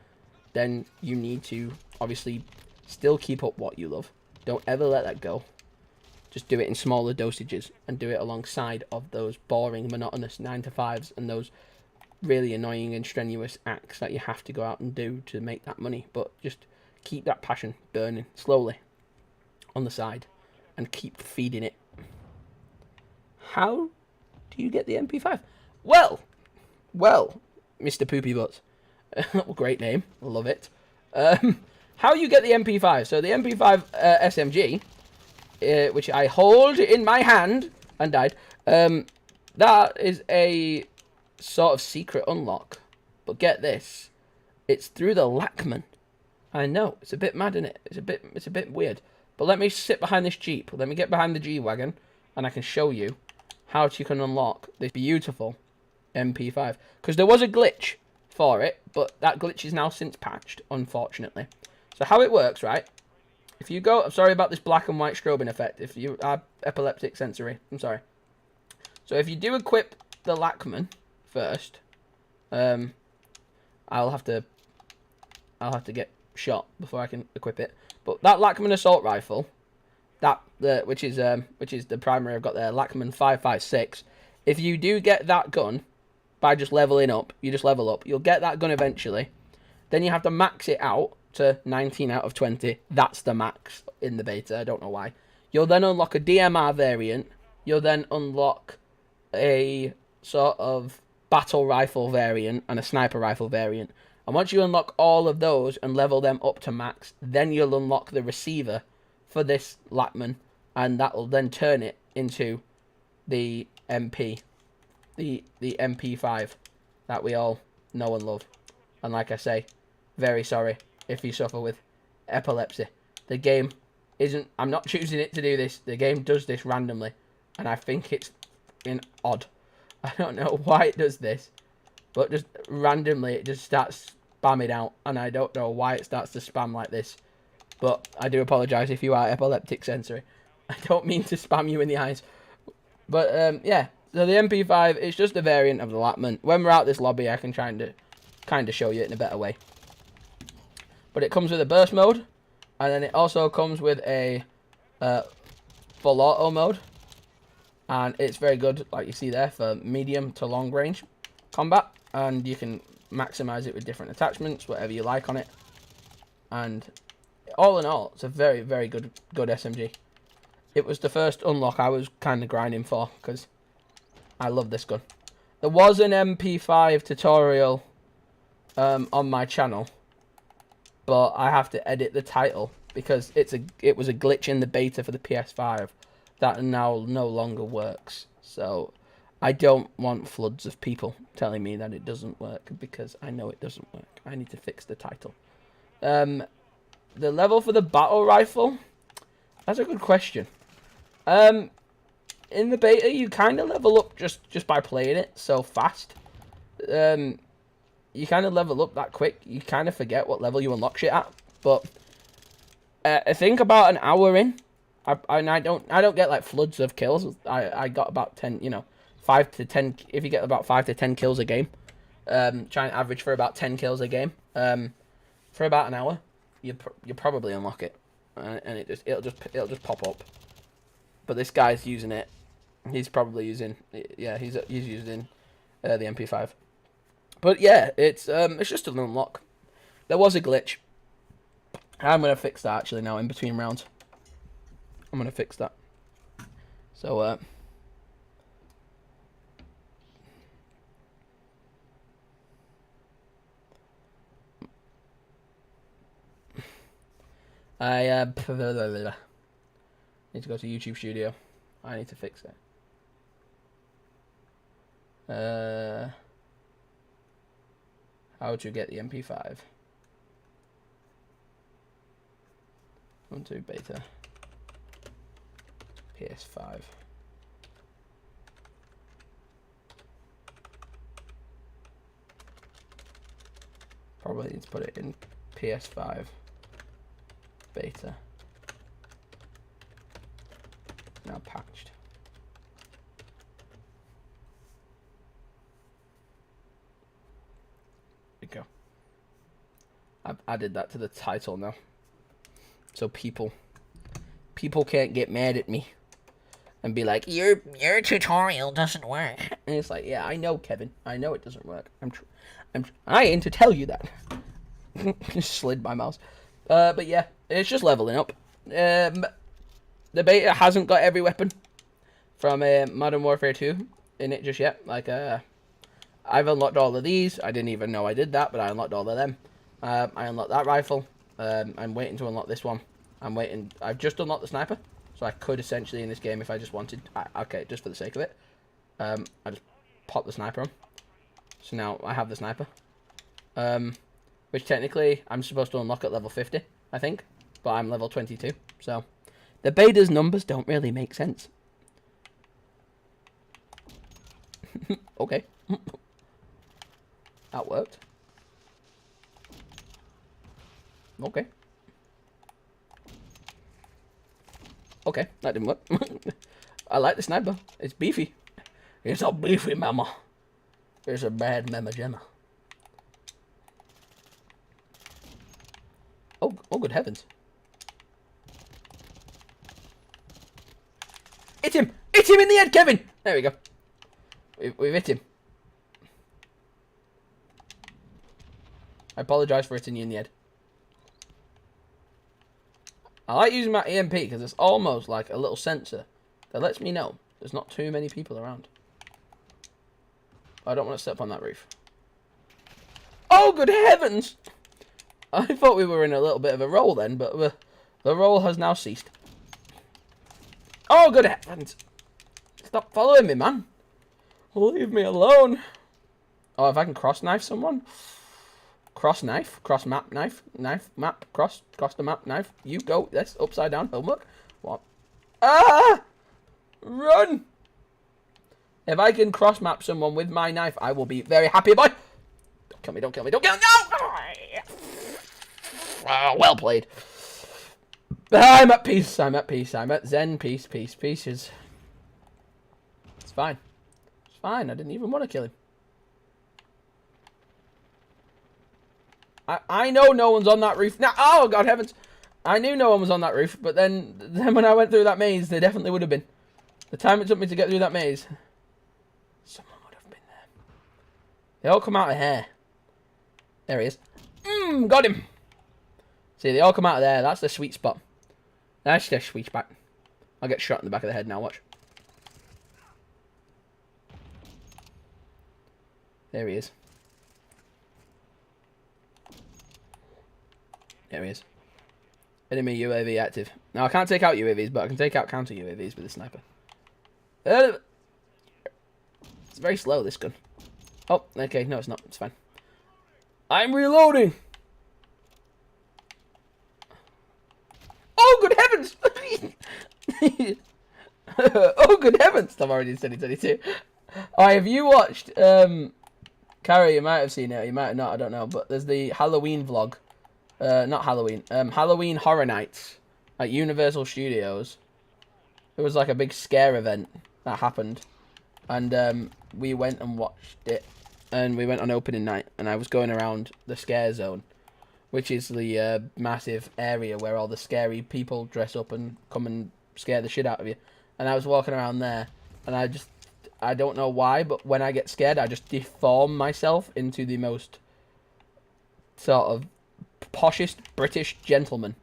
then you need to obviously still keep up what you love. Don't ever let that go. Just do it in smaller dosages and do it alongside of those boring, monotonous 9 to 5s and those really annoying and strenuous acts that you have to go out and do to make that money. But just keep that passion burning slowly on the side and keep feeding it. How do you get the MP5? Well, Mr. Poopy Butts. Great name. Love it. How you get the MP5? So the MP5 SMG, which I hold in my hand and died, that is a sort of secret unlock. But get this, it's through the Lachman. I know, it's a bit mad, isn't it? It's a bit weird. But let me sit behind this Jeep. Let me get behind the G-Wagon, and I can show you how you can unlock this beautiful MP5. Because there was a glitch for it, but that glitch is now since patched, unfortunately. So how it works, right? If you go... I'm sorry about this black and white strobing effect. If you are epileptic sensory, I'm sorry. So if you do equip the Lachman first, I'll have to get shot before I can equip it. But that Lachman assault rifle, which is the primary I've got there, Lachman 5.56. If you do get that gun by just leveling up, you just level up. You'll get that gun eventually. Then you have to max it out to 19 out of 20. That's the max in the beta. I don't know why. You'll then unlock a DMR variant. You'll then unlock a sort of battle rifle variant and a sniper rifle variant. And once you unlock all of those and level them up to max, then you'll unlock the receiver for this Lachman, and that will then turn it into the MP, the MP5 that we all know and love. And like I say, very sorry if you suffer with epilepsy. The game isn't... I'm not choosing it to do this. The game does this randomly, and I think it's odd. I don't know why it does this, but just randomly it just starts spamming out, and I don't know why it starts to spam like this. But I do apologise if you are epileptic sensory. I don't mean to spam you in the eyes. But yeah, so the MP5, it's just a variant of the Lachman. When we're out this lobby, I can try and kind of show you it in a better way. But it comes with a burst mode, and then it also comes with a full auto mode. And it's very good, like you see there, for medium to long range combat. And you can maximize it with different attachments, whatever you like on it. And all in all, it's a very, very good SMG. It was the first unlock I was kind of grinding for, because I love this gun. There was an MP5 tutorial on my channel, but I have to edit the title because it was a glitch in the beta for the PS5 that now no longer works. So I don't want floods of people telling me that it doesn't work, because I know it doesn't work. I need to fix the title. The level for the battle rifle, that's a good question. In the beta, you kind of level up just by playing it so fast. You kind of level up that quick. You kind of forget what level you unlock shit at. But I think about an hour in, I don't get like floods of kills. I got about 10, 5 to 10. If you get about 5 to 10 kills a game, try and average for about 10 kills a game. For about an hour, you probably unlock it, and it'll just pop up. But this guy's using it. He's probably using, yeah, he's using the MP5. But yeah, it's just an unlock. There was a glitch. I'm gonna fix that actually now in between rounds. I'm gonna fix that. So I need to go to YouTube Studio. I need to fix it. How to get the MP5? 1.2 beta. PS5. probably need to put it in PS5 beta. Now patched. There we go. I've added that to the title now. So people can't get mad at me and be like, your tutorial doesn't work. And it's like, yeah, I know, Kevin. I know it doesn't work. I ain't to tell you that. Just slid my mouse. But yeah, it's just leveling up. The beta hasn't got every weapon from Modern Warfare 2 in it just yet. Like, I've unlocked all of these. I didn't even know I did that, but I unlocked all of them. I unlocked that rifle. I'm waiting to unlock this one. I've just unlocked the sniper. So I could essentially in this game, if I just wanted... okay, just for the sake of it. I just pop the sniper on. So now I have the sniper. Which technically I'm supposed to unlock at level 50, I think. But I'm level 22. So the beta's numbers don't really make sense. Okay. That worked. Okay. Okay, that didn't work. I like the sniper. It's beefy. It's a beefy mama. It's a bad mama jamma. Oh, good heavens. Hit him! Hit him in the head, Kevin! There we go. We've hit him. I apologise for hitting you in the head. I like using my EMP because it's almost like a little sensor that lets me know there's not too many people around. I don't want to step on that roof. Oh, good heavens! I thought we were in a little bit of a roll then, but the roll has now ceased. Oh, good heavens! Stop following me, man. Leave me alone. Oh, if I can cross knife someone. Cross knife, cross map knife, knife map, cross the map knife. You go. That's upside down homework. What? Ah! Run! If I can cross map someone with my knife, I will be very happy, boy. Don't kill me! Don't kill me! Don't kill me! No! Oh, well played. I'm at peace. I'm at peace. I'm at zen peace. Pieces. It's fine. It's fine. I didn't even want to kill him. I know no one's on that roof now. Oh, God heavens. I knew no one was on that roof, but then when I went through that maze, they definitely would have been. The time it took me to get through that maze, someone would have been there. They all come out of here. There he is. Got him. See, they all come out of there. That's the sweet spot. That's the sweet spot. I'll get shot in the back of the head now, watch. There he is. There he is. Enemy UAV active. Now, I can't take out UAVs, but I can take out counter UAVs with the sniper. It's very slow, this gun. Oh, okay. No, it's not. It's fine. I'm reloading! Oh, good heavens! Oh, good heavens! I'm already in 2022. Alright, have you watched... Carrie, you might have seen it, you might have not, I don't know. But there's the Halloween vlog. Not Halloween. Halloween Horror Nights at Universal Studios. It was like a big scare event that happened. And we went and watched it. And we went on opening night. And I was going around the scare zone. Which is the massive area where all the scary people dress up and come and scare the shit out of you. And I was walking around there. And I don't know why, but when I get scared, I just deform myself into the most sort of poshest British gentleman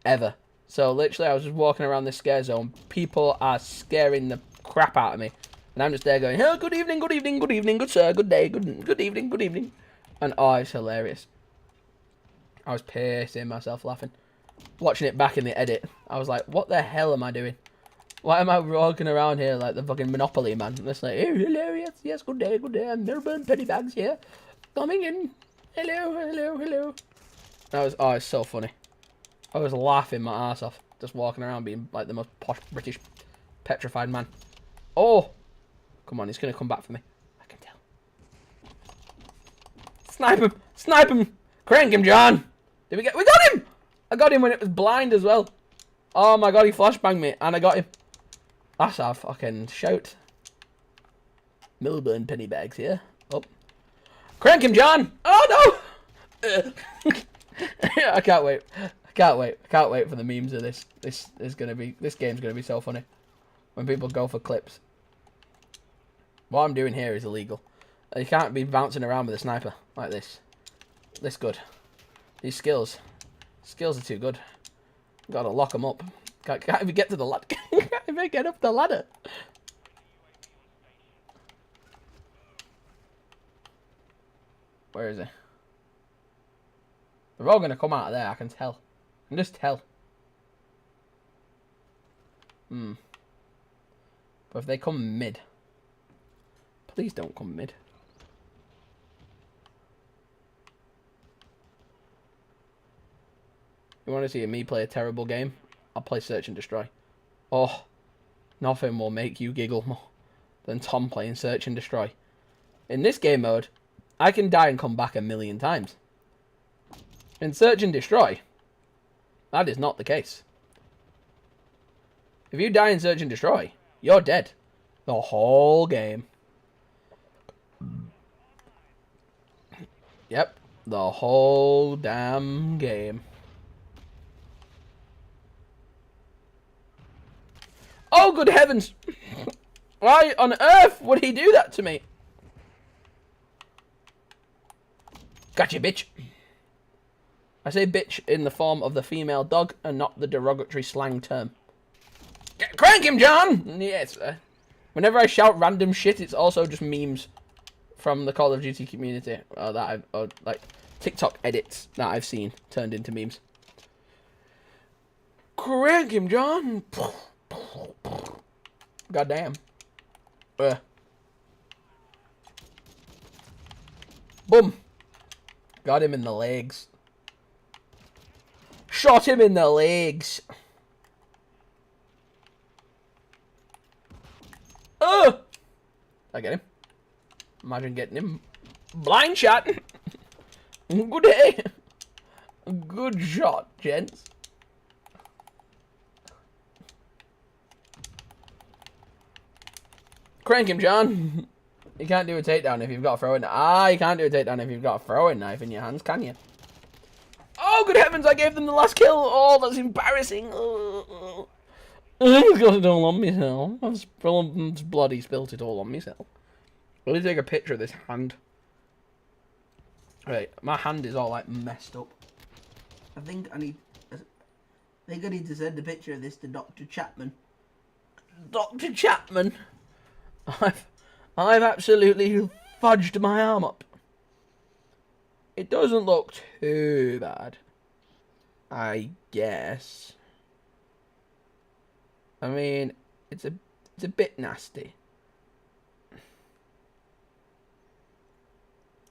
ever. So literally I was just walking around this scare zone. People are scaring the crap out of me. And I'm just there going, oh, good evening, good evening, good evening, good sir, good day, good evening, good evening. And oh, it's hilarious. I was pissing myself laughing. Watching it back in the edit, I was like, what the hell am I doing? Why am I walking around here like the fucking Monopoly man? And it's like, oh, hilarious, yes, good day, I'm Melbourne Pennybags here. Coming in. Hello, hello, hello. That was, oh, it's so funny. I was laughing my ass off, just walking around being like the most posh British petrified man. Oh, come on, he's gonna come back for me. I can tell. Snipe him! Snipe him! Crank him, John! Did we got him! I got him when it was blind as well. Oh my god, he flashbanged me and I got him. That's our fucking shout. Milburn Pennybags here. Oh. Crank him, John! Oh no! I can't wait. I can't wait. I can't wait for the memes of this. This game's gonna be so funny. When people go for clips. What I'm doing here is illegal. You can't be bouncing around with a sniper like this. This good. These skills are too good. Gotta lock them up. Can't even get to the ladder. Can't even get up the ladder. Where is he? They're all gonna come out of there, I can tell. I can just tell. But if they come mid. Please don't come mid. You want to see me play a terrible game? I'll play Search and Destroy. Oh, nothing will make you giggle more than Tom playing Search and Destroy. In this game mode, I can die and come back 1,000,000 times. In Search and Destroy, that is not the case. If you die in Search and Destroy, you're dead. The whole game. Yep, the whole damn game. Oh, good heavens! Why on earth would he do that to me? Gotcha, bitch. I say bitch in the form of the female dog and not the derogatory slang term. Crank him, John! Yes. Whenever I shout random shit, it's also just memes from the Call of Duty community. Like TikTok edits that I've seen turned into memes. Crank him, John! God damn. Boom. Got him in the legs. Shot him in the legs. Oh! I get him. Imagine getting him. Blind shot. Good day. Good shot, gents. Crank him, John. You can't do a takedown if you've got a throwing knife. You can't do a takedown if you've got a throwing knife in your hands, can you? Oh, good heavens, I gave them the last kill. Oh, that's embarrassing. I've got it all on myself. I've bloody spilt it all on myself. Let me take a picture of this hand. Right, my hand is all like messed up. I think I need to send a picture of this to Dr. Chapman. Dr. Chapman? I've absolutely fudged my arm up. It doesn't look too bad, I guess. I mean, it's a bit nasty.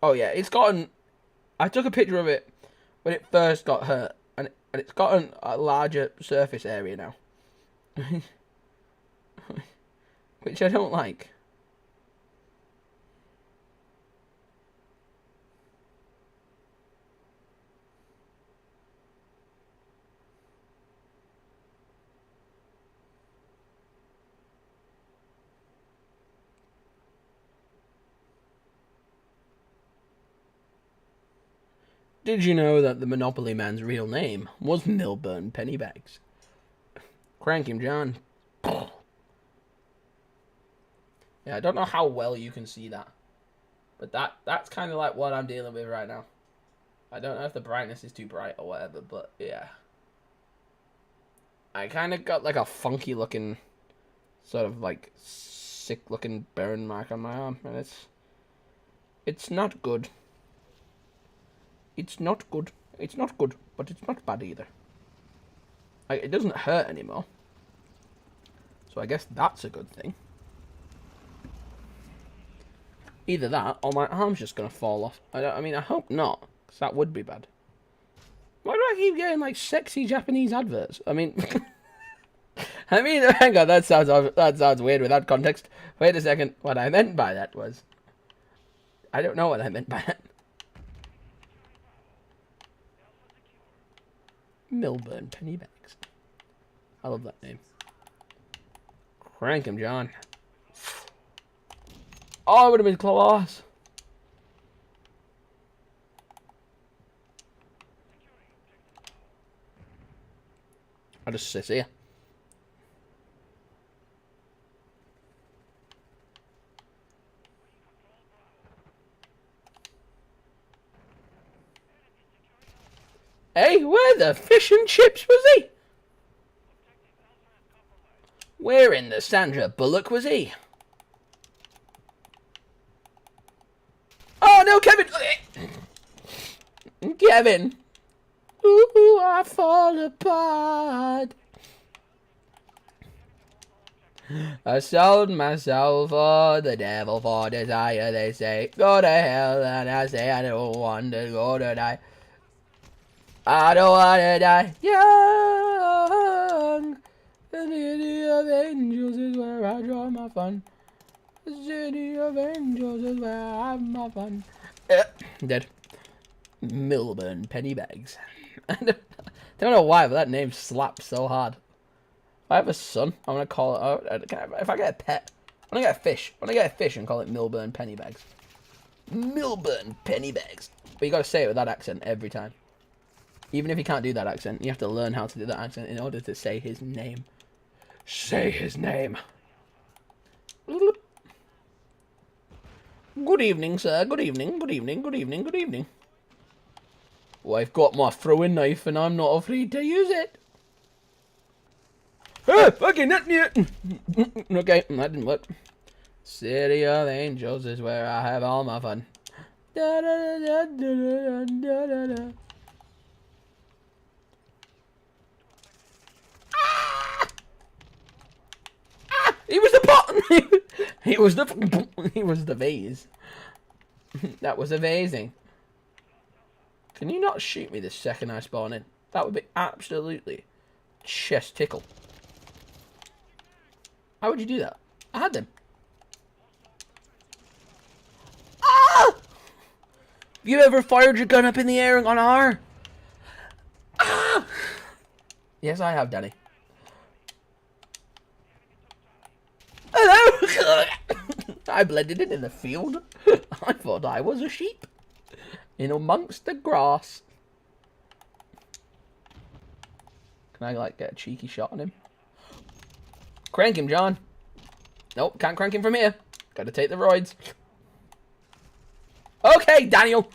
Oh yeah, it's gotten. I took a picture of it when it first got hurt, and it's gotten a larger surface area now. Which I don't like. Did you know that the Monopoly Man's real name was Milburn Pennybags? Crank him, John. Yeah, I don't know how well you can see that. But that's kind of like what I'm dealing with right now. I don't know if the brightness is too bright or whatever, but yeah. I kind of got like a funky looking, sort of like sick looking burn mark on my arm. And it's not good. It's not good. It's not good, but it's not bad either. Like, it doesn't hurt anymore. So I guess that's a good thing. Either that, or my arm's just going to fall off. I mean, I hope not, because that would be bad. Why do I keep getting, like, sexy Japanese adverts? I mean... hang on, that sounds weird without context. Wait a second. What I meant by that was... I don't know what I meant by that. Milburn Pennybags. I love that name. Crank him, John. Oh, it would have been close. I'll just sit here. Hey, where the fish and chips was he? Where in the Sandra Bullock was he? Oh no, Kevin! Kevin! Ooh, I fall apart. I sold my soul for the devil for desire. They say, go to hell, and I say, I don't want to go to die. I don't want to die young. The city of angels is where I draw my fun. The city of angels is where I have my fun. Dead. Milburn Pennybags. I don't know why, but that name slaps so hard. If I have a son, I'm gonna call it. If I get a pet, I'm gonna get a fish. I'm gonna get a fish and call it Milburn Pennybags. Milburn Pennybags. But you gotta say it with that accent every time. Even if you can't do that accent, you have to learn how to do that accent in order to say his name. Say his name. Good evening, sir. Good evening. Good evening. Good evening. Good evening. Well, I've got my throwing knife and I'm not afraid to use it. Ah, okay, not yet. Okay, that didn't work. City of Angels is where I have all my fun. Da, da, da, da, da, da, da, da. He was the pot. He was the vase. That was amazing. Can you not shoot me the second I spawn in? That would be absolutely chest tickle. How would you do that? I had them. Ah! Have you ever fired your gun up in the air and gone R? Ah! Yes, I have, Danny. Hello! I blended in the field. I thought I was a sheep. In amongst the grass. Can I, like, get a cheeky shot on him? Crank him, John. Nope, can't crank him from here. Gotta take the roids. Okay, Daniel.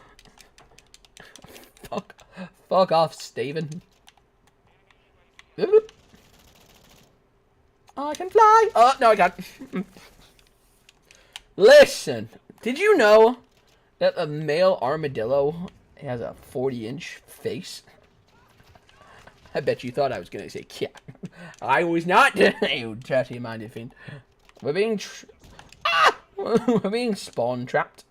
Fuck off, Stephen. I can fly. Oh, no, I can't. Listen, did you know that a male armadillo has a 40-inch face? I bet you thought I was gonna say cat. I was not. You dirty-minded fiend. We're being we're being spawn trapped.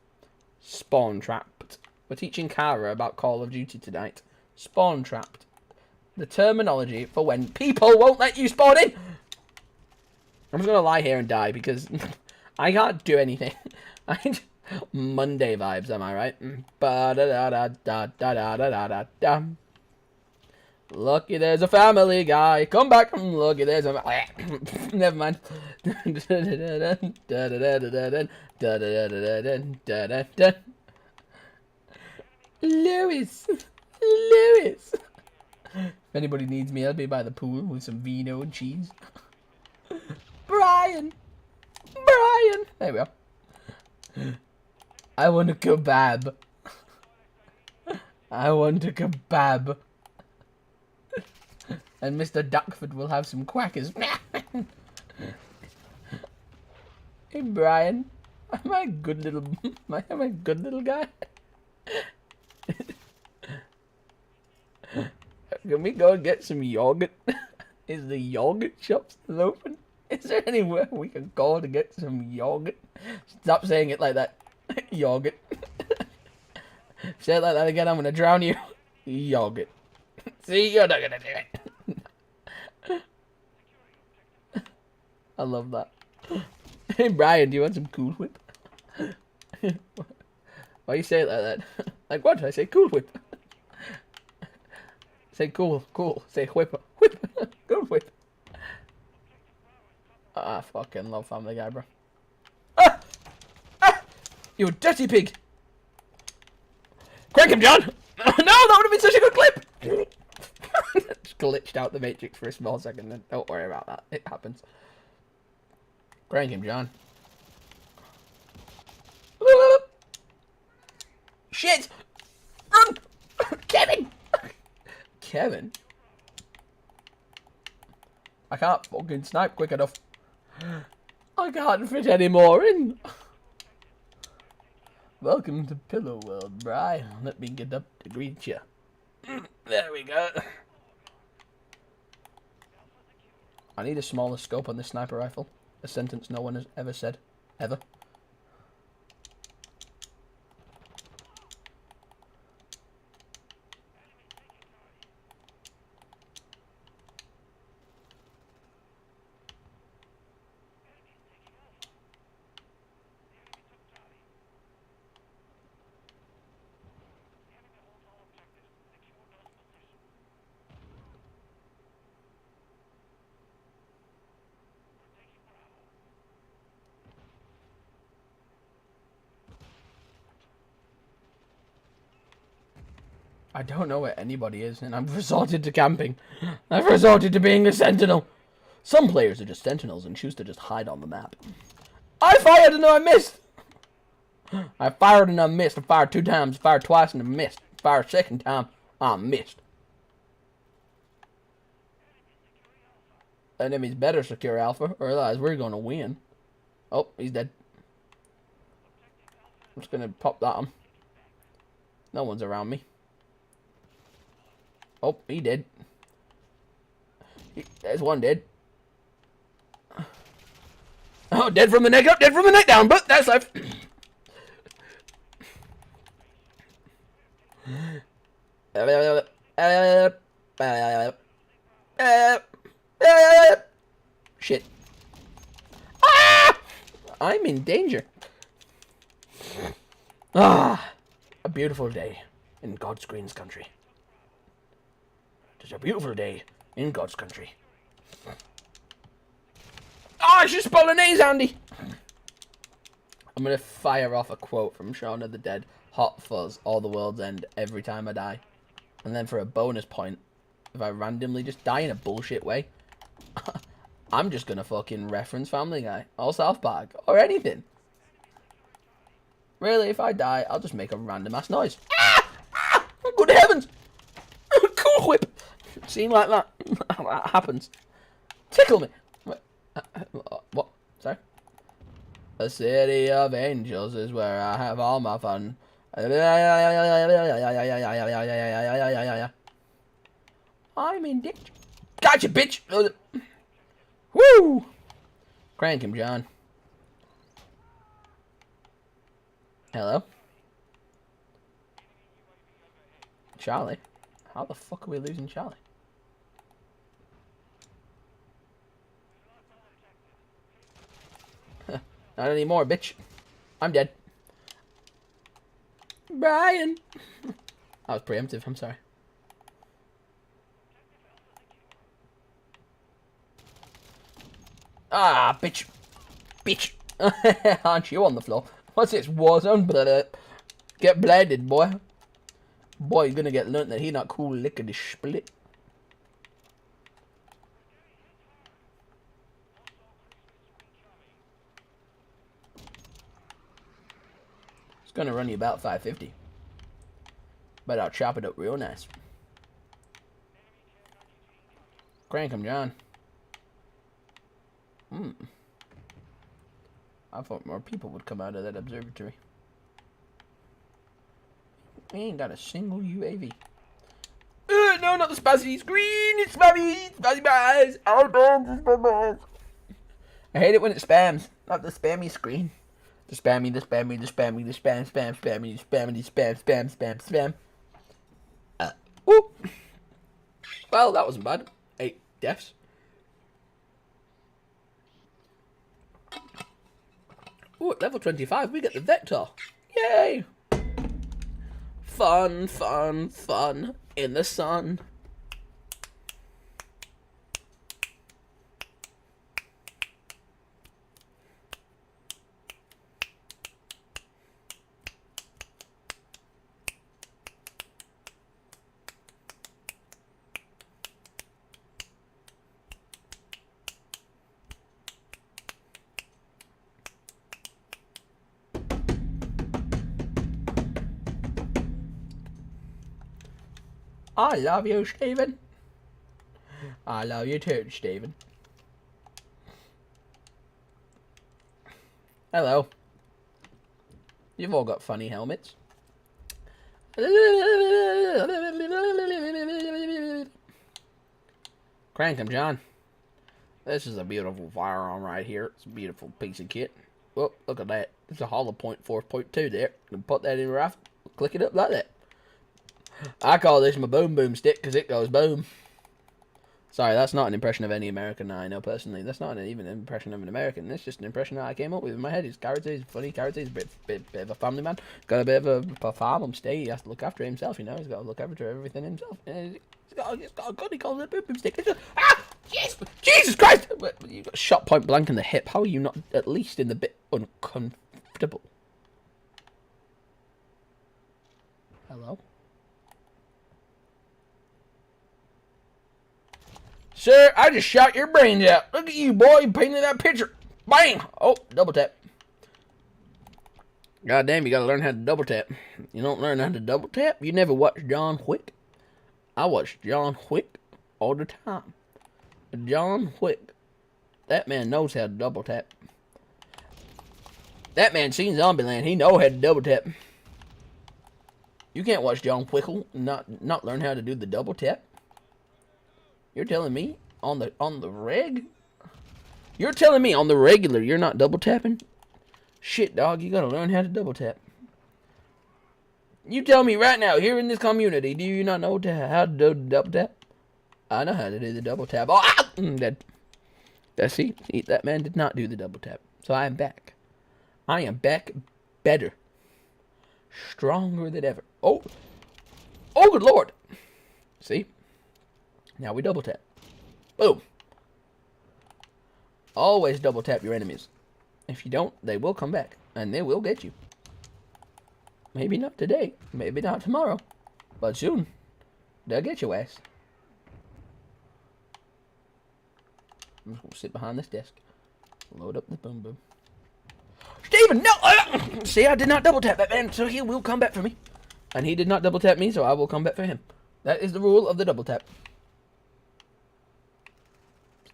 Spawn trapped. We're teaching Kara about Call of Duty tonight. Spawn trapped. The terminology for when people won't let you spawn in. I'm just gonna lie here and die because I can't do anything. Monday vibes, am I right? Ba da da da da da da da da da. Lucky there's a family guy. Come back. Lucky there's a... Never mind. Lewis. Lewis. If anybody needs me, I'll be by the pool with some vino and cheese. Brian. Brian. There we go. I want a kebab. I want a kebab. And Mr. Duckford will have some quackers. Hey, Brian. Am I a good little... Am I a good little guy? Can we go and get some yogurt? Is the yogurt shop still open? Is there anywhere we can go to get some yogurt? Stop saying it like that. Yogurt. Say it like that again, I'm gonna drown you. Yogurt. See, you're not gonna do it. I love that. Hey, Brian, do you want some Cool Whip? Why you say it like that? Like what? I say Cool Whip. Say cool, cool. Say whip, whip. Good whip. I fucking love Family Guy, bro. Ah! Ah! You dirty pig! Crank him, John! No, that would have been such a good clip! Just glitched out the Matrix for a small second, then don't worry about that. It happens. Crank him, John. Shit! Run! Kevin! Kevin? I can't fucking snipe quick enough. I can't fit any more in. Welcome to Pillow World, Bri. Let me get up to greet you. There we go. I need a smaller scope on this sniper rifle. A sentence no one has ever said. Ever. I don't know where anybody is, and I've resorted to camping. I've resorted to being a sentinel. Some players are just sentinels and choose to just hide on the map. I fired and I missed! I fired and I missed. I fired 2 times. I fired twice and I missed. I fired a second time. I missed. Enemies better secure Alpha, or otherwise we're gonna win. Oh, he's dead. I'm just gonna pop that on. No one's around me. Oh, he did. There's one dead. Oh, dead from the neck up, dead from the neck down, but that's life. Shit. Ah! I'm in danger. Ah, a beautiful day in God's green country. It's a beautiful day in God's country. Oh, it's just bolognese, Andy! I'm gonna fire off a quote from Shaun of the Dead. Hot fuzz, all the world's end, every time I die. And then for a bonus point, if I randomly just die in a bullshit way, I'm just gonna fucking reference Family Guy, or South Park, or anything. Really, if I die, I'll just make a random ass noise. Ah! Ah! Good heavens! Cool whip! Seem like that. That happens. Tickle me. Wait, what? Sorry? A city of angels is where I have all my fun. I'm in ditch. Gotcha, bitch! Woo! Crank him, John. Hello? Charlie? How the fuck are we losing Charlie? Not anymore, bitch. I'm dead. Brian! That was preemptive, I'm sorry. Ah, bitch. Bitch. Aren't you on the floor? What's this, Warzone? Get blinded, boy. Boy, you're gonna get learnt that he not cool lickety split. It's gonna run you about 550. But I'll chop it up real nice. Crank him, John. I thought more people would come out of that observatory. We ain't got a single UAV. No, not the spazzy screen. It's spammy. Spazzy guys. I hate it when it spams. Not the spammy screen. The spammy, the spammy, the spammy, the spam, spam, spammy, the spammy, the spam, spam, spam, spam. Whoop. Well, that wasn't bad. 8 deaths. Ooh, at level 25, we get the Vector. Yay! Fun, fun, fun in the sun. I love you, Stephen. I love you too, Stephen. Hello. You've all got funny helmets. Crank 'em, John. This is a beautiful firearm right here. It's a beautiful piece of kit. Oh, look at that. It's a hollow point 4.2 there. You can put that in your rifle. Click it up like that. I call this my boom boom stick because it goes boom. Sorry, that's not an impression of any American I know personally. That's not even an impression of an American. That's just an impression that I came up with in my head. His character is funny. Character is a bit of a family man. Got a bit of a farm stay. He has to look after himself, you know. He's got to look after everything himself. He's got a gun. He calls it a boom boom stick. Jesus Christ! You got shot point blank in the hip. How are you not at least in the bit uncomfortable? Hello? Sir, I just shot your brains out. Look at you, boy. You painted that picture. Bang! Oh, double tap. God damn, you gotta learn how to double tap. You don't learn how to double tap? You never watched John Wick? I watched John Wick all the time. John Wick. That man knows how to double tap. That man seen Zombieland. He know how to double tap. You can't watch John Wick and not learn how to do the double tap. You're telling me on the reg? You're telling me on the regular you're not double tapping? Shit, dog, you gotta learn how to double tap. You tell me right now, here in this community, do you not know how to do the double tap? I know how to do the double tap. Oh, ah! Dead. See, that man did not do the double tap. So I am back. I am back better. Stronger than ever. Oh, good lord. See? Now we double tap. Boom. Always double tap your enemies. If you don't, they will come back. And they will get you. Maybe not today. Maybe not tomorrow. But soon. They'll get your ass. I'm just going to sit behind this desk. Load up the boom boom. Steven, no! See, I did not double tap that man, so he will come back for me. And he did not double tap me, so I will come back for him. That is the rule of the double tap.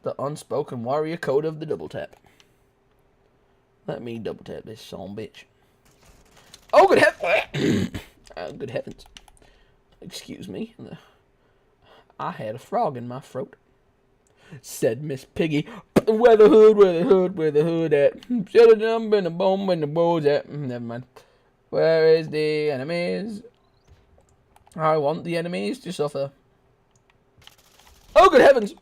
The unspoken warrior code of the double tap. Let me double tap this son bitch. Oh, good heavens! Good heavens. Excuse me. I had a frog in my throat. Said Miss Piggy. Where the hood at? Should have done been the bomb when the bow's at. Never mind. Where is the enemies? I want the enemies to suffer. Oh, good heavens!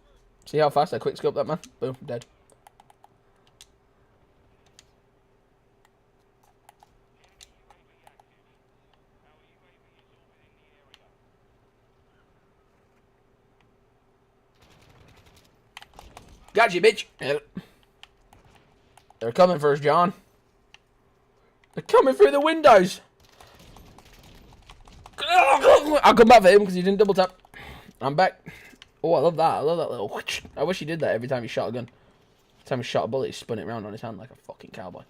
See how fast I quickscope that man? Boom, dead. Got you, bitch. They're coming for us, John. They're coming through the windows. I'll come back for him because he didn't double tap. I'm back. Oh, I love that. I love that little whoosh. I wish he did that every time he shot a gun. Every time he shot a bullet, he spun it around on his hand like a fucking cowboy.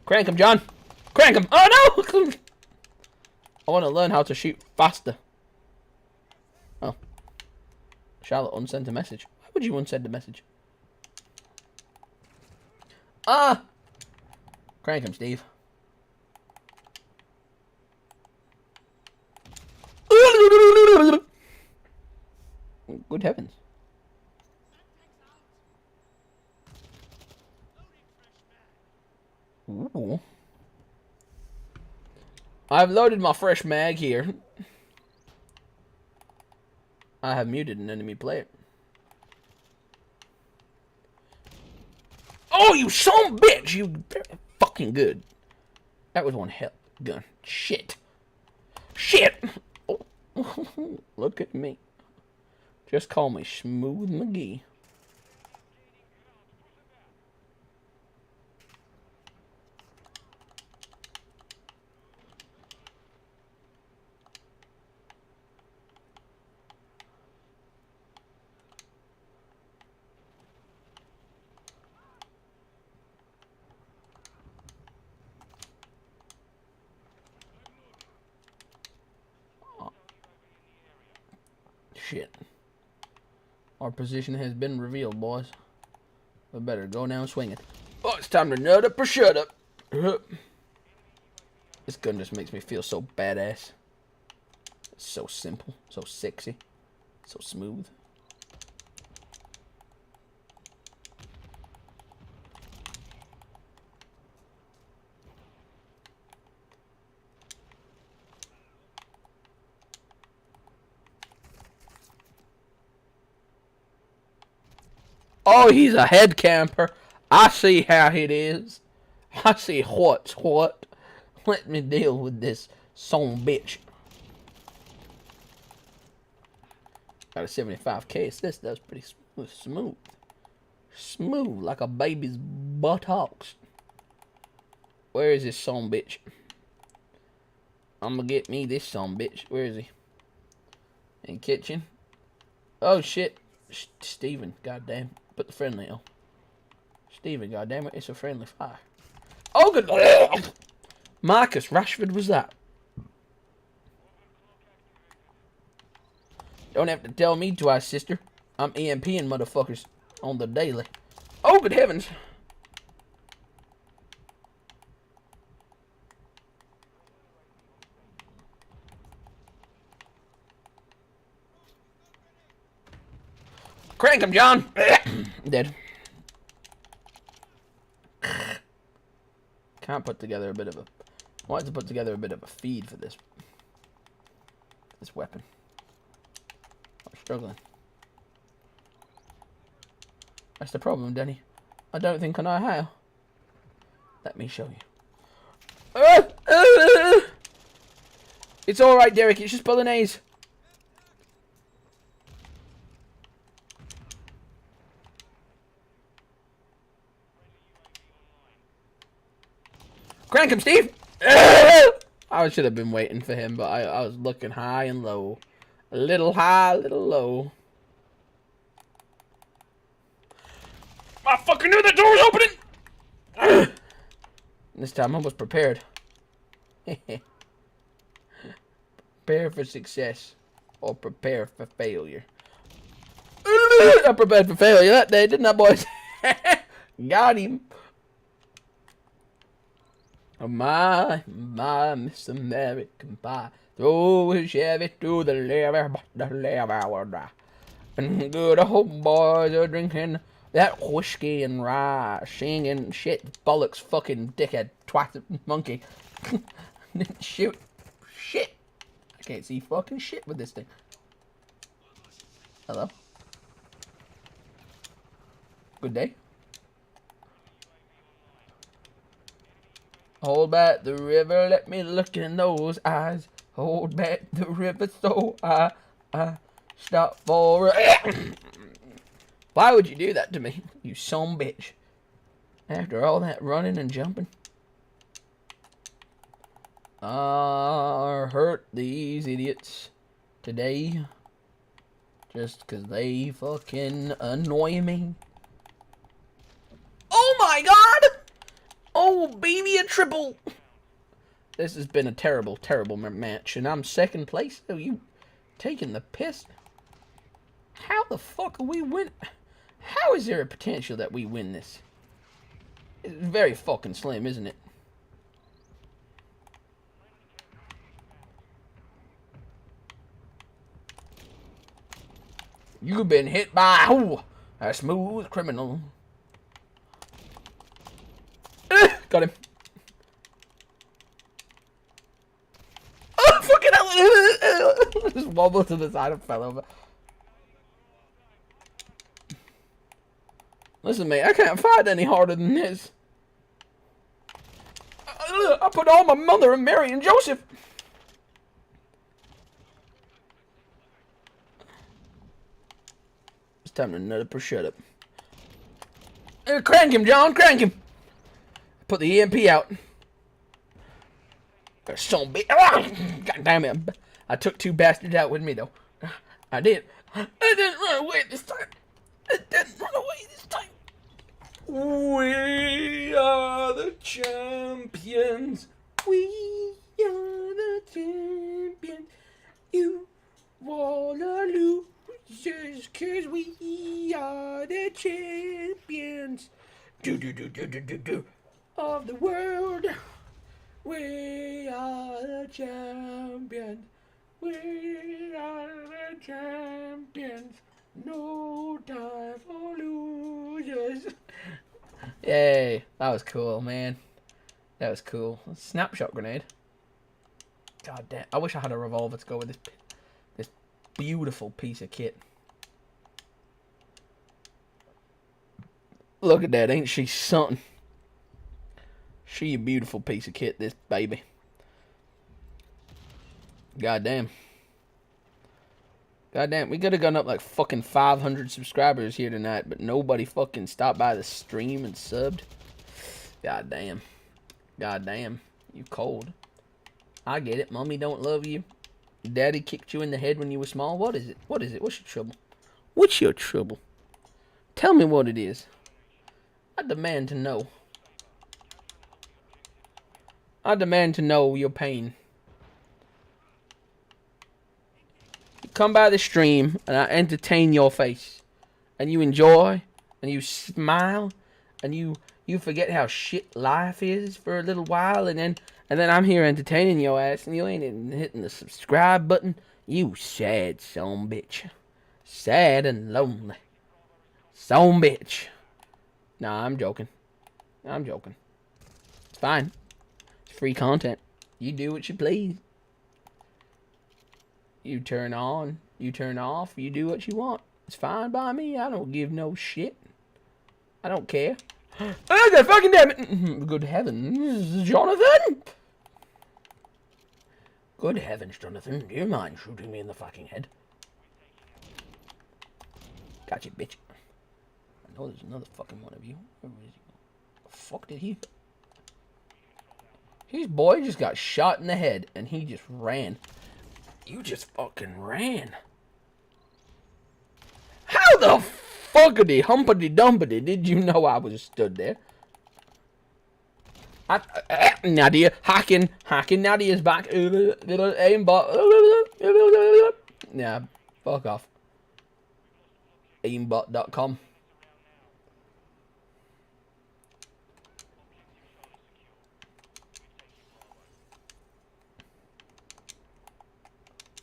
Crank him, John. Crank him. Oh, no! I want to learn how to shoot faster. Oh. Charlotte unsent a message. Why would you unsend a message? Ah! Crank him, Steve. Good heavens. Ooh. I've loaded my fresh mag here. I have muted an enemy player. Oh, you son bitch! You very fucking good. That was one hell gun. Shit. Shit! Oh. Look at me. Just call me Smooth McGee. Shit. Our position has been revealed, boys. We better go down swinging. Oh, it's time to nut up or shut up. This gun just makes me feel so badass. It's so simple, so sexy, so smooth. Oh, he's a head camper. I see how it is. I see what's what. Let me deal with this son bitch. Got a 75 case. This does pretty smooth. Smooth like a baby's buttocks. Where is this son bitch? I'm gonna get me this son bitch. Where is he? In kitchen. Oh shit. Steven, goddamn. Put the friendly on. Steven, goddamn it, it's a friendly fire. Oh good. Marcus Rashford was that. Don't have to tell me twice, sister. I'm EMPing motherfuckers on the daily. Oh good heavens. Crank him, John. Dead. Can't put together a bit of a... I wanted to put together a bit of a feed for this weapon. I'm struggling. That's the problem, Denny. I don't think I know how. Let me show you. It's alright, Derek. It's just bolognese. Crank him, Steve! I should have been waiting for him, but I was looking high and low. A little high, a little low. I fucking knew the door was opening! This time I was prepared. Prepare for success. Or prepare for failure. I prepared for failure that day, didn't I, boys? Got him. Oh my, Miss American Pie. Throw a Chevy through the lever, but the lever will die. And good old boys are drinking that whiskey and rye, singing shit, bollocks, fucking dickhead, twat, monkey. Shoot. Shit. I can't see fucking shit with this thing. Hello? Good day. Hold back the river, let me look in those eyes. Hold back the river so I stop for Why would you do that to me, you son bitch? After all that running and jumping. I hurt these idiots today. Just 'cause they fucking annoy me. Oh my god! Oh, baby, a triple! This has been a terrible, terrible match, and I'm second place. Are you taking the piss? How the fuck are we win? How is there a potential that we win this? It's very fucking slim, isn't it? You've been hit by a smooth criminal. Got him. Oh, fucking hell. Just wobbled to the side and fell over. Listen, mate, I can't fight any harder than this. I put all my mother and Mary and Joseph. It's time to nut up or shut up. Crank him, John, crank him. Put the EMP out. So big. God damn it. I took two bastards out with me, though. I did. I didn't run away this time. I didn't run away this time. We are the champions. We are the champions. You Waterloo. losers, 'cause we are the champions. Do of the world. We are the champions. We are the champions. No time for losers. Yay, that was cool, man. That was cool. Snapshot grenade. God damn, I wish I had a revolver to go with this beautiful piece of kit. Look at that, ain't she something? She a beautiful piece of kit, this baby. Goddamn. Goddamn, we could have gone up like fucking 500 subscribers here tonight, but nobody fucking stopped by the stream and subbed. Goddamn. Goddamn. You cold. I get it. Mommy don't love you. Daddy kicked you in the head when you were small. What is it? What is it? What's your trouble? What's your trouble? Tell me what it is. I demand to know. I demand to know your pain. You come by the stream and I entertain your face. And you enjoy. And you smile. And you forget how shit life is for a little while. And then I'm here entertaining your ass. And you ain't even hitting the subscribe button. You sad son bitch. Sad and lonely. Son bitch. Nah, I'm joking. I'm joking. It's fine. It's free content. You do what you please. You turn on. You turn off. You do what you want. It's fine by me. I don't give no shit. I don't care. Oh, God fucking damn it. Good heavens, Jonathan. Good heavens, Jonathan. Do you mind shooting me in the fucking head? Gotcha, bitch. I know there's another fucking one of you. Where is he? The fuck did he? His boy just got shot in the head and he just ran. You just fucking ran. How the fuckity humpity dumpity did you know I was stood there? Nadia, hacking, Nadia's back. Aimbot. Yeah, fuck off. Aimbot.com.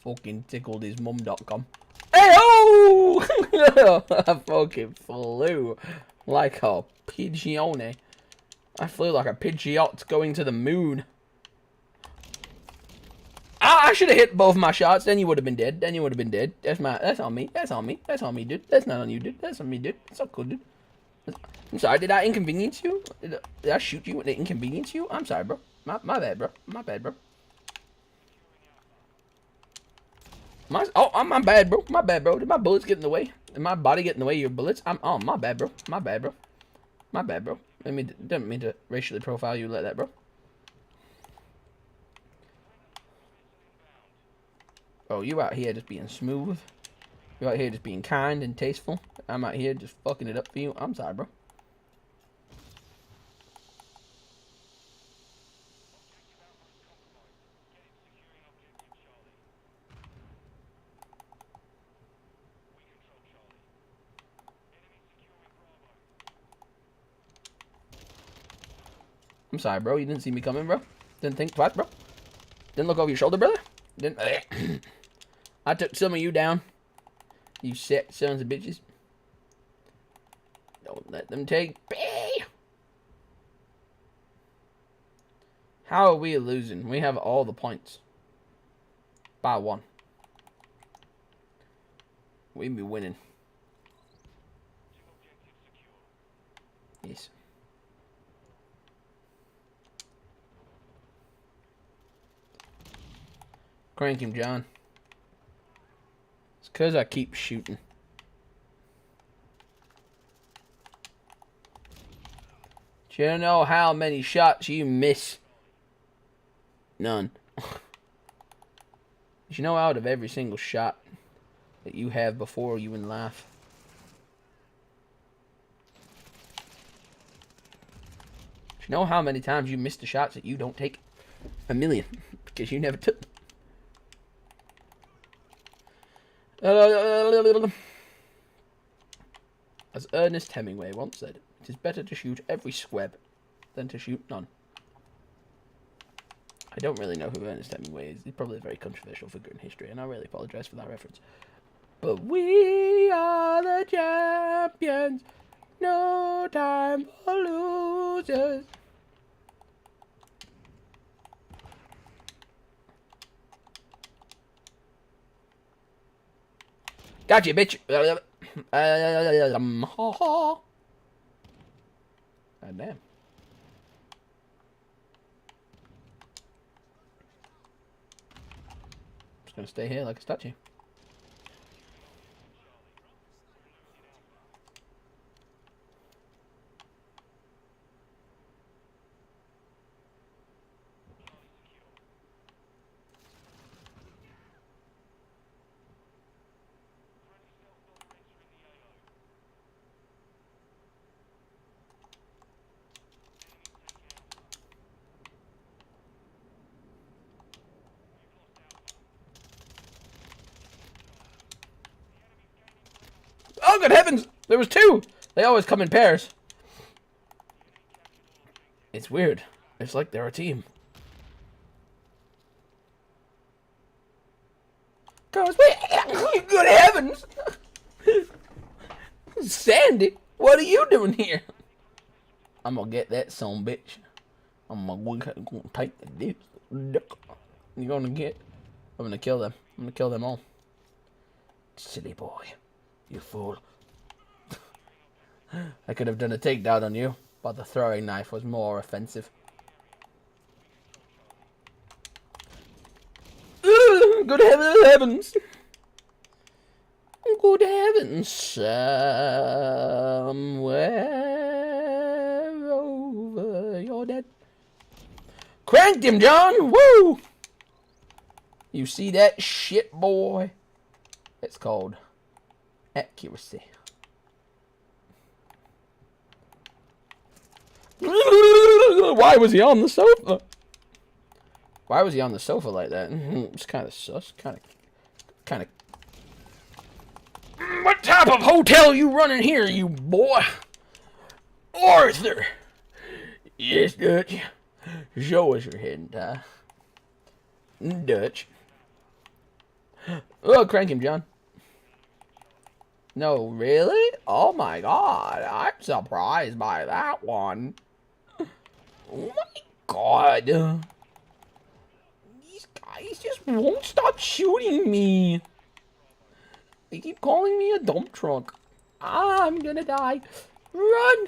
Fucking tickled his mum.com. Hey-oh! I fucking flew like a pigeon. I flew like a Pidgeot going to the moon. I should have hit both my shots, then you would have been dead. Then you would have been dead. That's on me. That's on me. That's on me, dude. That's not on you, dude. That's on me, dude. It's all cool, dude. I'm sorry, did I inconvenience you? Did I shoot you? Did I inconvenience you? I'm sorry, bro. My bad, bro. My bad, bro. My bad, bro. My bad, bro. Did my bullets get in the way? Did my body get in the way of your bullets? My bad, bro. My bad, bro. My bad, bro. Didn't mean to racially profile you like that, bro. Oh, you out here just being smooth. You out here just being kind and tasteful. I'm out here just fucking it up for you. I'm sorry, bro. I'm sorry, bro. You didn't see me coming, bro. Didn't think twice, bro. Didn't look over your shoulder, brother. Didn't. I took some of you down. You sick sons of bitches. Don't let them take me. How are we losing? We have all the points. By one. We be winning. Yes. Crank him, John. It's because I keep shooting. Do you know how many shots you miss? None. Did you know out of every single shot that you have before you in life? Do you know how many times you miss the shots that you don't take? 1 million. Because you never took them. As Ernest Hemingway once said, it is better to shoot every squib than to shoot none. I don't really know who Ernest Hemingway is. He's probably a very controversial figure in history, and I really apologise for that reference. But we are the champions. No time for losers. Gotcha, bitch. God damn. Just gonna stay here like a statue. Oh, good heavens! There was two! They always come in pairs. It's weird. It's like they're a team. Cause we... Good heavens! Sandy, what are you doing here? I'm gonna get that son bitch. I'm gonna take this duck. You're gonna get... I'm gonna kill them. I'm gonna kill them all. Silly boy. You fool. I could have done a takedown on you, but the throwing knife was more offensive. Good heavens! Good heavens! Somewhere over your dead. Cranked him, John! Woo! You see that shit, boy? It's called accuracy. Why was he on the sofa? Why was he on the sofa like that? It's kind of sus. Kind of. What type of hotel you running here, you boy? Arthur. Yes, Dutch. Show us your head tie. Dutch. Oh, crank him, John. No, really? Oh my god, I'm surprised by that one. Oh my god. These guys just won't stop shooting me. They keep calling me a dump truck. I'm gonna die. Run!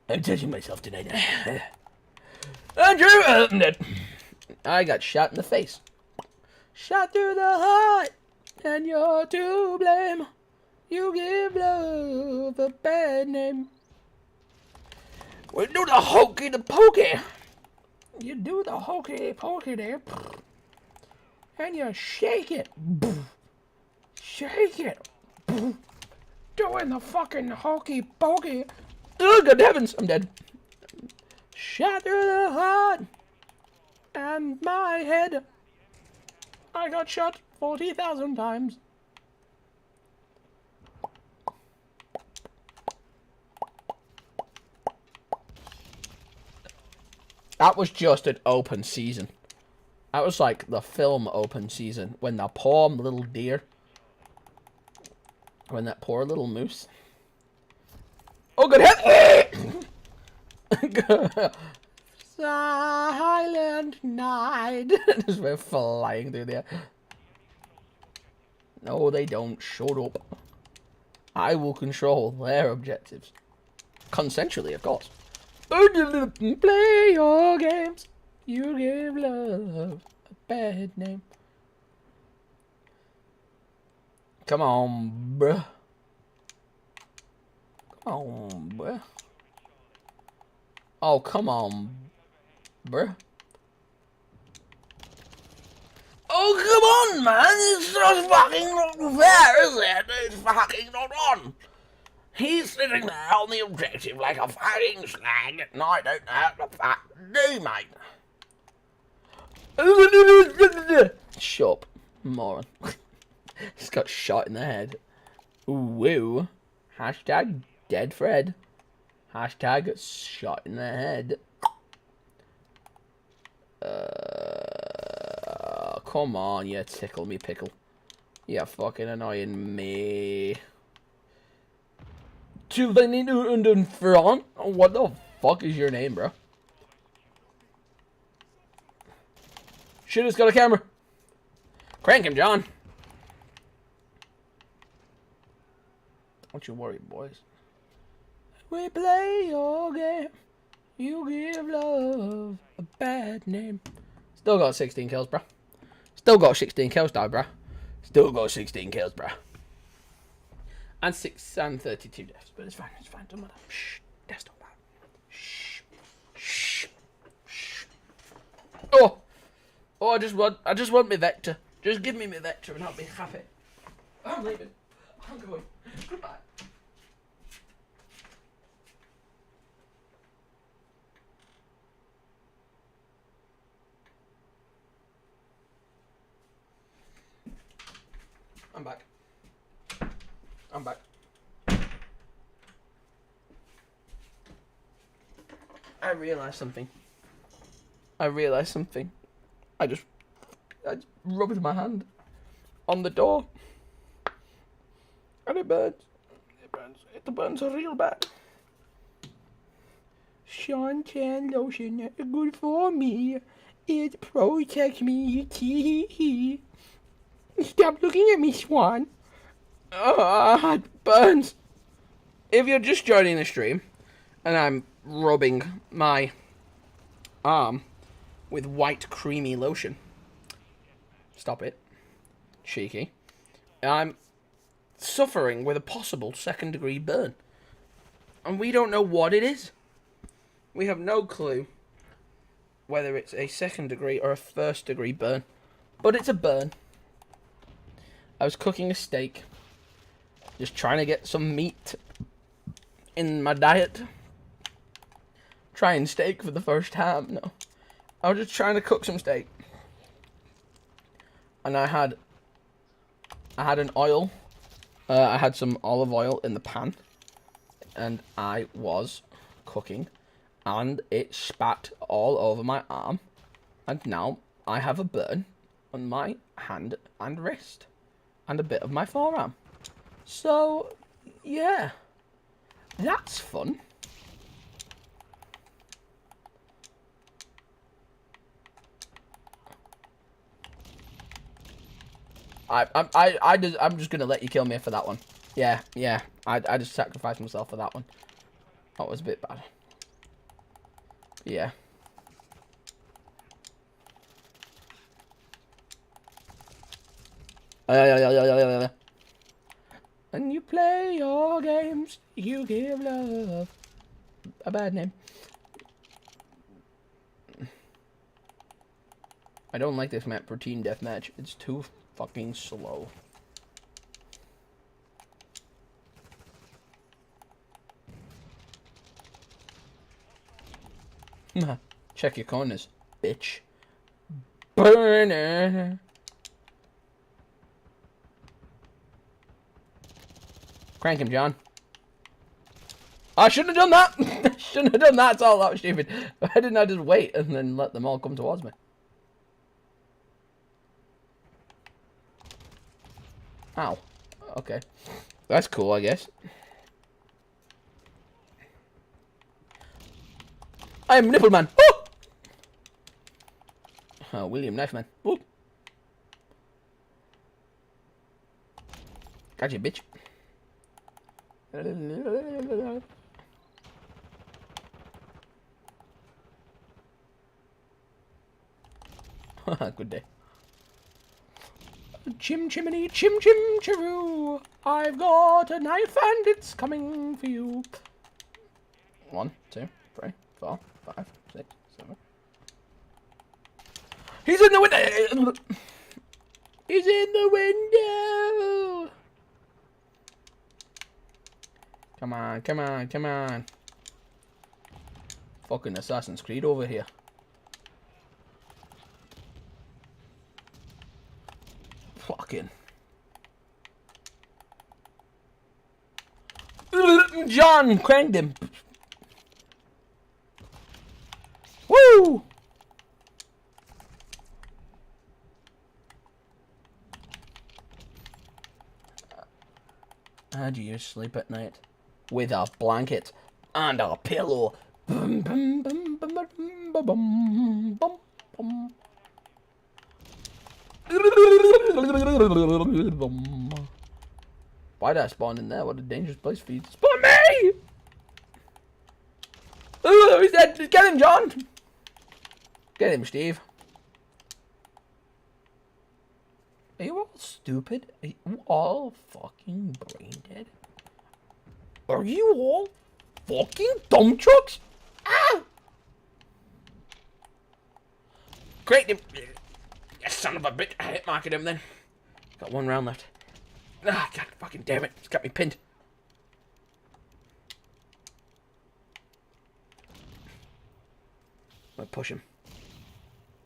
I'm touching myself tonight. Andrew! I got shot in the face. Shot through the heart. And you're to blame. You give love a bad name. We do the hokey the pokey. You do the hokey pokey there. And you shake it. Shake it. Doing the fucking hokey pokey. Oh, good heavens, I'm dead. Shot through the heart. And my head. I got shot 40,000 times. That was just an open season. That was like the film open season when the poor little deer, when that poor little moose. Oh, good heck! Silent night. Just went flying through there. No, they don't. Shut up. I will control their objectives. Consensually, of course. Play your games. You give love a bad name. Come on, bruh. Come on, bruh. Oh, come on, bruh. Oh, come on, man. It's just fucking not fair, is it? It's fucking not on. He's sitting there on the objective like a fucking slag, and I don't know how to fucking do, mate. Shut up, moron. Just got shot in the head. Woo. Hashtag dead Fred. Hashtag shot in the head. Come on, you tickle me pickle. You're fucking annoying me. To front? What the fuck is your name, bro? Shit, it's got a camera. Crank him, John. Don't you worry, boys. We play your game. You give love a bad name. Still got 16 kills, bro. Still got 16 kills, though, bro. Still got 16 kills, bro. And 32 deaths, but it's fine. It's fine. Don't matter. Shh. Deaths don't matter. Shh. Shh. Shh. Oh. Oh, I just want my vector. Just give me my vector and I'll be happy. I'm leaving. I'm going. Goodbye. I'm back. I'm back. I realised something. I just rubbed my hand on the door. And it burns. It burns real bad. Suntan lotion, good for me. It protects me. Stop looking at me, Swan. It burns. If you're just joining the stream, and I'm rubbing my arm with white creamy lotion. Stop it. Cheeky. I'm suffering with a possible second-degree burn. And we don't know what it is. We have no clue whether it's a second-degree or a first-degree burn. But it's a burn. I was cooking a steak. Just trying to get some meat in my diet. Trying steak for the first time. No. I was just trying to cook some steak. And I had an oil. I had some olive oil in the pan. And I was cooking. And it spat all over my arm. And now I have a burn on my hand and wrist. And a bit of my forearm. So, yeah. That's fun. I'm just gonna let you kill me for that one. Yeah. I just sacrificed myself for that one. That was a bit bad. Yeah. When you play your games, you give love a bad name. I don't like this map for team deathmatch. It's too fucking slow. Check your corners, bitch. Burner. Crank him, John. I shouldn't have done that. Shouldn't have done that. It's all that was stupid. Why didn't I just wait and then let them all come towards me? Ow. Okay. That's cool, I guess. I am Nipple Man. Oh! Oh, William Knife Man. Oh. Gotcha, bitch. Good day. Chim chimney, chim chim chiroo. I've got a knife and it's coming for you. 1, 2, 3, 4, 5, 6, 7. He's in the window. He's in the window. Come on, come on, come on. Fucking Assassin's Creed over here. Fucking. John cranked him. Woo! How do you sleep at night? With a blanket and a pillow. Bum, bum, bum, bum, bum, bum, bum, bum, bum. Why did I spawn in there? What a dangerous place for you to spawn me! Ooh, he's dead! Get him, John! Get him, Steve. Are you all stupid? Are you all fucking brain dead? Are you all fucking dumb trucks? Ah! Great him! You son of a bitch! I hit market him then. Got one round left. Ah, God fucking damn it! It's got me pinned. I'm gonna push him.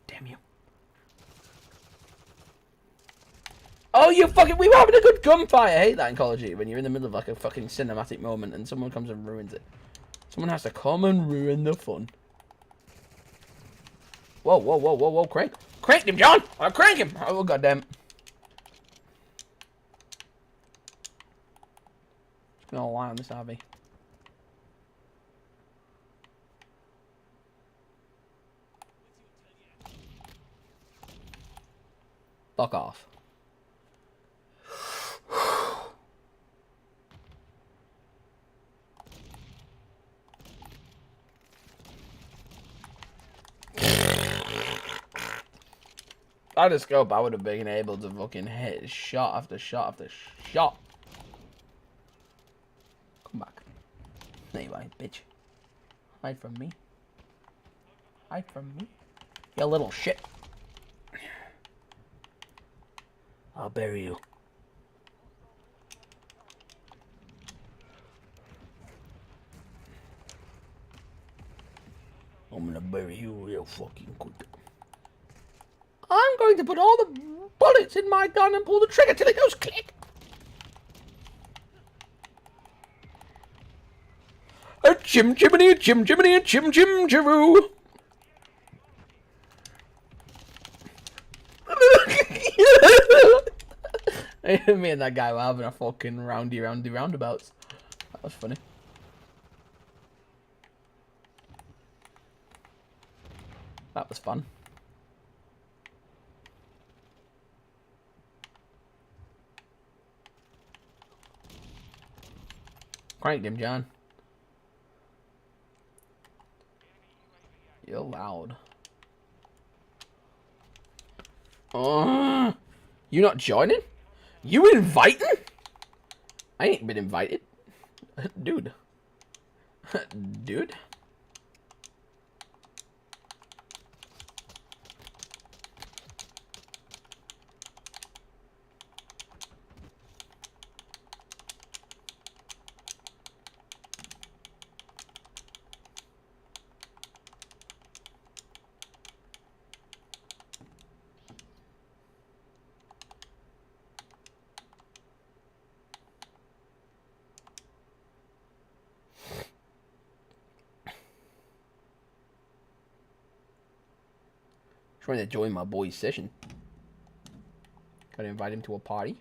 Damn you. Oh, you fucking... We were having a good gunfight. I hate that in Call of Duty when you're in the middle of like a fucking cinematic moment and someone comes and ruins it. Someone has to come and ruin the fun. Whoa, whoa, whoa, whoa, whoa. Crank. Crank him, John! I'll crank him! Oh, goddamn. Just gonna lie on this RV. Fuck off. If I had a scope, I would have been able to fucking hit shot after shot after shot. Come back. There you are, bitch. Hide from me. Hide from me. You little shit. I'll bury you. I'm gonna bury you real fucking quick. I'm going to put all the bullets in my gun and pull the trigger till it goes click. A chim chimney, a chim chimney, a chim chim chiroo. Me and that guy were having a fucking roundy roundabouts. That was funny. That was fun. Cranked him, John. You're loud. You not joining? You inviting? I ain't been invited. Dude. Dude. Trying to join my boy's session. Gotta invite him to a party.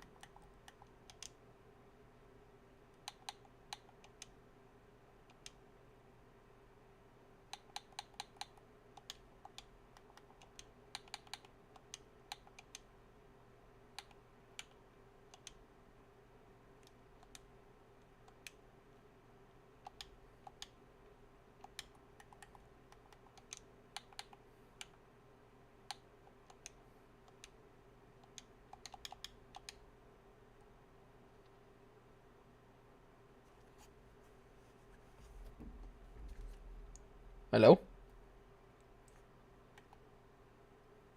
Hello?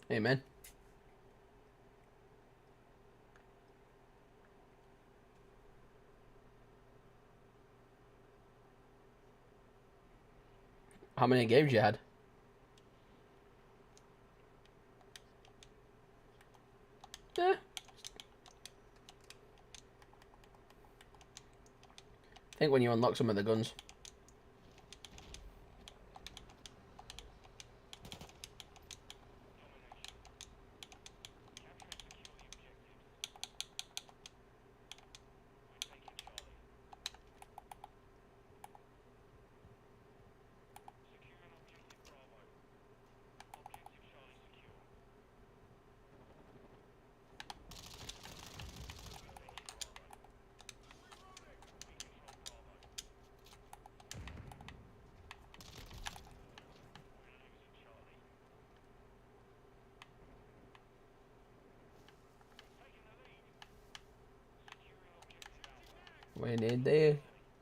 Hey, man. How many games you had? think when you unlock some of the guns.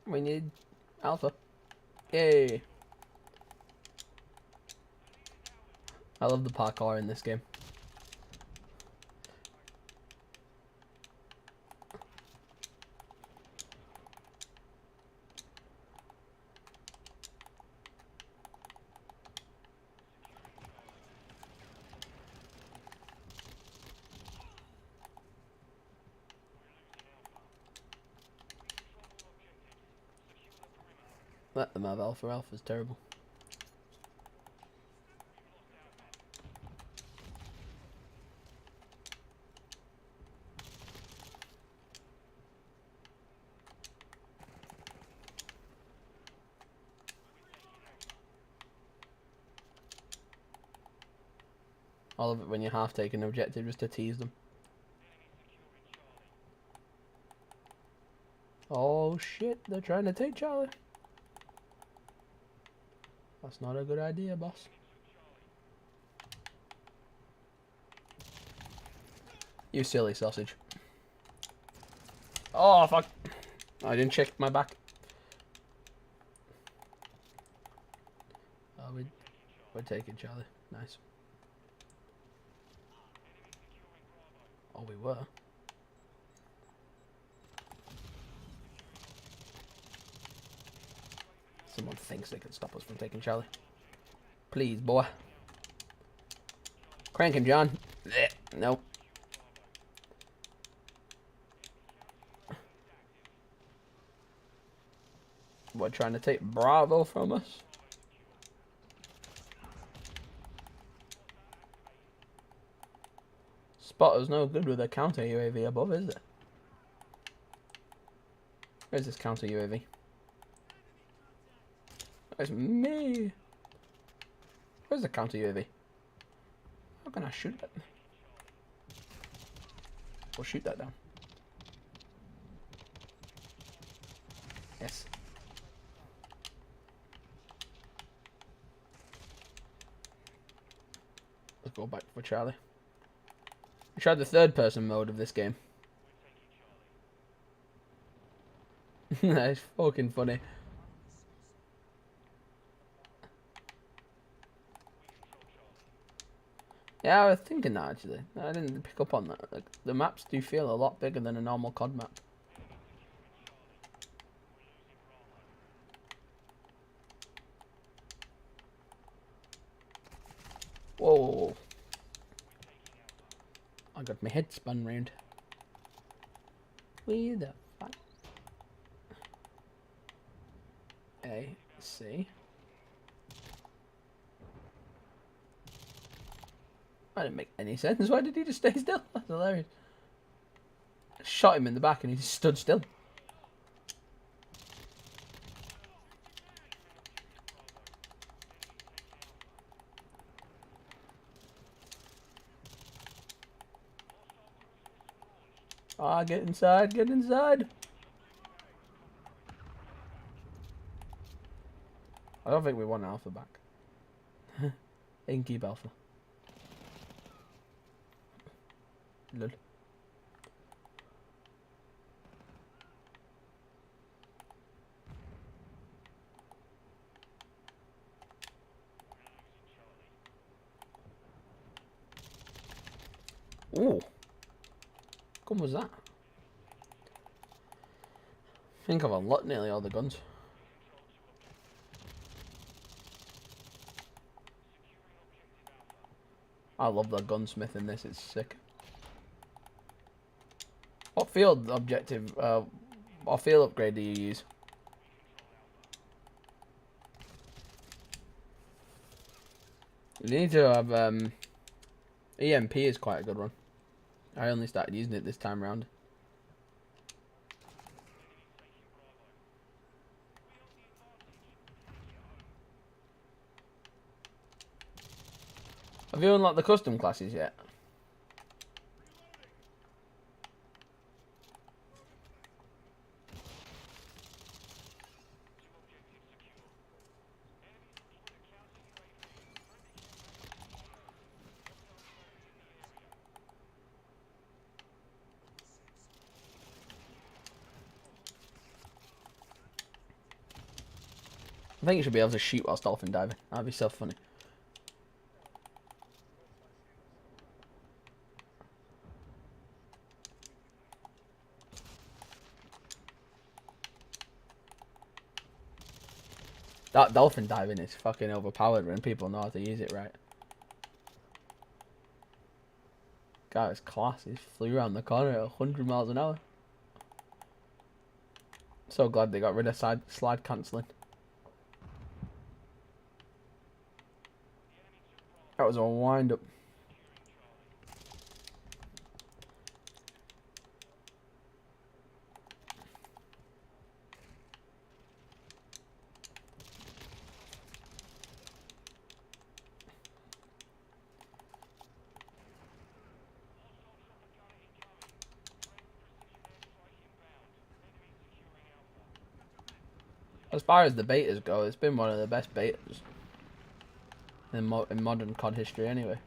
We need Alpha. Yay! I love the parkour in this game. Let them have Alpha. Alpha's terrible. I love it when you half take an objective just to tease them. Oh shit, they're trying to take Charlie. That's not a good idea, boss. You silly sausage. Oh, fuck. I didn't check my back. Oh, we're taking Charlie. Nice. Oh, we were. Someone thinks they can stop us from taking Charlie. Please, boy. Crank him, John. Nope. What, trying to take Bravo from us? Spotter's no good with a counter UAV above, is it? Where's this counter UAV? It's me. Where's the counter UAV? How can I shoot that? We'll shoot that down. Yes. Let's go back for Charlie. I tried the third person mode of this game. That's fucking funny. Yeah, I was thinking that actually. I didn't pick up on that. Like, the maps do feel a lot bigger than a normal COD map. Whoa. I got my head spun round. Where the fuck? A, C. That didn't make any sense. Why did he just stay still? That's hilarious. I shot him in the back and he just stood still. Ah, get inside, get inside. I don't think we want Alpha back. They can keep Alpha. Lol. Ooh. What was that? I think I've unlocked nearly all the guns. I love the gunsmith in this, it's sick. What field objective, what field upgrade do you use? You need to have EMP is quite a good one. I only started using it this time round. Have you unlocked the custom classes yet? I think you should be able to shoot whilst dolphin diving. That'd be so funny. That dolphin diving is fucking overpowered when people know how to use it right. Guy was class. He flew around the corner at 100 miles an hour. So glad they got rid of slide cancelling. That was a wind up. As far as the betas go, it's been one of the best betas in modern COD history anyway.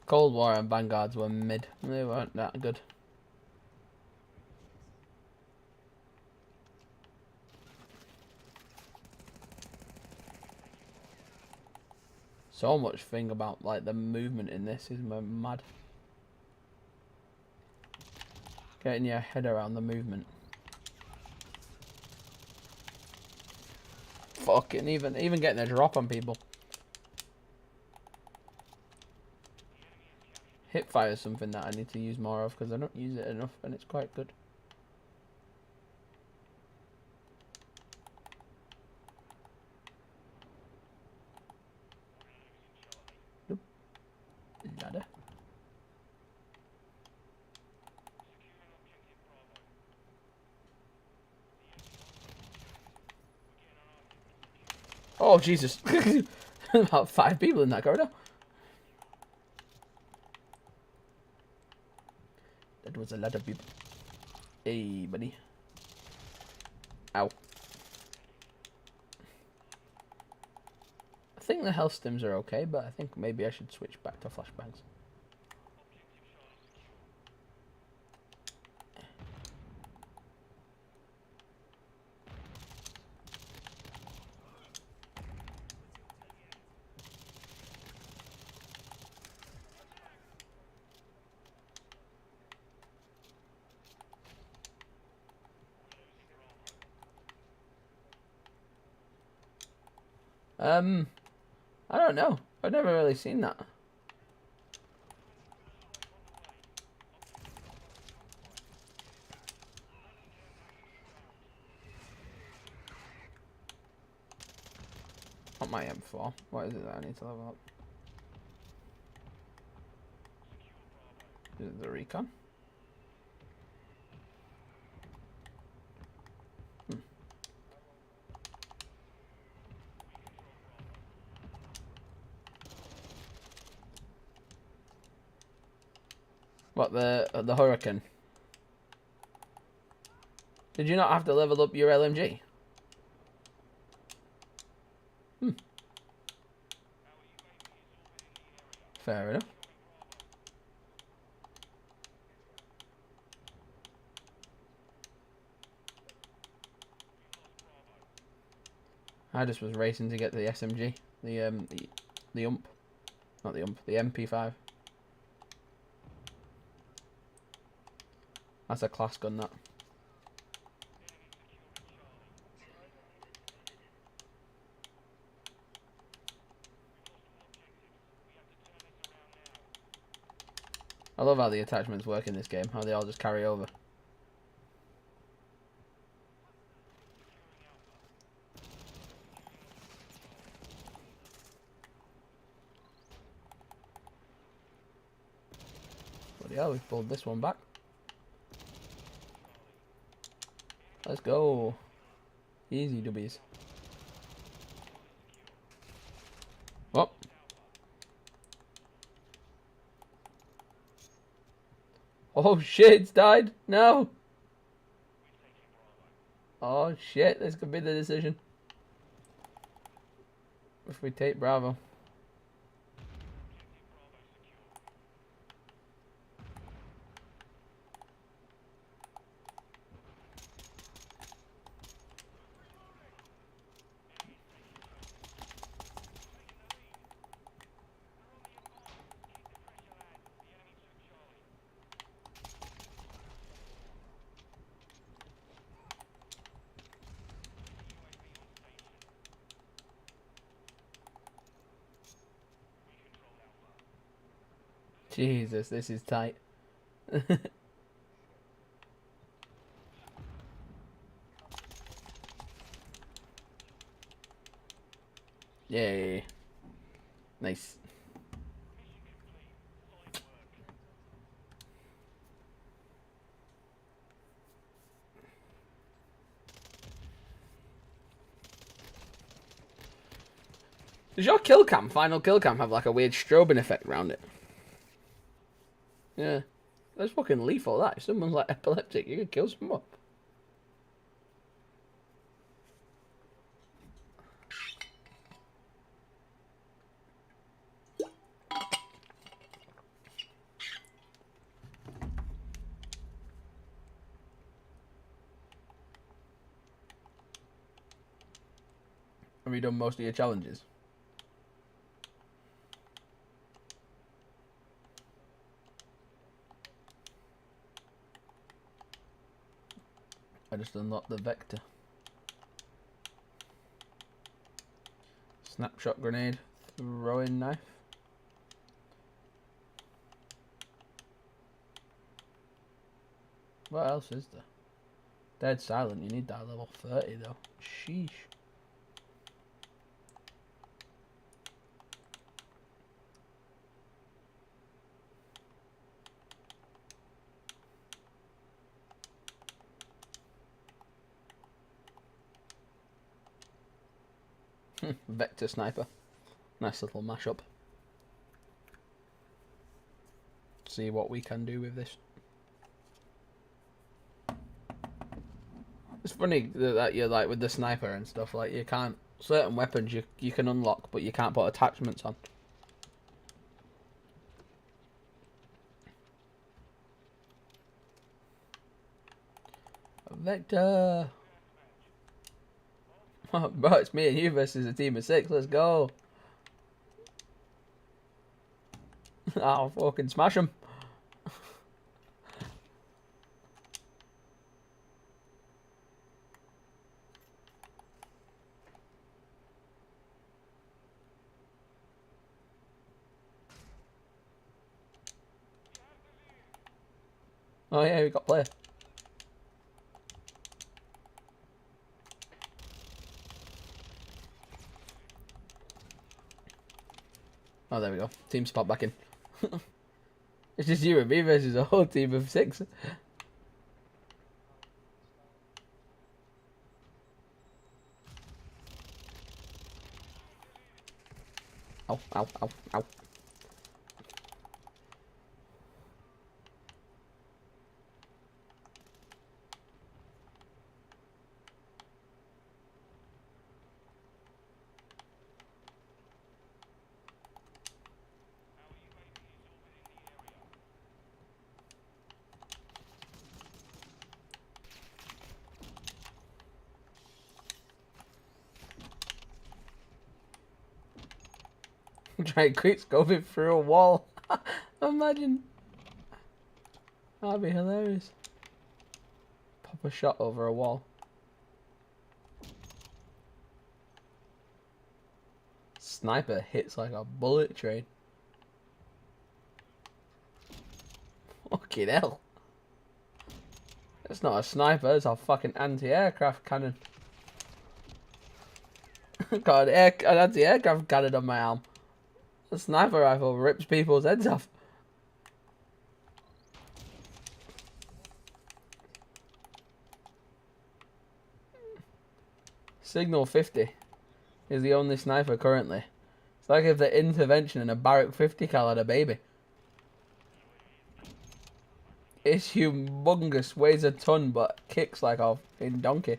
Cold War and Vanguards were mid. They weren't that good. So much thing about like the movement in this is mad. Getting your head around the movement. Fucking even getting a drop on people. Hipfire is something that I need to use more of because I don't use it enough and it's quite good. Nope. Nada. Oh Jesus! About 5 people in that corridor. That was a lot of people. Hey, buddy. Ow. I think the health stims are okay, but I think maybe I should switch back to flashbangs. I don't know. I've never really seen that. Not my M4. What is it that I need to level up? Is it the recon? What, the Hurricane? Did you not have to level up your LMG? Fair enough. I just was racing to get the SMG, the ump, not the ump, the MP5. That's a class gun, that. I love how the attachments work in this game, how they all just carry over. hell, we've pulled this one back. Let's go. Easy, Davies. Oh. Oh shit, it's died. No. Oh shit, this could be the decision. If we take Bravo. Jesus, this is tight. Yay. Nice. Does your final kill cam, have like a weird strobing effect around it? Yeah. That's fucking lethal, that. If someone's like epileptic, you could kill someone. Have you done most of your challenges? I just unlocked the vector. Snapshot grenade. Throwing knife. What else is there? Dead silent. You need that level 30 though. Sheesh. Vector sniper. Nice little mashup. See what we can do with this. It's funny that you're like with the sniper and stuff, like you can't, certain weapons you can unlock but you can't put attachments on. Vector. Oh, bro, it's me and you versus a team of 6. Let's go. I'll fucking smash him. Oh yeah, we got player. Oh, there we go. Team spot back in. It's just you and me versus a whole team of 6. Ow, ow, ow, ow. Try quick scoping through a wall. Imagine. That'd be hilarious. Pop a shot over a wall. Sniper hits like a bullet train. Fucking hell. It's not a sniper, it's a fucking anti-aircraft cannon. Got an anti-aircraft cannon on my arm. A sniper rifle rips people's heads off. Signal 50 is the only sniper currently. It's like if the intervention in a Barrack 50 cal had a baby. It's humongous, weighs a ton, but kicks like a fucking donkey.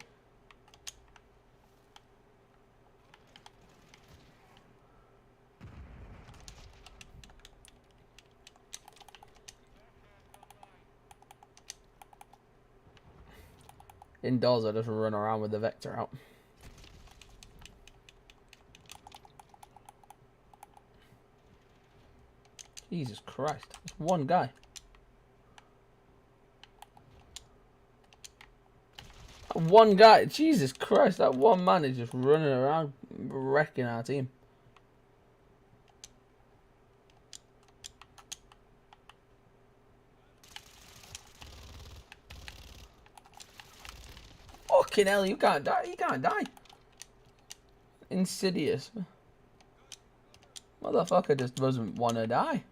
Indoors, I just run around with the Vector out. Jesus Christ, it's one guy. One guy, Jesus Christ, that one man is just running around wrecking our team. Fucking hell, you can't die, you can't die. Insidious. Motherfucker just doesn't want to die.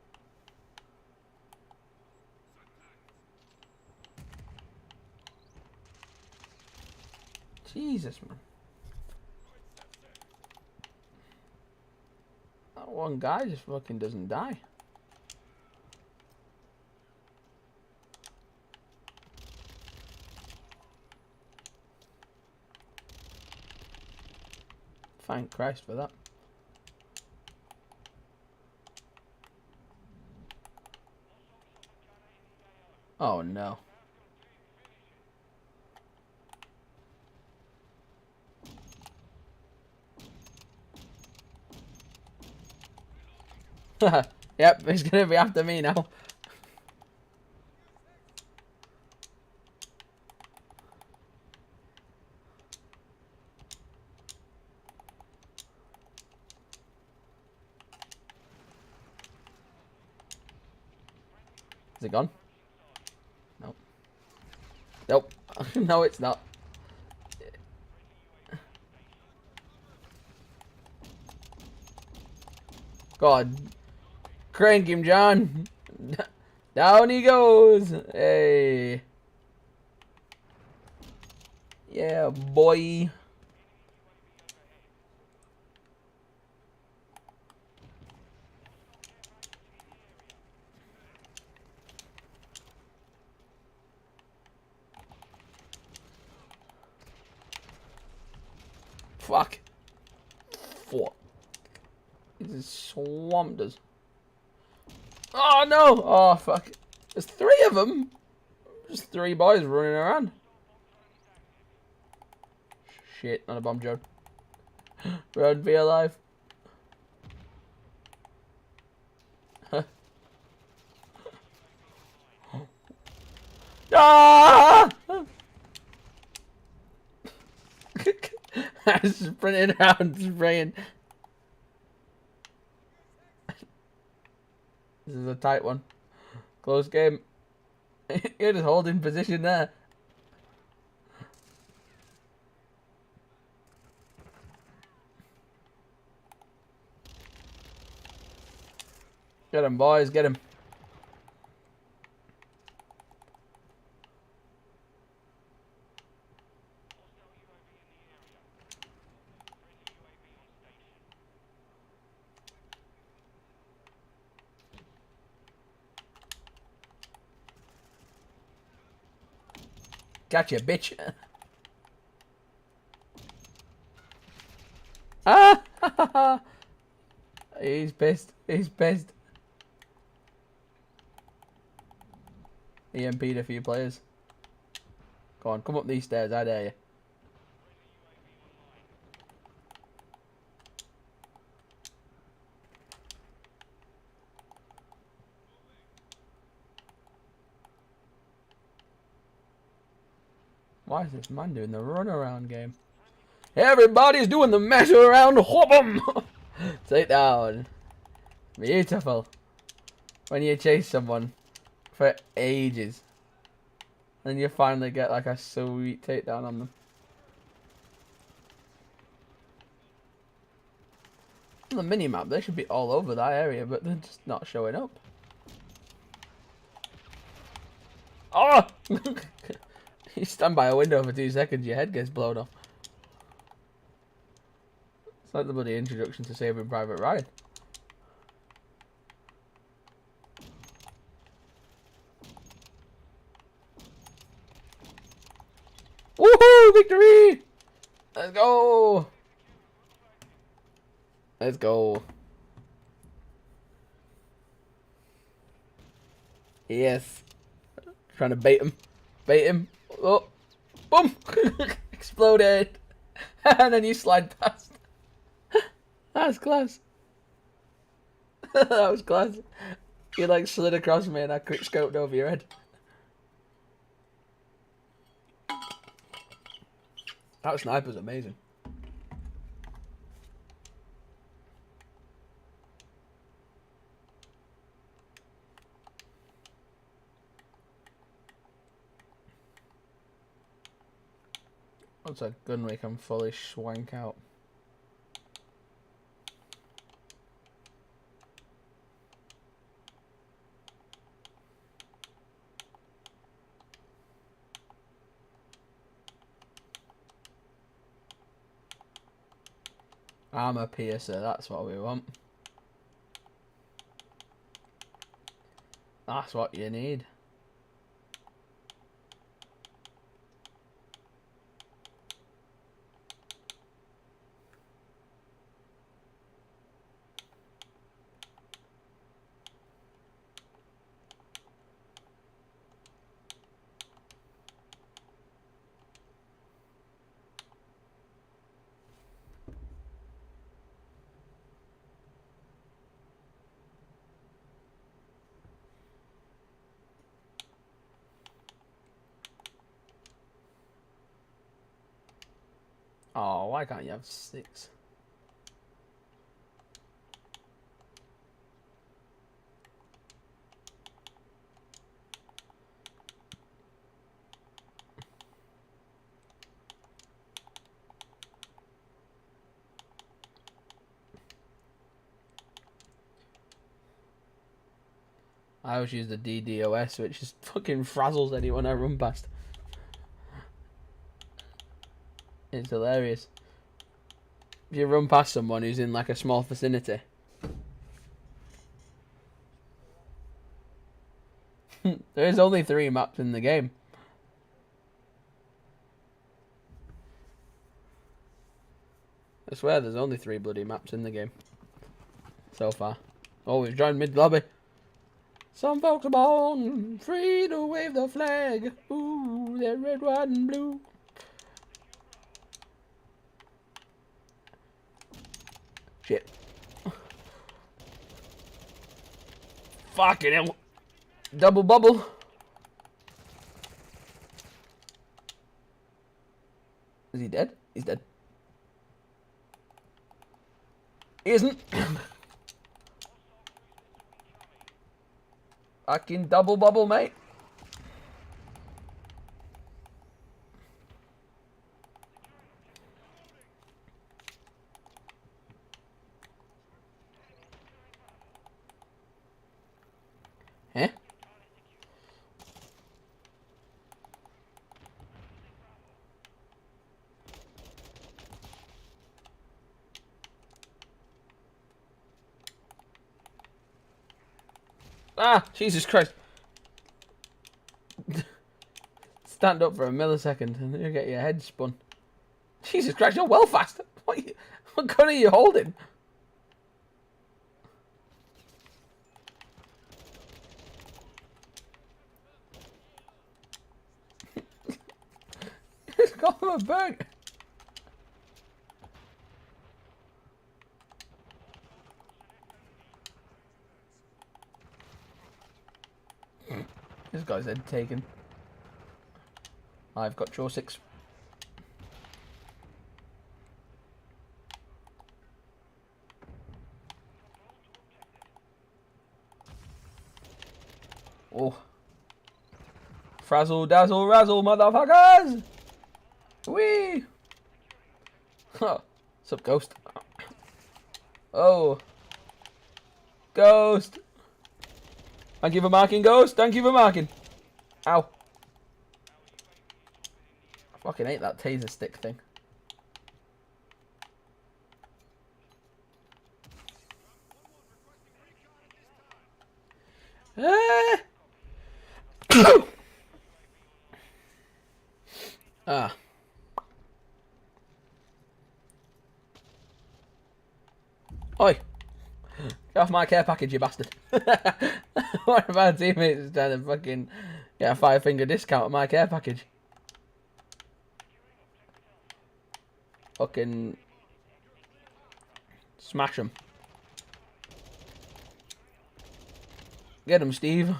Jesus, man. That one guy just fucking doesn't die. Thank Christ for that. Oh no. Yep, he's gonna be after me now. Is it gone? Nope. Nope. No, it's not. God. Crank him, John. Down he goes. Hey. Yeah, boy. Fuck. Fuck. He just swamped us. Oh no! Oh fuck. There's three of them. Just three boys running around. Shit, not a bomb drone. Run, be alive. Ah! I was sprinting around spraying. This is a tight one. Close game. You're just holding position there. Get him, boys, get him. Gotcha, bitch. Ah! He's pissed. He's pissed. EMP'd a few players. Go on, come up these stairs, I dare you. Why is this man doing the runaround game? Everybody's doing the mess around, whoop 'em! Take down. Beautiful. When you chase someone for ages, and you finally get like a sweet takedown on them. On the mini-map, they should be all over that area, but they're just not showing up. Oh! You stand by a window for 2 seconds, your head gets blown off. like the bloody introduction to Saving Private Ryan. Woohoo! Victory! Let's go! Let's go. Yes. Trying to bait him. Bait him. Oh. Boom! Exploded. And then you slide past. That's class. That was class. You like slid across me and I quick scoped over your head. That sniper's amazing. What's a gun we can fully swank out? Armor piercer, that's what we want. That's what you need. Oh, why can't you have 6? I always use the DDoS, which just fucking frazzles anyone I run past. It's hilarious. If you run past someone who's in like a small vicinity. There is only 3 maps in the game. I swear there's only 3 bloody maps in the game. So far. Oh, we've joined mid-lobby. Some folks are born free to wave the flag. Ooh, they're red, white, and blue. Shit. Fucking hell. Double bubble. Is he dead? He's dead. He isn't. Fucking double bubble, mate. Eh? Ah, Jesus Christ. Stand up for a millisecond and you get your head spun. Jesus Christ, you're well fast. What gun are you holding? It's got him a burger. This guy's head taken. I've got draw 6. Oh. Frazzle, dazzle, razzle, motherfuckers! Whee! Huh. What's up, Ghost? Oh. Ghost! Thank you for marking, Ghost. Thank you for marking. Ow. I fucking hate that taser stick thing. Ah! Ah. Oi! Get off my care package, you bastard. One of our teammates is trying to fucking get a 5-finger discount on my care package. Fucking smash him. Get him, Steve.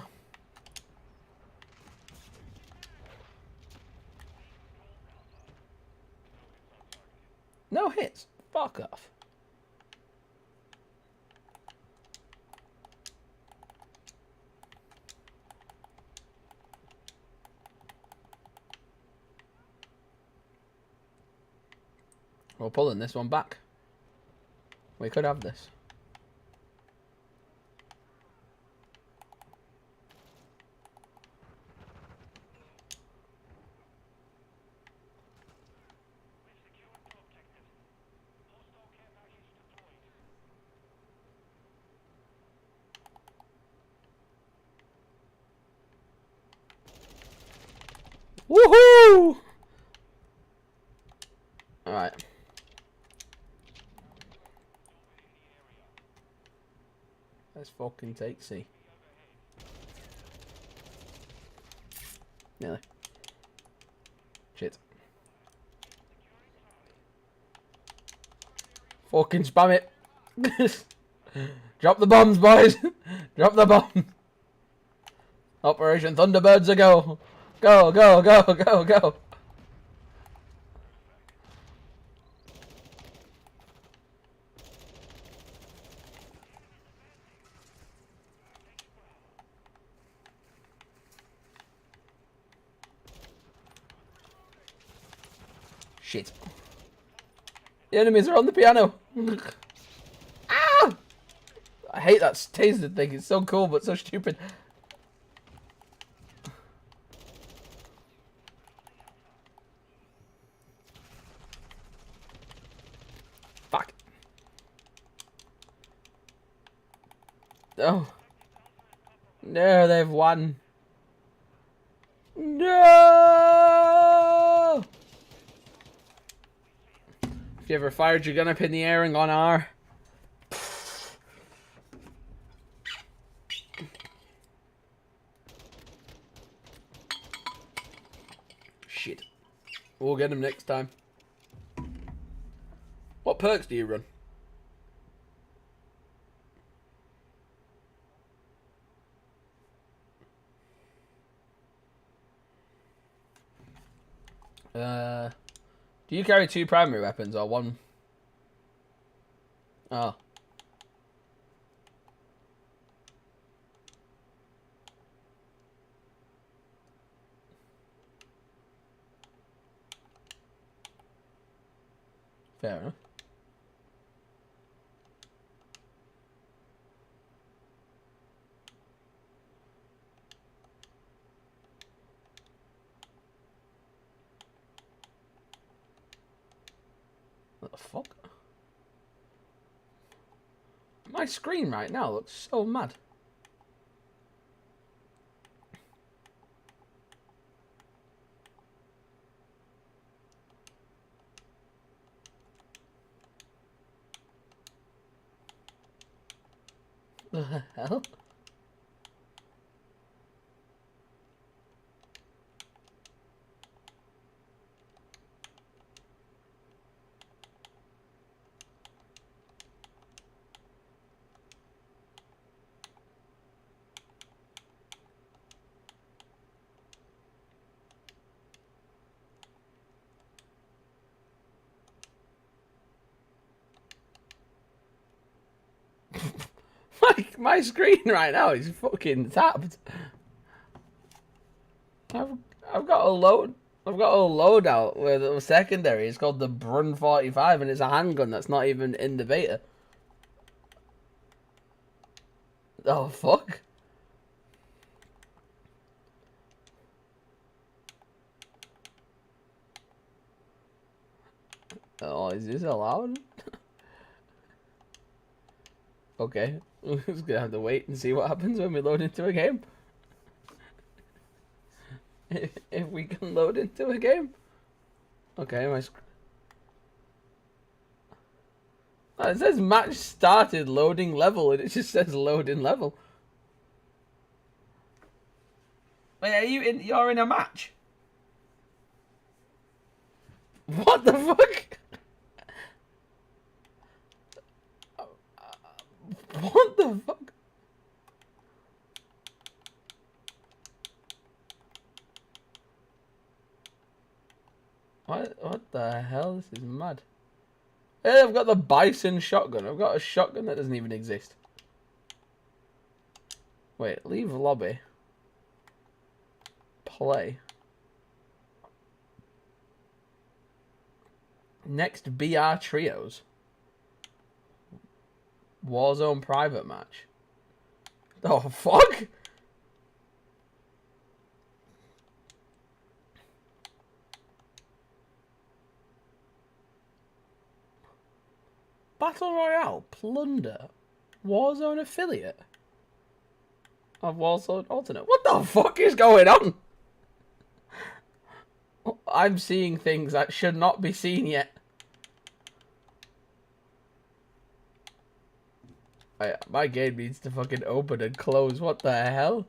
No hits. Fuck off. We're pulling this one back. We could have this. Woohoo! Alright. Let's fucking take C. Nearly. Shit. Fucking spam it. Drop the bombs, boys. Drop the bombs. Operation Thunderbirds a go. Go, go, go, go, go. Shit. The enemies are on the piano. Ah! I hate that taser thing. It's so cool, but so stupid. Fuck. Oh. No, they've won. No! If you ever fired your gun up in the air and gone R. Shit. We'll get him next time. What perks do you run? Do you carry 2 primary weapons or 1? Oh. Fair enough. What the fuck? My screen right now looks so mad. The hell? My screen right now is fucking tapped. I've got a load. I've got a loadout where the secondary is called the Brun 45 and it's a handgun that's not even in the beta. Oh fuck. Oh, is this allowed? Okay. We're just gonna have to wait and see what happens when we load into a game. If we can load into a game. Okay, oh, it says match started, loading level, and it just says loading level. Wait, you're in a match? What the fuck? What the fuck? What the hell? This is mad. Hey, I've got the Bison shotgun. I've got a shotgun that doesn't even exist. Wait, leave lobby. Play. Next BR trios. Warzone private match. Oh, fuck? Battle Royale, Plunder, Warzone affiliate, of Warzone alternate. What the fuck is going on? I'm seeing things that should not be seen yet. My game needs to fucking open and close. What the hell?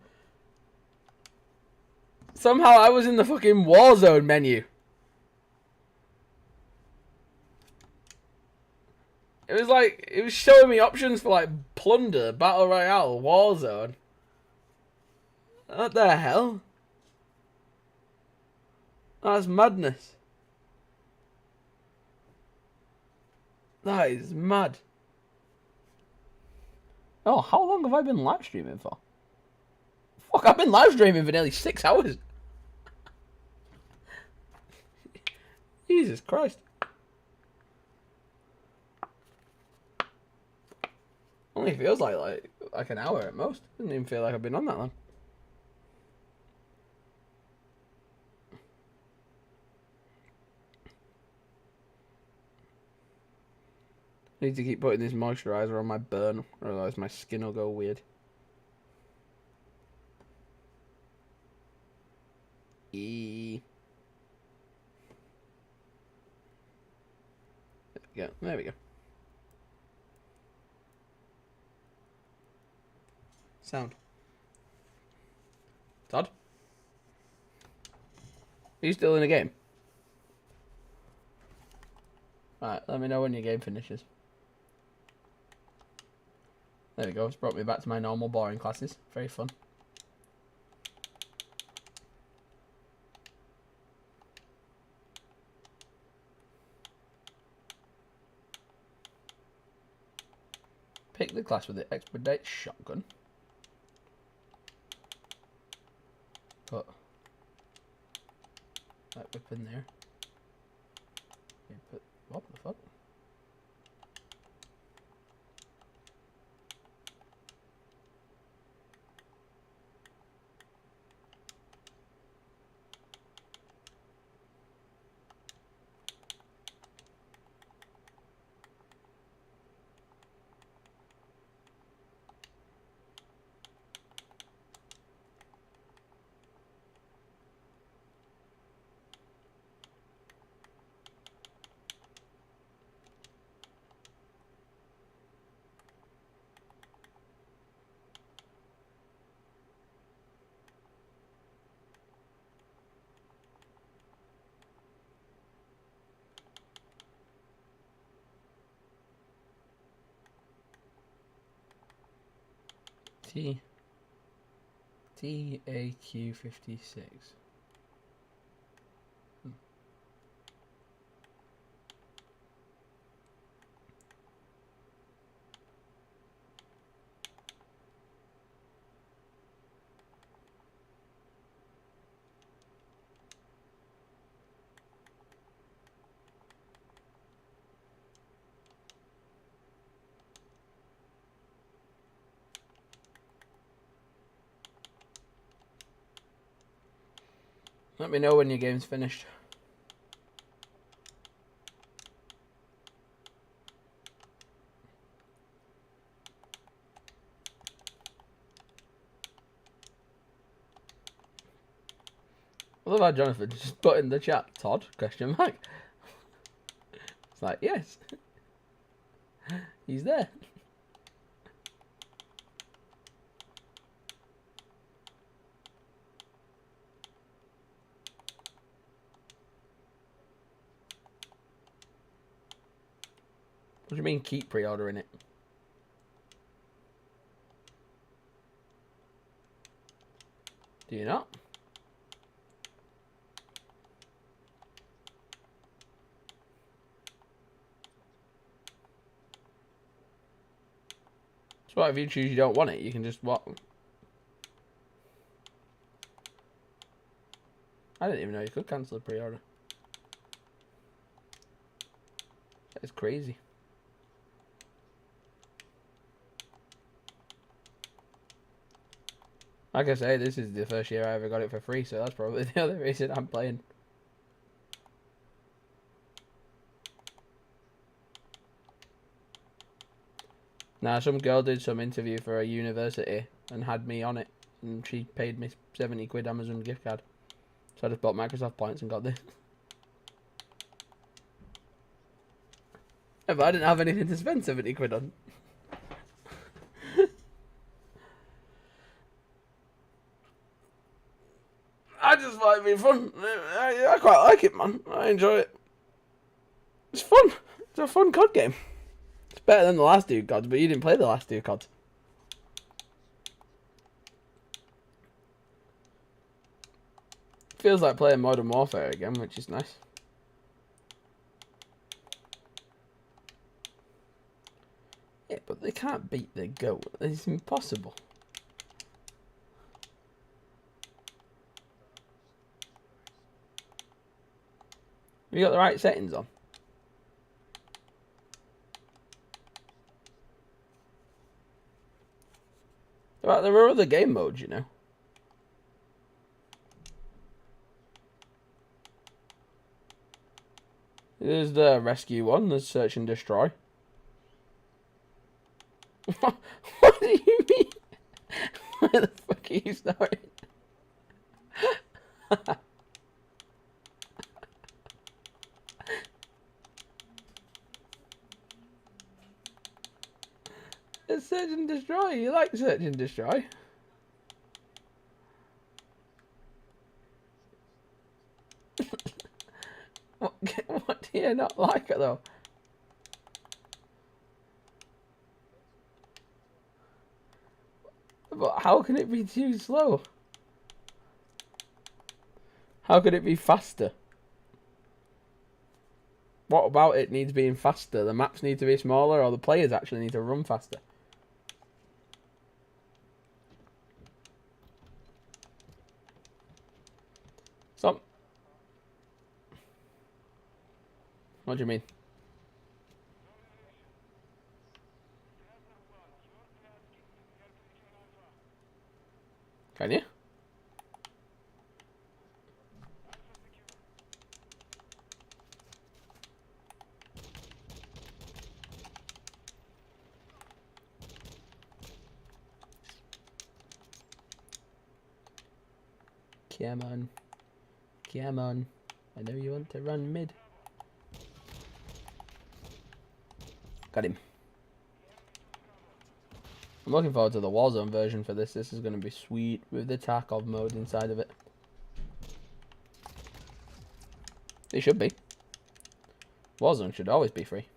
Somehow I was in the fucking Warzone menu. It was like, it was showing me options for like Plunder, Battle Royale, Warzone. What the hell? That's madness. That is mad. Oh, how long have I been live streaming for? Fuck, I've been live streaming for nearly 6 hours. Jesus Christ. Only feels like an hour at most. Doesn't even feel like I've been on that long. I need to keep putting this moisturizer on my burn, otherwise my skin will go weird. There we go. There we go. Sound. Todd? Are you still in a game? Alright, let me know when your game finishes. There we go, it's brought me back to my normal boring classes. Very fun. Pick the class with the expedite shotgun. Put that whip in there. Put, what the fuck? TAQ56. Let me know when your game's finished. I love how Jonathan just put in the chat, Todd, question mark. It's like, yes. He's there. What do you mean keep pre-ordering it? Do you not? So what if you choose you don't want it? You can just what? I didn't even know you could cancel a pre-order. That is crazy. Like I say, this is the first year I ever got it for free, so that's probably the other reason I'm playing. Now, some girl did some interview for a university and had me on it, and she paid me 70 quid Amazon gift card. So I just bought Microsoft points and got this. Yeah, but I didn't have anything to spend 70 quid on. I just thought it'd be fun. I quite like it, man. I enjoy it. It's fun. It's a fun COD game. It's better than the last two CODs, but you didn't play the last two CODs. Feels like playing Modern Warfare again, which is nice. Yeah, but they can't beat the GOAT. It's impossible. You got the right settings on. Right, there are other game modes, you know. There's the rescue one, there's search and destroy. What do you mean? Where the fuck are you starting? It's search and destroy. You like search and destroy? What do you not like it though? But how can it be too slow? How could it be faster? What about it needs being faster? The maps need to be smaller, or the players actually need to run faster? Stop. What do you mean? Can you? Come on. Come on. I know you want to run mid. Got him. I'm looking forward to the Warzone version for this. This is going to be sweet with the Tarkov mode inside of it. It should be. Warzone should always be free.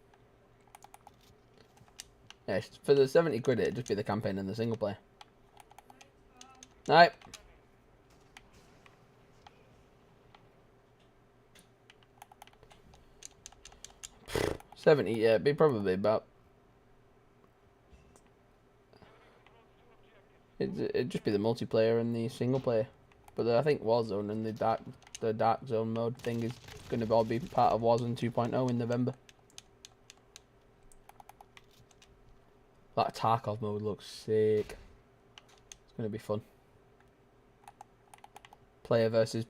Yeah, for the 70 quid it'd just be the campaign and the single player. Night. 70, yeah, it'd be probably about... It'd just be the multiplayer and the single player. But I think Warzone and the Dark Zone mode thing is going to all be part of Warzone 2.0 in November. That Tarkov mode looks sick. It's going to be fun. Player versus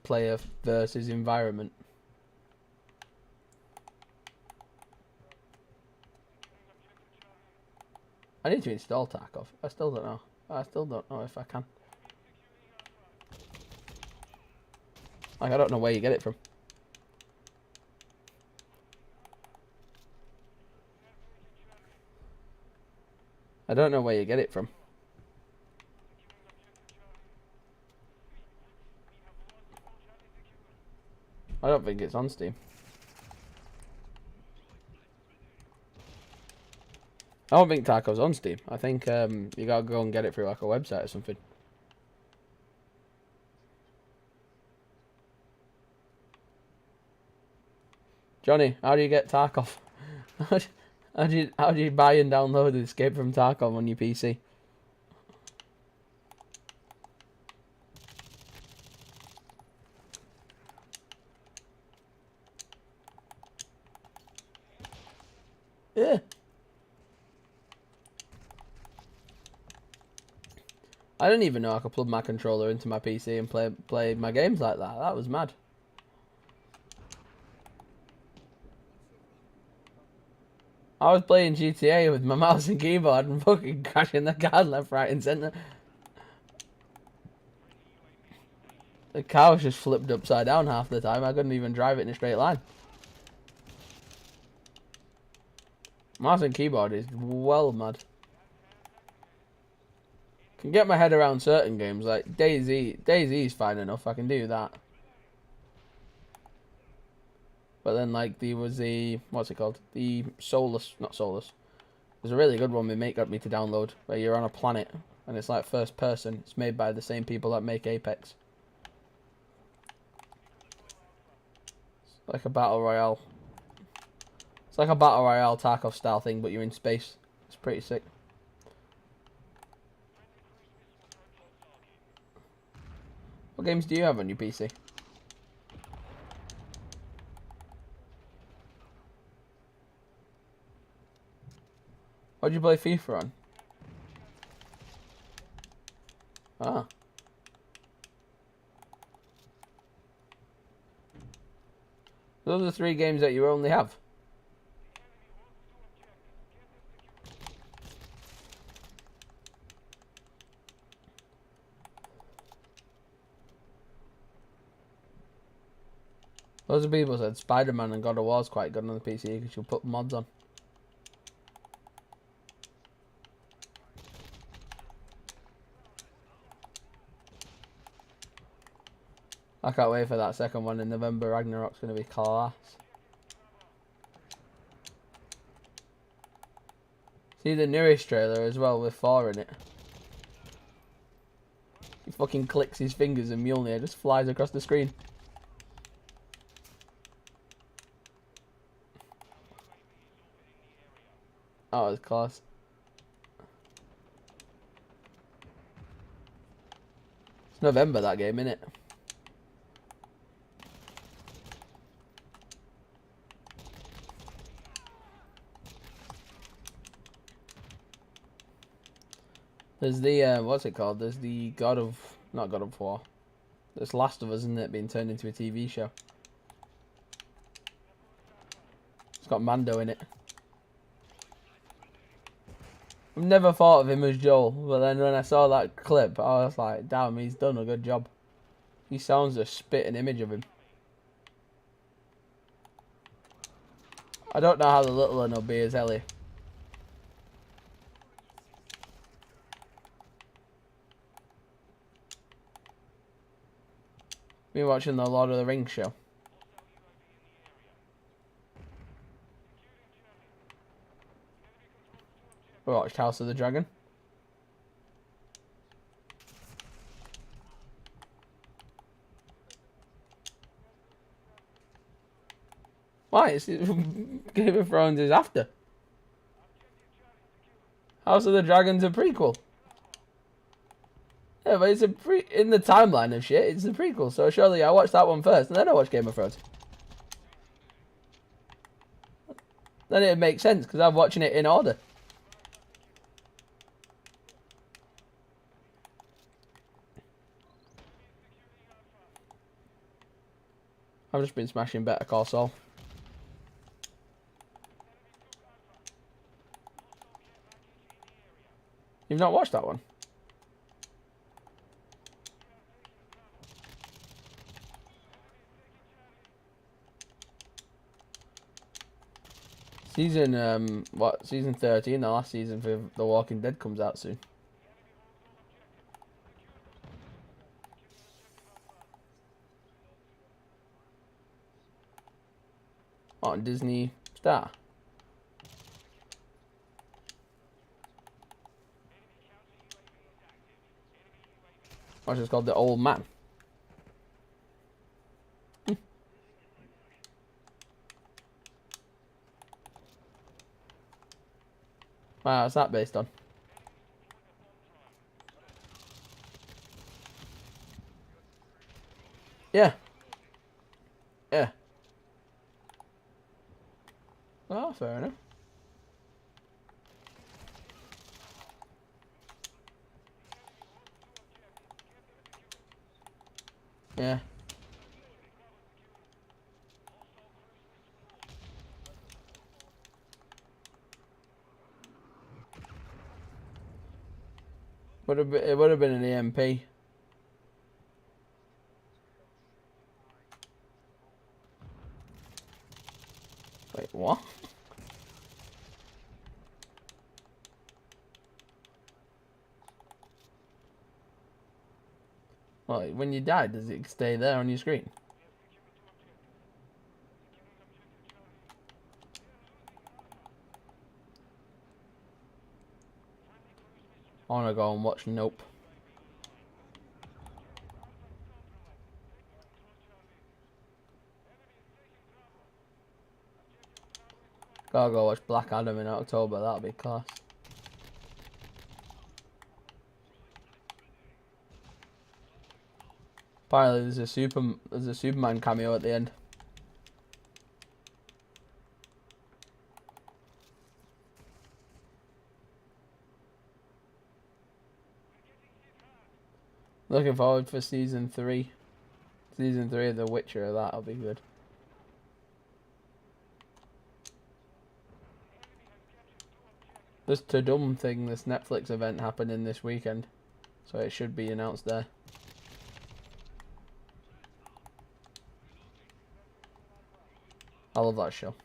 environment. I need to install Tarkov. I still don't know. I still don't know if I can. Like, I don't know where you get it from. I don't know where you get it from. I don't think it's on Steam. I don't think Taco's on Steam. I think you gotta go and get it through like a website or something. Johnny, how do you get Tarkov? How do you buy and download Escape from Tarkov on your PC? Yeah. I didn't even know I could plug my controller into my PC and play my games like that. That was mad. I was playing GTA with my mouse and keyboard and fucking crashing the car left, right, and centre. The car was just flipped upside down half the time. I couldn't even drive it in a straight line. Mouse and keyboard is well mad. Can get my head around certain games like Daisy. Daisy's fine enough. I can do that. But then like there was the what's it called? The Solus, not Solus. There's a really good one my mate got me to download where you're on a planet and it's like first person. It's made by the same people that make Apex. It's like a battle royale. It's like a battle royale Tarkov style thing, but you're in space. It's pretty sick. What games do you have on your PC? What do you play FIFA on? Ah. Those are the 3 games that you only have. Loads of people said Spider-Man and God of War is quite good on the PC because you'll put mods on. I can't wait for that second one in November. Ragnarok's going to be class. See the newest trailer as well with Thor in it. He fucking clicks his fingers and Mjolnir just flies across the screen. Oh, it's class. It's November that game, innit? There's the, what's it called? There's the not God of War. There's Last of Us, isn't it? Being turned into a TV show. It's got Mando in it. I've never thought of him as Joel, but then when I saw that clip, I was like, damn, he's done a good job. He sounds a spitting image of him. I don't know how the little one will be as Ellie. Been watching the Lord of the Rings show. We watched House of the Dragon. Why? It's Game of Thrones is after. House of the Dragon's a prequel. Yeah, but it's in the timeline of shit. It's a prequel, so surely I watched that one first, and then I watched Game of Thrones. Then it makes sense because I'm watching it in order. I've just been smashing Better Call Saul. You've not watched that one? Season, what? Season 13, the last season for The Walking Dead comes out soon. What, on Disney Star? What's it called? The Old Man. Wow, what's that based on? Yeah. Yeah. Oh, fair enough. Yeah. It would have been an EMP. Wait, what? Well, when you die, does it stay there on your screen? I wanna go and watch Nope. Gotta go watch Black Adam in October, that'll be class. Apparently there's a Superman cameo at the end. Looking forward for season 3. Season 3 of The Witcher, that'll be good. This Tudum thing, this Netflix event happening this weekend. So it should be announced there. I love that show.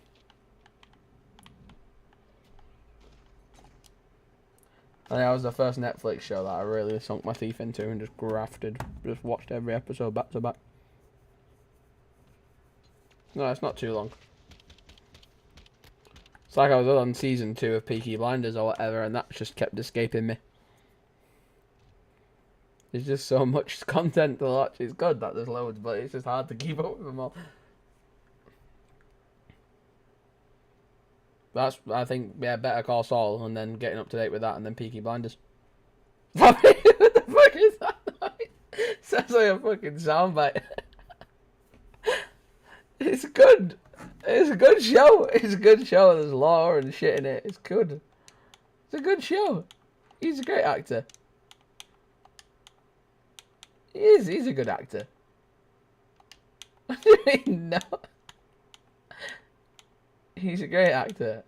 And that was the first Netflix show that I really sunk my teeth into and just grafted. Just watched every episode back to back. No, it's not too long. It's like I was on season 2 of Peaky Blinders or whatever, and that just kept escaping me. There's just so much content to watch. It's good that there's loads, but it's just hard to keep up with them all. That's, I think, yeah, Better Call Saul, and then getting up to date with that, and then Peaky Blinders. What the fuck is that? Sounds like a fucking soundbite. It's good. It's a good show. It's a good show. There's lore and shit in it. It's good. It's a good show. He's a great actor. He is. He's a good actor. What do you mean, no? He's a great actor.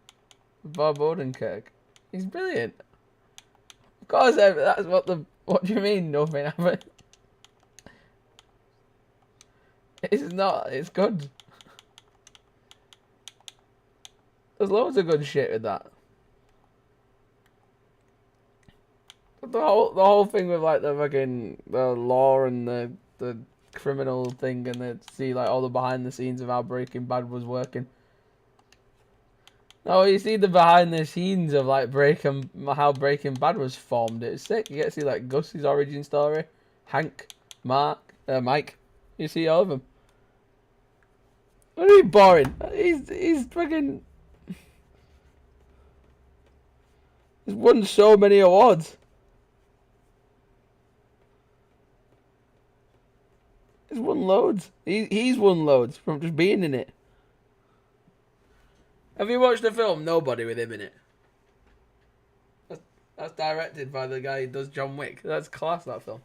Bob Odenkirk. He's brilliant. Of course, that's what the... What do you mean, nothing happened? It's not. It's good. There's loads of good shit with that. The whole thing with like the fucking the law and the criminal thing, and the see like all the behind the scenes of how Breaking Bad was working. No, you see the behind the scenes of like how Breaking Bad was formed. It's sick. You get to see like Gus's origin story, Hank, Mike. You see all of them. What are you boring? He's fucking. He's won so many awards. He's won loads. He's won loads from just being in it. Have you watched the film Nobody with him in it? That's directed by the guy who does John Wick. That's class, that film.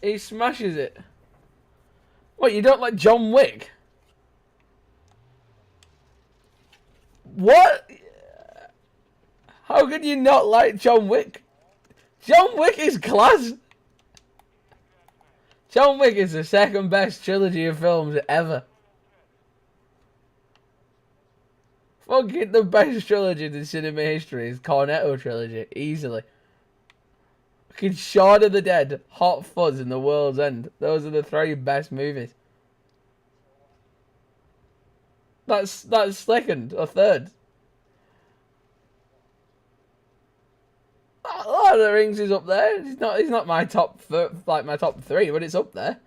He smashes it. What, you don't like John Wick? What? How can you not like John Wick? John Wick is class. John Wick is the second best trilogy of films ever. Fucking the best trilogy in cinema history is Cornetto trilogy, easily. Fucking Shaun of the Dead, Hot Fuzz, and The World's End. Those are the three best movies. That's second or third. Lord of the Rings is up there. He's not my top my top three, but it's up there.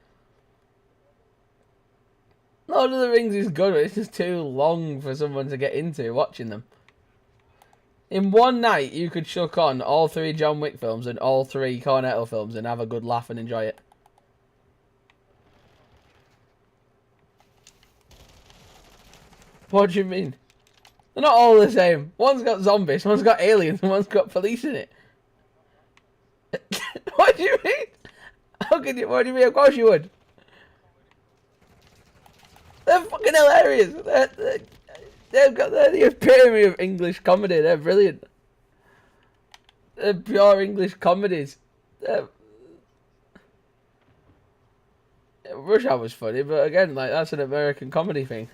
Lord of the Rings is good, but it's just too long for someone to get into watching them. In one night, you could chuck on all three John Wick films and all three Cornetto films and have a good laugh and enjoy it. What do you mean? They're not all the same. One's got zombies, one's got aliens, and one's got police in it. What do you mean? How can you? What do you mean? Of course you would. They're fucking hilarious. They're the epitome of English comedy. They're brilliant. They're pure English comedies. Rush Hour was funny, but again, like that's an American comedy thing.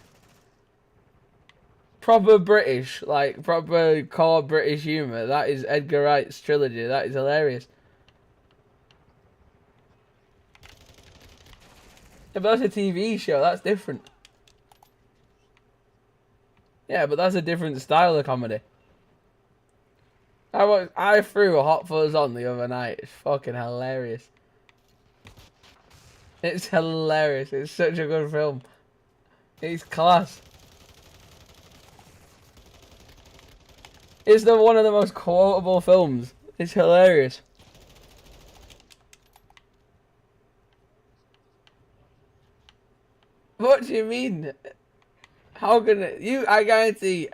Proper British, like proper core British humour. That is Edgar Wright's trilogy. That is hilarious. Yeah, but that's a TV show. That's different. Yeah, but that's a different style of comedy. I threw a Hot Fuzz on the other night. It's fucking hilarious. It's hilarious. It's such a good film. It's class. It's one of the most quotable films. It's hilarious. What do you mean? How can it, I guarantee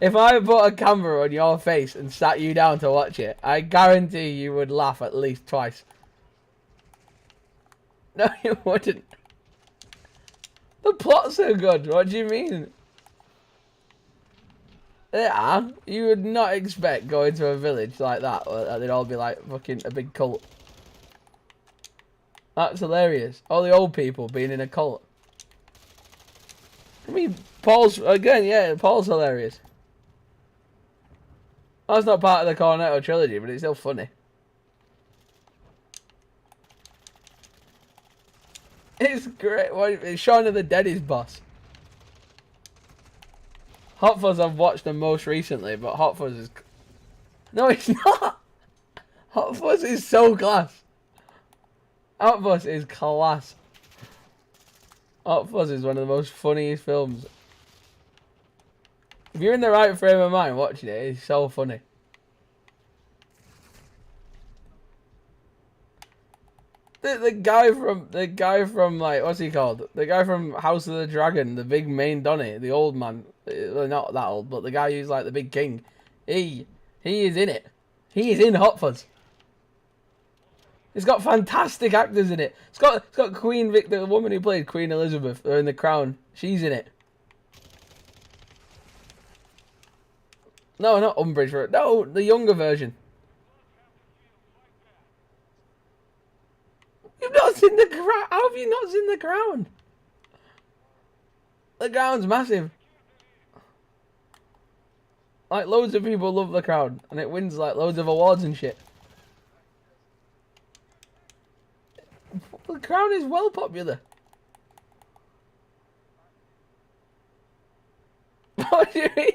if I put a camera on your face and sat you down to watch it, I guarantee you would laugh at least twice. No, you wouldn't. The plots are good. What do you mean? Yeah, you would not expect going to a village like that where they'd all be like fucking a big cult. That's hilarious. All the old people being in a cult. I mean, Paul's hilarious. That's not part of the Cornetto trilogy, but it's still funny. It's great. It's Shaun of the Dead is boss. Hot Fuzz I've watched the most recently, but Hot Fuzz is... No, it's not! Hot Fuzz is so class. Hot Fuzz is class. Hot Fuzz is one of the most funniest films. If you're in the right frame of mind watching it, it's so funny. The guy from like, what's he called? The guy from House of the Dragon, the big main Donny, the old man. Well, not that old, but the guy who's like the big king. He is in it. He is in Hot Fuzz. It's got fantastic actors in it. It's got Queen Vic, the woman who played Queen Elizabeth in The Crown. She's in it. No, not Umbridge. No, the younger version. You've not seen The Crown? How have you not seen The Crown? The Crown's massive. Like, loads of people love The Crown. And it wins, like, loads of awards and shit. The Crown is well popular. What do you mean?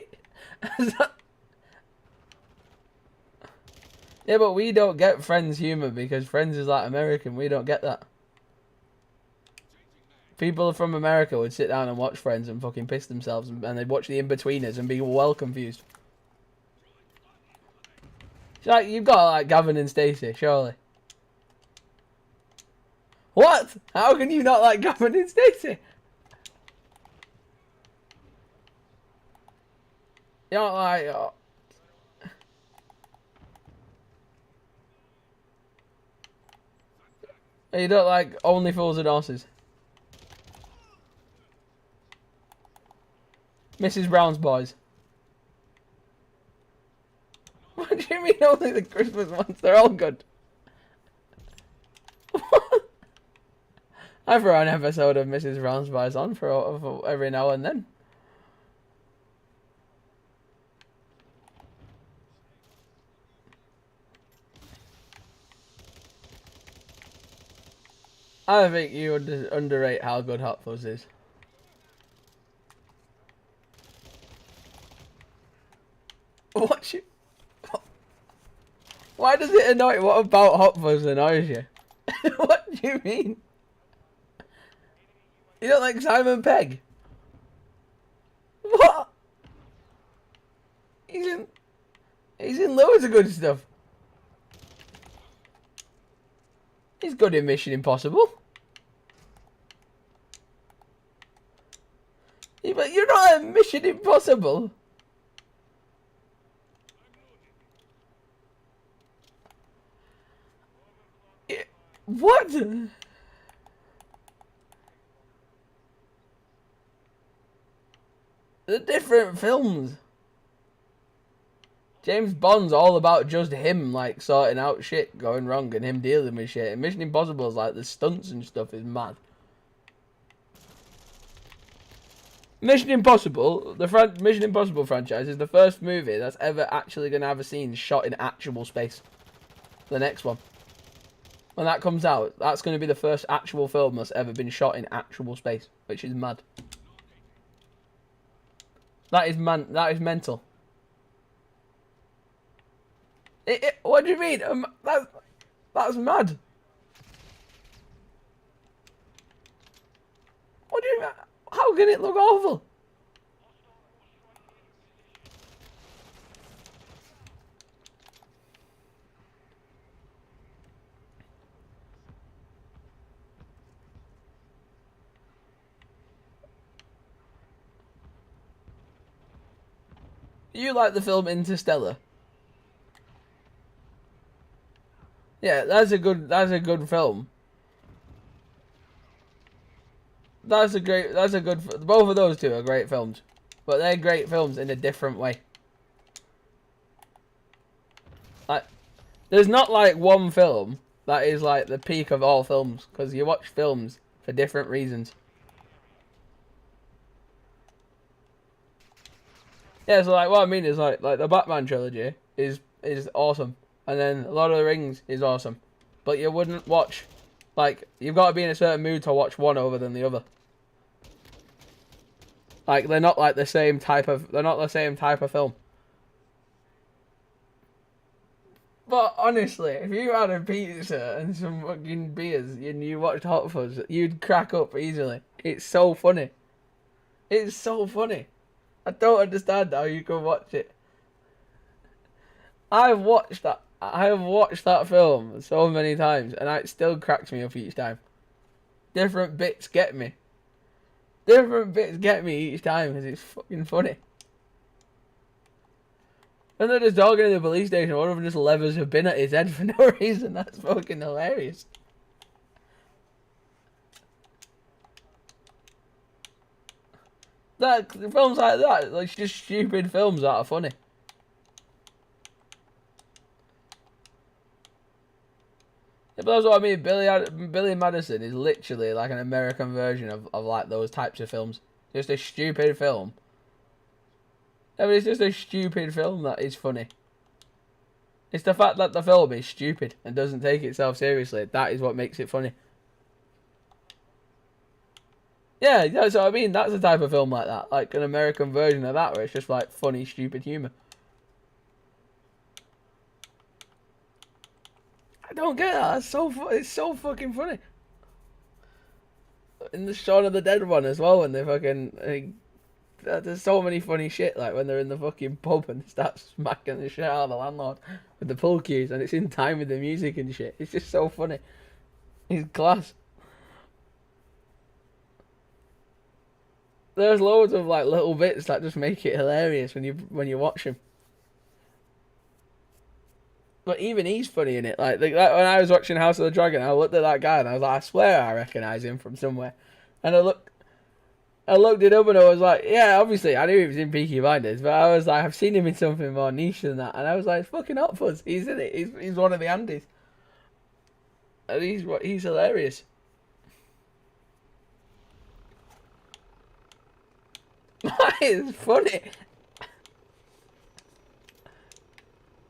Yeah, but we don't get Friends humour because Friends is like American. We don't get that. People from America would sit down and watch Friends and fucking piss themselves, and they'd watch the In-Betweeners and be well confused. It's like, you've got like Gavin and Stacey, surely. What? How can you not like Gavin and Stacey? You're not like... Oh. You don't like Only Fools and Horses? Mrs. Brown's Boys? What do you mean only the Christmas ones? They're all good. I throw an episode of Mrs. Brown's Boys on for every now and then. I think you underrate how good Hot Fuzz is. What you? Why does it annoy you? What about Hot Fuzz annoys you? What do you mean? You don't like Simon Pegg? What? He's in loads of good stuff. He's good in Mission Impossible. Yeah, but you're not in Mission Impossible. What? They're different films. James Bond's all about just him, like, sorting out shit going wrong and him dealing with shit. And Mission Impossible is like, the stunts and stuff is mad. Mission Impossible, Mission Impossible franchise is the first movie that's ever actually going to have a scene shot in actual space. The next one. When that comes out, that's going to be the first actual film that's ever been shot in actual space, which is mad. That is mental. What do you mean? That's mad. What do you mean? How can it look awful? You like the film Interstellar? Yeah, that's a good film. Both of those two are great films. But they're great films in a different way. Like, there's not like one film that is like the peak of all films, because you watch films for different reasons. Yeah, so like what I mean is like the Batman trilogy is awesome. And then Lord of the Rings is awesome. But you wouldn't watch, like, you've got to be in a certain mood to watch one over than the other. Like, they're not the same type of film. But honestly, if you had a pizza and some fucking beers and you watched Hot Fuzz, you'd crack up easily. It's so funny. It's so funny. I don't understand how you can watch it. I have watched that film so many times, and it still cracks me up each time. Different bits get me. Each time because it's fucking funny. And they're just talking in the police station, one of them just levers a bin at his head for no reason. That's fucking hilarious. Films like that, like just stupid films that are funny. Yeah, but that's what I mean. Billy Madison is literally like an American version of like those types of films. Just a stupid film. Yeah, but it's just a stupid film that is funny. It's the fact that the film is stupid and doesn't take itself seriously. That is what makes it funny. Yeah, that's what I mean. That's the type of film like that. Like an American version of that where it's just like funny, stupid humour. I don't get that. It's so fucking funny. In the Shaun of the Dead one as well, when they fucking... there's so many funny shit, like when they're in the fucking pub and start smacking the shit out of the landlord with the pool cues, and it's in time with the music and shit. It's just so funny. He's class. There's loads of like little bits that just make it hilarious when you watch him. But even he's funny in it. Like when I was watching House of the Dragon, I looked at that guy and I was like, I swear I recognise him from somewhere. And I looked it up and I was like, yeah, obviously I knew he was in Peaky Blinders, but I was like, I've seen him in something more niche than that. And I was like, it's fucking Hot Fuzz. He's in it. He's one of the Andys. And he's hilarious. It's funny.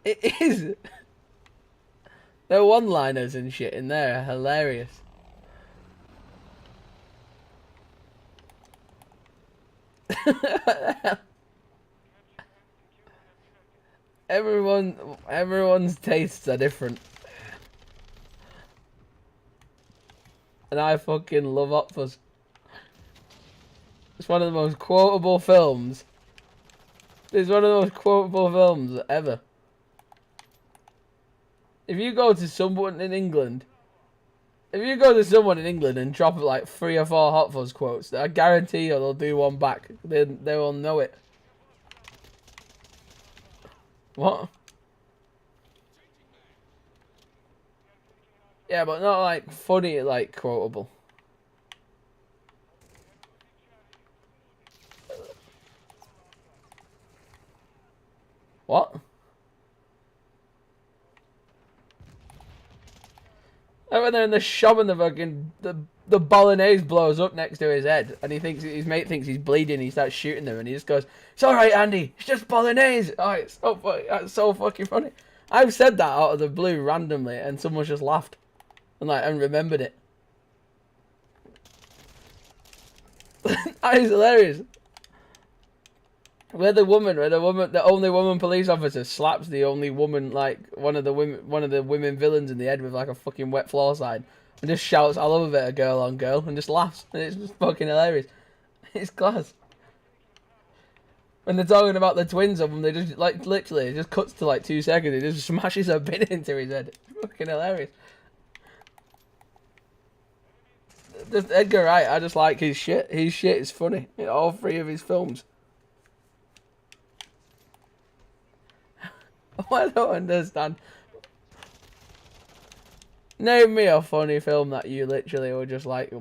It is. The one-liners and shit in there are hilarious. Everyone's tastes are different. And I fucking love Octopus. It's one of the most quotable films. It's one of the most quotable films ever. If you go to someone in England, and drop like 3 or 4 Hot Fuzz quotes, I guarantee you they'll do one back. They will know it. What? Yeah, but not like funny, like quotable. What? Like when they're in the shop and the bolognese blows up next to his head, and his mate thinks he's bleeding. He starts shooting them, and he just goes, "It's all right, Andy. It's just bolognese." Oh, it's so funny. That's so fucking funny. I've said that out of the blue randomly, and someone just laughed and remembered it. That is hilarious. Where the only woman police officer slaps the only woman, like one of the women villains in the head with like a fucking wet floor sign, and just shouts, "I love a bit of girl on girl," and just laughs, and it's just fucking hilarious. It's class. When they're talking about the twins of them, they just like literally it just cuts to like 2 seconds. It just smashes a bin into his head. It's fucking hilarious. Just Edgar Wright, I just like his shit. His shit is funny in all 3 of his films. I don't understand. Name me a funny film that you literally were just like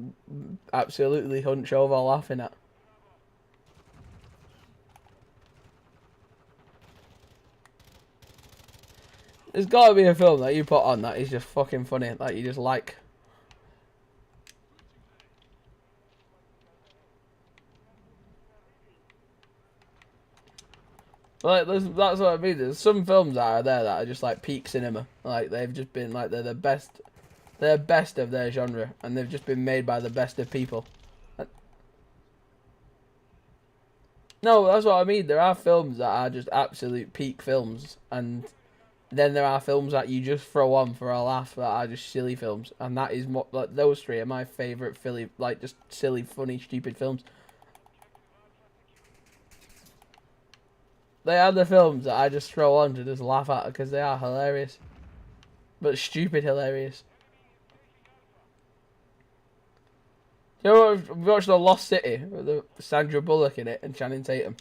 absolutely hunch over laughing at. There's got to be a film that you put on that is just fucking funny, that you just like. Like that's what I mean. There's some films that are there that are just like peak cinema. Like they've just been like they're the best. They're best of their genre, and they've just been made by the best of people. No, that's what I mean. There are films that are just absolute peak films, and then there are films that you just throw on for a laugh that are just silly films, and that is what like those 3 are my favorite just silly, funny, stupid films. They are the films that I just throw on to just laugh at because they are hilarious, but stupid hilarious. You know what? We watched The Lost City with Sandra Bullock in it and Channing Tatum.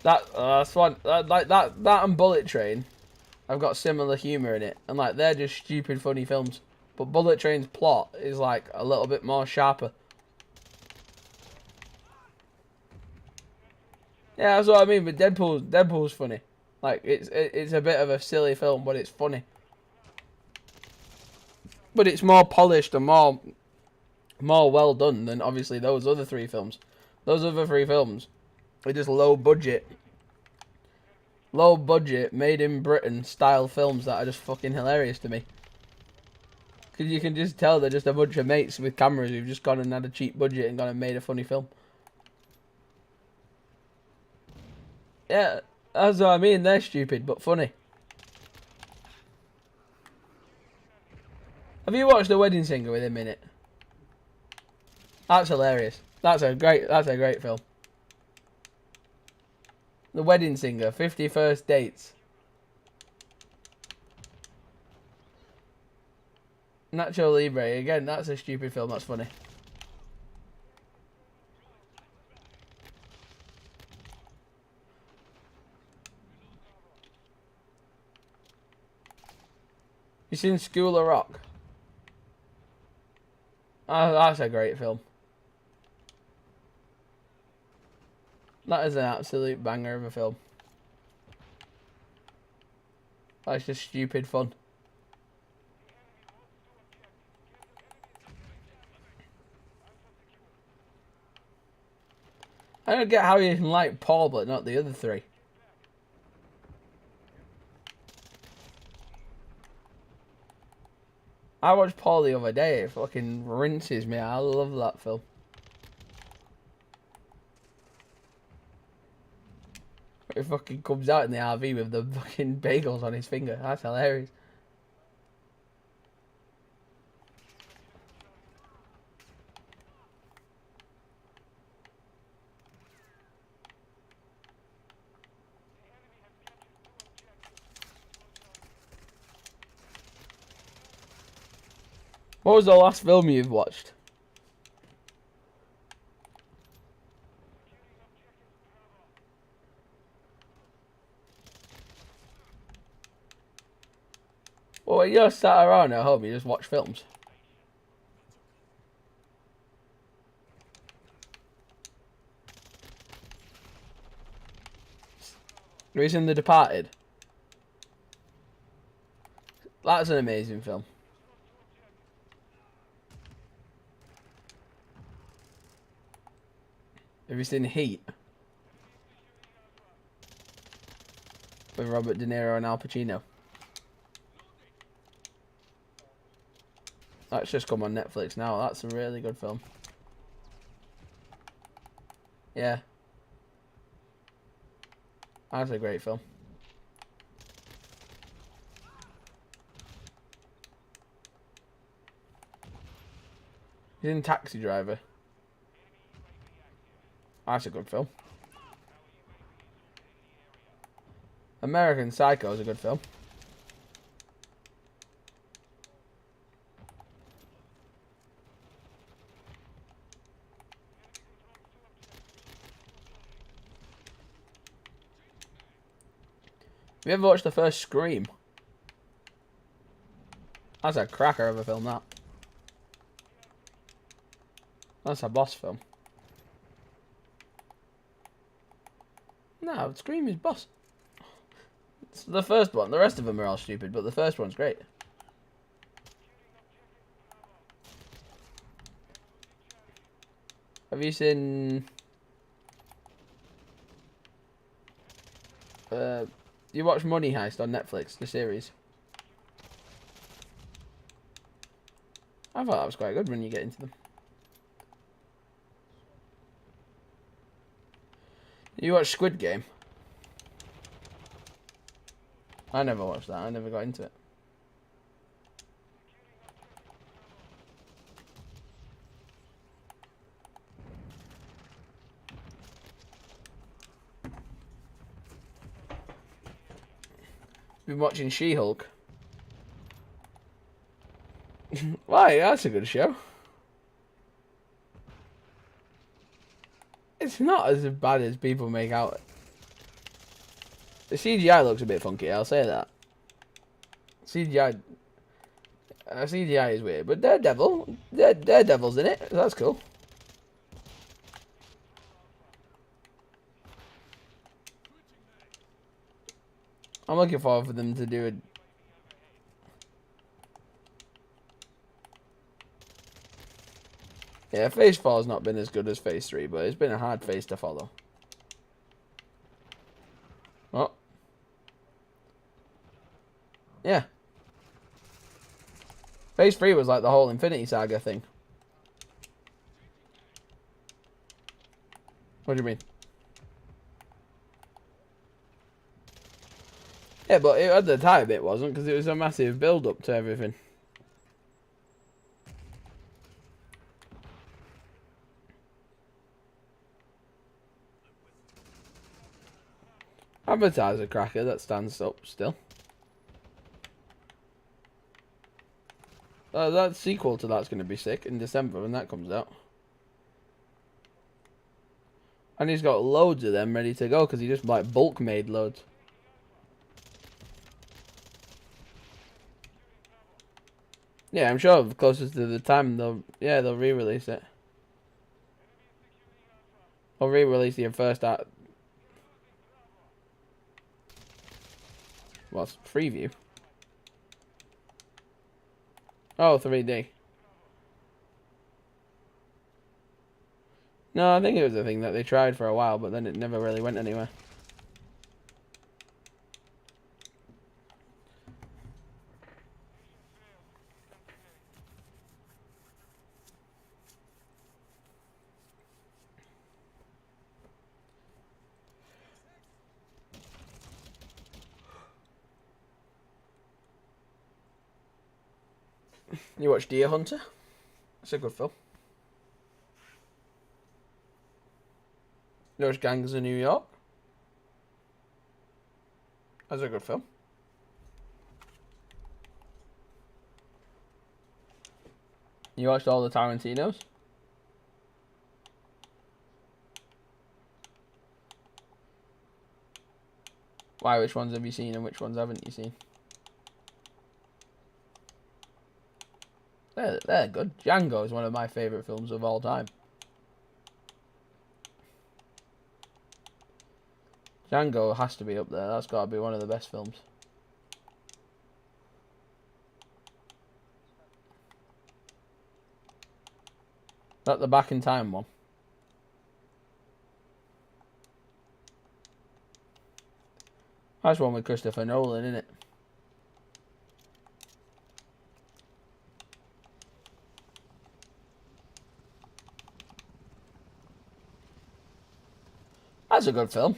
That's one like that and Bullet Train have got similar humour in it, and like they're just stupid funny films. But Bullet Train's plot is like a little bit more sharper. Yeah, that's what I mean. But Deadpool's funny. Like it's a bit of a silly film, but it's funny. But it's more polished and more well done than obviously those other 3 films. Those other 3 films are just low budget, made in Britain style films that are just fucking hilarious to me. Because you can just tell they're just a bunch of mates with cameras who've just gone and had a cheap budget and gone and made a funny film. Yeah, that's what I mean. They're stupid but funny. Have you watched The Wedding Singer with him in it? That's hilarious. That's a great film. The Wedding Singer, 50 First Dates. Nacho Libre, again, that's a stupid film, that's funny. You seen School of Rock? Oh, that's a great film. That is an absolute banger of a film. That's just stupid fun. I don't get how you can like Paul but not the other 3. I watched Paul the other day. It fucking rinses me. I love that film. He fucking comes out in the RV with the fucking bagels on his finger. That's hilarious. What was the last film you've watched? Well, when you're sat around at home, you just watch films. Have you seen The Departed? That's an amazing film. Have you seen Heat? With Robert De Niro and Al Pacino. That's just come on Netflix now. That's a really good film. Yeah. That's a great film. He's in Taxi Driver. That's a good film. American Psycho is a good film. Have you ever watched the first Scream? That's a cracker of a film, that. That's a boss film. No, Scream is boss. It's the first one. The rest of them are all stupid, but the first one's great. Have you seen... you watch Money Heist on Netflix, the series? I thought that was quite good when you get into them. You watch Squid Game? I never watched that. I never got into it. Been watching She-Hulk. Why? That's a good show. It's not as bad as people make out. The CGI looks a bit funky, I'll say that. CGI is weird, but Daredevil's in it. That's cool. I'm looking forward for them to do it. Yeah, Phase 4 has not been as good as Phase 3, but it's been a hard phase to follow. Oh. Yeah. Phase 3 was like the whole Infinity Saga thing. What do you mean? Yeah, but at the time it wasn't, because it was a massive build-up to everything. Avatar's a cracker that stands up still. That sequel to that's going to be sick in December when that comes out. And he's got loads of them ready to go because he just like bulk made loads. Yeah, I'm sure closest to the time they'll re-release it. Or re-release the first art. What's preview? Oh, 3D. No, I think it was a thing that they tried for a while, but then it never really went anywhere. You watch Deer Hunter? It's a good film. You watch Gangs of New York? That's a good film. You watched all the Tarantinos? Why? Which ones have you seen and which ones haven't you seen? They're good. Django is one of my favourite films of all time. Django has to be up there. That's got to be one of the best films. Is that the Back in Time one? That's one with Christopher Nolan, isn't it? That's a good film.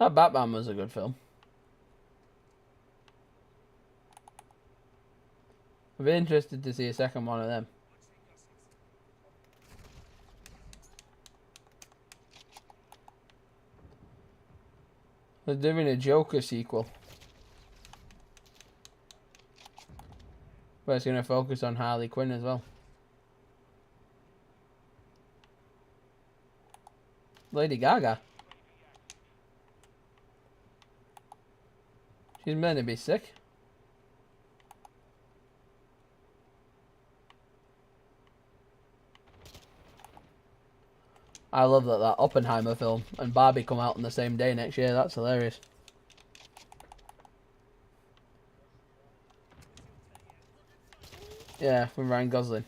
That Batman was a good film. I'd be interested to see a second one of them. They're doing a Joker sequel. But it's going to focus on Harley Quinn as well. Lady Gaga. She's meant to be sick. I love that Oppenheimer film and Barbie come out on the same day next year. That's hilarious. Yeah, from Ryan Gosling.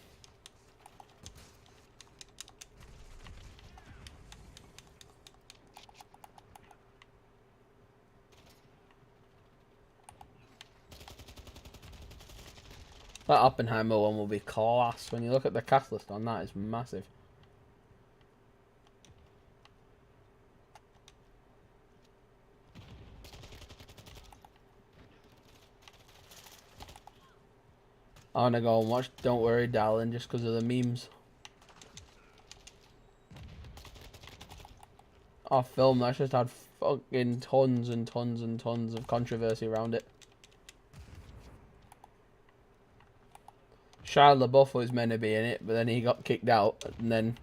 That Oppenheimer one will be class. When you look at the cast list on that, it's massive. I want to go and watch Don't Worry Darling just because of the memes. Our film that's just had fucking tons and tons and tons of controversy around it. Shia LaBeouf was meant to be in it, but then he got kicked out, and then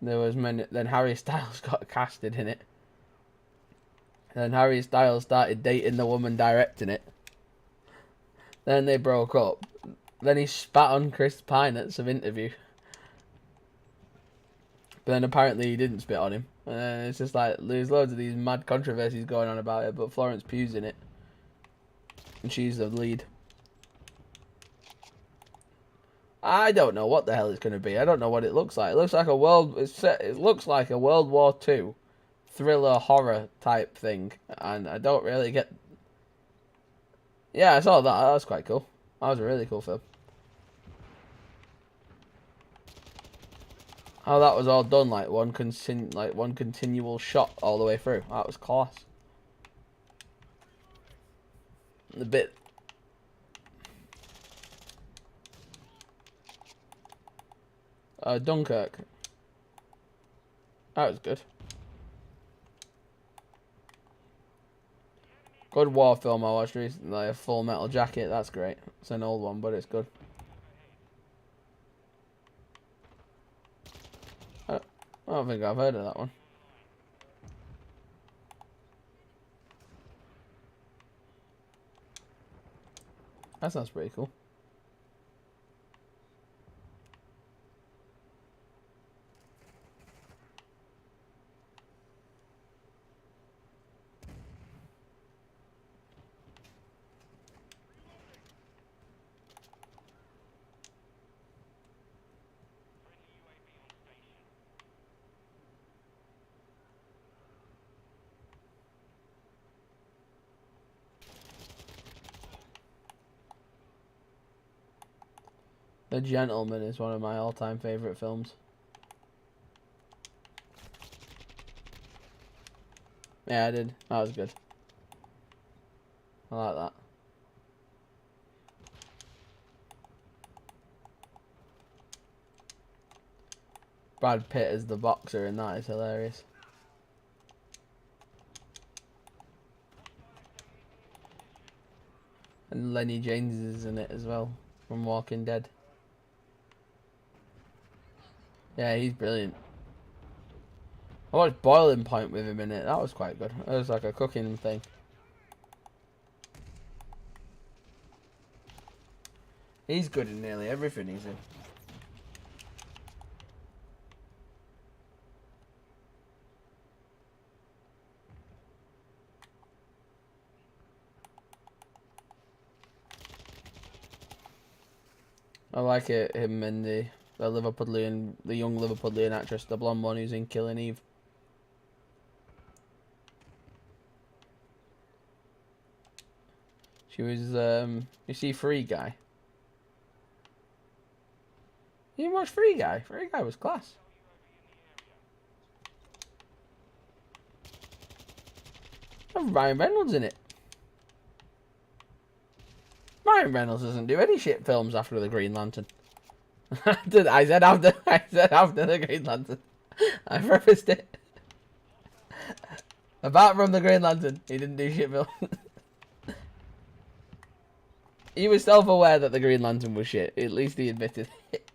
then Harry Styles got casted in it. And then Harry Styles started dating the woman directing it. Then they broke up. Then he spat on Chris Pine at some interview. But then apparently he didn't spit on him. And it's just like, there's loads of these mad controversies going on about it, but Florence Pugh's in it. And she's the lead. I don't know what the hell it's going to be. I don't know what it looks like. It looks like it looks like a World War II thriller horror type thing. And I don't really get... Yeah, I saw that. That was quite cool. That was a really cool film. How that was all done, like one continual shot all the way through. That was class. The bit. Dunkirk. That was good. Good war film I watched recently, like Full Metal Jacket. That's great. It's an old one, but it's good. I don't think I've heard of that one. That sounds pretty cool. The Gentleman is one of my all-time favorite films. Yeah, I did. That was good. I like that. Brad Pitt as the boxer in that is hilarious. And Lenny James is in it as well, from Walking Dead. Yeah, he's brilliant. I watched Boiling Point with him in it. That was quite good. It was like a cooking thing. He's good in nearly everything he's in. I like it, him and the Liverpudlian, the young Liverpudlian actress, the blonde one who's in Killing Eve. She was, you see Free Guy? You didn't watch Free Guy? Free Guy was class. And Ryan Reynolds in it. Ryan Reynolds doesn't do any shit films after the Green Lantern. I said after the Green Lantern. I prefaced it. Apart from the Green Lantern, he didn't do shit films. He was self-aware that the Green Lantern was shit. At least he admitted it.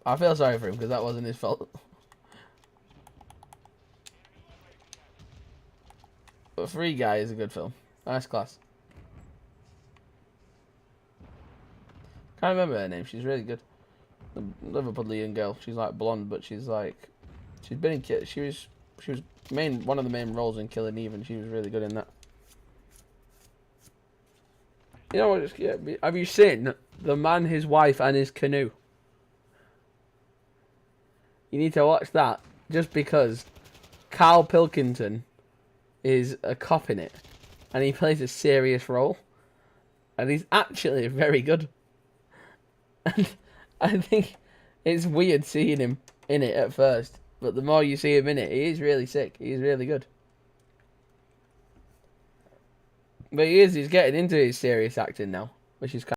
I feel sorry for him because that wasn't his fault. But Free Guy is a good film. Nice class. Can't remember her name. She's really good. The Liverpudlian girl. She's like blonde, but she's been in. She was one of the main roles in Killing Eve, and she was really good in that. You know what? Yeah, have you seen The Man, His Wife, and His Canoe? You need to watch that just because Carl Pilkington is a cop in it, and he plays a serious role, and he's actually very good. And I think it's weird seeing him in it at first, but the more you see him in it, he is really sick. He's really good. But he's getting into his serious acting now, which is kind